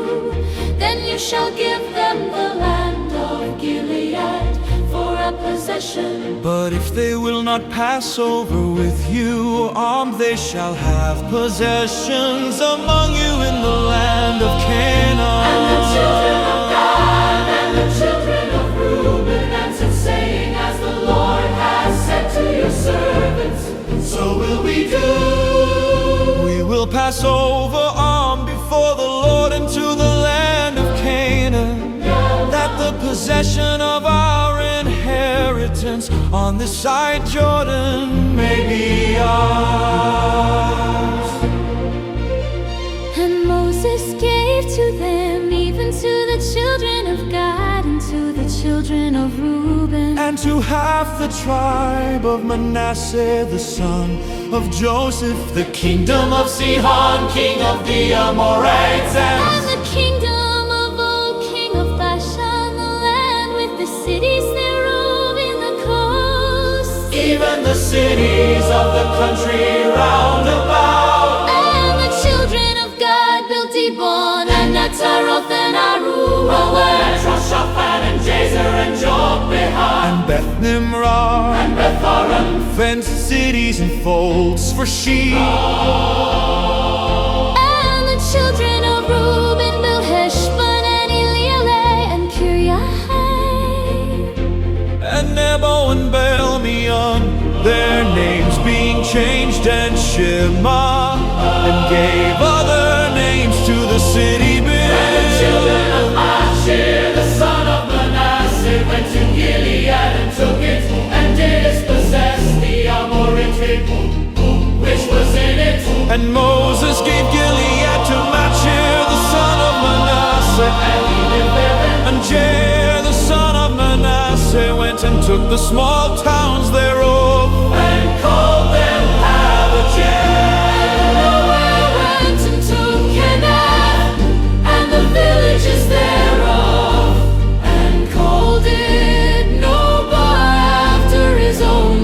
then you shall give them the land of Gilead for a possession. But if they will not pass over with you armed, they shall have possessions among you in the land of Canaan." And the children of God and the children of Reuben answered, saying, "As the Lord has said to your servants, so will we do." We will pass over armed before the Lord into the land of Canaan, that the possession of our inheritance on this side Jordan may be ours. And Moses gave to them, even to the children of God and to the children children of Reuben, and to half the tribe of Manasseh, the son of Joseph, the kingdom of Sihon, king of the Amorites, and the kingdom of Og, king of Bashan, the land with the cities thereof in the coast, even the cities of the country round about. and the children of Gad built Dibon, and Ataroth, and Aruah, and Troshaphan, and Jazer, and Jogbehah, And Beth Nimrah, and Betharan, fenced cities and folds for sheep. and the children of Reuben built Heshbon, and Elealeh, and Kiriath, And Nebo and Baal-meon, their names being changed, and Shema, and gave other names to the city children built. of Mashir, the son of Manasseh, went to Gilead and took it, and did dispossess the Amorite, which was in it. And Moses gave Gilead to Machir, the son of Manasseh, And he lived there, and Jair, the son of Manasseh, went and took the small towns thereof. and called them Habakkuk. Noah went and took Kenath and the villages thereof, and called it Nobah after his own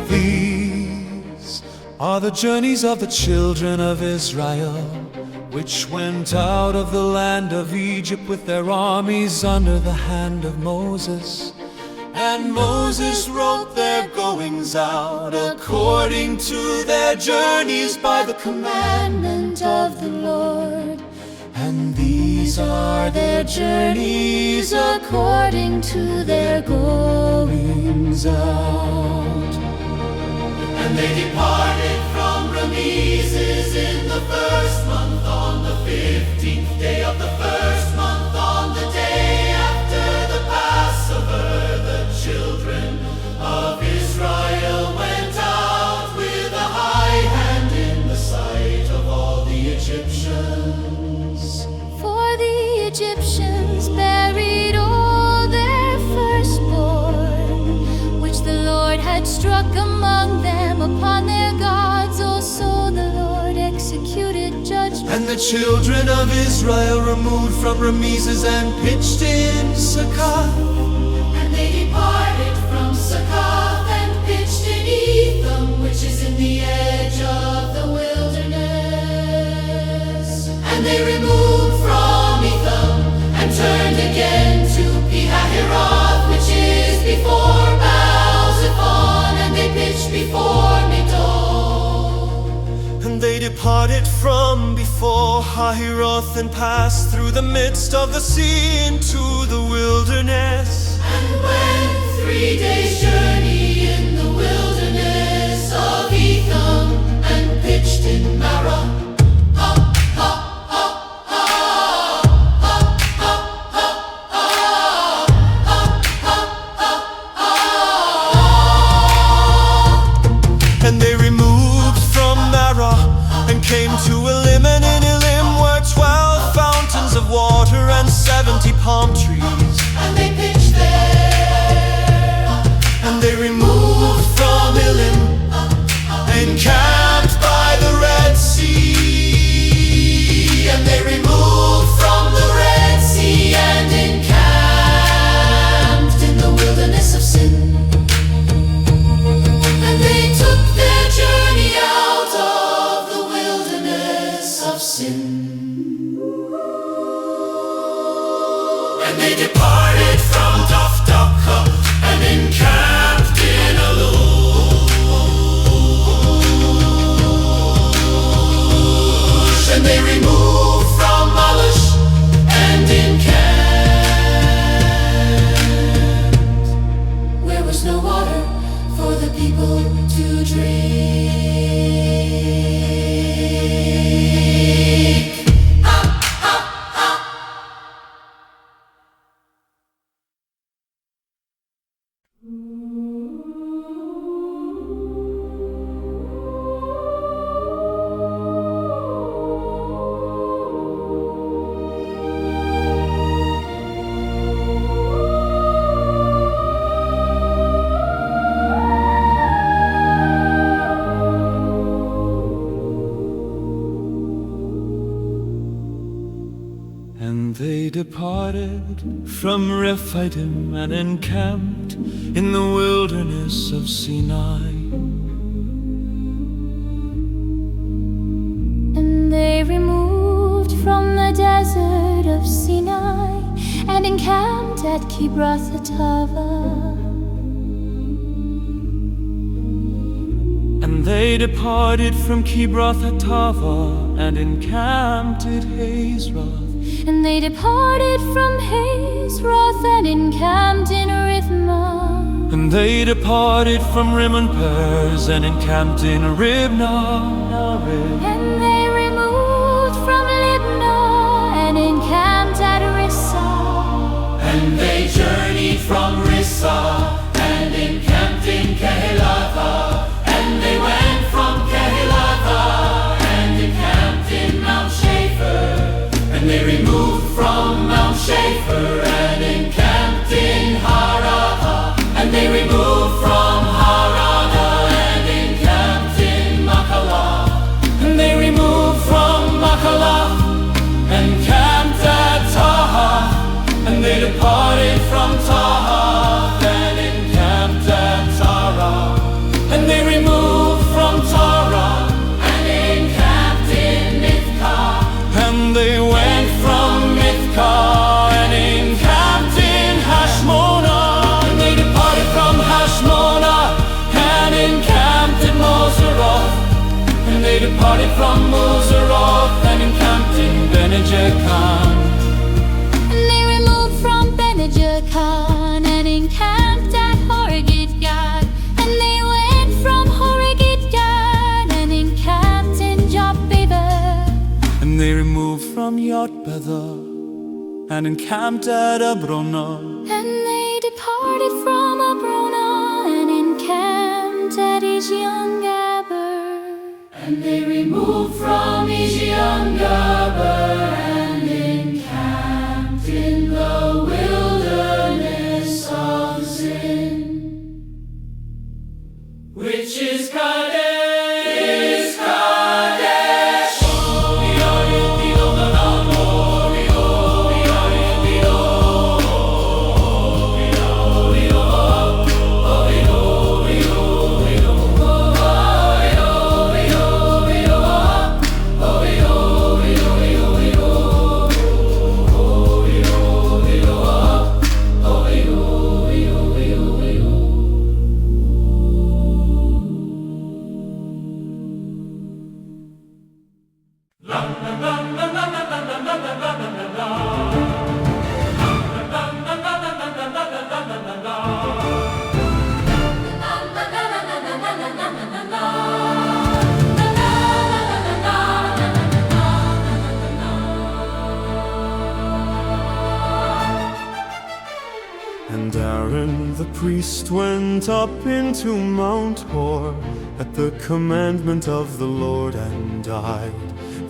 These are the journeys of the children of Israel, which went out of the land of Egypt with their armies under the hand of Moses. And Moses wrote their goings out according to their journeys by the commandment of the Lord. And these are their journeys According to their goings out. And they departed from Ramesses in the first month, on the 15th day of the first month, on the day after the Passover. The children of Israel went out with a high hand in the sight of all the Egyptians. For the Egyptians buried all their firstborn, which the Lord had struck among them upon their gods. Also the Lord executed judgment. And the children of Israel removed from Ramesses and pitched in Succoth. And they departed from Succoth and pitched in Etham, which is in the edge of the wilderness. And they removed from Etham and turned again to Pihahiroth, which is before Baal-zephon, and they pitched before Middle. And they departed from before Hahiroth and passed through the midst of the sea into the wilderness. And went 3 days' journey in the wilderness of Etham, and pitched in Marah. And they removed from Marah and came to Elim, and in Elim were 12 fountains of water and 70 palm trees. And they pitched there. And they removed from Elim and camped by the Red Sea. And they removed from the Red Sea and encamped in the wilderness of Sin. And they took their journey out of the wilderness of Sin. And they departed was no water for the people to drink. And they departed from Rephidim and encamped in the wilderness of Sinai. And they removed from the desert of Sinai and encamped at Kibroth-Hattaavah. And they departed from Kibroth-Hattaavah and encamped at Hazeroth. And they departed from Hazeroth and encamped in Rithmah. And they departed from Rimmon-Perez and encamped in Ribnah. And they removed from Libnah and encamped at Rissah. And they journeyed from Rissah and encamped in Kehilatha. And they went from Kehilatha and encamped in Mount Shapher. And they removed from Mount Shapher and encamped in Haratha. And they removed from Haratha and encamped in Machalath. And they removed from Machalath and camped at Tahath. And they departed from Tahath and encamped at Tarah. And they removed from Tarah and encamped in Mithkah. And they went from Mithkah and encamped in Hashmonah. And they departed from Hashmonah and encamped at Moseroth. And they departed from Moseroth and encamped in Bene-Jacan. And they removed from Bene-Jacan and encamped at Horgidgad. And they went from Horgidgad and encamped in Jopbethah. And they removed from Yotbetha and encamped at Abronah. And they departed from Abronah and encamped at Eziongaber. And they removed from Eziongaber and encamped in the wilderness of Zin, Which is Kadesh. And Aaron the priest went up into Mount Hor at the commandment of the Lord and died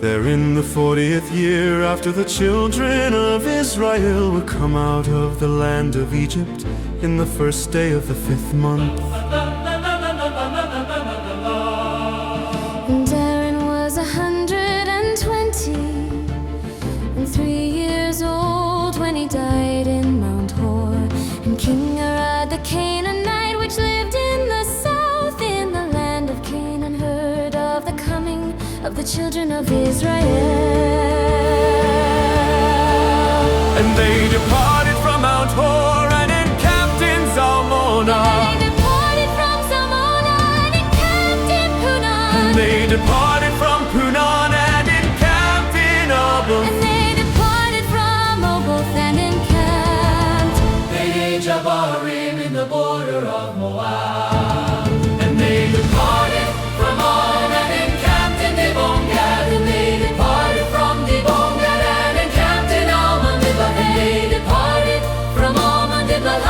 there in the 40th year after the children of Israel were come out of the land of Egypt in the first day of the 5th month. And Aaron was 120 and 3 years old when he died in Mount Hor. And King Arad the Canaanite, which lived in the south in the land of Canaan, heard of the coming of the children of Israel. And they departed from Mount Hor and encamped in Zalmonah. And they departed from Zalmonah and encamped in Punon. And they departed from Punon and encamped in Oboth. And they departed from Oboth and encamped. Bene Jabarim in the border of of Moab. And they departed from On and encamped in Dibon-Gad. And they departed from Dibon-Gad and encamped in Almon-Diblath. And they departed from Almon-Diblath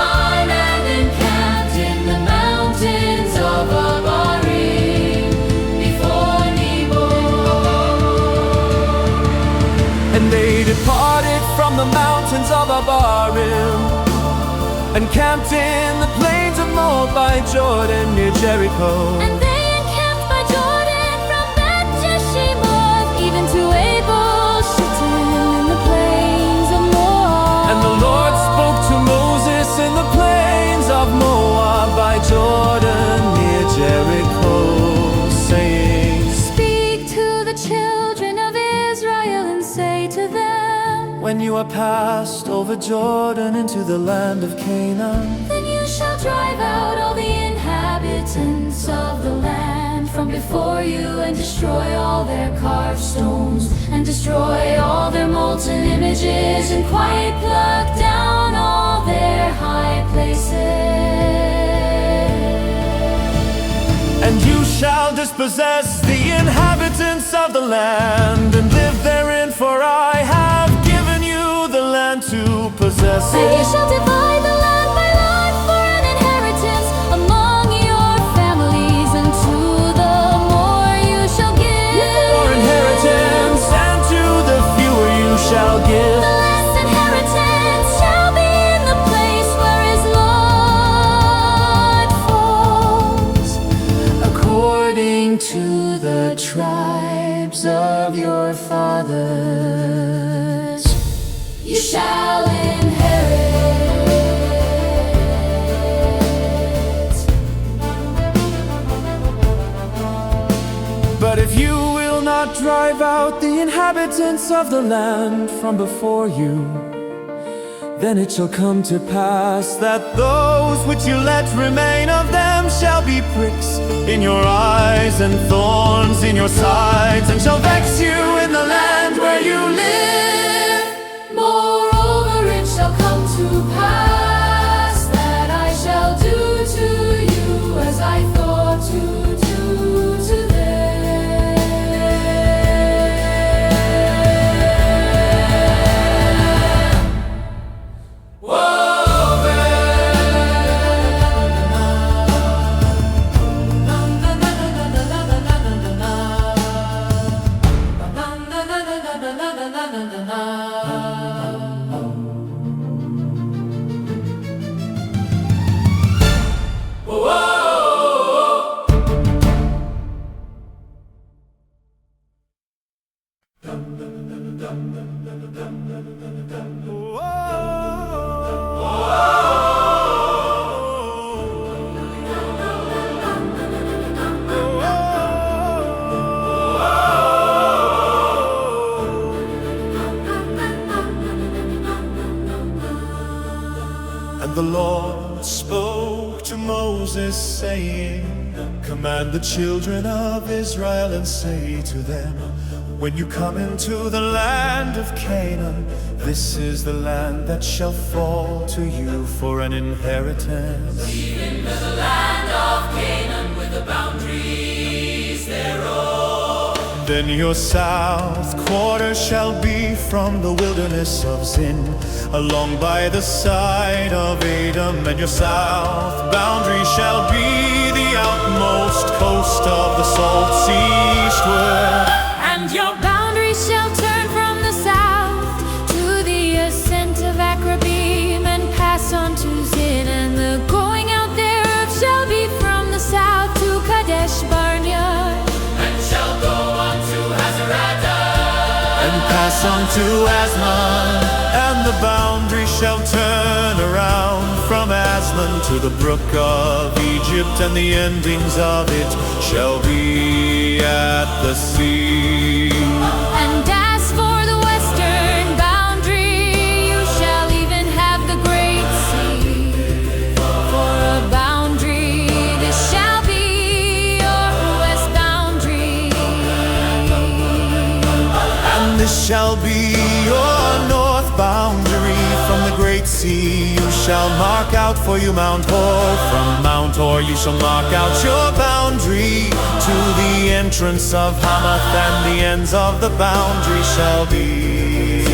and encamped in the mountains of Abarim before Nebo. And they departed from the mountains of Abarim and camped in the plains of Moab by Jordan near Jericho. And they encamped by Jordan from Beth-Jeshimoth even to Abel-Shittim in the plains of Moab. And the Lord spoke to Moses in the plains of Moab by Jordan near Jericho, saying, Speak to the children of Israel and say to them, when you are passed over Jordan into the land of Canaan, then you shall drive out all the inhabitants of the land from before you, and destroy all their carved stones, and destroy all their molten images, and quiet pluck down all their high places. and you shall dispossess the inhabitants of the land and live therein, for I have given you the land to possess And you it. shall divide the land by lot for an inheritance among your families, and to the more you shall give. For inheritance, and to the fewer you shall give. The last inheritance shall be in the place where his lot falls, according to the tribes of your fathers. You shall inherit. But if you will not drive out the inhabitants of the land from before you, then it shall come to pass that those which you let remain of them shall be pricks in your eyes and thorns in your sides, and shall vex you in the land where you live. Moreover, it shall come to pass that I shall do to you as I thought to do to them. And the Lord spoke to Moses, saying, command the children of Israel and say to them, when you come into the land of Canaan, this is the land that shall fall to you for an inheritance. Even to the land of Canaan with the boundaries thereof. Then your south quarter shall be from the wilderness of Zin, along by the side of Edom, and your south boundary shall be the outmost coast of the salt sea eastward. And your boundary shall turn from the south to the ascent of Akrabim, and pass on to Zin, and the going out thereof shall be from the south to Kadesh Barnea, And shall go on to Hazeratah. And pass on to Aslan, and the boundary shall turn around from Aslan to the brook of Egypt, and the endings of it shall be at the sea. And as for the western boundary, you shall even have the great sea for a boundary. This shall be your west boundary. And this shall be your north boundary from the great great sea you shall mark out for you Mount Hor. From Mount Hor you shall mark out your boundary to the entrance of Hamath, and the ends of the boundary shall be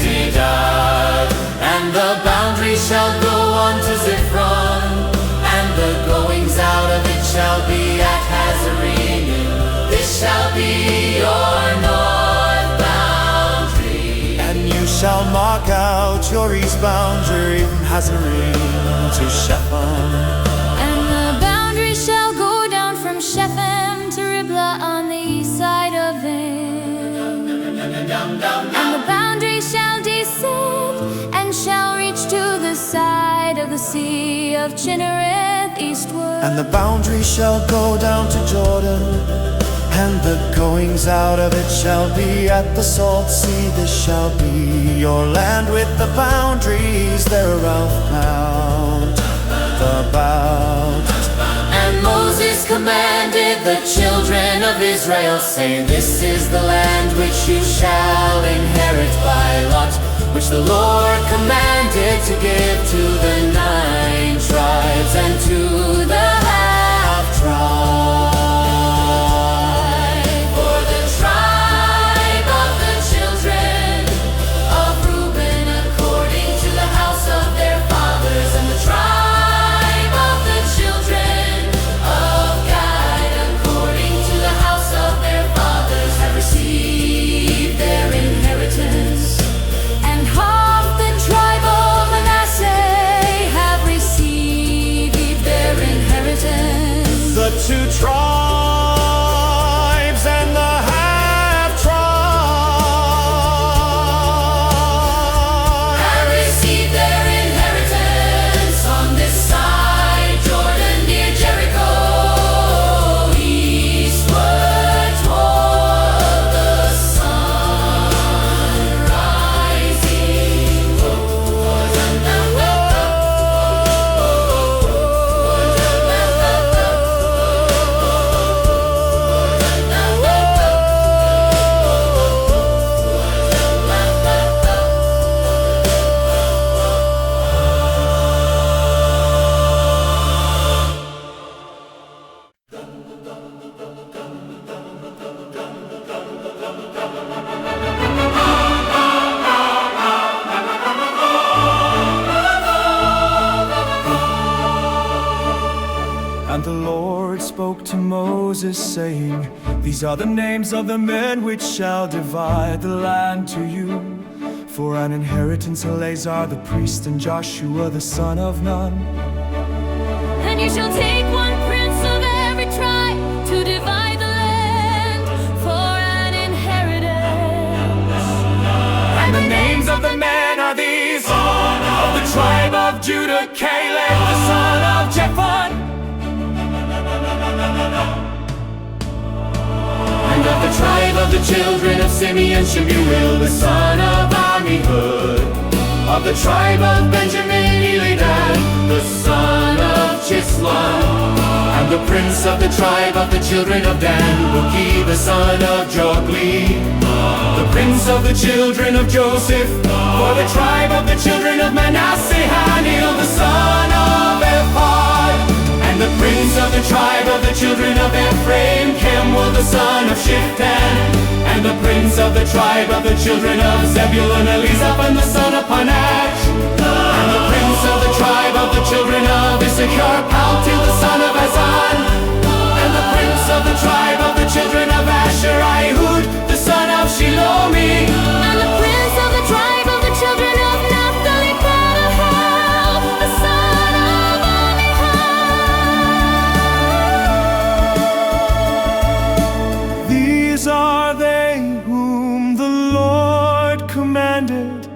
Zedad. And the boundary shall go on to Ziphron, and the goings out of it shall be at Hazarenim. This shall be your north boundary. And you shall mark out your east boundary from Hazarim to Shephem. And the boundary shall go down from Shephem to Riblah on the east side of him. And the boundary shall descend and shall reach to the side of the Sea of Chinnereth eastward. And the boundary shall go down to Jordan, and the goings out of it shall be at the Salt Sea. This shall be your land with the boundaries thereof round about. And Moses commanded the children of Israel, saying, This is the land which you shall inherit by lot, which the Lord commanded to give to the 9 tribes and to the half-tribe. For the tribe of the children of Reuben, according to the house of their fathers, and the tribe of the children of Gad, according to the house of their fathers, have received their inheritance. And half the tribe of Manasseh have received their inheritance. The 2 tribes and the half-tribe have received their inheritance on this side Jordan near Jericho, eastward toward the sun rising. And the Lord spoke to Moses, saying, These are the names of the men which shall divide the land to you. For an inheritance, Eleazar the priest and Joshua the son of Nun. And you shall take one prince of every tribe to divide the land for an inheritance. And the names of the men are these: of the tribe of Judah, Caleb the son of Jephunneh. And of the tribe of the children of Simeon, Shemuel the son of Ammihud. Of the tribe of Benjamin, Elidad the son of Chislon. And the prince of the tribe of the children of Dan, Buki the son of Jogli. The prince of the children of Joseph, for the tribe of the children of Manasseh, Hanil the son of Ephod. And the prince of the tribe of the children of Ephraim, Kemuel the son of Shiftan. And the prince of the tribe of the children of Zebulun, Elizaphan the son of Panach. And the prince of the tribe of the children of Issachar, Paltiel the son of Azan. And the prince of the tribe of the children of Asher, Ehud the son of Shilomi. And the prince of the tribe of the children of Naphtali, Phanuel the son of Ammihud. These are they whom the Lord commanded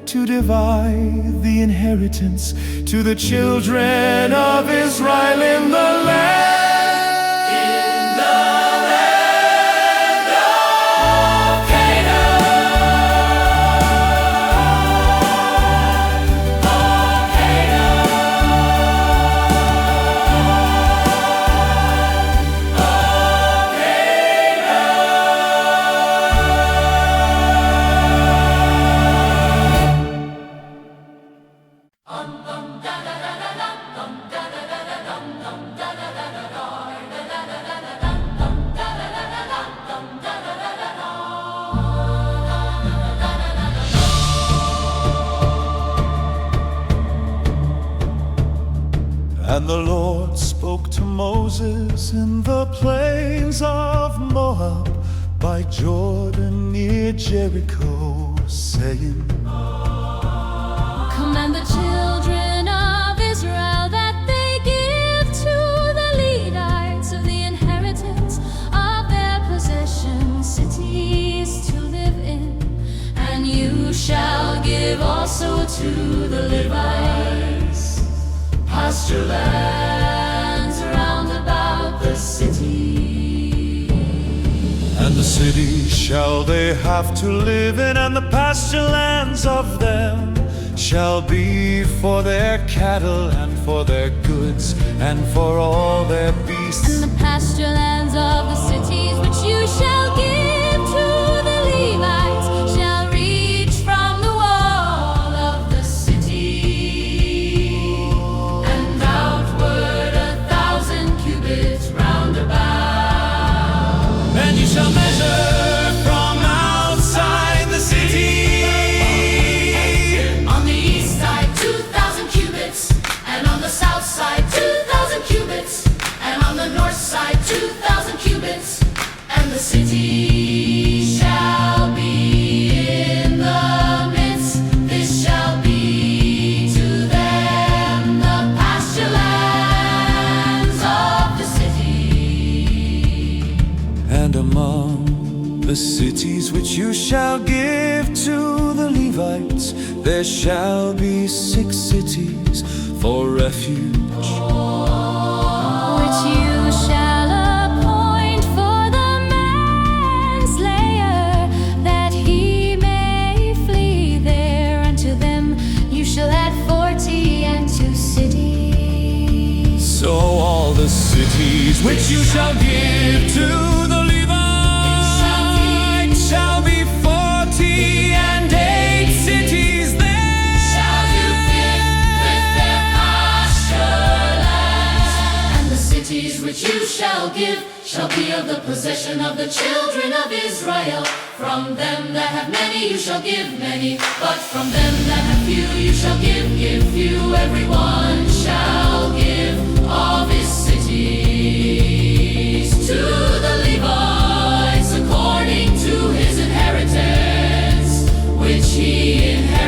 to divide the inheritance to the children of Israel in the land. And the Lord spoke to Moses in the plains of Moab by Jordan near Jericho, saying, Command the children of Israel that they give to the Levites of the inheritance of their possession cities to live in. And you shall give also to the Levites pasture lands round about the city. And the cities shall they have to live in, and the pasture lands of them shall be for their cattle and for their goods and for all their beasts. And the pasture lands of the cities which you shall give to the Levites shall reach from the wall of the city and outward 1,000 cubits round about. And you shall measure from outside the city. On the east side 2,000 cubits, and on the south side 2,000 cubits, and on the north side 2,000 cubits. And the city shall be in the midst. This shall be to them the pasture lands of the city. And among the cities which you shall give to the Levites, there shall be 6 cities for refuge. Which you shall appoint for the manslayer, that he may flee there. Unto them you shall add 40 and 2 cities. So all the cities which you shall give to the Levites shall be 40 and 8 cities there. Shall you give with their pasture lands? And the cities which you shall give shall be of the possession of the children of Israel. From them that have many you shall give many, but from them that have few you shall give few. Everyone shall give of his cities to the Levites according to his inheritance, which he inherits.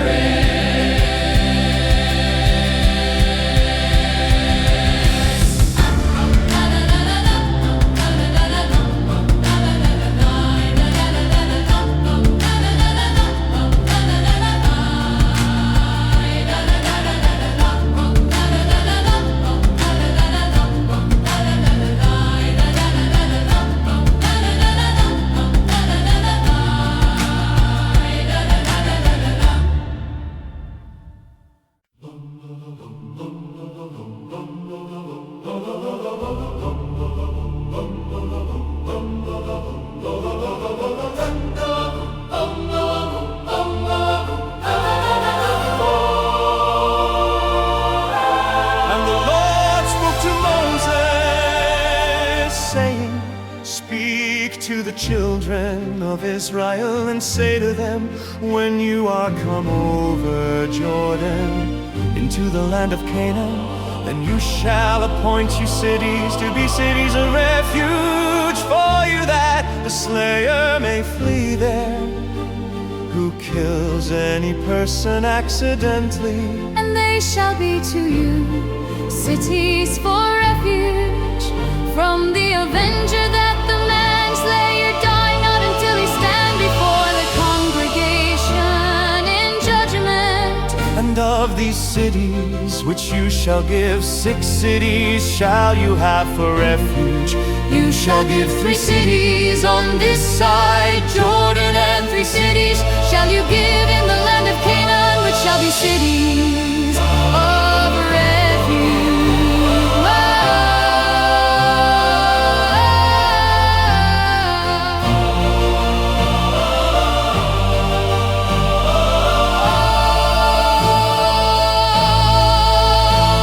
And the Lord spoke to Moses, saying, Speak to the children of Israel and say to them, when you are come over Jordan into the land of Canaan, then you shall appoint you cities to be cities of refuge for you, that the slayer may flee there, who kills any person accidentally. And they shall be to you cities for refuge from the avenger, that the manslayer die not until he stand before the congregation in judgment. And of these cities which you shall give, 6 cities shall you have for refuge. You shall give 3 cities on this side Jordan, and 3 cities shall you give in the land of Canaan, which shall be cities of refuge.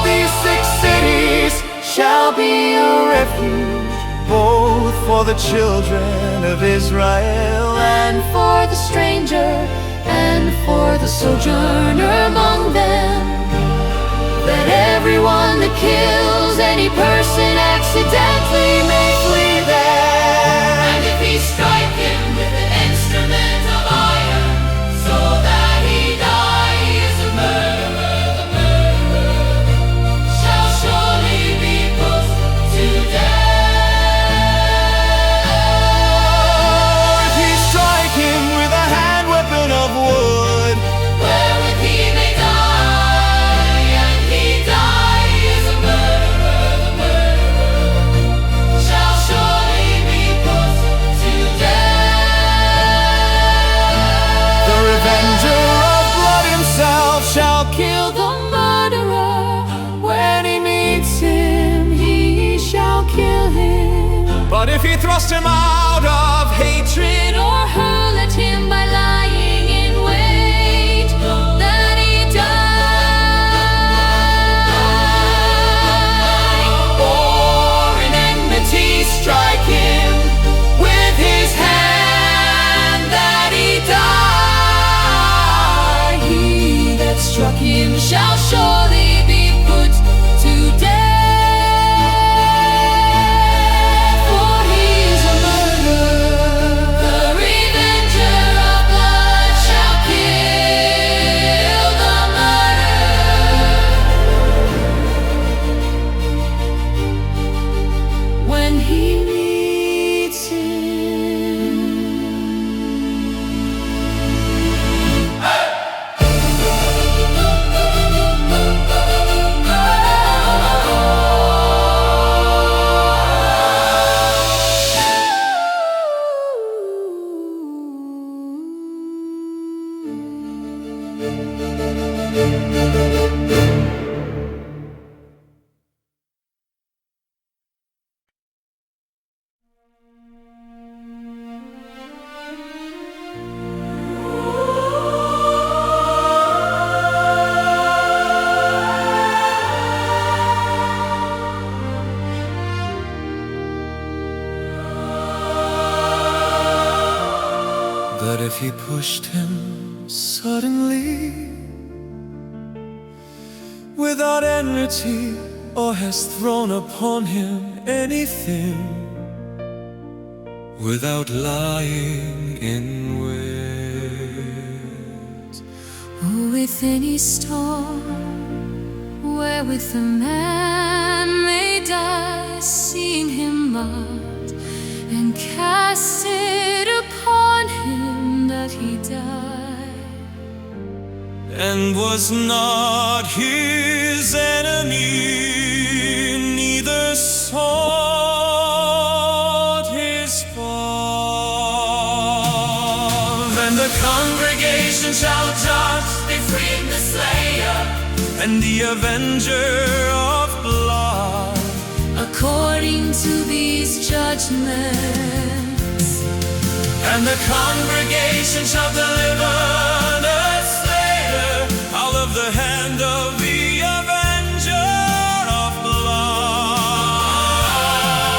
These 6 cities shall be a refuge, both for the children of Israel And for the stranger and for the sojourner among them, that everyone that kills any person accidentally may flee there. And if he strike him with an instrument of iron, so that he die, he is a murderer. The murderer shall surely be put to death. If he strike him with a hand weapon of wood, Wherewith he may die, and he die, he is a murderer. The murderer shall surely be put to death. the revenger of blood himself shall kill The murderer, when he meets him, he shall kill him. But if he thrust him out of hatred, Or hurl at him by lying in wait, that he die. Or in enmity strike him with his hand, that he die. He that struck him shall surely be put to death, for he is a murderer. The revenger of blood shall kill the murderer when he meets him. that if he pushed him suddenly, without enmity, or has thrown upon him anything, without lying in wait, with any storm wherewith a man may die, seeing him marked and cast it upon him that he died, and was not his enemy, neither sought his fall. Then the congregation shall judge, they freed the slayer, and the avenger of blood, according to these judgments. and the congregation shall deliver the slayer out of the hand of the avenger of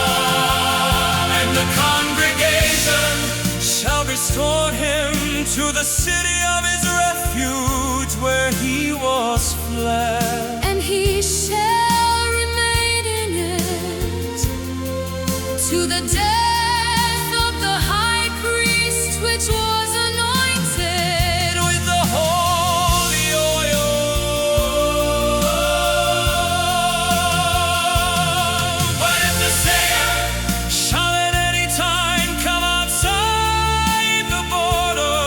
blood. And the congregation shall restore him to the city of his refuge, where he was fled. And he shall remain in it to the death of the high priest, which was anointed With the holy oil. But if the sayer shall at any time come outside the border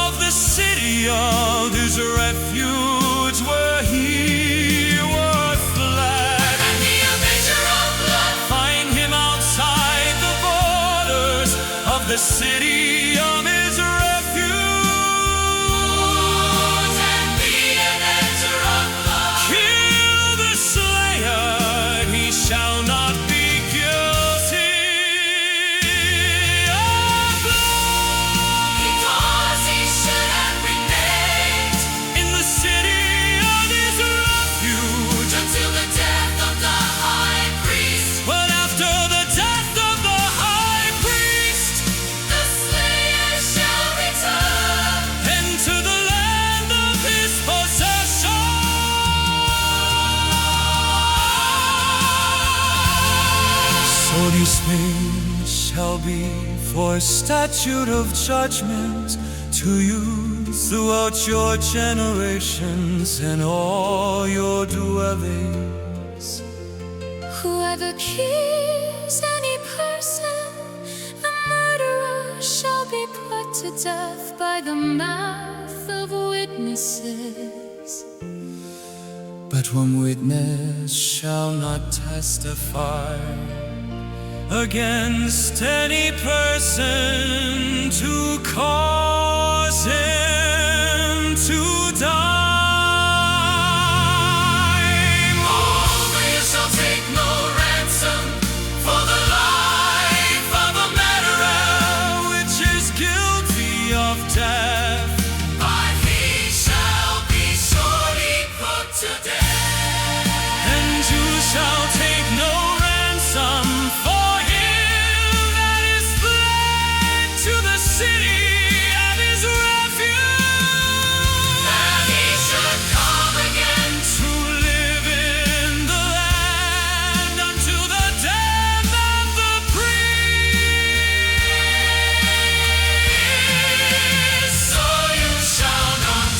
of the city of his refuge, where he was fled, And the avenger of blood find him outside the borders of the city of his refuge, and the avenger of blood kill the slayer, he shall not be guilty of blood, because he should have remained in the city of his refuge. until the death of the high priest. But after the death of the high priest, The All these things shall be for a statute of judgment to you throughout your generations and all your dwellings. Whoever kills any person, the murderer shall be put to death by the mouth of witnesses. But one witness shall not testify against any person to cause him to die. Moreover, you shall take no ransom for the life of a murderer which is guilty of death, but he shall be surely put to death. And you shall take no ransom for him that is fled to the city of his refuge, that he should come again to live in the land unto the death of the priest. So you shall not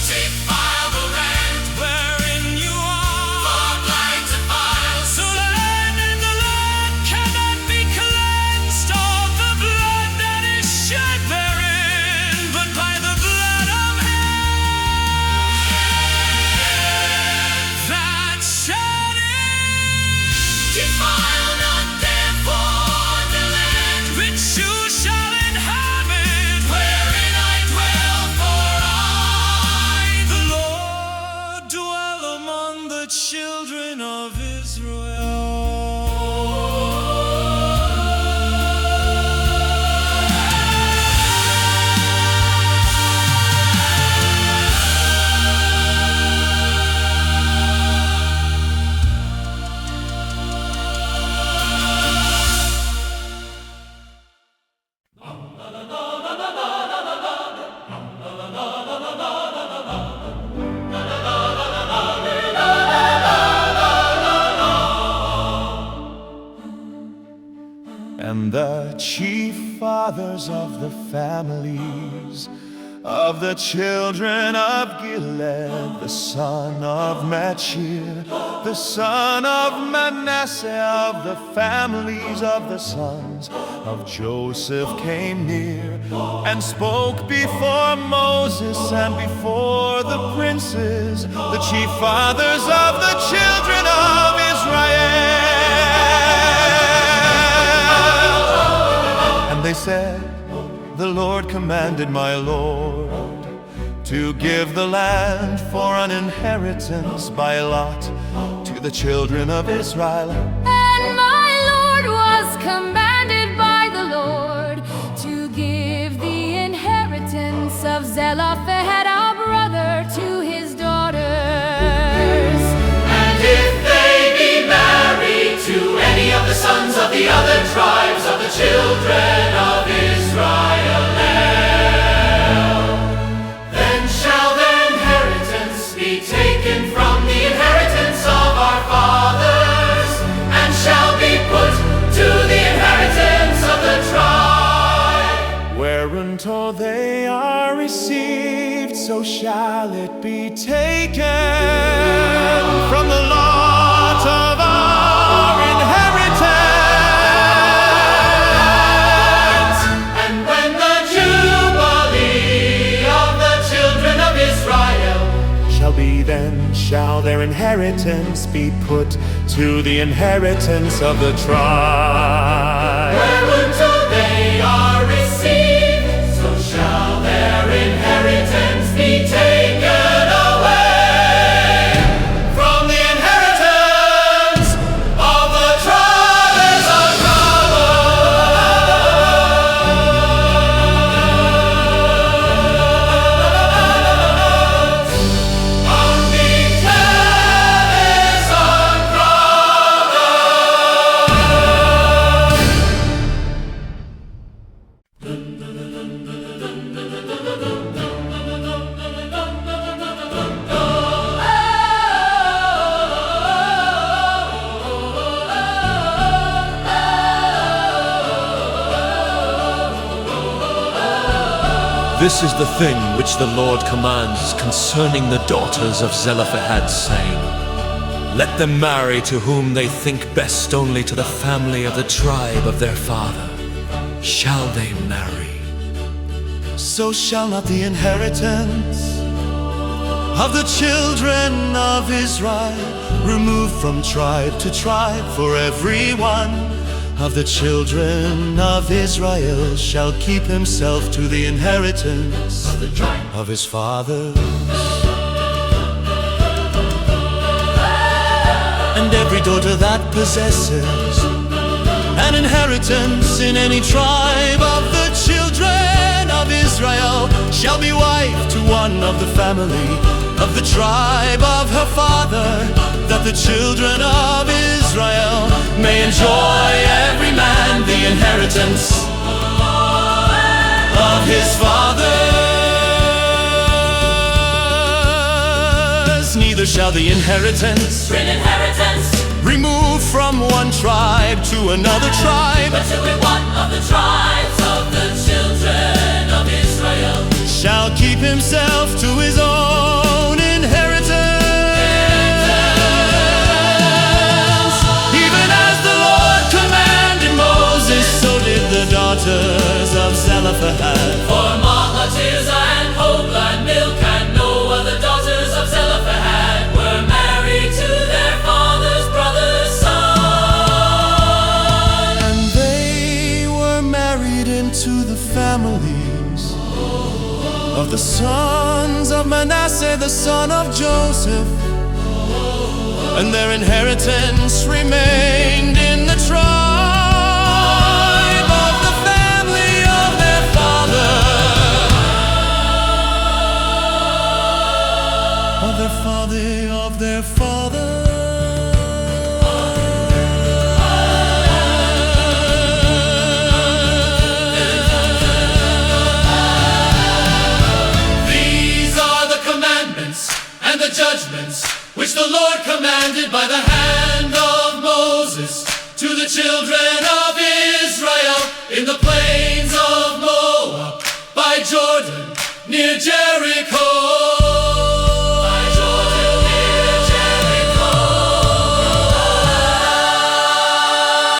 defile the land wherein you are, for blight defiles the land, and the land cannot be cleansed of the blood that is shed therein, but by the blood of him that shed it. Defile not therefore the land which you shall inhabit, wherein I dwell, for I, the Lord, dwell among the children of Israel. And the chief fathers of the families of the children of Gilead, the son of Machir, the son of Manasseh, of the families of the sons of Joseph, came near and spoke before Moses and before the princes, the chief fathers of the children of Israel. And they said, the Lord commanded my Lord to give the land for an inheritance by lot to the children of Israel. And my Lord was commanded by the Lord to give the inheritance of Zelophehad our brother to his daughters. And if they be married to any of the sons of the other tribes of the children of Israel, then shall their inheritance be taken from the inheritance of our fathers, and shall be put to the inheritance of the tribe. Whereunto they are received, so shall it be taken from the lot of our inheritance. And when the jubilee of the children of Israel Shall be, then shall their inheritance be put to the inheritance of the tribe. whereunto they are received, so shall their inheritance be taken away from the inheritance of the tribes of brothers. This is the thing which the Lord commands concerning the daughters of Zelophehad, saying, let them marry to whom they think best, only to the family of the tribe of their father shall they marry. So shall not the inheritance of the children of Israel remove from tribe to tribe, for every one of the children of Israel shall keep himself to the inheritance of the tribe of his fathers. And every daughter that possesses an inheritance in any tribe of the children of Israel shall be wife to one of the family of the tribe of her father, that the children of Israel may enjoy every man the inheritance of his fathers. Neither shall the inheritance remove from one tribe to another tribe, But to be one of the tribes of the children of Israel shall keep himself to his own inheritance. Even as the Lord commanded Moses, so did the daughters of Zelophehad. For Machlah, Tirzah, and Hoglah, and Milcah, and Noah, the daughters of Zelophehad, were married to their father's brother's son. And they were married into the families of the sons of Manasseh, the son of Joseph, and their inheritance remained in the tribe of the family of their father, of their father. and the judgments which the Lord commanded by the hand of Moses to the children of Israel in the plains of Moab by Jordan near Jericho.